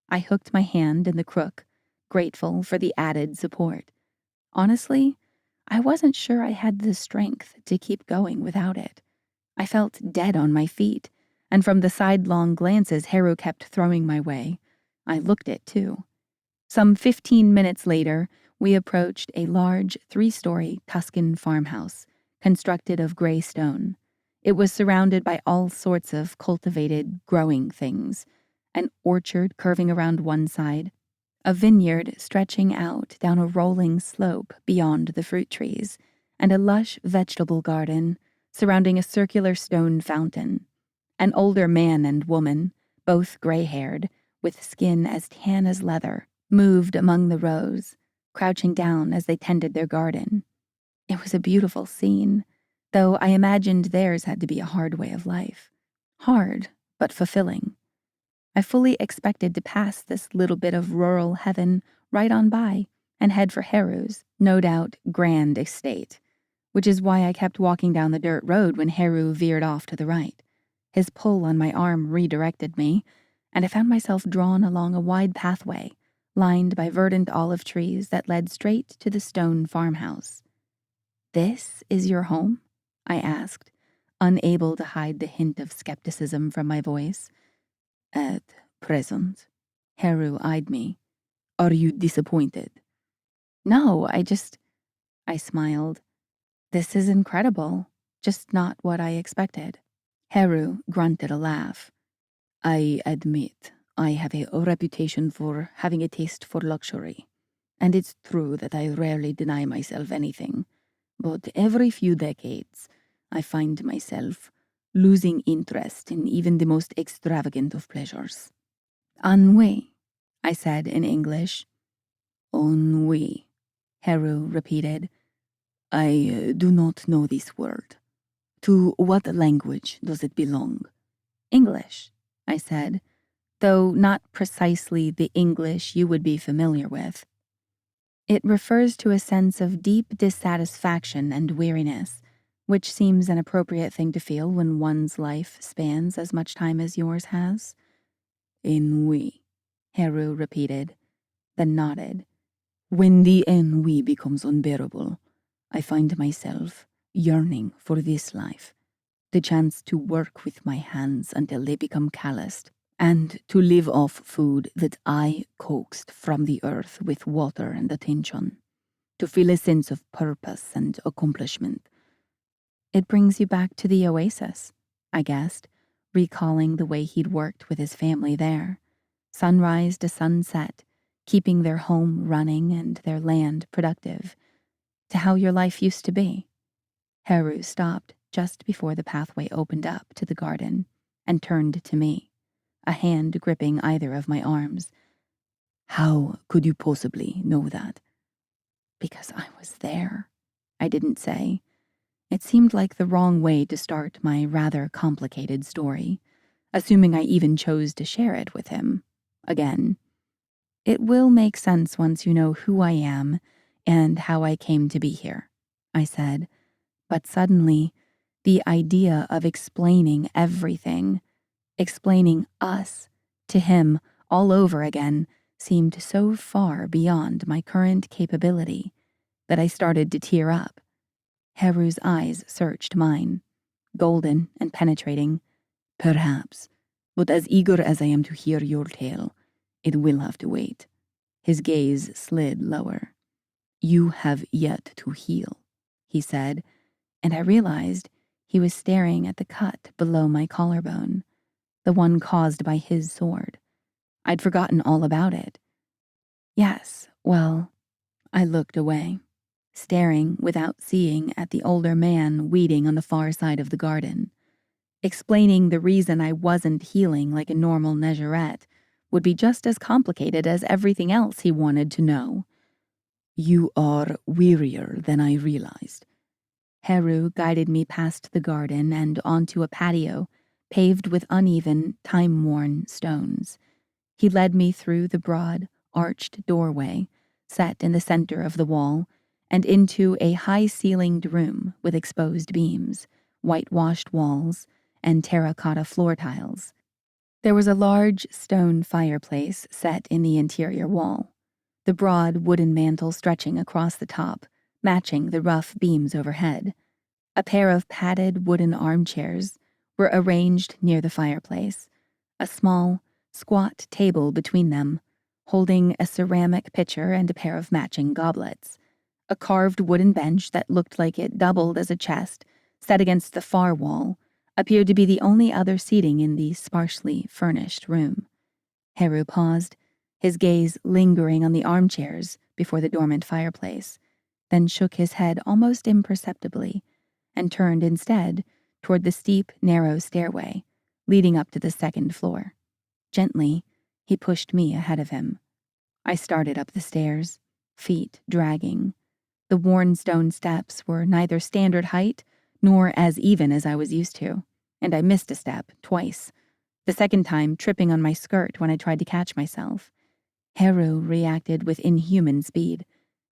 I hooked my hand in the crook, grateful for the added support. Honestly, I wasn't sure I had the strength to keep going without it. I felt dead on my feet, and from the sidelong glances Heru kept throwing my way, I looked it too. Some 15 minutes later, we approached a large 3-story Tuscan farmhouse, constructed of gray stone. It was surrounded by all sorts of cultivated, growing things, an orchard curving around one side, a vineyard stretching out down a rolling slope beyond the fruit trees, and a lush vegetable garden surrounding a circular stone fountain. An older man and woman, both gray-haired, with skin as tan as leather, moved among the rows, crouching down as they tended their garden. It was a beautiful scene, though I imagined theirs had to be a hard way of life. Hard, but fulfilling. I fully expected to pass this little bit of rural heaven right on by and head for Heru's, no doubt, grand estate, which is why I kept walking down the dirt road when Heru veered off to the right. His pull on my arm redirected me, and I found myself drawn along a wide pathway, lined by verdant olive trees that led straight to the stone farmhouse. This is your home? I asked, unable to hide the hint of skepticism from my voice. At present. Heru eyed me. Are you disappointed? No, I smiled. This is incredible, just not what I expected. Heru grunted a laugh. I admit I have a reputation for having a taste for luxury, and it's true that I rarely deny myself anything, but every few decades I find myself losing interest in even the most extravagant of pleasures. Ennui, I said in English. Ennui, Heru repeated. I do not know this word. To what language does it belong? English, I said, though not precisely the English you would be familiar with. It refers to a sense of deep dissatisfaction and weariness, which seems an appropriate thing to feel when one's life spans as much time as yours has. Ennui, Heru repeated, then nodded. When the ennui becomes unbearable, I find myself yearning for this life, the chance to work with my hands until they become calloused, and to live off food that I coaxed from the earth with water and attention, to feel a sense of purpose and accomplishment. It brings you back to the oasis, I guessed, recalling the way he'd worked with his family there, sunrise to sunset, keeping their home running and their land productive, to how your life used to be. Heru stopped just before the pathway opened up to the garden and turned to me, a hand gripping either of my arms. How could you possibly know that? Because I was there, I didn't say. It seemed like the wrong way to start my rather complicated story, assuming I even chose to share it with him. Again. It will make sense once you know who I am and how I came to be here, I said, but suddenly the idea of explaining everything, explaining us, to him all over again seemed so far beyond my current capability that I started to tear up. Heru's eyes searched mine, golden and penetrating. Perhaps, but as eager as I am to hear your tale, it will have to wait. His gaze slid lower. You have yet to heal, he said, and I realized he was staring at the cut below my collarbone. the one caused by his sword. I'd forgotten all about it. Yes, well, I looked away, staring without seeing at the older man weeding on the far side of the garden. Explaining the reason I wasn't healing like a normal Nezarette would be just as complicated as everything else he wanted to know. You are wearier than I realized. Heru guided me past the garden and onto a patio paved with uneven, time-worn stones. He led me through the broad, arched doorway set in the center of the wall and into a high-ceilinged room with exposed beams, whitewashed walls, and terracotta floor tiles. There was a large stone fireplace set in the interior wall, the broad wooden mantel stretching across the top, matching the rough beams overhead. A pair of padded wooden armchairs were arranged near the fireplace, a small, squat table between them, holding a ceramic pitcher and a pair of matching goblets. A carved wooden bench that looked like it doubled as a chest, set against the far wall, appeared to be the only other seating in the sparsely furnished room. Heru paused, his gaze lingering on the armchairs before the dormant fireplace, then shook his head almost imperceptibly and turned instead toward the steep, narrow stairway leading up to the second floor. Gently, he pushed me ahead of him. I started up the stairs, feet dragging. The worn stone steps were neither standard height nor as even as I was used to, and I missed a step twice, the second time tripping on my skirt when I tried to catch myself. Heru reacted with inhuman speed,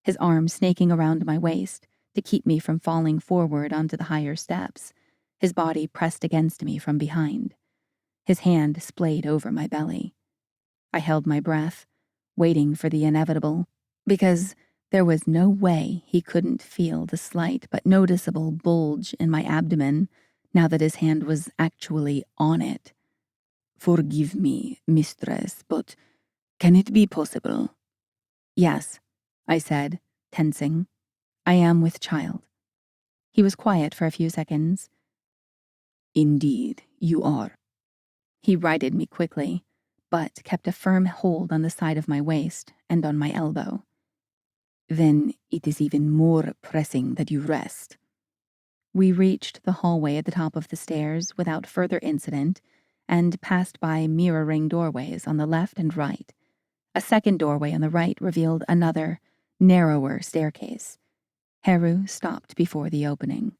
his arm snaking around my waist to keep me from falling forward onto the higher steps, his body pressed against me from behind. His hand splayed over my belly. I held my breath, waiting for the inevitable, because there was no way he couldn't feel the slight but noticeable bulge in my abdomen now that his hand was actually on it. Forgive me, mistress, but can it be possible? Yes, I said, tensing. I am with child. He was quiet for a few seconds. Indeed, you are. He righted me quickly, but kept a firm hold on the side of my waist and on my elbow. Then it is even more pressing that you rest. We reached the hallway at the top of the stairs without further incident and passed by mirroring doorways on the left and right. A second doorway on the right revealed another, narrower staircase. Heru stopped before the opening.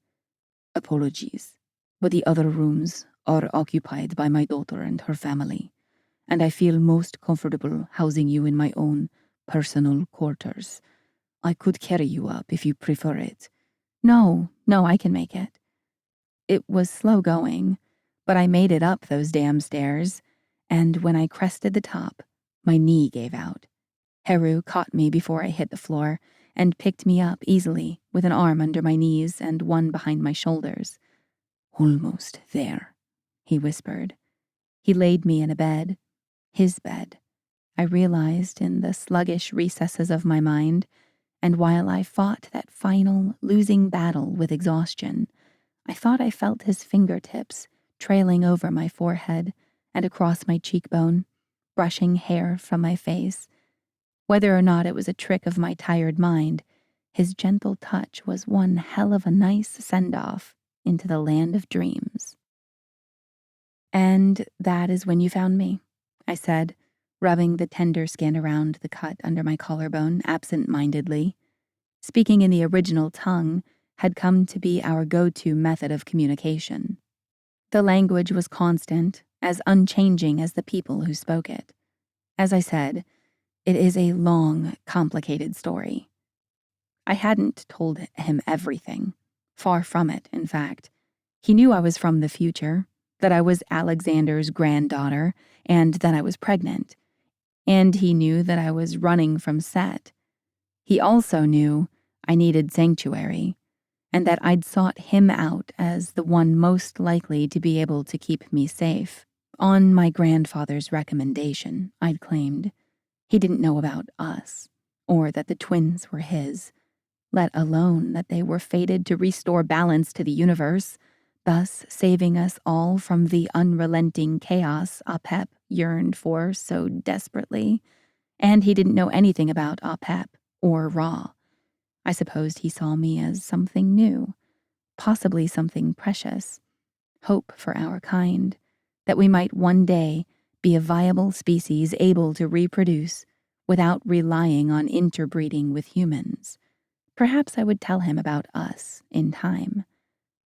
Apologies, but the other rooms are occupied by my daughter and her family, and I feel most comfortable housing you in my own personal quarters. I could carry you up if you prefer it. No, I can make it. It was slow going, but I made it up those damn stairs, and when I crested the top, my knee gave out. Heru caught me before I hit the floor and picked me up easily with an arm under my knees and one behind my shoulders. Almost there, he whispered. He laid me in a bed, his bed. I realized in the sluggish recesses of my mind, and while I fought that final, losing battle with exhaustion, I thought I felt his fingertips trailing over my forehead and across my cheekbone, brushing hair from my face. Whether or not it was a trick of my tired mind, his gentle touch was one hell of a nice send-off into the land of dreams. And that is when you found me, I said, rubbing the tender skin around the cut under my collarbone absent-mindedly. Speaking in the original tongue had come to be our go-to method of communication. The language was constant, as unchanging as the people who spoke it. As I said, it is a long, complicated story. I hadn't told him everything. Far from it, in fact. He knew I was from the future, that I was Alexander's granddaughter, and that I was pregnant. And he knew that I was running from Set. He also knew I needed sanctuary, and that I'd sought him out as the one most likely to be able to keep me safe. On my grandfather's recommendation, I'd claimed. He didn't know about us, or that the twins were his, let alone that they were fated to restore balance to the universe, thus saving us all from the unrelenting chaos Apep yearned for so desperately. And he didn't know anything about Apep or Ra. I supposed he saw me as something new, possibly something precious, hope for our kind, that we might one day be a viable species able to reproduce without relying on interbreeding with humans. Perhaps I would tell him about us in time,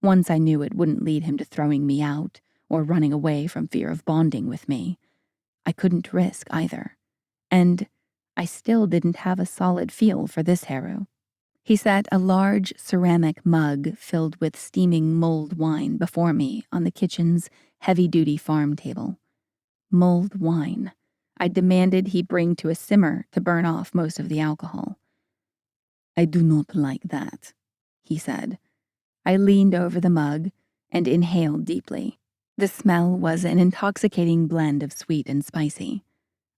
once I knew it wouldn't lead him to throwing me out or running away from fear of bonding with me. I couldn't risk either, and I still didn't have a solid feel for this Heru. He set a large ceramic mug filled with steaming mulled wine before me on the kitchen's heavy-duty farm table. Mulled wine. I demanded he bring to a simmer to burn off most of the alcohol. "I do not like that," he said. I leaned over the mug and inhaled deeply. The smell was an intoxicating blend of sweet and spicy.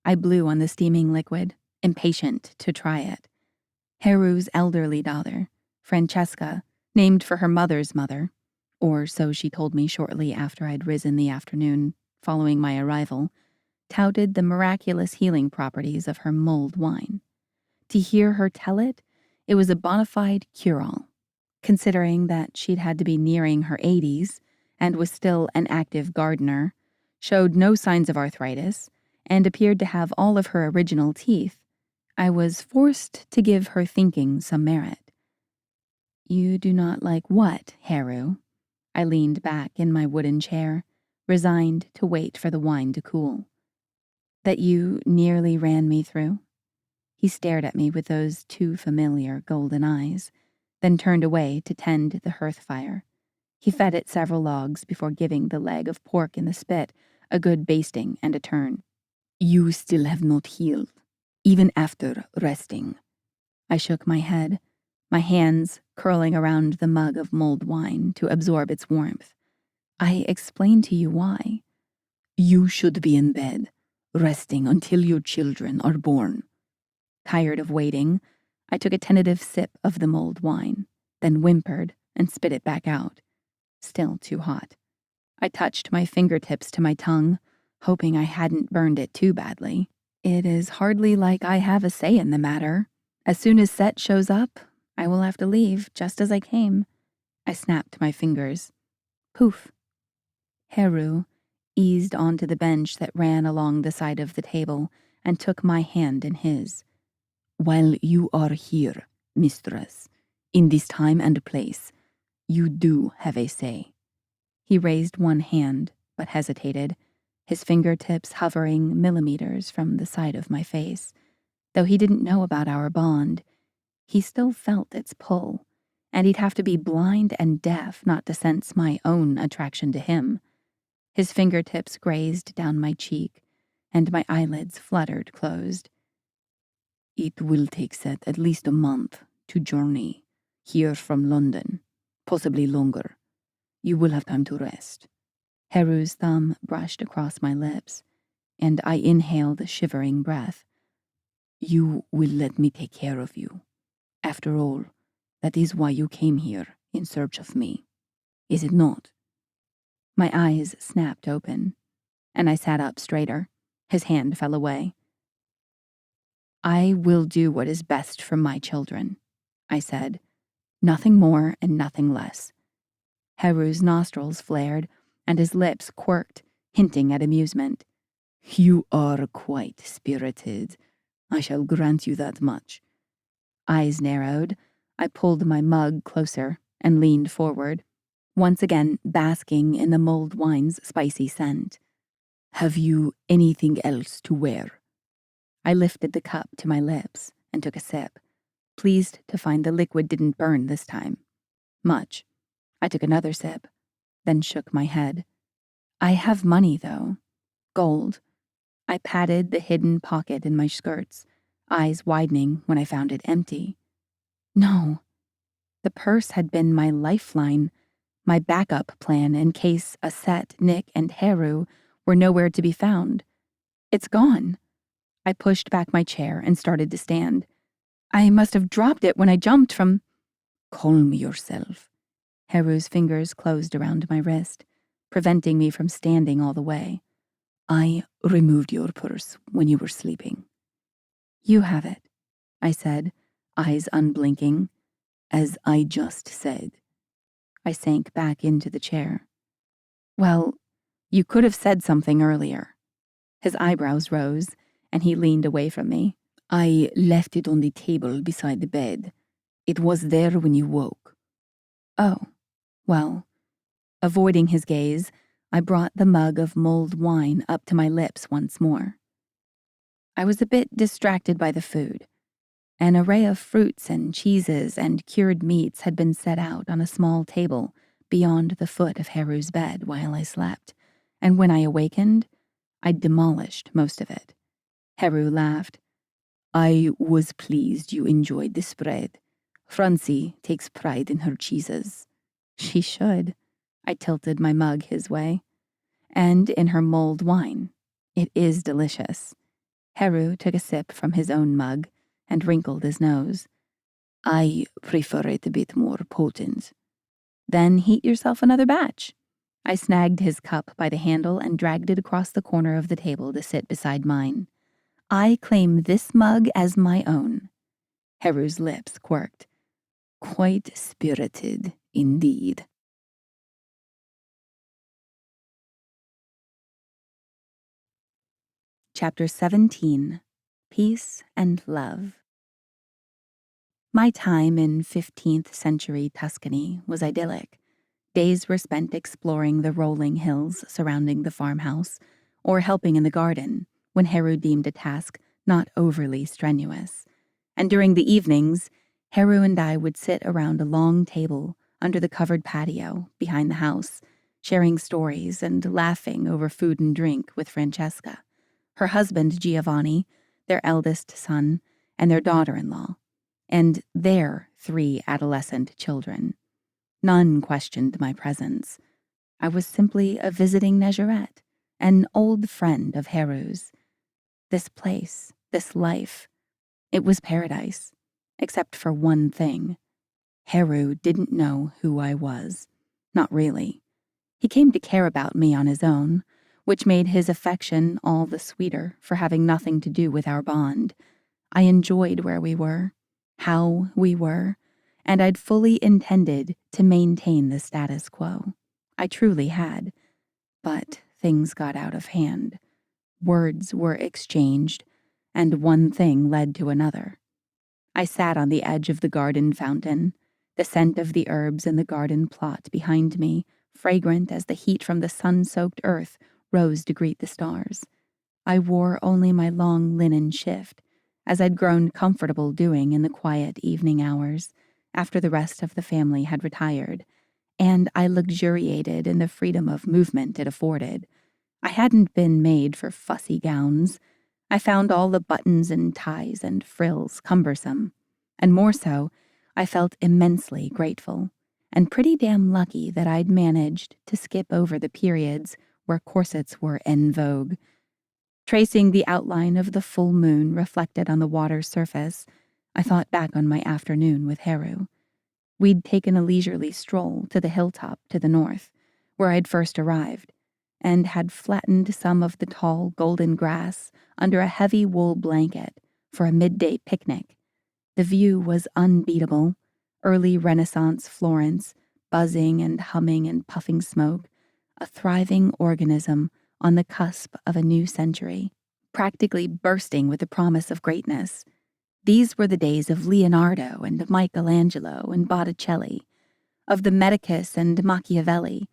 I blew on the steaming liquid, impatient to try it. Heru's elderly daughter, Francesca, named for her mother's mother, or so she told me shortly after I'd risen the afternoon following my arrival, touted the miraculous healing properties of her mulled wine. To hear her tell it, it was a bona fide cure-all, considering that she'd had to be nearing her 80s and was still an active gardener, showed no signs of arthritis, and appeared to have all of her original teeth. I was forced to give her thinking some merit. "You do not like what, Heru?" I leaned back in my wooden chair, resigned to wait for the wine to cool. "That you nearly ran me through?" He stared at me with those too familiar golden eyes, then turned away to tend the hearth fire. He fed it several logs before giving the leg of pork in the spit a good basting and a turn. "You still have not healed, even after resting." I shook my head, my hands curling around the mug of mulled wine to absorb its warmth. "I explained to you why." "You should be in bed, resting until your children are born." Tired of waiting, I took a tentative sip of the mulled wine, then whimpered and spit it back out. Still too hot. I touched my fingertips to my tongue, hoping I hadn't burned it too badly. It is hardly like I have a say in the matter. As soon as Set shows up, I will have to leave just as I came. I snapped my fingers. Poof. Heru eased onto the bench that ran along the side of the table and took my hand in his. "While you are here, mistress, in this time and place, you do have a say." He raised one hand, but hesitated, his fingertips hovering millimeters from the side of my face. Though he didn't know about our bond, he still felt its pull, and he'd have to be blind and deaf not to sense my own attraction to him. His fingertips grazed down my cheek, and my eyelids fluttered closed. "It will take Seth at least a month to journey here from London, possibly longer. You will have time to rest." Heru's thumb brushed across my lips, and I inhaled a shivering breath. "You will let me take care of you. After all, that is why you came here in search of me, is it not?" My eyes snapped open, and I sat up straighter. His hand fell away. "I will do what is best for my children," I said. Nothing more and nothing less. Heru's nostrils flared, and his lips quirked, hinting at amusement. "You are quite spirited. I shall grant you that much." Eyes narrowed, I pulled my mug closer and leaned forward, once again basking in the mulled wine's spicy scent. "Have you anything else to wear?" I lifted the cup to my lips and took a sip, pleased to find the liquid didn't burn this time. Much. I took another sip, then shook my head. "I have money, though. Gold." I patted the hidden pocket in my skirts, eyes widening when I found it empty. No. The purse had been my lifeline, my backup plan in case Aset, Nick, and Heru were nowhere to be found. It's gone. I pushed back my chair and started to stand. I must have dropped it when I jumped from... "Calm yourself. Heru's fingers closed around my wrist, preventing me from standing all the way. I removed your purse when you were sleeping. You have it, I said, eyes unblinking. As I just said. I sank back into the chair. Well, you could have said something earlier. His eyebrows rose, and he leaned away from me. I left it on the table beside the bed. It was there when you woke. Oh, well. Avoiding his gaze, I brought the mug of mulled wine up to my lips once more. I was a bit distracted by the food. An array of fruits and cheeses and cured meats had been set out on a small table beyond the foot of Heru's bed while I slept, and when I awakened, I'd demolished most of it. Heru laughed. I was pleased you enjoyed the spread. Francie takes pride in her cheeses. She should. I tilted my mug his way. And in her mulled wine. It is delicious. Heru took a sip from his own mug and wrinkled his nose. I prefer it a bit more potent. Then heat yourself another batch. I snagged his cup by the handle and dragged it across the corner of the table to sit beside mine. I claim this mug as my own. Heru's lips quirked. Quite spirited, indeed. Chapter 17. Peace and Love. My time in 15th century Tuscany was idyllic. Days were spent exploring the rolling hills surrounding the farmhouse, or helping in the garden, when Heru deemed a task not overly strenuous. And during the evenings, Heru and I would sit around a long table under the covered patio behind the house, sharing stories and laughing over food and drink with Francesca, her husband Giovanni, their eldest son, and their daughter-in-law, and their 3 adolescent children. None questioned my presence. I was simply a visiting Negerette, an old friend of Heru's. This place, this life, it was paradise, except for one thing. Heru didn't know who I was. Not really. He came to care about me on his own, which made his affection all the sweeter for having nothing to do with our bond. I enjoyed where we were, how we were, and I'd fully intended to maintain the status quo. I truly had. But things got out of hand. Words were exchanged, and one thing led to another. I sat on the edge of the garden fountain, the scent of the herbs in the garden plot behind me, fragrant as the heat from the sun-soaked earth rose to greet the stars. I wore only my long linen shift, as I'd grown comfortable doing in the quiet evening hours, after the rest of the family had retired, and I luxuriated in the freedom of movement it afforded. I hadn't been made for fussy gowns. I found all the buttons and ties and frills cumbersome, and more so, I felt immensely grateful, and pretty damn lucky that I'd managed to skip over the periods where corsets were en vogue. Tracing the outline of the full moon reflected on the water's surface, I thought back on my afternoon with Heru. We'd taken a leisurely stroll to the hilltop to the north, where I'd first arrived, and had flattened some of the tall golden grass under a heavy wool blanket for a midday picnic. The view was unbeatable: early Renaissance Florence, buzzing and humming and puffing smoke, a thriving organism on the cusp of a new century, practically bursting with the promise of greatness. These were the days of Leonardo and Michelangelo and Botticelli, of the Medicus and Machiavelli,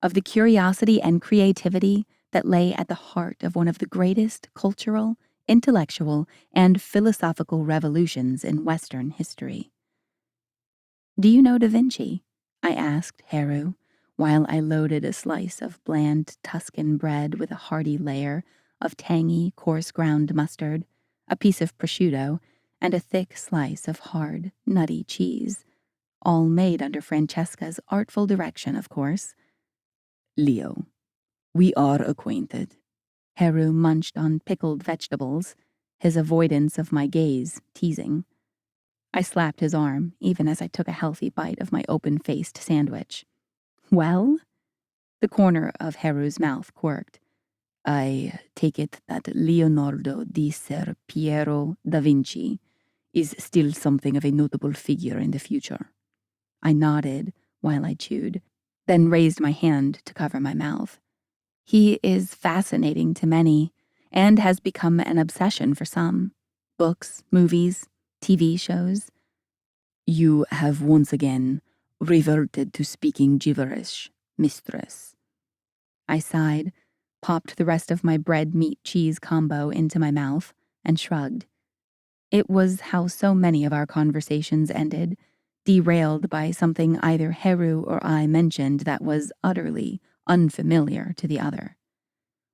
of the curiosity and creativity that lay at the heart of one of the greatest cultural, intellectual, and philosophical revolutions in Western history. Do you know Da Vinci? I asked Heru, while I loaded a slice of bland Tuscan bread with a hearty layer of tangy, coarse-ground mustard, a piece of prosciutto, and a thick slice of hard, nutty cheese, all made under Francesca's artful direction, of course. Leo, we are acquainted. Heru munched on pickled vegetables, his avoidance of my gaze teasing. I slapped his arm, even as I took a healthy bite of my open-faced sandwich. Well? The corner of Heru's mouth quirked. I take it that Leonardo di Ser Piero da Vinci is still something of a notable figure in the future. I nodded while I chewed, then raised my hand to cover my mouth. He is fascinating to many, and has become an obsession for some. Books, movies, TV shows. You have once again reverted to speaking gibberish, mistress. I sighed, popped the rest of my bread-meat-cheese combo into my mouth, and shrugged. It was how so many of our conversations ended, derailed by something either Heru or I mentioned that was utterly unfamiliar to the other.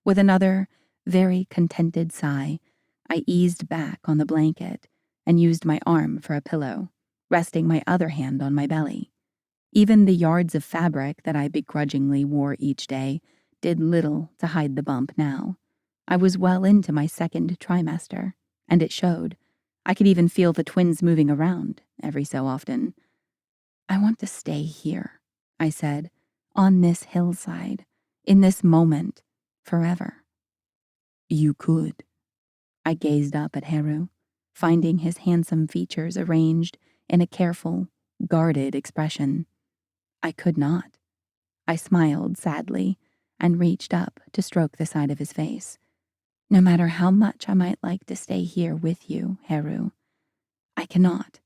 With another, very contented sigh, I eased back on the blanket and used my arm for a pillow, resting my other hand on my belly. Even the yards of fabric that I begrudgingly wore each day did little to hide the bump now. I was well into my second trimester, and it showed. I could even feel the twins moving around every so often. I want to stay here, I said, on this hillside, in this moment, forever. You could. I gazed up at Heru, finding his handsome features arranged in a careful, guarded expression. I could not. I smiled sadly and reached up to stroke the side of his face. No matter how much I might like to stay here with you, Heru, I cannot.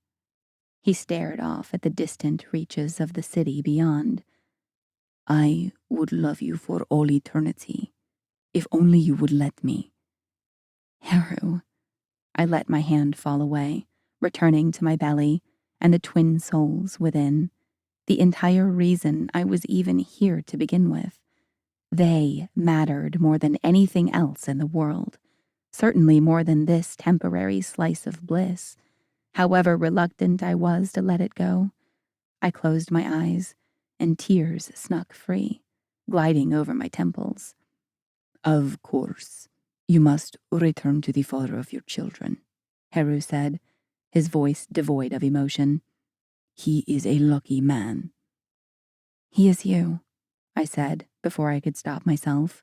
He stared off at the distant reaches of the city beyond. I would love you for all eternity, if only you would let me. Heru. I let my hand fall away, returning to my belly and the twin souls within, the entire reason I was even here to begin with. They mattered more than anything else in the world, certainly more than this temporary slice of bliss. However reluctant I was to let it go, I closed my eyes, and tears snuck free, gliding over my temples. Of course, you must return to the father of your children, Heru said, his voice devoid of emotion. He is a lucky man. He is you, I said before I could stop myself.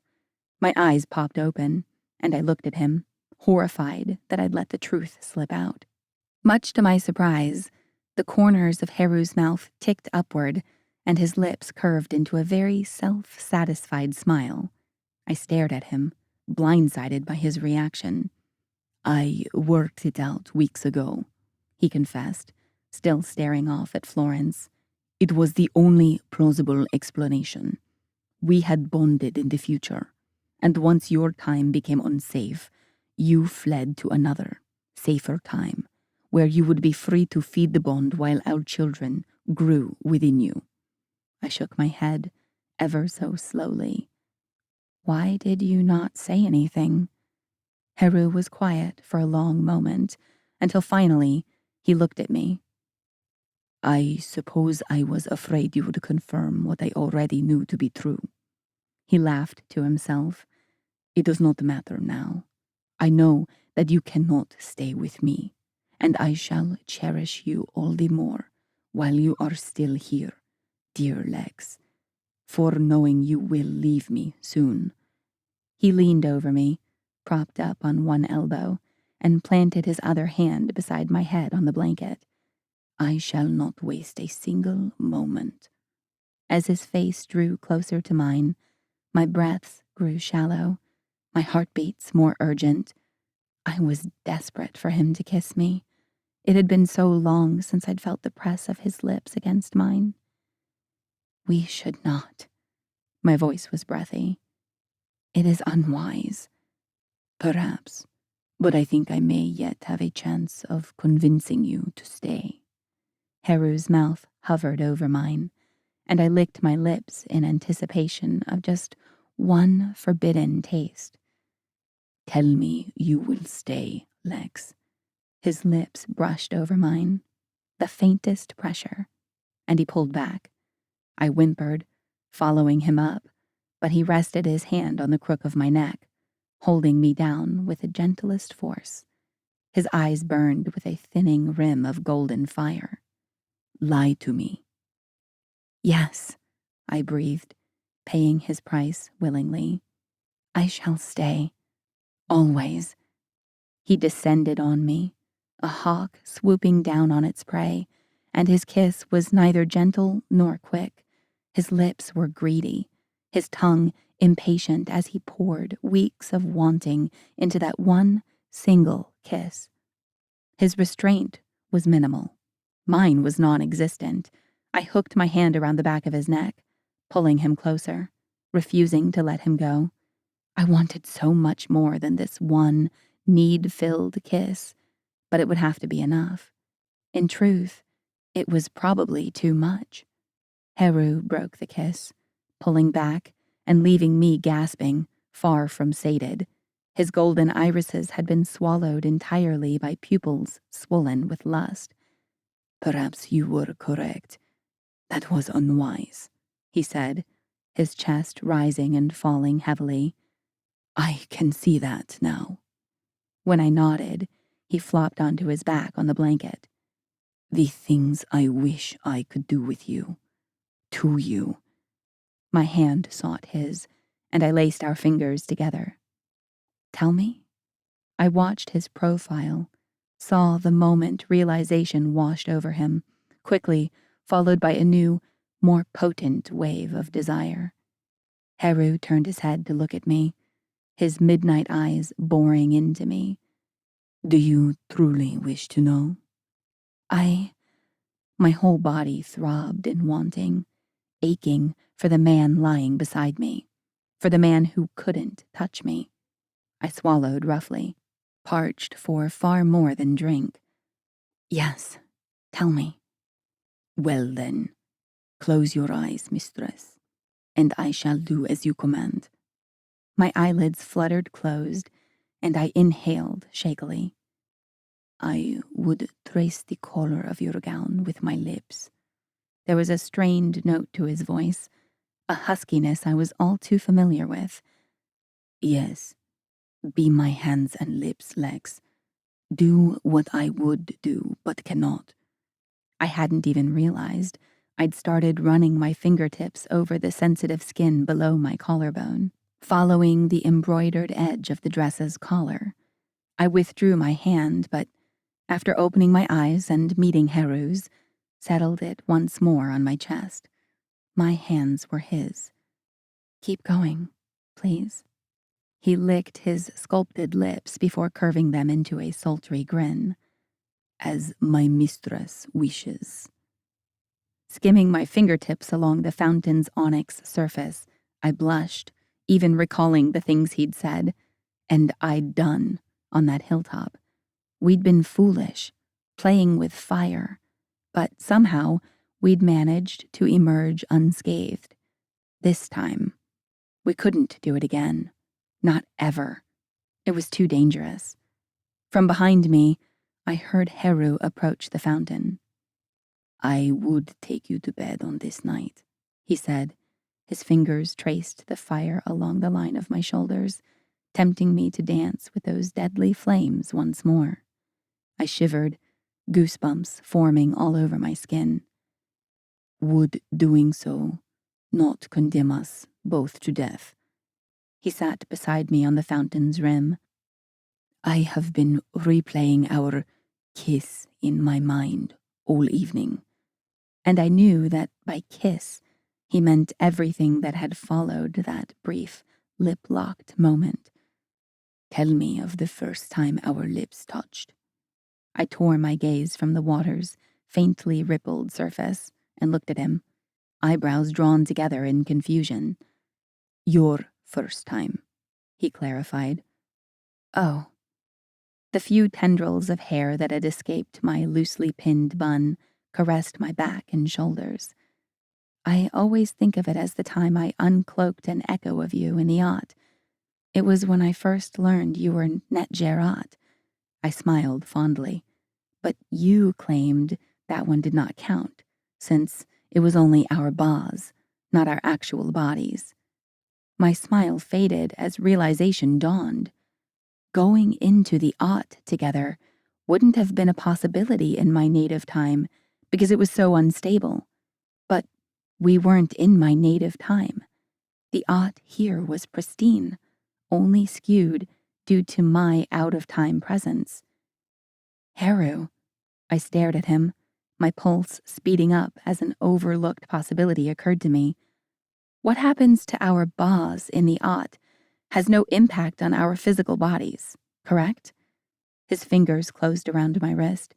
My eyes popped open, and I looked at him, horrified that I'd let the truth slip out. Much to my surprise, the corners of Heru's mouth ticked upward, and his lips curved into a very self-satisfied smile. I stared at him, blindsided by his reaction. I worked it out weeks ago, he confessed, still staring off at Florence. It was the only plausible explanation. We had bonded in the future, and once your time became unsafe, you fled to another, safer time, where you would be free to feed the bond while our children grew within you. I shook my head, ever so slowly. Why did you not say anything? Heru was quiet for a long moment, until finally he looked at me. I suppose I was afraid you would confirm what I already knew to be true. He laughed to himself. It does not matter now. I know that you cannot stay with me, and I shall cherish you all the more while you are still here, dear Lex, for knowing you will leave me soon. He leaned over me, propped up on one elbow, and planted his other hand beside my head on the blanket. I shall not waste a single moment. As his face drew closer to mine, my breaths grew shallow, my heartbeats more urgent. I was desperate for him to kiss me. It had been so long since I'd felt the press of his lips against mine. We should not. My voice was breathy. It is unwise. Perhaps, but I think I may yet have a chance of convincing you to stay. Heru's mouth hovered over mine, and I licked my lips in anticipation of just one forbidden taste. Tell me you will stay, Lex. His lips brushed over mine, the faintest pressure, and he pulled back. I whimpered, following him up, but he rested his hand on the crook of my neck, holding me down with the gentlest force. His eyes burned with a thinning rim of golden fire. Lie to me. Yes, I breathed, paying his price willingly. I shall stay. Always. He descended on me, a hawk swooping down on its prey, and his kiss was neither gentle nor quick. His lips were greedy, his tongue impatient as he poured weeks of wanting into that one single kiss. His restraint was minimal. Mine was non-existent. I hooked my hand around the back of his neck, pulling him closer, refusing to let him go. I wanted so much more than this one need-filled kiss, but it would have to be enough. In truth, it was probably too much. Heru broke the kiss, pulling back and leaving me gasping, far from sated. His golden irises had been swallowed entirely by pupils swollen with lust. Perhaps you were correct. That was unwise, he said, his chest rising and falling heavily. I can see that now. When I nodded, he flopped onto his back on the blanket. The things I wish I could do with you. To you. My hand sought his, and I laced our fingers together. Tell me? I watched his profile, saw the moment realization washed over him, quickly followed by a new, more potent wave of desire. Heru turned his head to look at me, his midnight eyes boring into me. Do you truly wish to know? My whole body throbbed in wanting, aching for the man lying beside me, for the man who couldn't touch me. I swallowed roughly, parched for far more than drink. Yes, tell me. Well then, close your eyes, mistress, and I shall do as you command. My eyelids fluttered closed, and I inhaled shakily. I would trace the collar of your gown with my lips. There was a strained note to his voice, a huskiness I was all too familiar with. Yes, be my hands and lips, Lex. Do what I would do, but cannot. I hadn't even realized I'd started running my fingertips over the sensitive skin below my collarbone, following the embroidered edge of the dress's collar. I withdrew my hand, but after opening my eyes and meeting Heru's, settled it once more on my chest. My hands were his. Keep going, please. He licked his sculpted lips before curving them into a sultry grin. As my mistress wishes. Skimming my fingertips along the fountain's onyx surface, I blushed, even recalling the things he'd said, and I'd done on that hilltop. We'd been foolish, playing with fire, but somehow we'd managed to emerge unscathed. This time, we couldn't do it again. Not ever. It was too dangerous. From behind me, I heard Heru approach the fountain. I would take you to bed on this night, he said. His fingers traced the fire along the line of my shoulders, tempting me to dance with those deadly flames once more. I shivered, goosebumps forming all over my skin. Would doing so not condemn us both to death? He sat beside me on the fountain's rim. I have been replaying our kiss in my mind all evening, and I knew that by kiss, he meant everything that had followed that brief, lip-locked moment. Tell me of the first time our lips touched. I tore my gaze from the water's faintly rippled surface and looked at him, eyebrows drawn together in confusion. Your first time, he clarified. Oh. The few tendrils of hair that had escaped my loosely pinned bun caressed my back and shoulders. I always think of it as the time I uncloaked an echo of you in the yacht. It was when I first learned you were Net Gerat. I smiled fondly. But you claimed that one did not count, since it was only our bas, not our actual bodies. My smile faded as realization dawned. Going into the Aut together wouldn't have been a possibility in my native time because it was so unstable. But we weren't in my native time. The Aut here was pristine, only skewed due to my out-of-time presence. Haru. I stared at him, my pulse speeding up as an overlooked possibility occurred to me. What happens to our Bas in the Aut has no impact on our physical bodies, correct? His fingers closed around my wrist,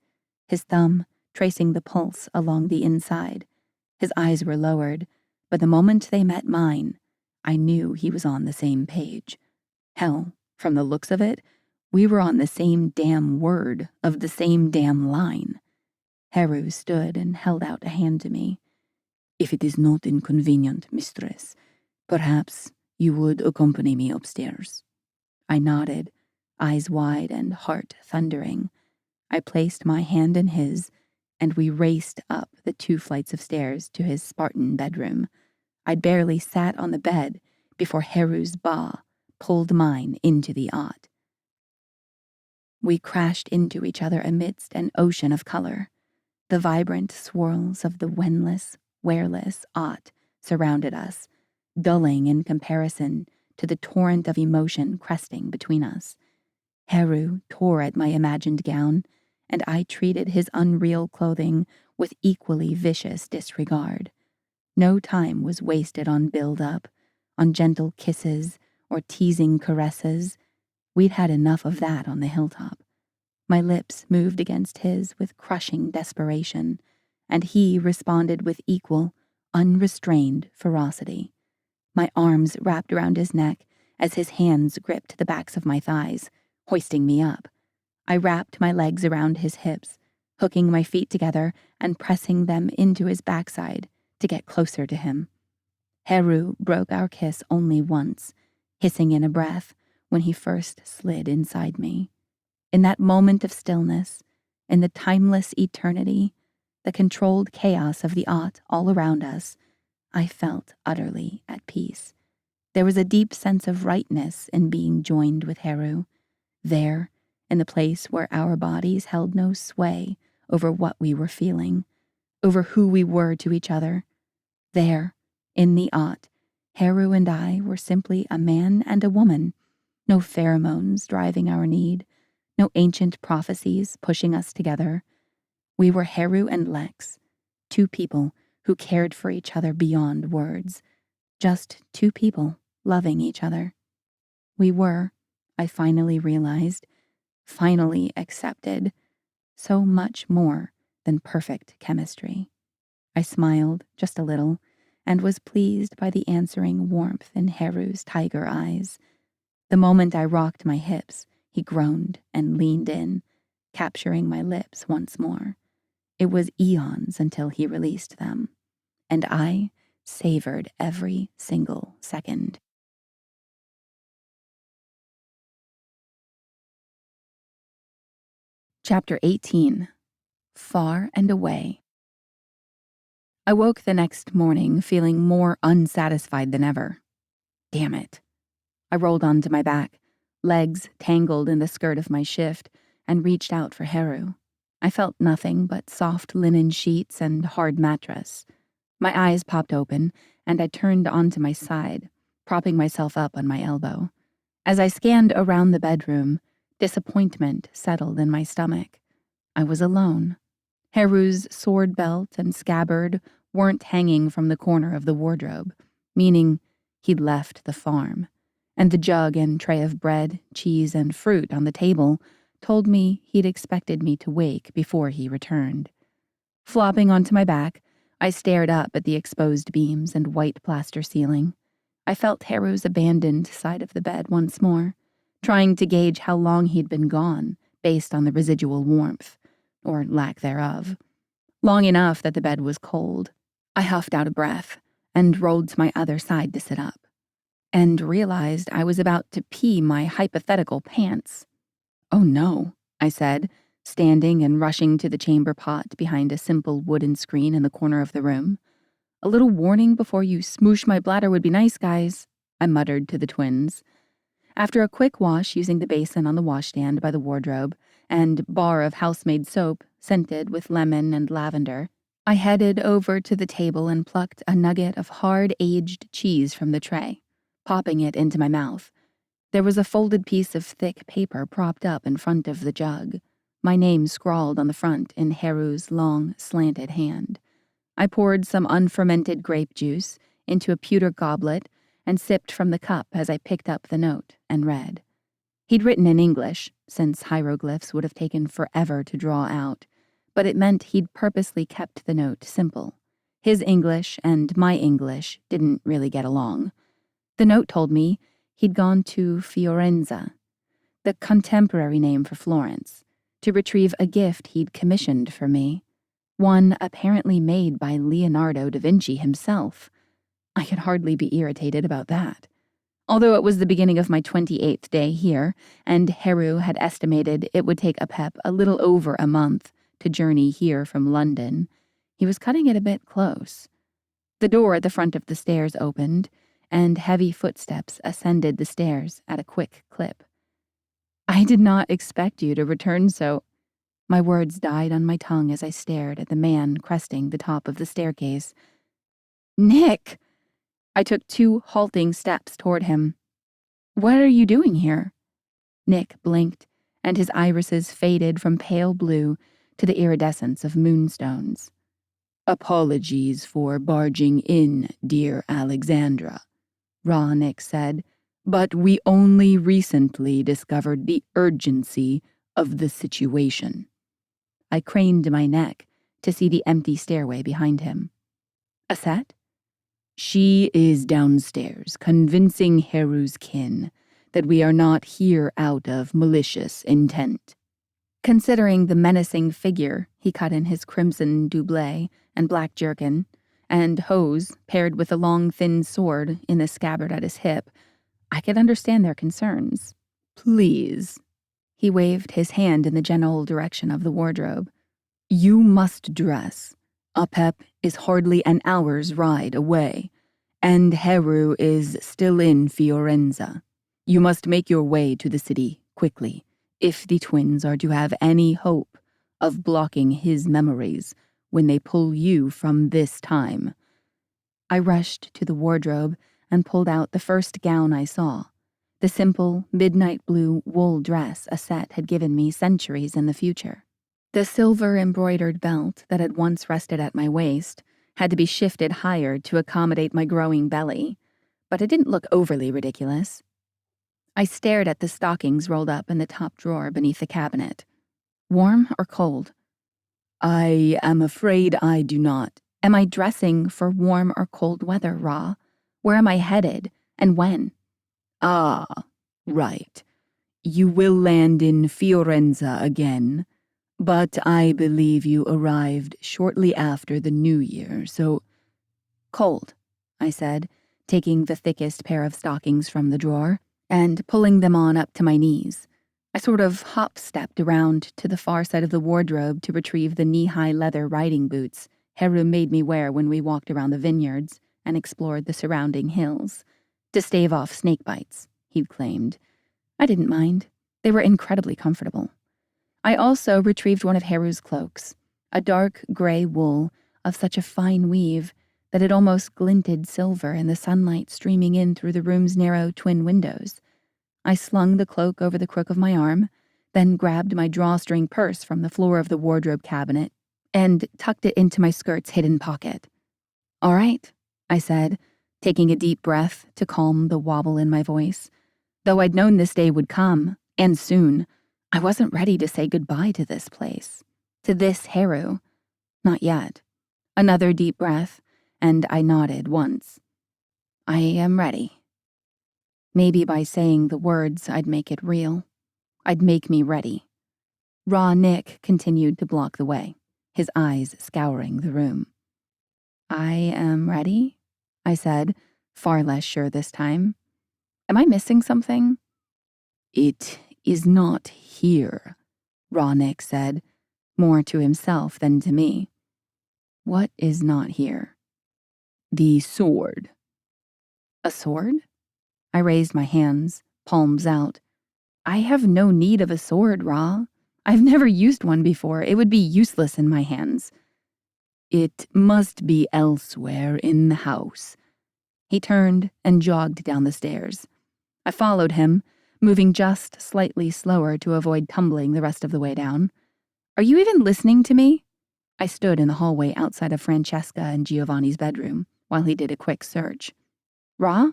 his thumb tracing the pulse along the inside. His eyes were lowered, but the moment they met mine, I knew he was on the same page. Hell, from the looks of it, we were on the same damn word of the same damn line. Haru stood and held out a hand to me. "If it is not inconvenient, mistress, perhaps you would accompany me upstairs." I nodded, eyes wide and heart thundering. I placed my hand in his, and we raced up the 2 flights of stairs to his Spartan bedroom. I'd barely sat on the bed before Haru's Ba pulled mine into the Aut. We crashed into each other amidst an ocean of color. The vibrant swirls of the wenless, wearless Aut surrounded us, dulling in comparison to the torrent of emotion cresting between us. Haru tore at my imagined gown, and I treated his unreal clothing with equally vicious disregard. No time was wasted on build-up, on gentle kisses or teasing caresses. We'd had enough of that on the hilltop. My lips moved against his with crushing desperation, and he responded with equal, unrestrained ferocity. My arms wrapped around his neck as his hands gripped the backs of my thighs, hoisting me up. I wrapped my legs around his hips, hooking my feet together and pressing them into his backside to get closer to him. Haru broke our kiss only once, hissing in a breath when he first slid inside me. In that moment of stillness, in the timeless eternity, the controlled chaos of the Aut all around us, I felt utterly at peace. There was a deep sense of rightness in being joined with Haru, there, in the place where our bodies held no sway over what we were feeling, over who we were to each other. There, in the Aut, Haru and I were simply a man and a woman, no pheromones driving our need, no ancient prophecies pushing us together. We were Haru and Lex, 2 people who cared for each other beyond words, just 2 people loving each other. We were, I finally realized, finally accepted, so much more than perfect chemistry. I smiled just a little and was pleased by the answering warmth in Haru's tiger eyes. The moment I rocked my hips, he groaned and leaned in, capturing my lips once more. It was eons until he released them, and I savored every single second. Chapter 18. Far and Away. I woke the next morning feeling more unsatisfied than ever. Damn it. I rolled onto my back, legs tangled in the skirt of my shift, and reached out for Haru. I felt nothing but soft linen sheets and hard mattress. My eyes popped open, and I turned onto my side, propping myself up on my elbow. As I scanned around the bedroom, disappointment settled in my stomach. I was alone. Haru's sword belt and scabbard weren't hanging from the corner of the wardrobe, meaning he'd left the farm, and the jug and tray of bread, cheese, and fruit on the table told me he'd expected me to wake before he returned. Flopping onto my back, I stared up at the exposed beams and white plaster ceiling. I felt Haru's abandoned side of the bed once more, trying to gauge how long he'd been gone based on the residual warmth, or lack thereof. Long enough that the bed was cold. I huffed out a breath and rolled to my other side to sit up, and realized I was about to pee my hypothetical pants. "Oh no," I said, standing and rushing to the chamber pot behind a simple wooden screen in the corner of the room. "A little warning before you smoosh my bladder would be nice, guys," I muttered to the twins. After a quick wash using the basin on the washstand by the wardrobe and bar of house-made soap scented with lemon and lavender, I headed over to the table and plucked a nugget of hard-aged cheese from the tray, popping it into my mouth. There was a folded piece of thick paper propped up in front of the jug, my name scrawled on the front in Haru's long, slanted hand. I poured some unfermented grape juice into a pewter goblet and sipped from the cup as I picked up the note and read. He'd written in English, since hieroglyphs would have taken forever to draw out, but it meant he'd purposely kept the note simple. His English and my English didn't really get along. The note told me he'd gone to Fiorenza, the contemporary name for Florence, to retrieve a gift he'd commissioned for me, one apparently made by Leonardo da Vinci himself. I could hardly be irritated about that. Although it was the beginning of my 28th day here, and Haru had estimated it would take Apep a little over a month to journey here from London, he was cutting it a bit close. The door at the front of the stairs opened, and heavy footsteps ascended the stairs at a quick clip. I did not expect you to return so. My words died on my tongue as I stared at the man cresting the top of the staircase. Nick! I took 2 halting steps toward him. What are you doing here? Nick blinked, and his irises faded from pale blue to the iridescence of moonstones. Apologies for barging in, dear Alexandra, Nick said, but we only recently discovered the urgency of the situation. I craned my neck to see the empty stairway behind him. A set? She is downstairs, convincing Haru's kin that we are not here out of malicious intent. Considering the menacing figure he cut in his crimson doublet and black jerkin, and hose paired with a long, thin sword in the scabbard at his hip, I could understand their concerns. Please. He waved his hand in the general direction of the wardrobe. You must dress. Apep is hardly an hour's ride away, and Haru is still in Fiorenza. You must make your way to the city quickly, if the twins are to have any hope of blocking his memories when they pull you from this time. I rushed to the wardrobe and pulled out the first gown I saw, the simple, midnight blue wool dress a set had given me centuries in the future. The silver-embroidered belt that had once rested at my waist had to be shifted higher to accommodate my growing belly, but it didn't look overly ridiculous. I stared at the stockings rolled up in the top drawer beneath the cabinet. Warm or cold? I am afraid I do not. Am I dressing for warm or cold weather, Ra? Where am I headed, and when? Ah, right. You will land in Fiorenza again, but I believe you arrived shortly after the New Year, so... Cold, I said, taking the thickest pair of stockings from the drawer and pulling them on up to my knees. I sort of hop-stepped around to the far side of the wardrobe to retrieve the knee-high leather riding boots Haru made me wear when we walked around the vineyards and explored the surrounding hills. To stave off snake bites, he'd claimed. I didn't mind. They were incredibly comfortable. I also retrieved one of Haru's cloaks, a dark gray wool of such a fine weave that it almost glinted silver in the sunlight streaming in through the room's narrow twin windows. I slung the cloak over the crook of my arm, then grabbed my drawstring purse from the floor of the wardrobe cabinet and tucked it into my skirt's hidden pocket. All right, I said, taking a deep breath to calm the wobble in my voice. Though I'd known this day would come, and soon, I wasn't ready to say goodbye to this place, to this Haru. Not yet. Another deep breath, and I nodded once. I am ready. Maybe by saying the words, I'd make it real. I'd make me ready. Nick continued to block the way, his eyes scouring the room. I am ready, I said, far less sure this time. Am I missing something? It is not here, Nick said, more to himself than to me. What is not here? The sword. A sword? I raised my hands, palms out. I have no need of a sword, Ra. I've never used one before. It would be useless in my hands. It must be elsewhere in the house. He turned and jogged down the stairs. I followed him, moving just slightly slower to avoid tumbling the rest of the way down. Are you even listening to me? I stood in the hallway outside of Francesca and Giovanni's bedroom while he did a quick search. Ra?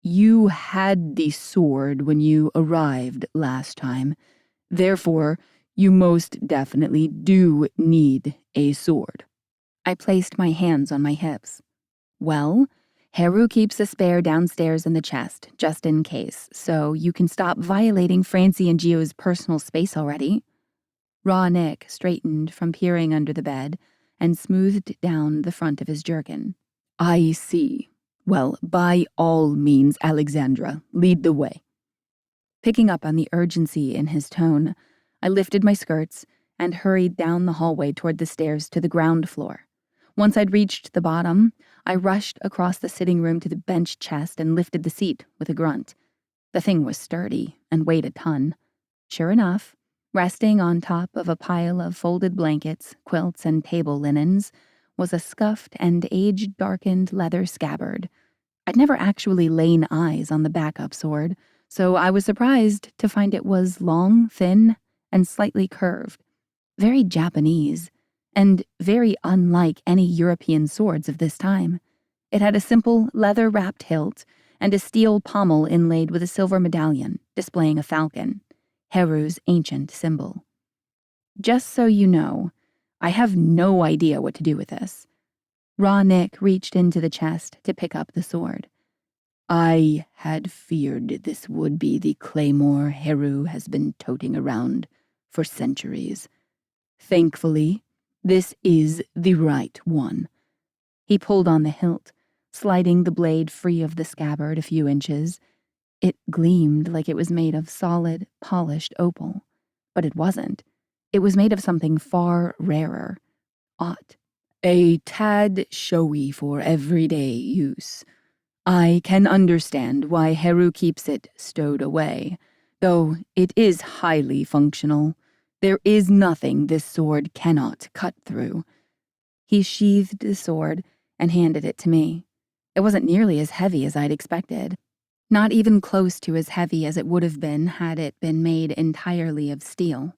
You had the sword when you arrived last time. Therefore, you most definitely do need a sword. I placed my hands on my hips. Well, Heru keeps a spare downstairs in the chest, just in case, so you can stop violating Francie and Gio's personal space already. Raw Nick straightened from peering under the bed and smoothed down the front of his jerkin. I see. Well, by all means, Alexandra, lead the way. Picking up on the urgency in his tone, I lifted my skirts and hurried down the hallway toward the stairs to the ground floor. Once I'd reached the bottom, I rushed across the sitting room to the bench chest and lifted the seat with a grunt. The thing was sturdy and weighed a ton. Sure enough, resting on top of a pile of folded blankets, quilts, and table linens was a scuffed and age-darkened leather scabbard. I'd never actually lain eyes on the backup sword, so I was surprised to find it was long, thin, and slightly curved. Very Japanese, and very unlike any European swords of this time. It had a simple leather-wrapped hilt and a steel pommel inlaid with a silver medallion displaying a falcon, Heru's ancient symbol. Just so you know, I have no idea what to do with this. Raw Nick reached into the chest to pick up the sword. I had feared this would be the claymore Heru has been toting around for centuries. Thankfully, this is the right one. He pulled on the hilt, sliding the blade free of the scabbard a few inches. It gleamed like it was made of solid, polished opal. But it wasn't. It was made of something far rarer. Aught. A tad showy for everyday use. I can understand why Heru keeps it stowed away, though it is highly functional. There is nothing this sword cannot cut through. He sheathed the sword and handed it to me. It wasn't nearly as heavy as I'd expected. Not even close to as heavy as it would have been had it been made entirely of steel.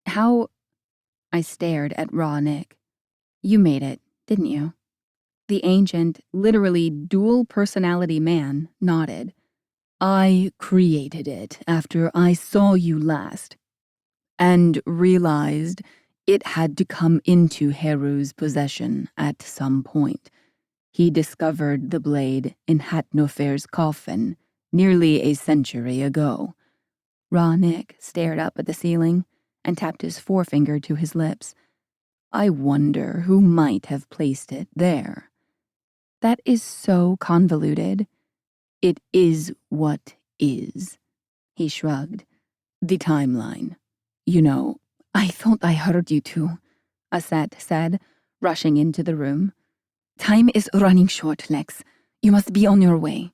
How? I stared at Raw Nick. You made it, didn't you? The ancient, literally dual-personality man nodded. I created it after I saw you last, and realized it had to come into Heru's possession at some point. He discovered the blade in Hatnofer's coffin nearly a century ago. Raw Nick stared up at the ceiling and tapped his forefinger to his lips. I wonder who might have placed it there. That is so convoluted. It is what is. He shrugged. The timeline. You know, I thought I heard you too, Aset said, rushing into the room. Time is running short, Lex. You must be on your way.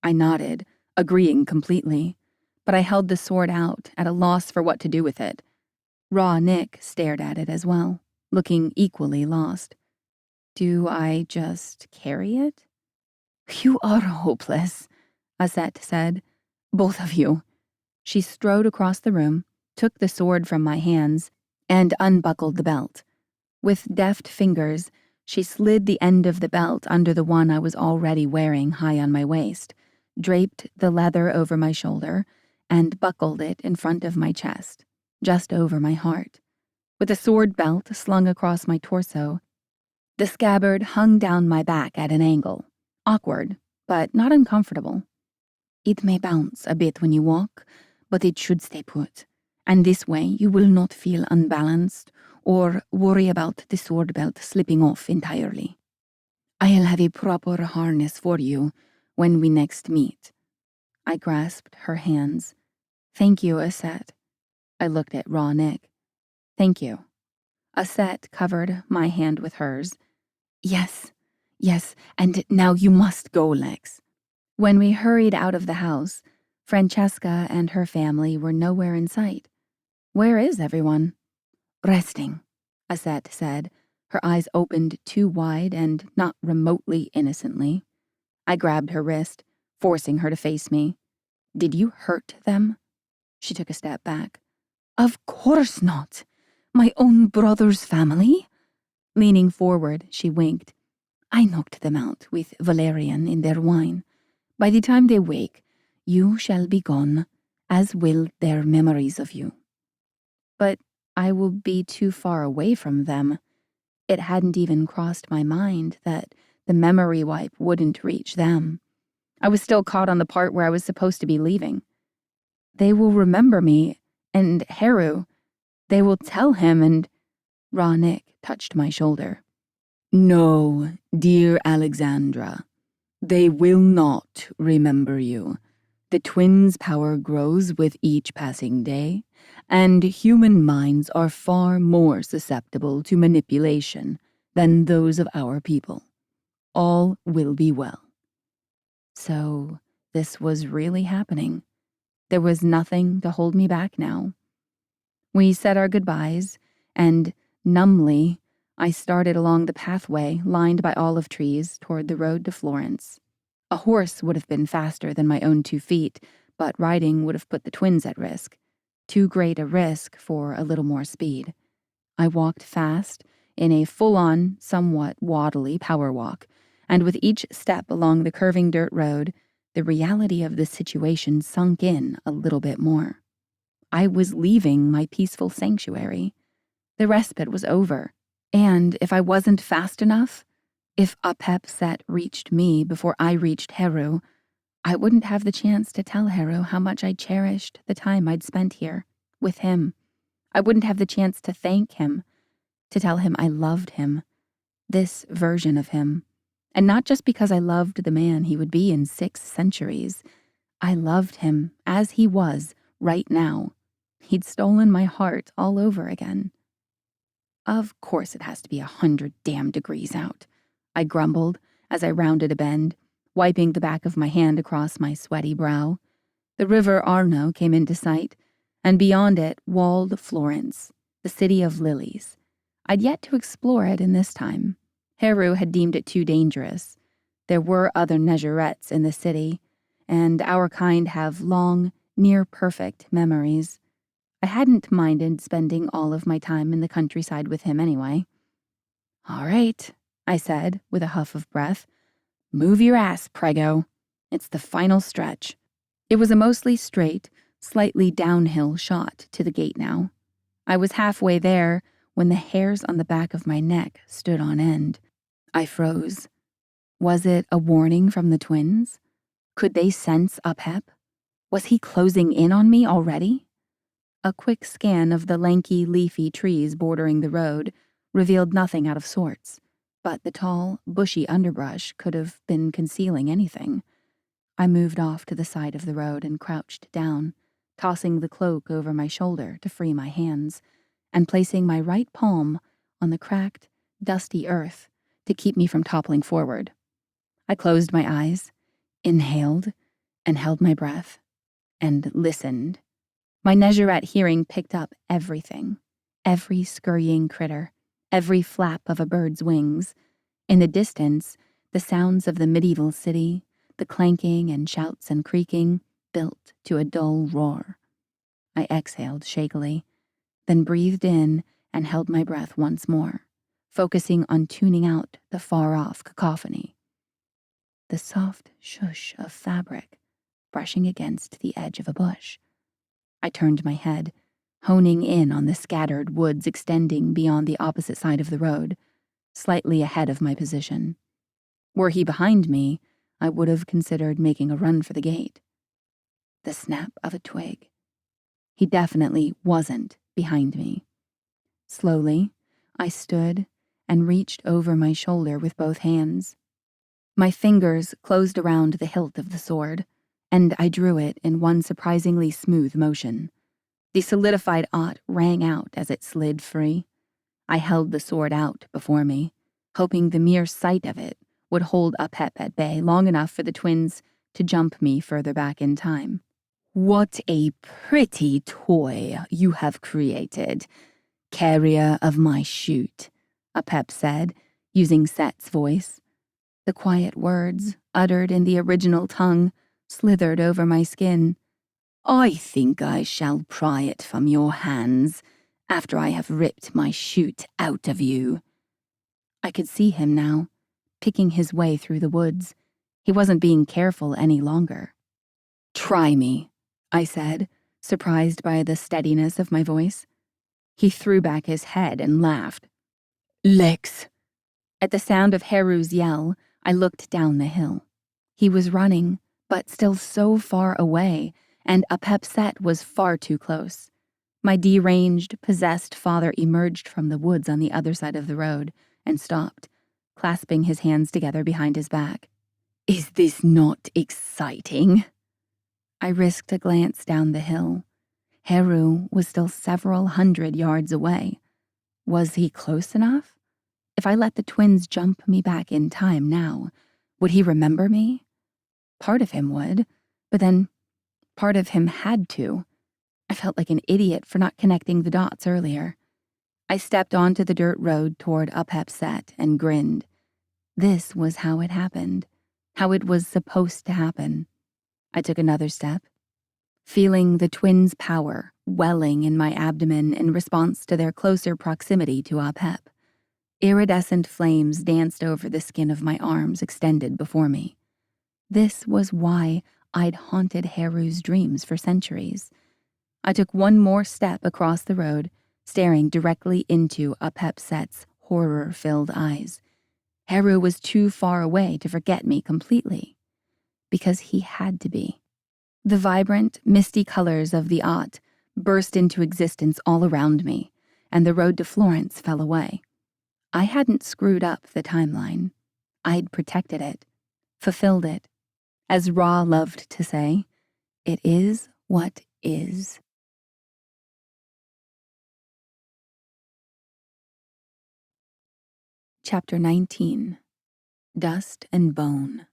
I nodded, agreeing completely, but I held the sword out at a loss for what to do with it. Raw Nick stared at it as well, looking equally lost. Do I just carry it? You are hopeless, Aset said. Both of you. She strode across the room, took the sword from my hands, and unbuckled the belt. With deft fingers, she slid the end of the belt under the one I was already wearing high on my waist, draped the leather over my shoulder, and buckled it in front of my chest, just over my heart. With the sword belt slung across my torso, the scabbard hung down my back at an angle, awkward, but not uncomfortable. It may bounce a bit when you walk, but it should stay put, and this way you will not feel unbalanced or worry about the sword belt slipping off entirely. I'll have a proper harness for you when we next meet. I grasped her hands. Thank you, Aset. I looked at Raw Nick. Thank you. Aset covered my hand with hers. Yes, and now you must go, Lex. When we hurried out of the house, Francesca and her family were nowhere in sight. "Where is everyone?" "Resting," Aset said, her eyes opened too wide and not remotely innocently. I grabbed her wrist, forcing her to face me. "Did you hurt them?" She took a step back. "Of course not. My own brother's family?" Leaning forward, she winked. "I knocked them out with valerian in their wine. By the time they wake, you shall be gone, as will their memories of you." "But I will be too far away from them." It hadn't even crossed my mind that the memory wipe wouldn't reach them. I was still caught on the part where I was supposed to be leaving. "They will remember me, and Heru. They will tell him, and—" Raw Nick touched my shoulder. "No, dear Alexandra. They will not remember you. The twins' power grows with each passing day, and human minds are far more susceptible to manipulation than those of our people. All will be well." So this was really happening. There was nothing to hold me back now. We said our goodbyes, and numbly, I started along the pathway lined by olive trees toward the road to Florence. A horse would have been faster than my own 2 feet, but riding would have put the twins at risk. Too great a risk for a little more speed. I walked fast, in a full-on, somewhat waddly power walk, and with each step along the curving dirt road, the reality of the situation sunk in a little bit more. I was leaving my peaceful sanctuary. The respite was over, and if I wasn't fast enough, if Apep set reached me before I reached Heru, I wouldn't have the chance to tell Heru how much I cherished the time I'd spent here, with him. I wouldn't have the chance to thank him, to tell him I loved him, this version of him. And not just because I loved the man he would be in 6 centuries. I loved him as he was right now. He'd stolen my heart all over again. "Of course it has to be 100 damn degrees out," I grumbled as I rounded a bend, wiping the back of my hand across my sweaty brow. The river Arno came into sight, and beyond it walled Florence, the city of lilies. I'd yet to explore it in this time. Heru had deemed it too dangerous. There were other Negerettes in the city, and our kind have long, near-perfect memories. I hadn't minded spending all of my time in the countryside with him anyway. "All right," I said, with a huff of breath. "Move your ass, Prego. It's the final stretch." It was a mostly straight, slightly downhill shot to the gate now. I was halfway there when the hairs on the back of my neck stood on end. I froze. Was it a warning from the twins? Could they sense Apep? Was he closing in on me already? A quick scan of the lanky, leafy trees bordering the road revealed nothing out of sorts, but the tall, bushy underbrush could have been concealing anything. I moved off to the side of the road and crouched down, tossing the cloak over my shoulder to free my hands, and placing my right palm on the cracked, dusty earth to keep me from toppling forward. I closed my eyes, inhaled, and held my breath, and listened. My Negerette hearing picked up everything, every scurrying critter, every flap of a bird's wings. In the distance, the sounds of the medieval city, the clanking and shouts and creaking, built to a dull roar. I exhaled shakily, then breathed in and held my breath once more, focusing on tuning out the far-off cacophony. The soft shush of fabric brushing against the edge of a bush. I turned my head, honing in on the scattered woods extending beyond the opposite side of the road, slightly ahead of my position. Were he behind me, I would have considered making a run for the gate. The snap of a twig. He definitely wasn't behind me. Slowly, I stood and reached over my shoulder with both hands. My fingers closed around the hilt of the sword, and I drew it in one surprisingly smooth motion. The solidified aught rang out as it slid free. I held the sword out before me, hoping the mere sight of it would hold Apep at bay long enough for the twins to jump me further back in time. What a pretty toy you have created, carrier of my shoot, Apep said, using Set's voice. The quiet words, uttered in the original tongue, slithered over my skin. I think I shall pry it from your hands after I have ripped my shoot out of you. I could see him now, picking his way through the woods. He wasn't being careful any longer. Try me, I said, surprised by the steadiness of my voice. He threw back his head and laughed. Lex. At the sound of Heru's yell, I looked down the hill. He was running, but still so far away, and Apep Set was far too close. My deranged, possessed father emerged from the woods on the other side of the road and stopped, clasping his hands together behind his back. Is this not exciting? I risked a glance down the hill. Heru was still several hundred yards away. Was he close enough? If I let the twins jump me back in time now, would he remember me? Part of him would, but then part of him had to. I felt like an idiot for not connecting the dots earlier. I stepped onto the dirt road toward Apep Set and grinned. This was how it happened, how it was supposed to happen. I took another step, feeling the twins' power welling in my abdomen in response to their closer proximity to Apep. Iridescent flames danced over the skin of my arms extended before me. This was why I'd haunted Heru's dreams for centuries. I took one more step across the road, staring directly into Apep Set's horror-filled eyes. Heru was too far away to forget me completely, because he had to be. The vibrant, misty colors of the Aut burst into existence all around me, and the road to Florence fell away. I hadn't screwed up the timeline. I'd protected it, fulfilled it. As Ra loved to say, it is what is. Chapter 19. Dust and Bone.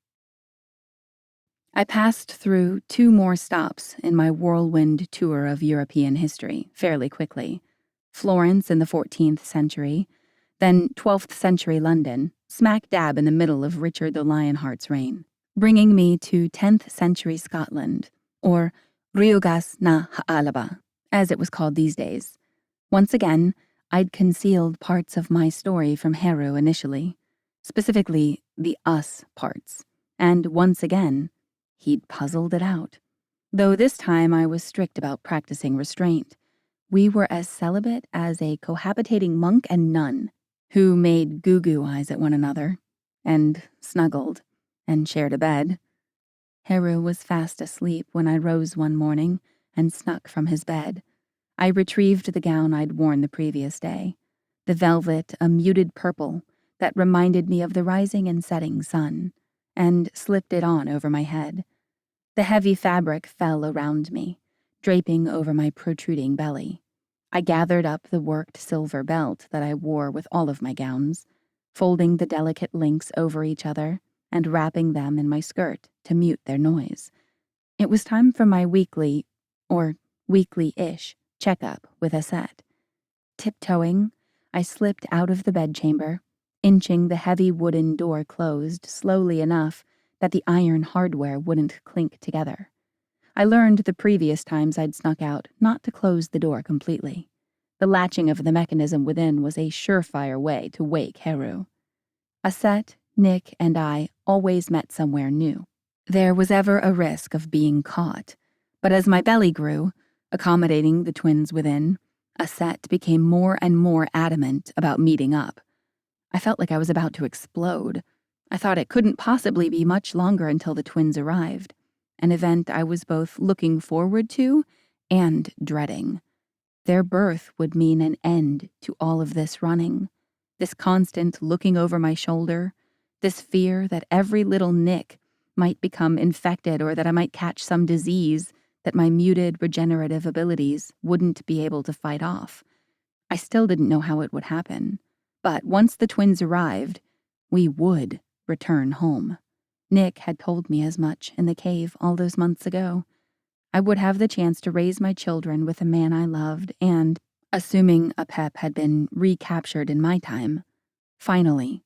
I passed through 2 more stops in my whirlwind tour of European history fairly quickly. Florence in the 14th century, then 12th century London, smack dab in the middle of Richard the Lionheart's reign, bringing me to 10th century Scotland, or Riugas na Ha'alaba, as it was called these days. Once again, I'd concealed parts of my story from Heru initially, specifically the us parts, and once again, he'd puzzled it out. Though this time I was strict about practicing restraint. We were as celibate as a cohabitating monk and nun, who made goo-goo eyes at one another, and snuggled, and shared a bed. Heru was fast asleep when I rose one morning and snuck from his bed. I retrieved the gown I'd worn the previous day, the velvet, a muted purple that reminded me of the rising and setting sun, and slipped it on over my head. The heavy fabric fell around me, draping over my protruding belly. I gathered up the worked silver belt that I wore with all of my gowns, folding the delicate links over each other and wrapping them in my skirt to mute their noise. It was time for my weekly, or weekly-ish, checkup with Aset. Tiptoeing, I slipped out of the bedchamber, inching the heavy wooden door closed slowly enough that the iron hardware wouldn't clink together. I learned the previous times I'd snuck out not to close the door completely. The latching of the mechanism within was a surefire way to wake Heru. Aset, Nick, and I always met somewhere new. There was ever a risk of being caught, but as my belly grew, accommodating the twins within, Aset became more and more adamant about meeting up. I felt like I was about to explode. I thought it couldn't possibly be much longer until the twins arrived, an event I was both looking forward to and dreading. Their birth would mean an end to all of this running, this constant looking over my shoulder, this fear that every little nick might become infected or that I might catch some disease that my muted regenerative abilities wouldn't be able to fight off. I still didn't know how it would happen, but once the twins arrived, we would return home. Nick had told me as much in the cave all those months ago. I would have the chance to raise my children with a man I loved and, assuming Apep had been recaptured in my time, finally,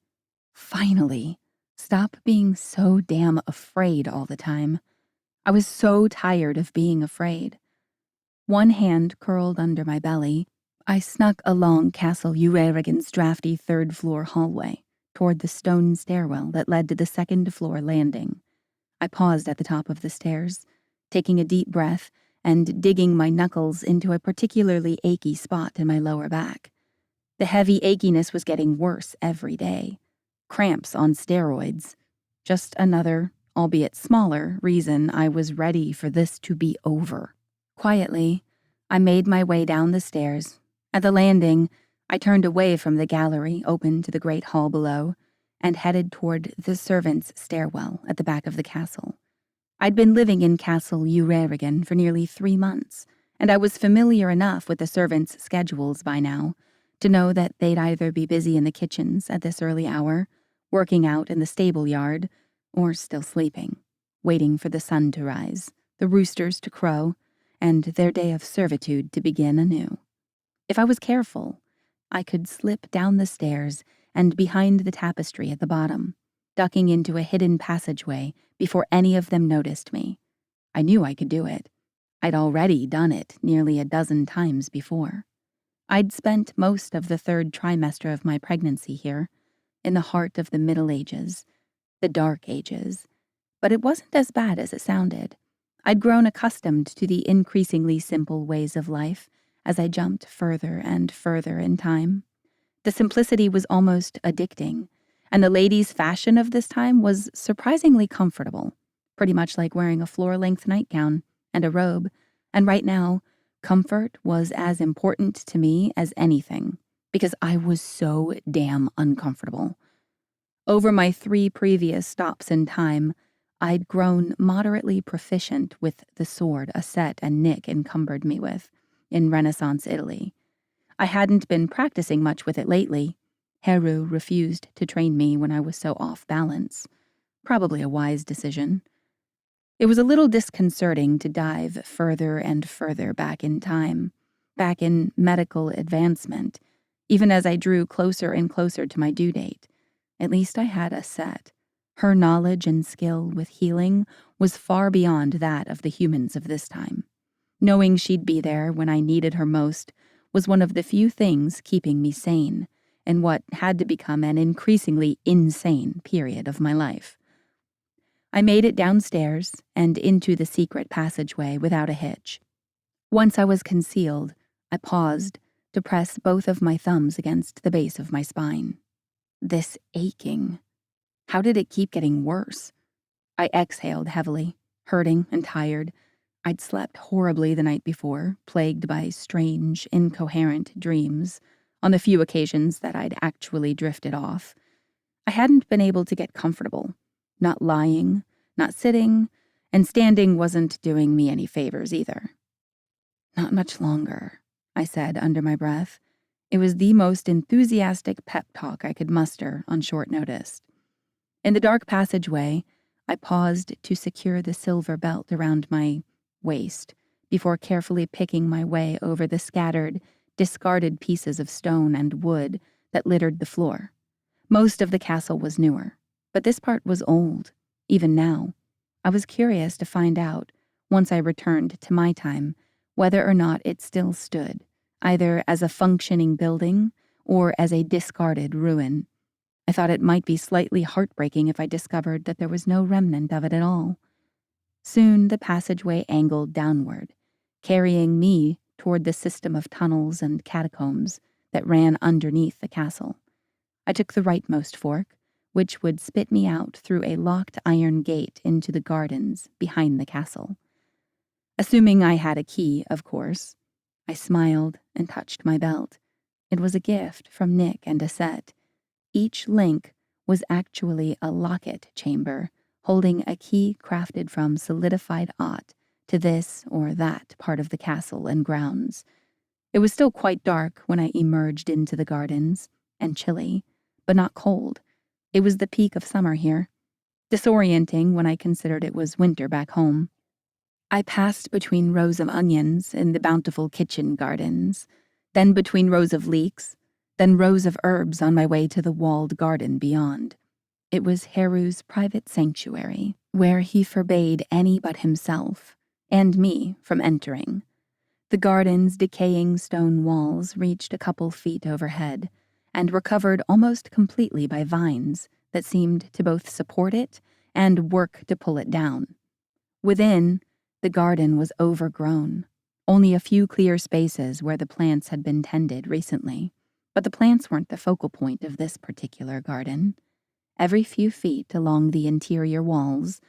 stop being so damn afraid all the time. I was so tired of being afraid. One hand curled under my belly, I snuck along Castle Urarigan's drafty third-floor hallway toward the stone stairwell that led to the second-floor landing. I paused at the top of the stairs, taking a deep breath and digging my knuckles into a particularly achy spot in my lower back. The heavy achiness was getting worse every day. Cramps on steroids. Just another, albeit smaller, reason I was ready for this to be over. Quietly, I made my way down the stairs. At the landing, I turned away from the gallery open to the great hall below and headed toward the servants' stairwell at the back of the castle. I'd been living in Castle Urarigan for nearly 3 months, and I was familiar enough with the servants' schedules by now to know that they'd either be busy in the kitchens at this early hour, working out in the stable yard, or still sleeping, waiting for the sun to rise, the roosters to crow, and their day of servitude to begin anew. If I was careful, I could slip down the stairs and behind the tapestry at the bottom, ducking into a hidden passageway before any of them noticed me. I knew I could do it. I'd already done it nearly a dozen times before. I'd spent most of the 3rd trimester of my pregnancy here, in the heart of the Middle Ages, the Dark Ages, but it wasn't as bad as it sounded. I'd grown accustomed to the increasingly simple ways of life as I jumped further and further in time. The simplicity was almost addicting, and the ladies' fashion of this time was surprisingly comfortable, pretty much like wearing a floor-length nightgown and a robe, and right now, comfort was as important to me as anything, because I was so damn uncomfortable. Over my 3 previous stops in time, I'd grown moderately proficient with the sword Aset and Nick encumbered me with in Renaissance Italy. I hadn't been practicing much with it lately. Heru refused to train me when I was so off balance. Probably a wise decision. It was a little disconcerting to dive further and further back in time, back in medical advancement, even as I drew closer and closer to my due date. At least I had Aset. Her knowledge and skill with healing was far beyond that of the humans of this time. Knowing she'd be there when I needed her most was one of the few things keeping me sane in what had to become an increasingly insane period of my life. I made it downstairs and into the secret passageway without a hitch. Once I was concealed, I paused to press both of my thumbs against the base of my spine. This aching. How did it keep getting worse? I exhaled heavily, hurting and tired. I'd slept horribly the night before, plagued by strange, incoherent dreams, on the few occasions that I'd actually drifted off. I hadn't been able to get comfortable, not lying, not sitting, and standing wasn't doing me any favors either. Not much longer, I said under my breath. It was the most enthusiastic pep talk I could muster on short notice. In the dark passageway, I paused to secure the silver belt around my waist before carefully picking my way over the scattered, discarded pieces of stone and wood that littered the floor. Most of the castle was newer, but this part was old, even now. I was curious to find out, once I returned to my time, whether or not it still stood, either as a functioning building or as a discarded ruin. I thought it might be slightly heartbreaking if I discovered that there was no remnant of it at all. Soon the passageway angled downward, carrying me toward the system of tunnels and catacombs that ran underneath the castle. I took the rightmost fork, which would spit me out through a locked iron gate into the gardens behind the castle. Assuming I had a key, of course, I smiled and touched my belt. It was a gift from Nick and Aset. Each link was actually a locket chamber holding a key crafted from solidified aught to this or that part of the castle and grounds. It was still quite dark when I emerged into the gardens, and chilly, but not cold. It was the peak of summer here. disorienting when I considered it was winter back home. I passed between rows of onions in the bountiful kitchen gardens, then between rows of leeks, then rows of herbs on my way to the walled garden beyond. It was Heru's private sanctuary, where he forbade any but himself, and me, from entering. The garden's decaying stone walls reached a couple feet overhead, and were covered almost completely by vines that seemed to both support it and work to pull it down. Within, the garden was overgrown, only a few clear spaces where the plants had been tended recently, but the plants weren't the focal point of this particular garden. Every few feet along the interior walls,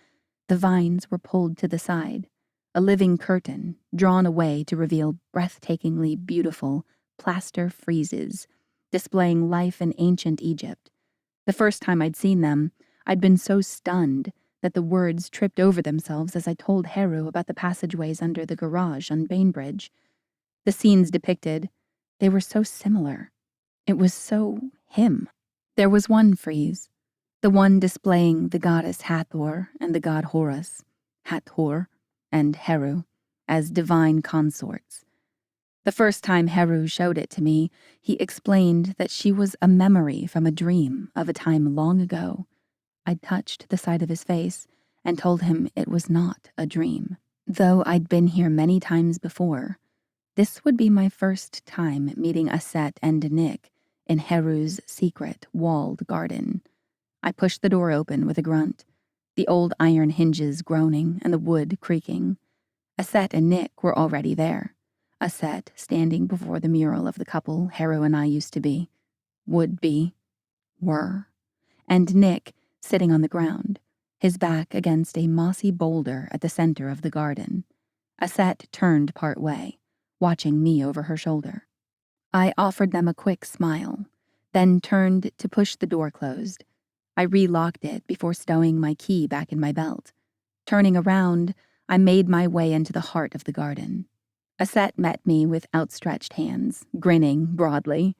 the vines were pulled to the side, a living curtain drawn away to reveal breathtakingly beautiful plaster friezes displaying life in ancient Egypt. The first time I'd seen them, I'd been so stunned that the words tripped over themselves as I told Heru about the passageways under the garage on Bainbridge. The scenes depicted, they were so similar. It was so him. There was one frieze, the one displaying the goddess Hathor and the god Horus, Hathor, and Heru, as divine consorts. The first time Heru showed it to me, he explained that she was a memory from a dream of a time long ago. I touched the side of his face and told him it was not a dream. Though I'd been here many times before, this would be my first time meeting Aset and Nick in Heru's secret walled garden. I pushed the door open with a grunt, the old iron hinges groaning and the wood creaking. Aset and Nick were already there. Aset standing before the mural of the couple Heru and I used to be, would be, were, and Nick sitting on the ground, his back against a mossy boulder at the center of the garden. Aset turned part way, watching me over her shoulder. I offered them a quick smile, then turned to push the door closed. I relocked it before stowing my key back in my belt. Turning around, I made my way into the heart of the garden. Aset met me with outstretched hands, grinning broadly.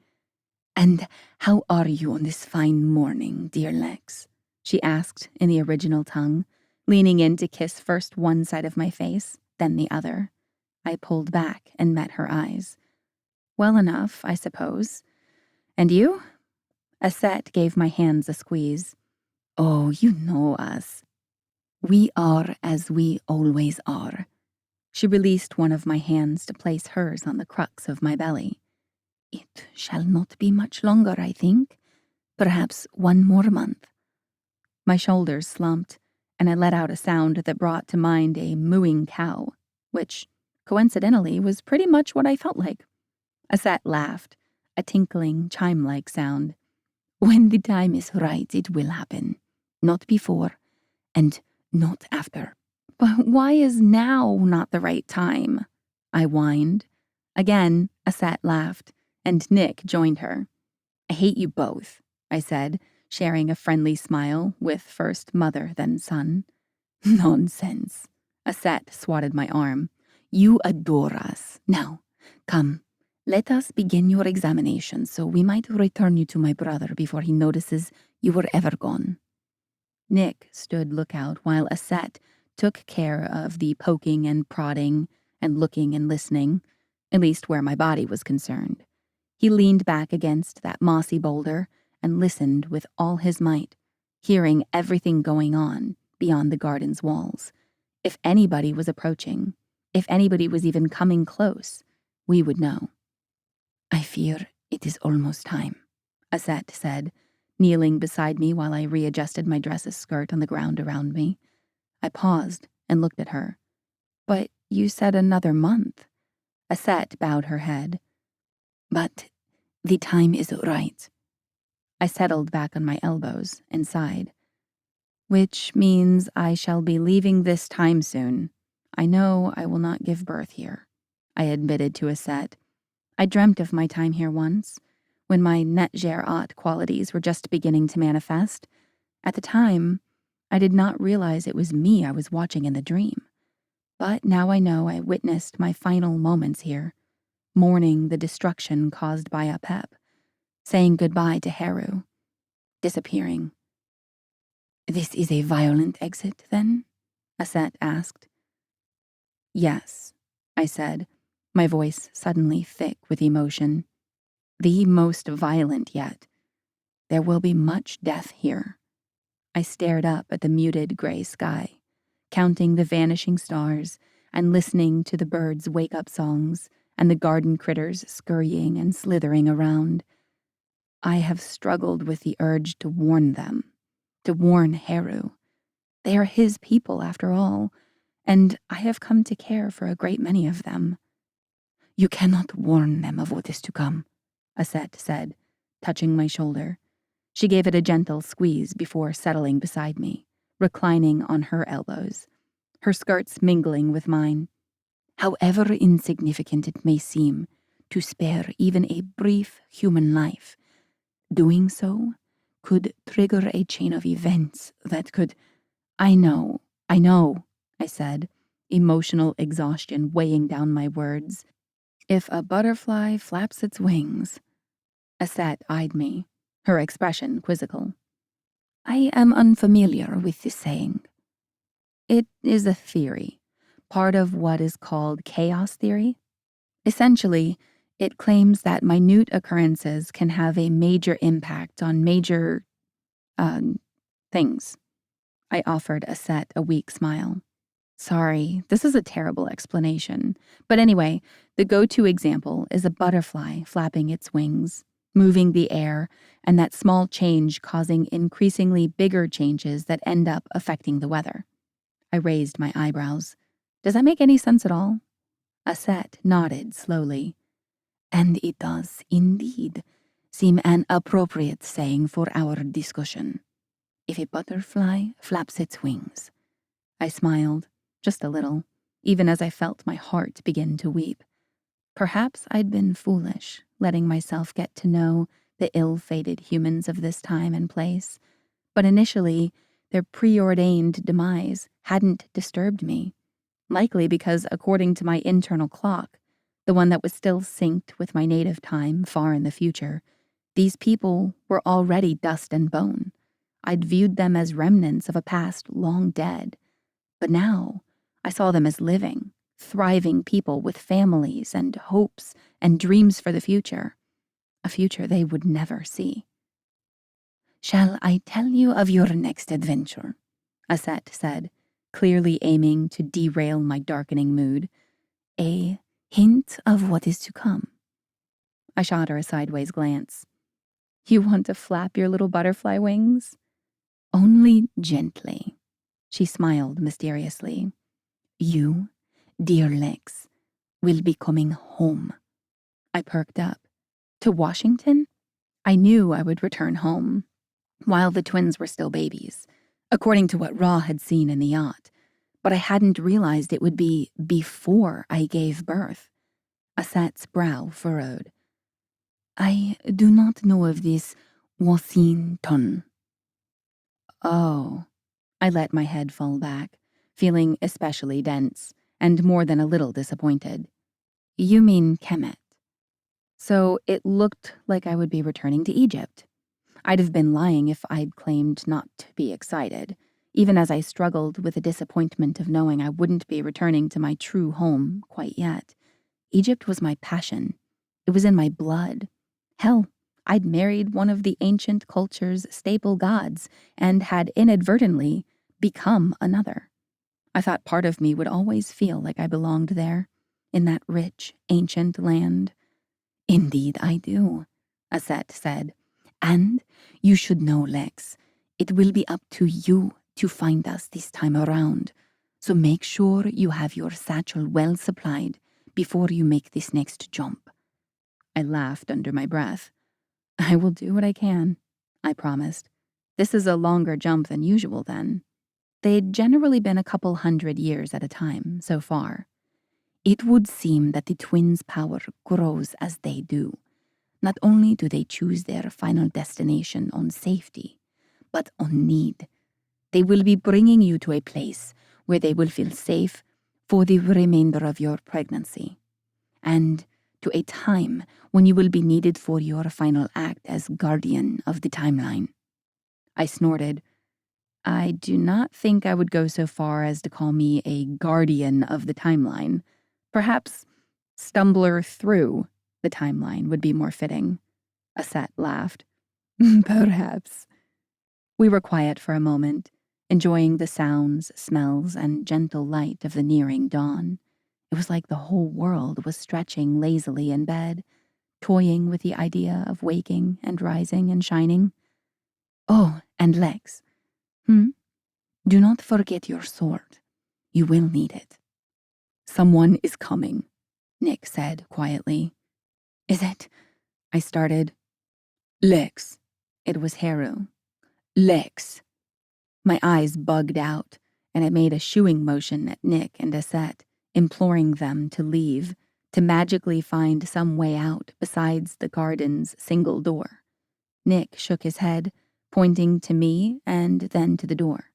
"And how are you on this fine morning, dear Lex?" she asked in the original tongue, leaning in to kiss first one side of my face, then the other. I pulled back and met her eyes. "Well enough, I suppose. And you?" Aset gave my hands a squeeze. "Oh, you know us. We are as we always are." She released one of my hands to place hers on the crux of my belly. "It shall not be much longer, I think. Perhaps one more month." My shoulders slumped, and I let out a sound that brought to mind a mooing cow, which, coincidentally, was pretty much what I felt like. Aset laughed, a tinkling, chime-like sound. "When the time is right, it will happen. Not before, and not after." "But why is now not the right time?" I whined. Again, Aset laughed, and Nick joined her. "I hate you both," I said, sharing a friendly smile with first mother, then son. "Nonsense." Aset swatted my arm. "You adore us. Now, come, let us begin your examination so we might return you to my brother before he notices you were ever gone." Nick stood lookout while Aset took care of the poking and prodding and looking and listening, at least where my body was concerned. He leaned back against that mossy boulder and listened with all his might, hearing everything going on beyond the garden's walls. If anybody was approaching, if anybody was even coming close, we would know. "I fear it is almost time," Aset said, kneeling beside me while I readjusted my dress's skirt on the ground around me. I paused and looked at her. "But you said another month." Aset bowed her head. "But the time is right." I settled back on my elbows and sighed. "Which means I shall be leaving this time soon. I know I will not give birth here," I admitted to Aset. "I dreamt of my time here once, when my net-ger-ot qualities were just beginning to manifest. At the time, I did not realize it was me I was watching in the dream. But now I know I witnessed my final moments here, mourning the destruction caused by Apep, saying goodbye to Heru, disappearing. This is a violent exit, then? Aset asked. Yes, I said, my voice suddenly thick with emotion. The most violent yet. There will be much death here. I stared up at the muted gray sky, counting the vanishing stars and listening to the birds' wake-up songs and the garden critters scurrying and slithering around. I have struggled with the urge to warn them, to warn Heru. They are his people, after all, and I have come to care for a great many of them. You cannot warn them of what is to come, Aset said, touching my shoulder. She gave it a gentle squeeze before settling beside me, reclining on her elbows, her skirts mingling with mine. However insignificant it may seem to spare even a brief human life, doing so could trigger a chain of events that could— I know, I said, emotional exhaustion weighing down my words. If a butterfly flaps its wings— Aset eyed me, her expression quizzical. I am unfamiliar with this saying. It is a theory, part of what is called chaos theory. Essentially, it claims that minute occurrences can have a major impact on major, things. I offered Aset a weak smile. Sorry, this is a terrible explanation. But anyway, the go-to example is a butterfly flapping its wings, moving the air, and that small change causing increasingly bigger changes that end up affecting the weather. I raised my eyebrows. Does that make any sense at all? Aset nodded slowly. And it does, indeed, seem an appropriate saying for our discussion. If a butterfly flaps its wings. I smiled, just a little, even as I felt my heart begin to weep. Perhaps I'd been foolish, letting myself get to know the ill-fated humans of this time and place, but initially, their preordained demise hadn't disturbed me, likely because, according to my internal clock, the one that was still synced with my native time far in the future, these people were already dust and bone. I'd viewed them as remnants of a past long dead, but now I saw them as living, thriving people with families and hopes and dreams for the future, a future they would never see. Shall I tell you of your next adventure? Aset said, clearly aiming to derail my darkening mood. A hint of what is to come. I shot her a sideways glance. You want to flap your little butterfly wings? Only gently. She smiled mysteriously. You, dear Lex, will be coming home. I perked up. To Washington? I knew I would return home, while the twins were still babies, according to what Ra had seen in the yacht, but I hadn't realized it would be before I gave birth. Aset's brow furrowed. I do not know of this Washington. Oh. I let my head fall back, feeling especially dense, and more than a little disappointed. You mean Kemet. So it looked like I would be returning to Egypt. I'd have been lying if I'd claimed not to be excited, even as I struggled with the disappointment of knowing I wouldn't be returning to my true home quite yet. Egypt was my passion. It was in my blood. Hell, I'd married one of the ancient culture's staple gods and had inadvertently become another. I thought part of me would always feel like I belonged there, in that rich, ancient land. Indeed I do, Aset said. And you should know, Lex, it will be up to you to find us this time around. So make sure you have your satchel well supplied before you make this next jump. I laughed under my breath. I will do what I can, I promised. This is a longer jump than usual, then. They'd generally been a couple 100 years at a time, so far. It would seem that the twins' power grows as they do. Not only do they choose their final destination on safety, but on need. They will be bringing you to a place where they will feel safe for the remainder of your pregnancy, and to a time when you will be needed for your final act as guardian of the timeline. I snorted. I do not think I would go so far as to call me a guardian of the timeline. Perhaps stumbler through the timeline would be more fitting. Aset laughed. Perhaps. We were quiet for a moment, enjoying the sounds, smells, and gentle light of the nearing dawn. It was like the whole world was stretching lazily in bed, toying with the idea of waking and rising and shining. Oh, and Lex. Do not forget your sword. You will need it. Someone is coming, Nick said quietly. Is it? I started. Lex. It was Haru. Lex. My eyes bugged out, and I made a shooing motion at Nick and Aset, imploring them to leave, to magically find some way out besides the garden's single door. Nick shook his head, pointing to me and then to the door.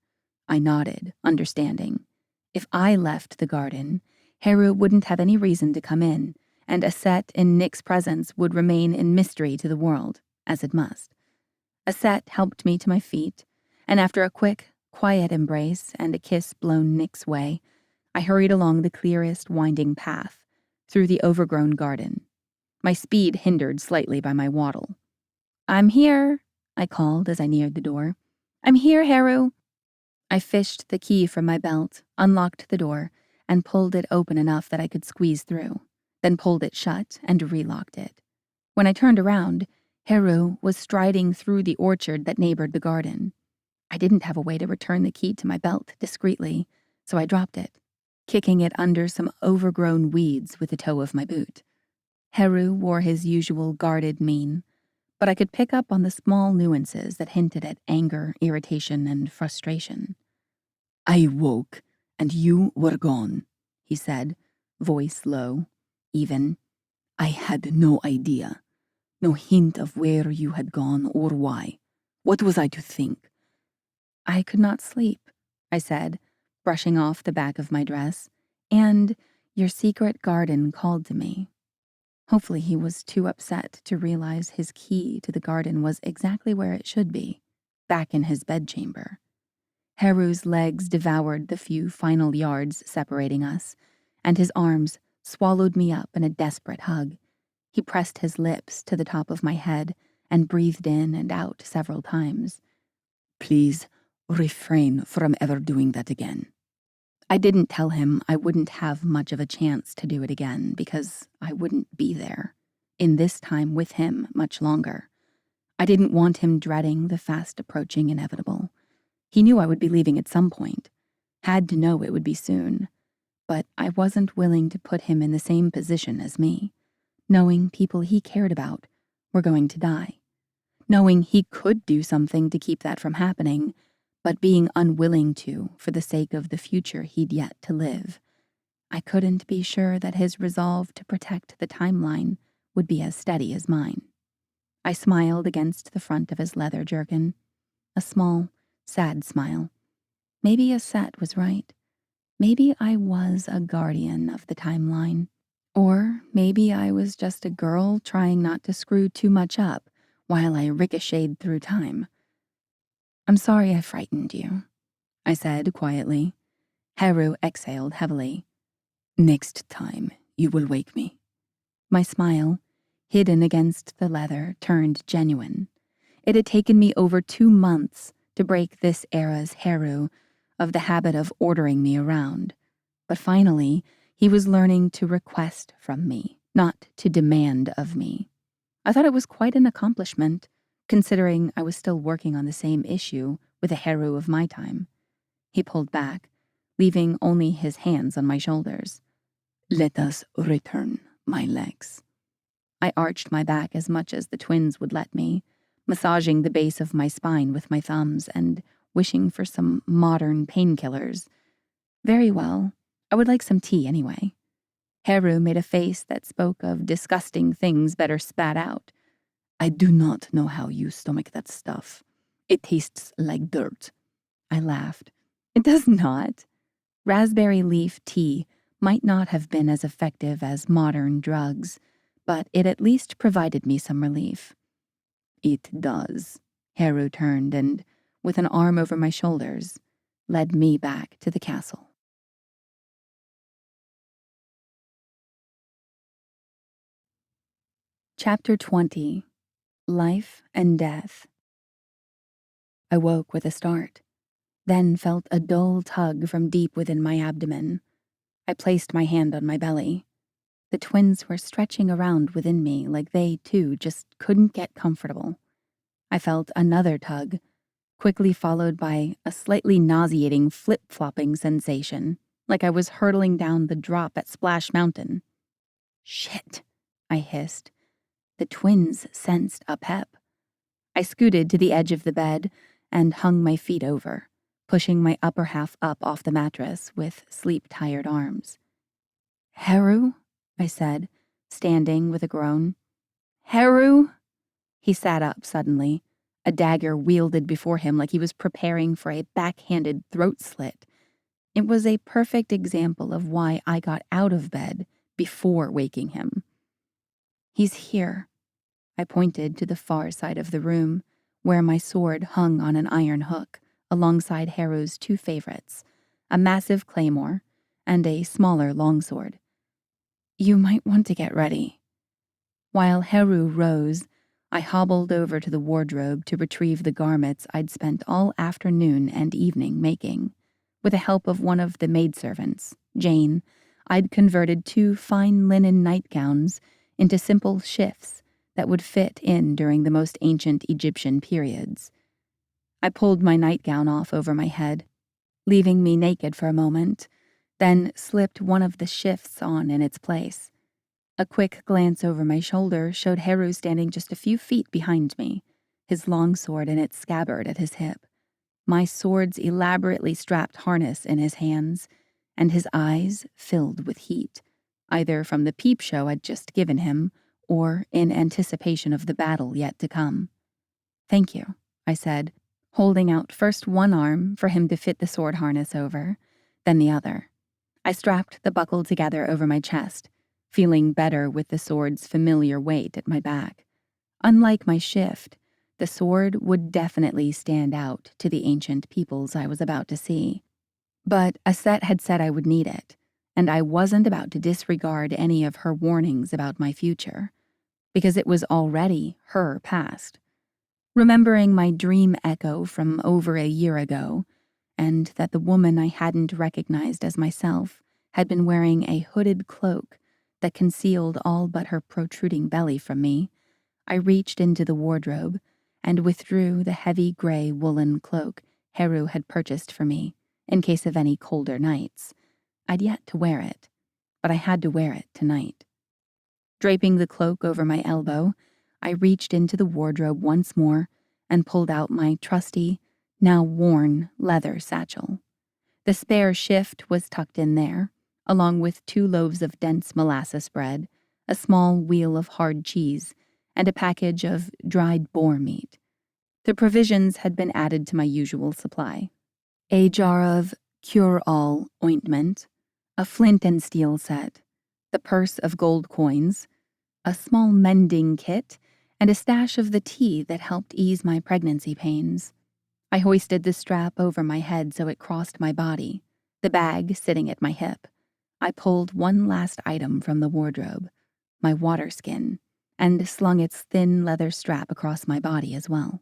I nodded, understanding. If I left the garden, Haru wouldn't have any reason to come in, and Aset in Nick's presence would remain in mystery to the world, as it must. Aset helped me to my feet, and after a quick, quiet embrace and a kiss blown Nick's way, I hurried along the clearest winding path, through the overgrown garden. My speed hindered slightly by my waddle. I'm here, I called as I neared the door. I'm here, Haru. I fished the key from my belt, unlocked the door, and pulled it open enough that I could squeeze through, then pulled it shut and relocked it. When I turned around, Haru was striding through the orchard that neighbored the garden. I didn't have a way to return the key to my belt discreetly, so I dropped it, kicking it under some overgrown weeds with the toe of my boot. Haru wore his usual guarded mien, but I could pick up on the small nuances that hinted at anger, irritation, and frustration. I woke, and you were gone, he said, voice low, even. I had no idea, no hint of where you had gone or why. What was I to think? I could not sleep, I said, brushing off the back of my dress, and your secret garden called to me. Hopefully he was too upset to realize his key to the garden was exactly where it should be, back in his bedchamber. Haru's legs devoured the few final yards separating us, and his arms swallowed me up in a desperate hug. He pressed his lips to the top of my head and breathed in and out several times. Please refrain from ever doing that again. I didn't tell him I wouldn't have much of a chance to do it again because I wouldn't be there, in this time with him much longer. I didn't want him dreading the fast approaching inevitable. He knew I would be leaving at some point, had to know it would be soon, but I wasn't willing to put him in the same position as me, knowing people he cared about were going to die, knowing he could do something to keep that from happening, but being unwilling to for the sake of the future he'd yet to live. I couldn't be sure that his resolve to protect the timeline would be as steady as mine. I smiled against the front of his leather jerkin, a small, sad smile. Maybe Aset was right. Maybe I was a guardian of the timeline. Or maybe I was just a girl trying not to screw too much up while I ricocheted through time. I'm sorry I frightened you, I said quietly. Haru exhaled heavily. Next time, you will wake me. My smile, hidden against the leather, turned genuine. It had taken me over 2 months to break this era's Haru of the habit of ordering me around. But finally, he was learning to request from me, not to demand of me. I thought it was quite an accomplishment, considering I was still working on the same issue with a Haru of my time. He pulled back, leaving only his hands on my shoulders. Let us return, my legs. I arched my back as much as the twins would let me, massaging the base of my spine with my thumbs and wishing for some modern painkillers. Very well, I would like some tea anyway. Haru made a face that spoke of disgusting things better spat out. I do not know how you stomach that stuff. It tastes like dirt. I laughed. It does not. Raspberry leaf tea might not have been as effective as modern drugs, but it at least provided me some relief. It does. Haru turned and, with an arm over my shoulders, led me back to the castle. Chapter 20. Life and Death. I woke with a start, then felt a dull tug from deep within my abdomen. I placed my hand on my belly. The twins were stretching around within me like they, too, just couldn't get comfortable. I felt another tug, quickly followed by a slightly nauseating flip-flopping sensation, like I was hurtling down the drop at Splash Mountain. Shit, I hissed. The twins sensed Apep. I scooted to the edge of the bed and hung my feet over, pushing my upper half up off the mattress with sleep-tired arms. Heru? I said, standing with a groan. Heru? He sat up suddenly, a dagger wielded before him like he was preparing for a backhanded throat slit. It was a perfect example of why I got out of bed before waking him. He's here. I pointed to the far side of the room, where my sword hung on an iron hook, alongside Heru's two favorites, a massive claymore and a smaller longsword. You might want to get ready. While Heru rose, I hobbled over to the wardrobe to retrieve the garments I'd spent all afternoon and evening making. With the help of one of the maidservants, Jane, I'd converted 2 fine linen nightgowns into simple shifts that would fit in during the most ancient Egyptian periods. I pulled my nightgown off over my head, leaving me naked for a moment, then slipped one of the shifts on in its place. A quick glance over my shoulder showed Heru standing just a few feet behind me, his longsword in its scabbard at his hip, my sword's elaborately strapped harness in his hands, and his eyes filled with heat, either from the peep show I'd just given him or in anticipation of the battle yet to come. Thank you, I said, holding out first one arm for him to fit the sword harness over, then the other. I strapped the buckle together over my chest, feeling better with the sword's familiar weight at my back. Unlike my shift, the sword would definitely stand out to the ancient peoples I was about to see. But Aset had said I would need it, and I wasn't about to disregard any of her warnings about my future, because it was already her past. Remembering my dream echo from over a year ago, and that the woman I hadn't recognized as myself had been wearing a hooded cloak that concealed all but her protruding belly from me, I reached into the wardrobe and withdrew the heavy gray woolen cloak Heru had purchased for me in case of any colder nights. I'd yet to wear it, but I had to wear it tonight. Draping the cloak over my elbow, I reached into the wardrobe once more and pulled out my trusty, now worn leather satchel. The spare shift was tucked in there, along with 2 loaves of dense molasses bread, a small wheel of hard cheese, and a package of dried boar meat. The provisions had been added to my usual supply. A jar of cure-all ointment, a flint and steel set, the purse of gold coins, a small mending kit, and a stash of the tea that helped ease my pregnancy pains. I hoisted the strap over my head so it crossed my body, the bag sitting at my hip. I pulled one last item from the wardrobe, my water skin, and slung its thin leather strap across my body as well.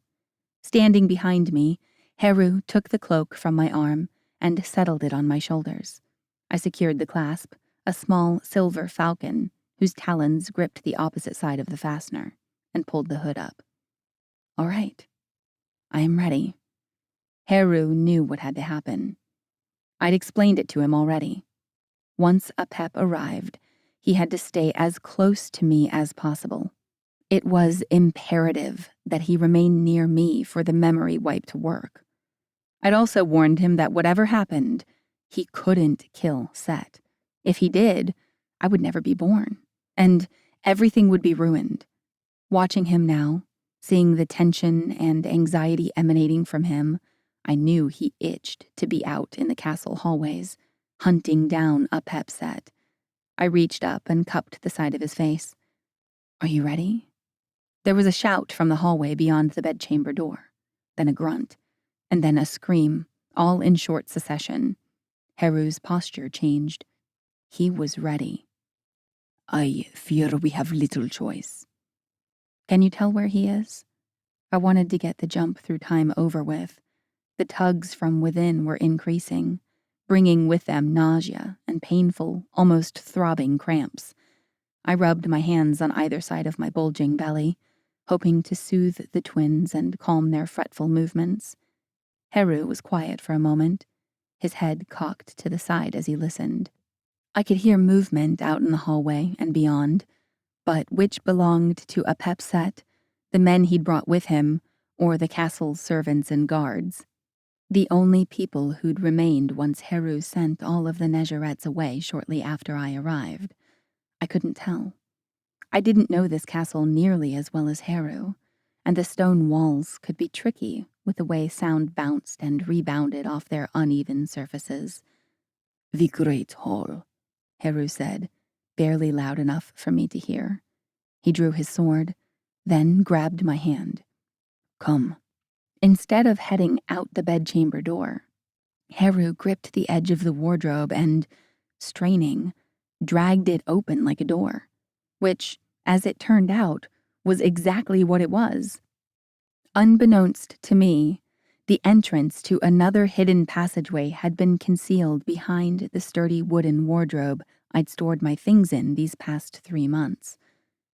Standing behind me, Heru took the cloak from my arm and settled it on my shoulders. I secured the clasp, a small silver falcon whose talons gripped the opposite side of the fastener, and pulled the hood up. All right, I am ready. Heru knew what had to happen. I'd explained it to him already. Once Apep arrived, he had to stay as close to me as possible. It was imperative that he remain near me for the memory wipe to work. I'd also warned him that whatever happened, he couldn't kill Set. If he did, I would never be born, and everything would be ruined. Watching him now, seeing the tension and anxiety emanating from him, I knew he itched to be out in the castle hallways, hunting down Apep Set. I reached up and cupped the side of his face. Are you ready? There was a shout from the hallway beyond the bedchamber door, then a grunt, and then a scream, all in short succession. Heru's posture changed. He was ready. I fear we have little choice. Can you tell where he is? I wanted to get the jump through time over with. The tugs from within were increasing, bringing with them nausea and painful, almost throbbing cramps. I rubbed my hands on either side of my bulging belly, hoping to soothe the twins and calm their fretful movements. Heru was quiet for a moment, his head cocked to the side as he listened. I could hear movement out in the hallway and beyond, but which belonged to Apep set, the men he'd brought with him, or the castle's servants and guards. The only people who'd remained once Heru sent all of the Negerettes away shortly after I arrived. I couldn't tell. I didn't know this castle nearly as well as Heru, and the stone walls could be tricky with the way sound bounced and rebounded off their uneven surfaces. The Great Hall, Heru said, barely loud enough for me to hear. He drew his sword, then grabbed my hand. Come. Instead of heading out the bedchamber door, Heru gripped the edge of the wardrobe and, straining, dragged it open like a door, which, as it turned out, was exactly what it was. Unbeknownst to me, the entrance to another hidden passageway had been concealed behind the sturdy wooden wardrobe I'd stored my things in these past 3 months.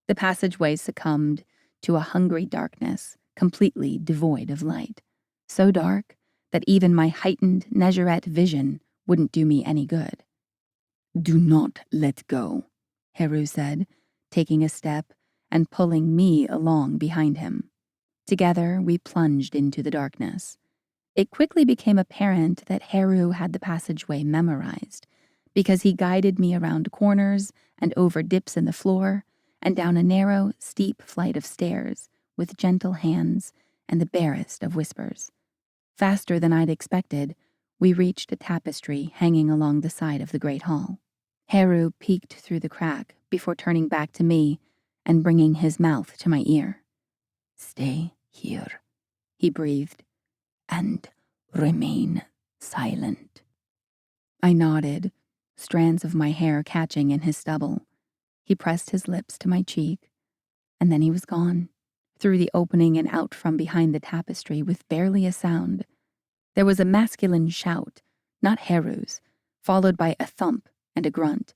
The passageway succumbed to a hungry darkness, completely devoid of light, so dark that even my heightened Negerette vision wouldn't do me any good. Do not let go, Heru said, taking a step and pulling me along behind him. Together, we plunged into the darkness. It quickly became apparent that Heru had the passageway memorized, because he guided me around corners and over dips in the floor and down a narrow, steep flight of stairs with gentle hands and the barest of whispers. Faster than I'd expected, we reached a tapestry hanging along the side of the great hall. Heru peeked through the crack before turning back to me and bringing his mouth to my ear. Stay here, he breathed, and remain silent. I nodded, strands of my hair catching in his stubble. He pressed his lips to my cheek, and then he was gone, through the opening and out from behind the tapestry with barely a sound. There was a masculine shout, not Heru's, followed by a thump and a grunt.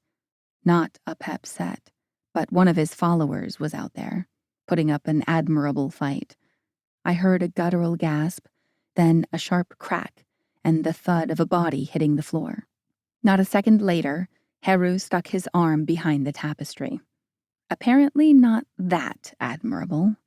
Not Apep set, but one of his followers was out there, putting up an admirable fight. I heard a guttural gasp, then a sharp crack, and the thud of a body hitting the floor. Not a second later, Heru stuck his arm behind the tapestry. Apparently not that admirable.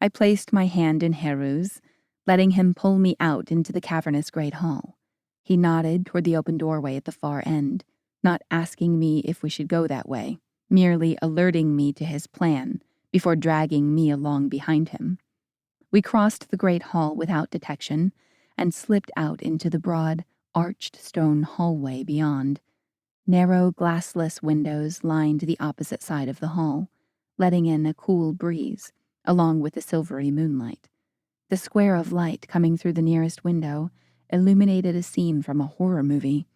I placed my hand in Heru's, letting him pull me out into the cavernous great hall. He nodded toward the open doorway at the far end, not asking me if we should go that way, merely alerting me to his plan before dragging me along behind him. We crossed the great hall without detection and slipped out into the broad, arched stone hallway beyond. Narrow, glassless windows lined the opposite side of the hall, letting in a cool breeze, along with the silvery moonlight. The square of light coming through the nearest window illuminated a scene from a horror movie.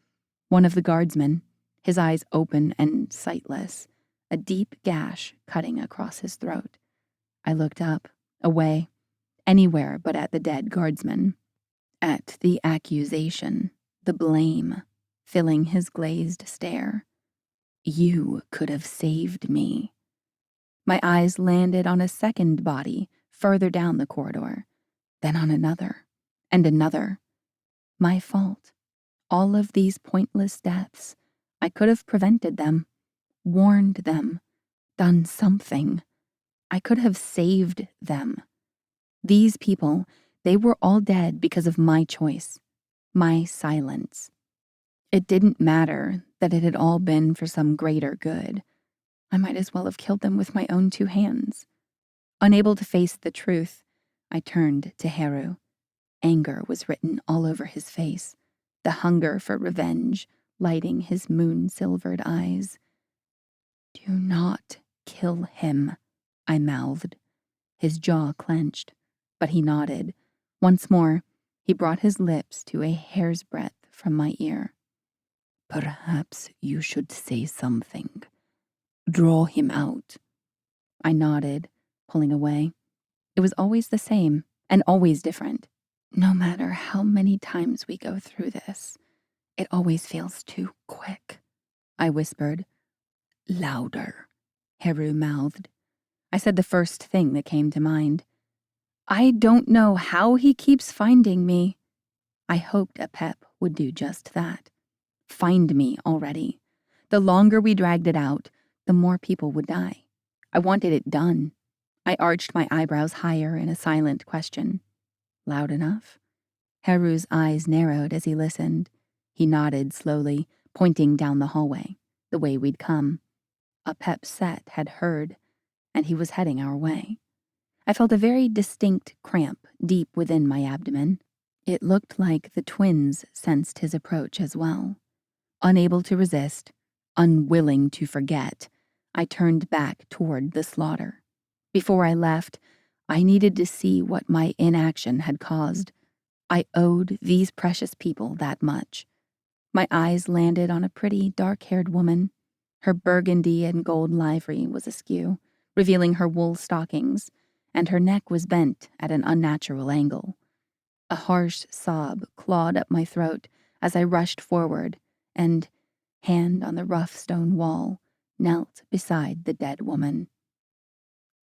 One of the guardsmen, his eyes open and sightless, a deep gash cutting across his throat. I looked up, away, anywhere but at the dead guardsman. At the accusation, the blame, filling his glazed stare. You could have saved me. My eyes landed on a second body further down the corridor, then on another, and another. My fault. All of these pointless deaths. I could have prevented them, warned them, done something. I could have saved them. These people, they were all dead because of my choice, my silence. It didn't matter that it had all been for some greater good. I might as well have killed them with my own 2 hands. Unable to face the truth, I turned to Heru. Anger was written all over his face, the hunger for revenge lighting his moon-silvered eyes. Do not kill him, I mouthed. His jaw clenched, but he nodded. Once more, He brought his lips to a hair's breadth from my ear. Perhaps you should say something. Draw him out. I nodded, pulling away. It was always the same, and always different. No matter how many times we go through this, it always feels too quick, I whispered. Louder, Heru mouthed. I said the first thing that came to mind. I don't know how he keeps finding me. I hoped Apep would do just that. Find me already. The longer we dragged it out, the more people would die. I wanted it done. I arched my eyebrows higher in a silent question. Loud enough? Heru's eyes narrowed as he listened. He nodded slowly, pointing down the hallway, the way we'd come. Apep's set had heard, and he was heading our way. I felt a very distinct cramp deep within my abdomen. It looked like the twins sensed his approach as well. Unable to resist, unwilling to forget, I turned back toward the slaughter. Before I left, I needed to see what my inaction had caused. I owed these precious people that much. My eyes landed on a pretty, dark-haired woman. Her burgundy and gold livery was askew, revealing her wool stockings, and her neck was bent at an unnatural angle. A harsh sob clawed up my throat as I rushed forward and, hand on the rough stone wall, knelt beside the dead woman.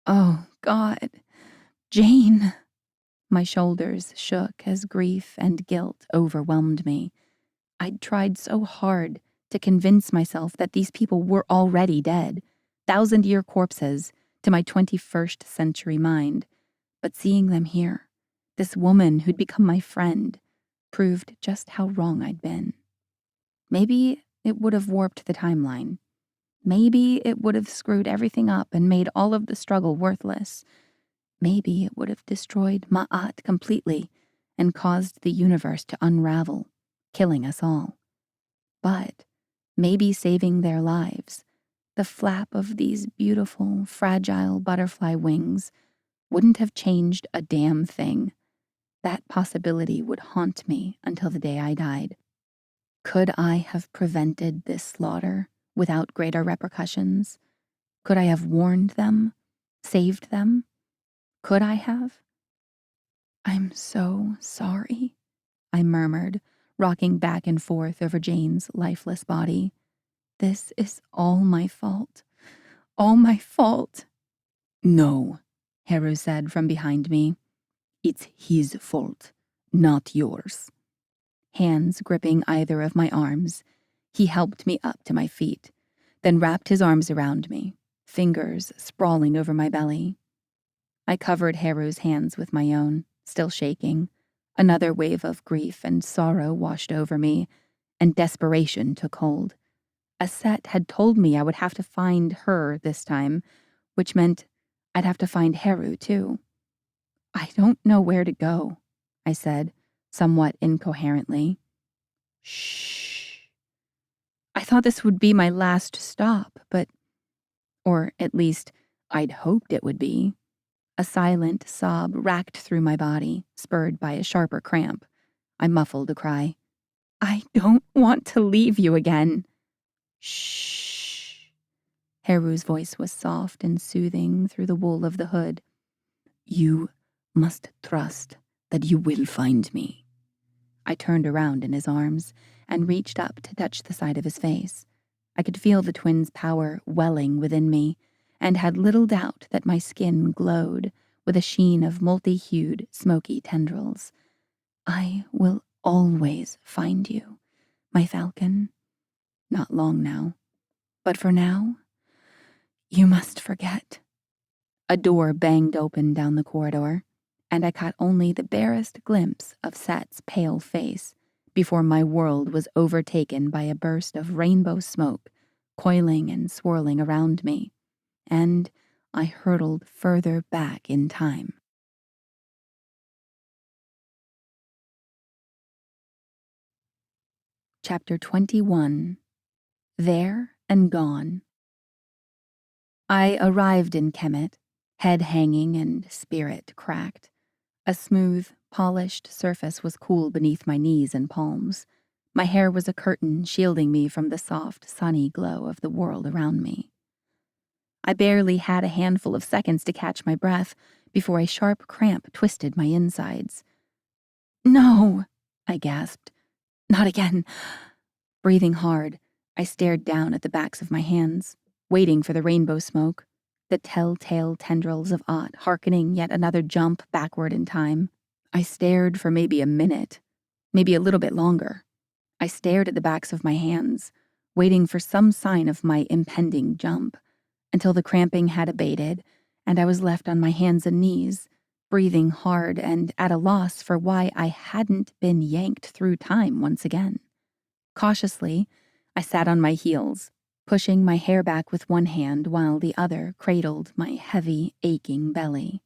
Oh, God, Jane! My shoulders shook as grief and guilt overwhelmed me. I'd tried so hard to convince myself that these people were already dead, 1,000-year corpses to my 21st century mind, but seeing them here, this woman who'd become my friend, proved just how wrong I'd been. Maybe it would have warped the timeline. Maybe it would have screwed everything up and made all of the struggle worthless. Maybe it would have destroyed Ma'at completely and caused the universe to unravel, killing us all. But maybe saving their lives, the flap of these beautiful, fragile butterfly wings, wouldn't have changed a damn thing. That possibility would haunt me until the day I died. Could I have prevented this slaughter without greater repercussions? Could I have warned them? Saved them? Could I have? I'm so sorry, I murmured, rocking back and forth over Jane's lifeless body. This is all my fault. All my fault. No, Heru said from behind me. It's his fault, not yours. Hands gripping either of my arms, he helped me up to my feet, then wrapped his arms around me, fingers sprawling over my belly. I covered Heru's hands with my own, still shaking. Another wave of grief and sorrow washed over me, and desperation took hold. A set had told me I would have to find her this time, which meant I'd have to find Heru too. I don't know where to go, I said, somewhat incoherently. Shh. I thought this would be my last stop, or at least I'd hoped it would be. A silent sob racked through my body, spurred by a sharper cramp. I muffled a cry. I don't want to leave you again. Shh. Heru's voice was soft and soothing through the wool of the hood. You must trust that you will find me. I turned around in his arms and reached up to touch the side of his face. I could feel the twins' power welling within me, and had little doubt that my skin glowed with a sheen of multi-hued, smoky tendrils. I will always find you, my falcon. Not long now. But for now, you must forget. A door banged open down the corridor, and I caught only the barest glimpse of Set's pale face before my world was overtaken by a burst of rainbow smoke, coiling and swirling around me, and I hurtled further back in time. Chapter 21. There and Gone. I arrived in Kemet, head hanging and spirit cracked. A smooth, polished surface was cool beneath my knees and palms. My hair was a curtain shielding me from the soft, sunny glow of the world around me. I barely had a handful of seconds to catch my breath before a sharp cramp twisted my insides. "No," I gasped. "Not again." Breathing hard, I stared down at the backs of my hands, waiting for the rainbow smoke, the telltale tendrils of Ott hearkening yet another jump backward in time. I stared for maybe a minute, maybe a little bit longer. I stared at the backs of my hands, waiting for some sign of my impending jump, until the cramping had abated and I was left on my hands and knees, breathing hard and at a loss for why I hadn't been yanked through time once again. Cautiously, I sat on my heels, pushing my hair back with one hand while the other cradled my heavy, aching belly.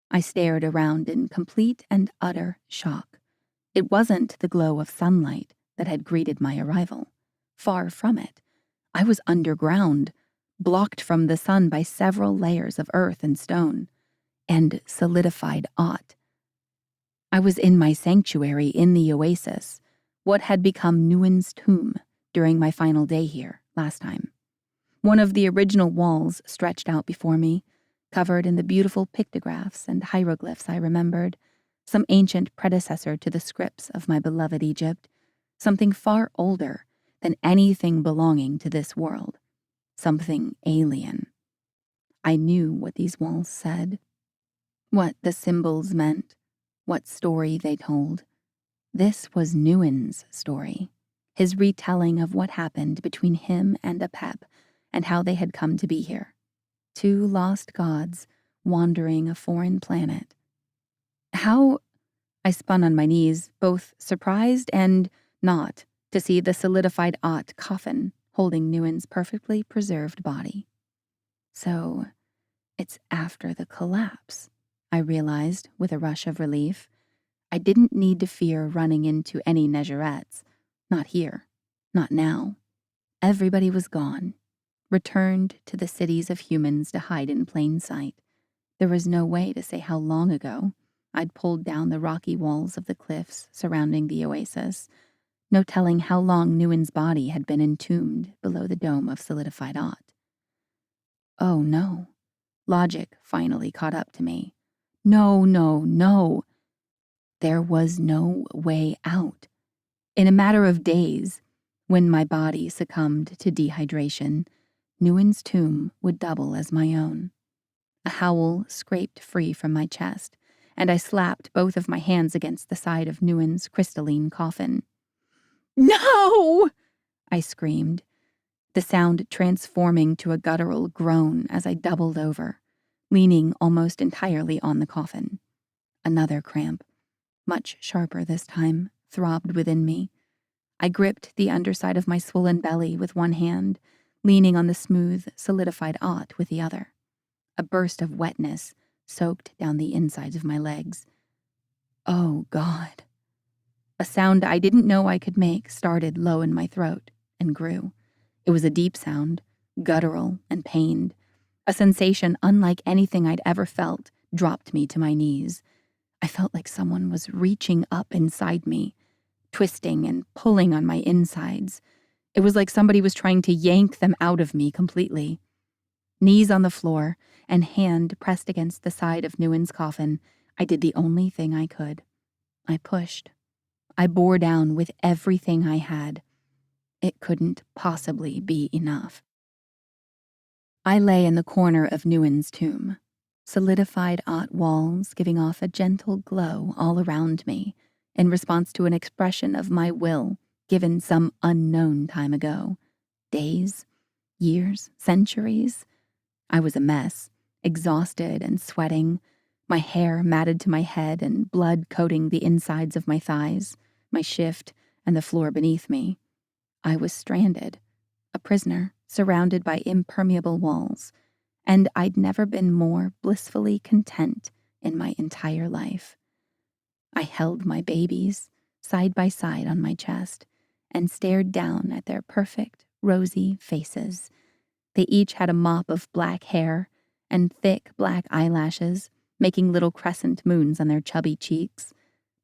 I stared around in complete and utter shock. It wasn't the glow of sunlight that had greeted my arrival. Far from it. I was underground, blocked from the sun by several layers of earth and stone, and solidified Ott. I was in my sanctuary in the oasis, what had become Nguyen's tomb during my final day here last time. One of the original walls stretched out before me, covered in the beautiful pictographs and hieroglyphs I remembered, some ancient predecessor to the scripts of my beloved Egypt, something far older than anything belonging to this world, something alien. I knew what these walls said, what the symbols meant, what story they told. This was Nguyen's story, his retelling of what happened between him and Apep and how they had come to be here. Two lost gods wandering a foreign planet. How? I spun on my knees, both surprised and not, to see the solidified Ott coffin holding Nguyen's perfectly preserved body. So, it's after the collapse, I realized with a rush of relief. I didn't need to fear running into any Negerettes. Not here. Not now. Everybody was gone, returned to the cities of humans to hide in plain sight. There was no way to say how long ago I'd pulled down the rocky walls of the cliffs surrounding the oasis. No telling how long Nguyen's body had been entombed below the dome of solidified Ott. Oh no. Logic finally caught up to me. No. There was no way out. In a matter of days, when my body succumbed to dehydration, Nguyen's tomb would double as my own. A howl scraped free from my chest, and I slapped both of my hands against the side of Nguyen's crystalline coffin. "No!" I screamed, the sound transforming to a guttural groan as I doubled over, leaning almost entirely on the coffin. Another cramp, much sharper this time, throbbed within me. I gripped the underside of my swollen belly with one hand, leaning on the smooth, solidified Ott with the other. A burst of wetness soaked down the insides of my legs. Oh, God. A sound I didn't know I could make started low in my throat and grew. It was a deep sound, guttural and pained. A sensation unlike anything I'd ever felt dropped me to my knees. I felt like someone was reaching up inside me, twisting and pulling on my insides. It was like somebody was trying to yank them out of me completely. Knees on the floor and hand pressed against the side of Nguyen's coffin, I did the only thing I could. I pushed. I bore down with everything I had. It couldn't possibly be enough. I lay in the corner of Nguyen's tomb, solidified Ott walls giving off a gentle glow all around me in response to an expression of my will given some unknown time ago. Days, years, centuries. I was a mess, exhausted and sweating, my hair matted to my head and blood coating the insides of my thighs, my shift, and the floor beneath me. I was stranded, a prisoner surrounded by impermeable walls, and I'd never been more blissfully content in my entire life. I held my babies side by side on my chest and stared down at their perfect, rosy faces. They each had a mop of black hair and thick black eyelashes, making little crescent moons on their chubby cheeks.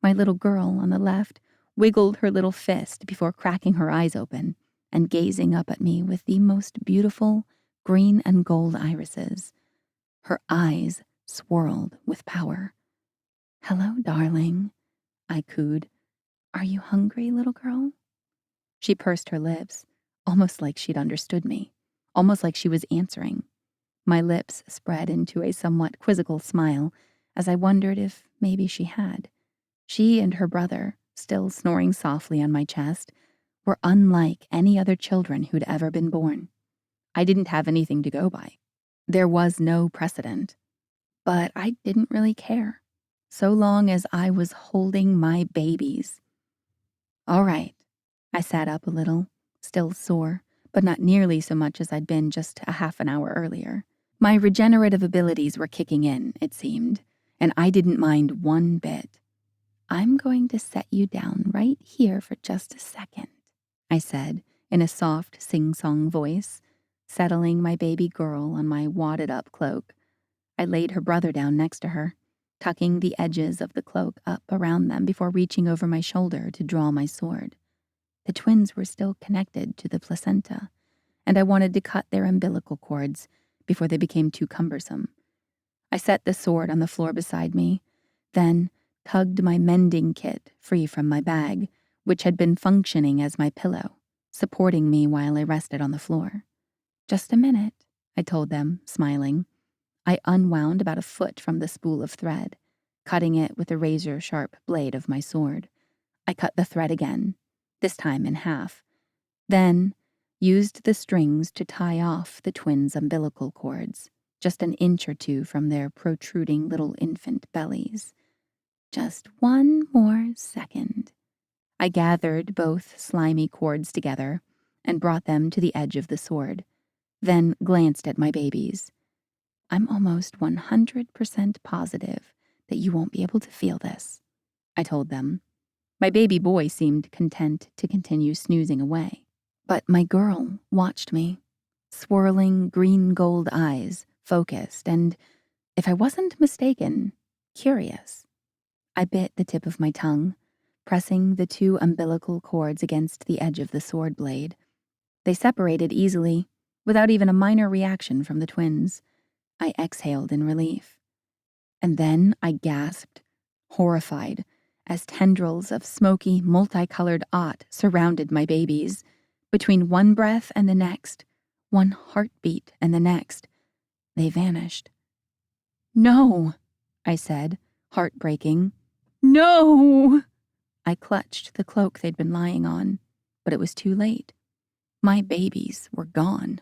My little girl on the left wiggled her little fist before cracking her eyes open and gazing up at me with the most beautiful green and gold irises. Her eyes swirled with power. "Hello, darling," I cooed. "Are you hungry, little girl?" She pursed her lips, almost like she'd understood me, almost like she was answering. My lips spread into a somewhat quizzical smile as I wondered if maybe she had. She and her brother, still snoring softly on my chest, were unlike any other children who'd ever been born. I didn't have anything to go by. There was no precedent. But I didn't really care, so long as I was holding my babies. All right. I sat up a little, still sore, but not nearly so much as I'd been just a half an hour earlier. My regenerative abilities were kicking in, it seemed, and I didn't mind one bit. "I'm going to set you down right here for just a second," I said in a soft, sing-song voice, settling my baby girl on my wadded-up cloak. I laid her brother down next to her, tucking the edges of the cloak up around them before reaching over my shoulder to draw my sword. The twins were still connected to the placenta, and I wanted to cut their umbilical cords before they became too cumbersome. I set the sword on the floor beside me, then tugged my mending kit free from my bag, which had been functioning as my pillow, supporting me while I rested on the floor. "Just a minute," I told them, smiling. I unwound about a foot from the spool of thread, cutting it with the razor-sharp blade of my sword. I cut the thread again, this time in half, then used the strings to tie off the twins' umbilical cords, just an inch or two from their protruding little infant bellies. Just one more second. I gathered both slimy cords together and brought them to the edge of the sword, then glanced at my babies. "I'm almost 100% positive that you won't be able to feel this," I told them. My baby boy seemed content to continue snoozing away. But my girl watched me, swirling green-gold eyes, focused, and, if I wasn't mistaken, curious. I bit the tip of my tongue, pressing the two umbilical cords against the edge of the sword blade. They separated easily, without even a minor reaction from the twins. I exhaled in relief. And then I gasped, horrified, as tendrils of smoky, multicolored aught surrounded my babies. Between one breath and the next, one heartbeat and the next, they vanished. "No," I said, heartbreaking. "No!" I clutched the cloak they'd been lying on, but it was too late. My babies were gone.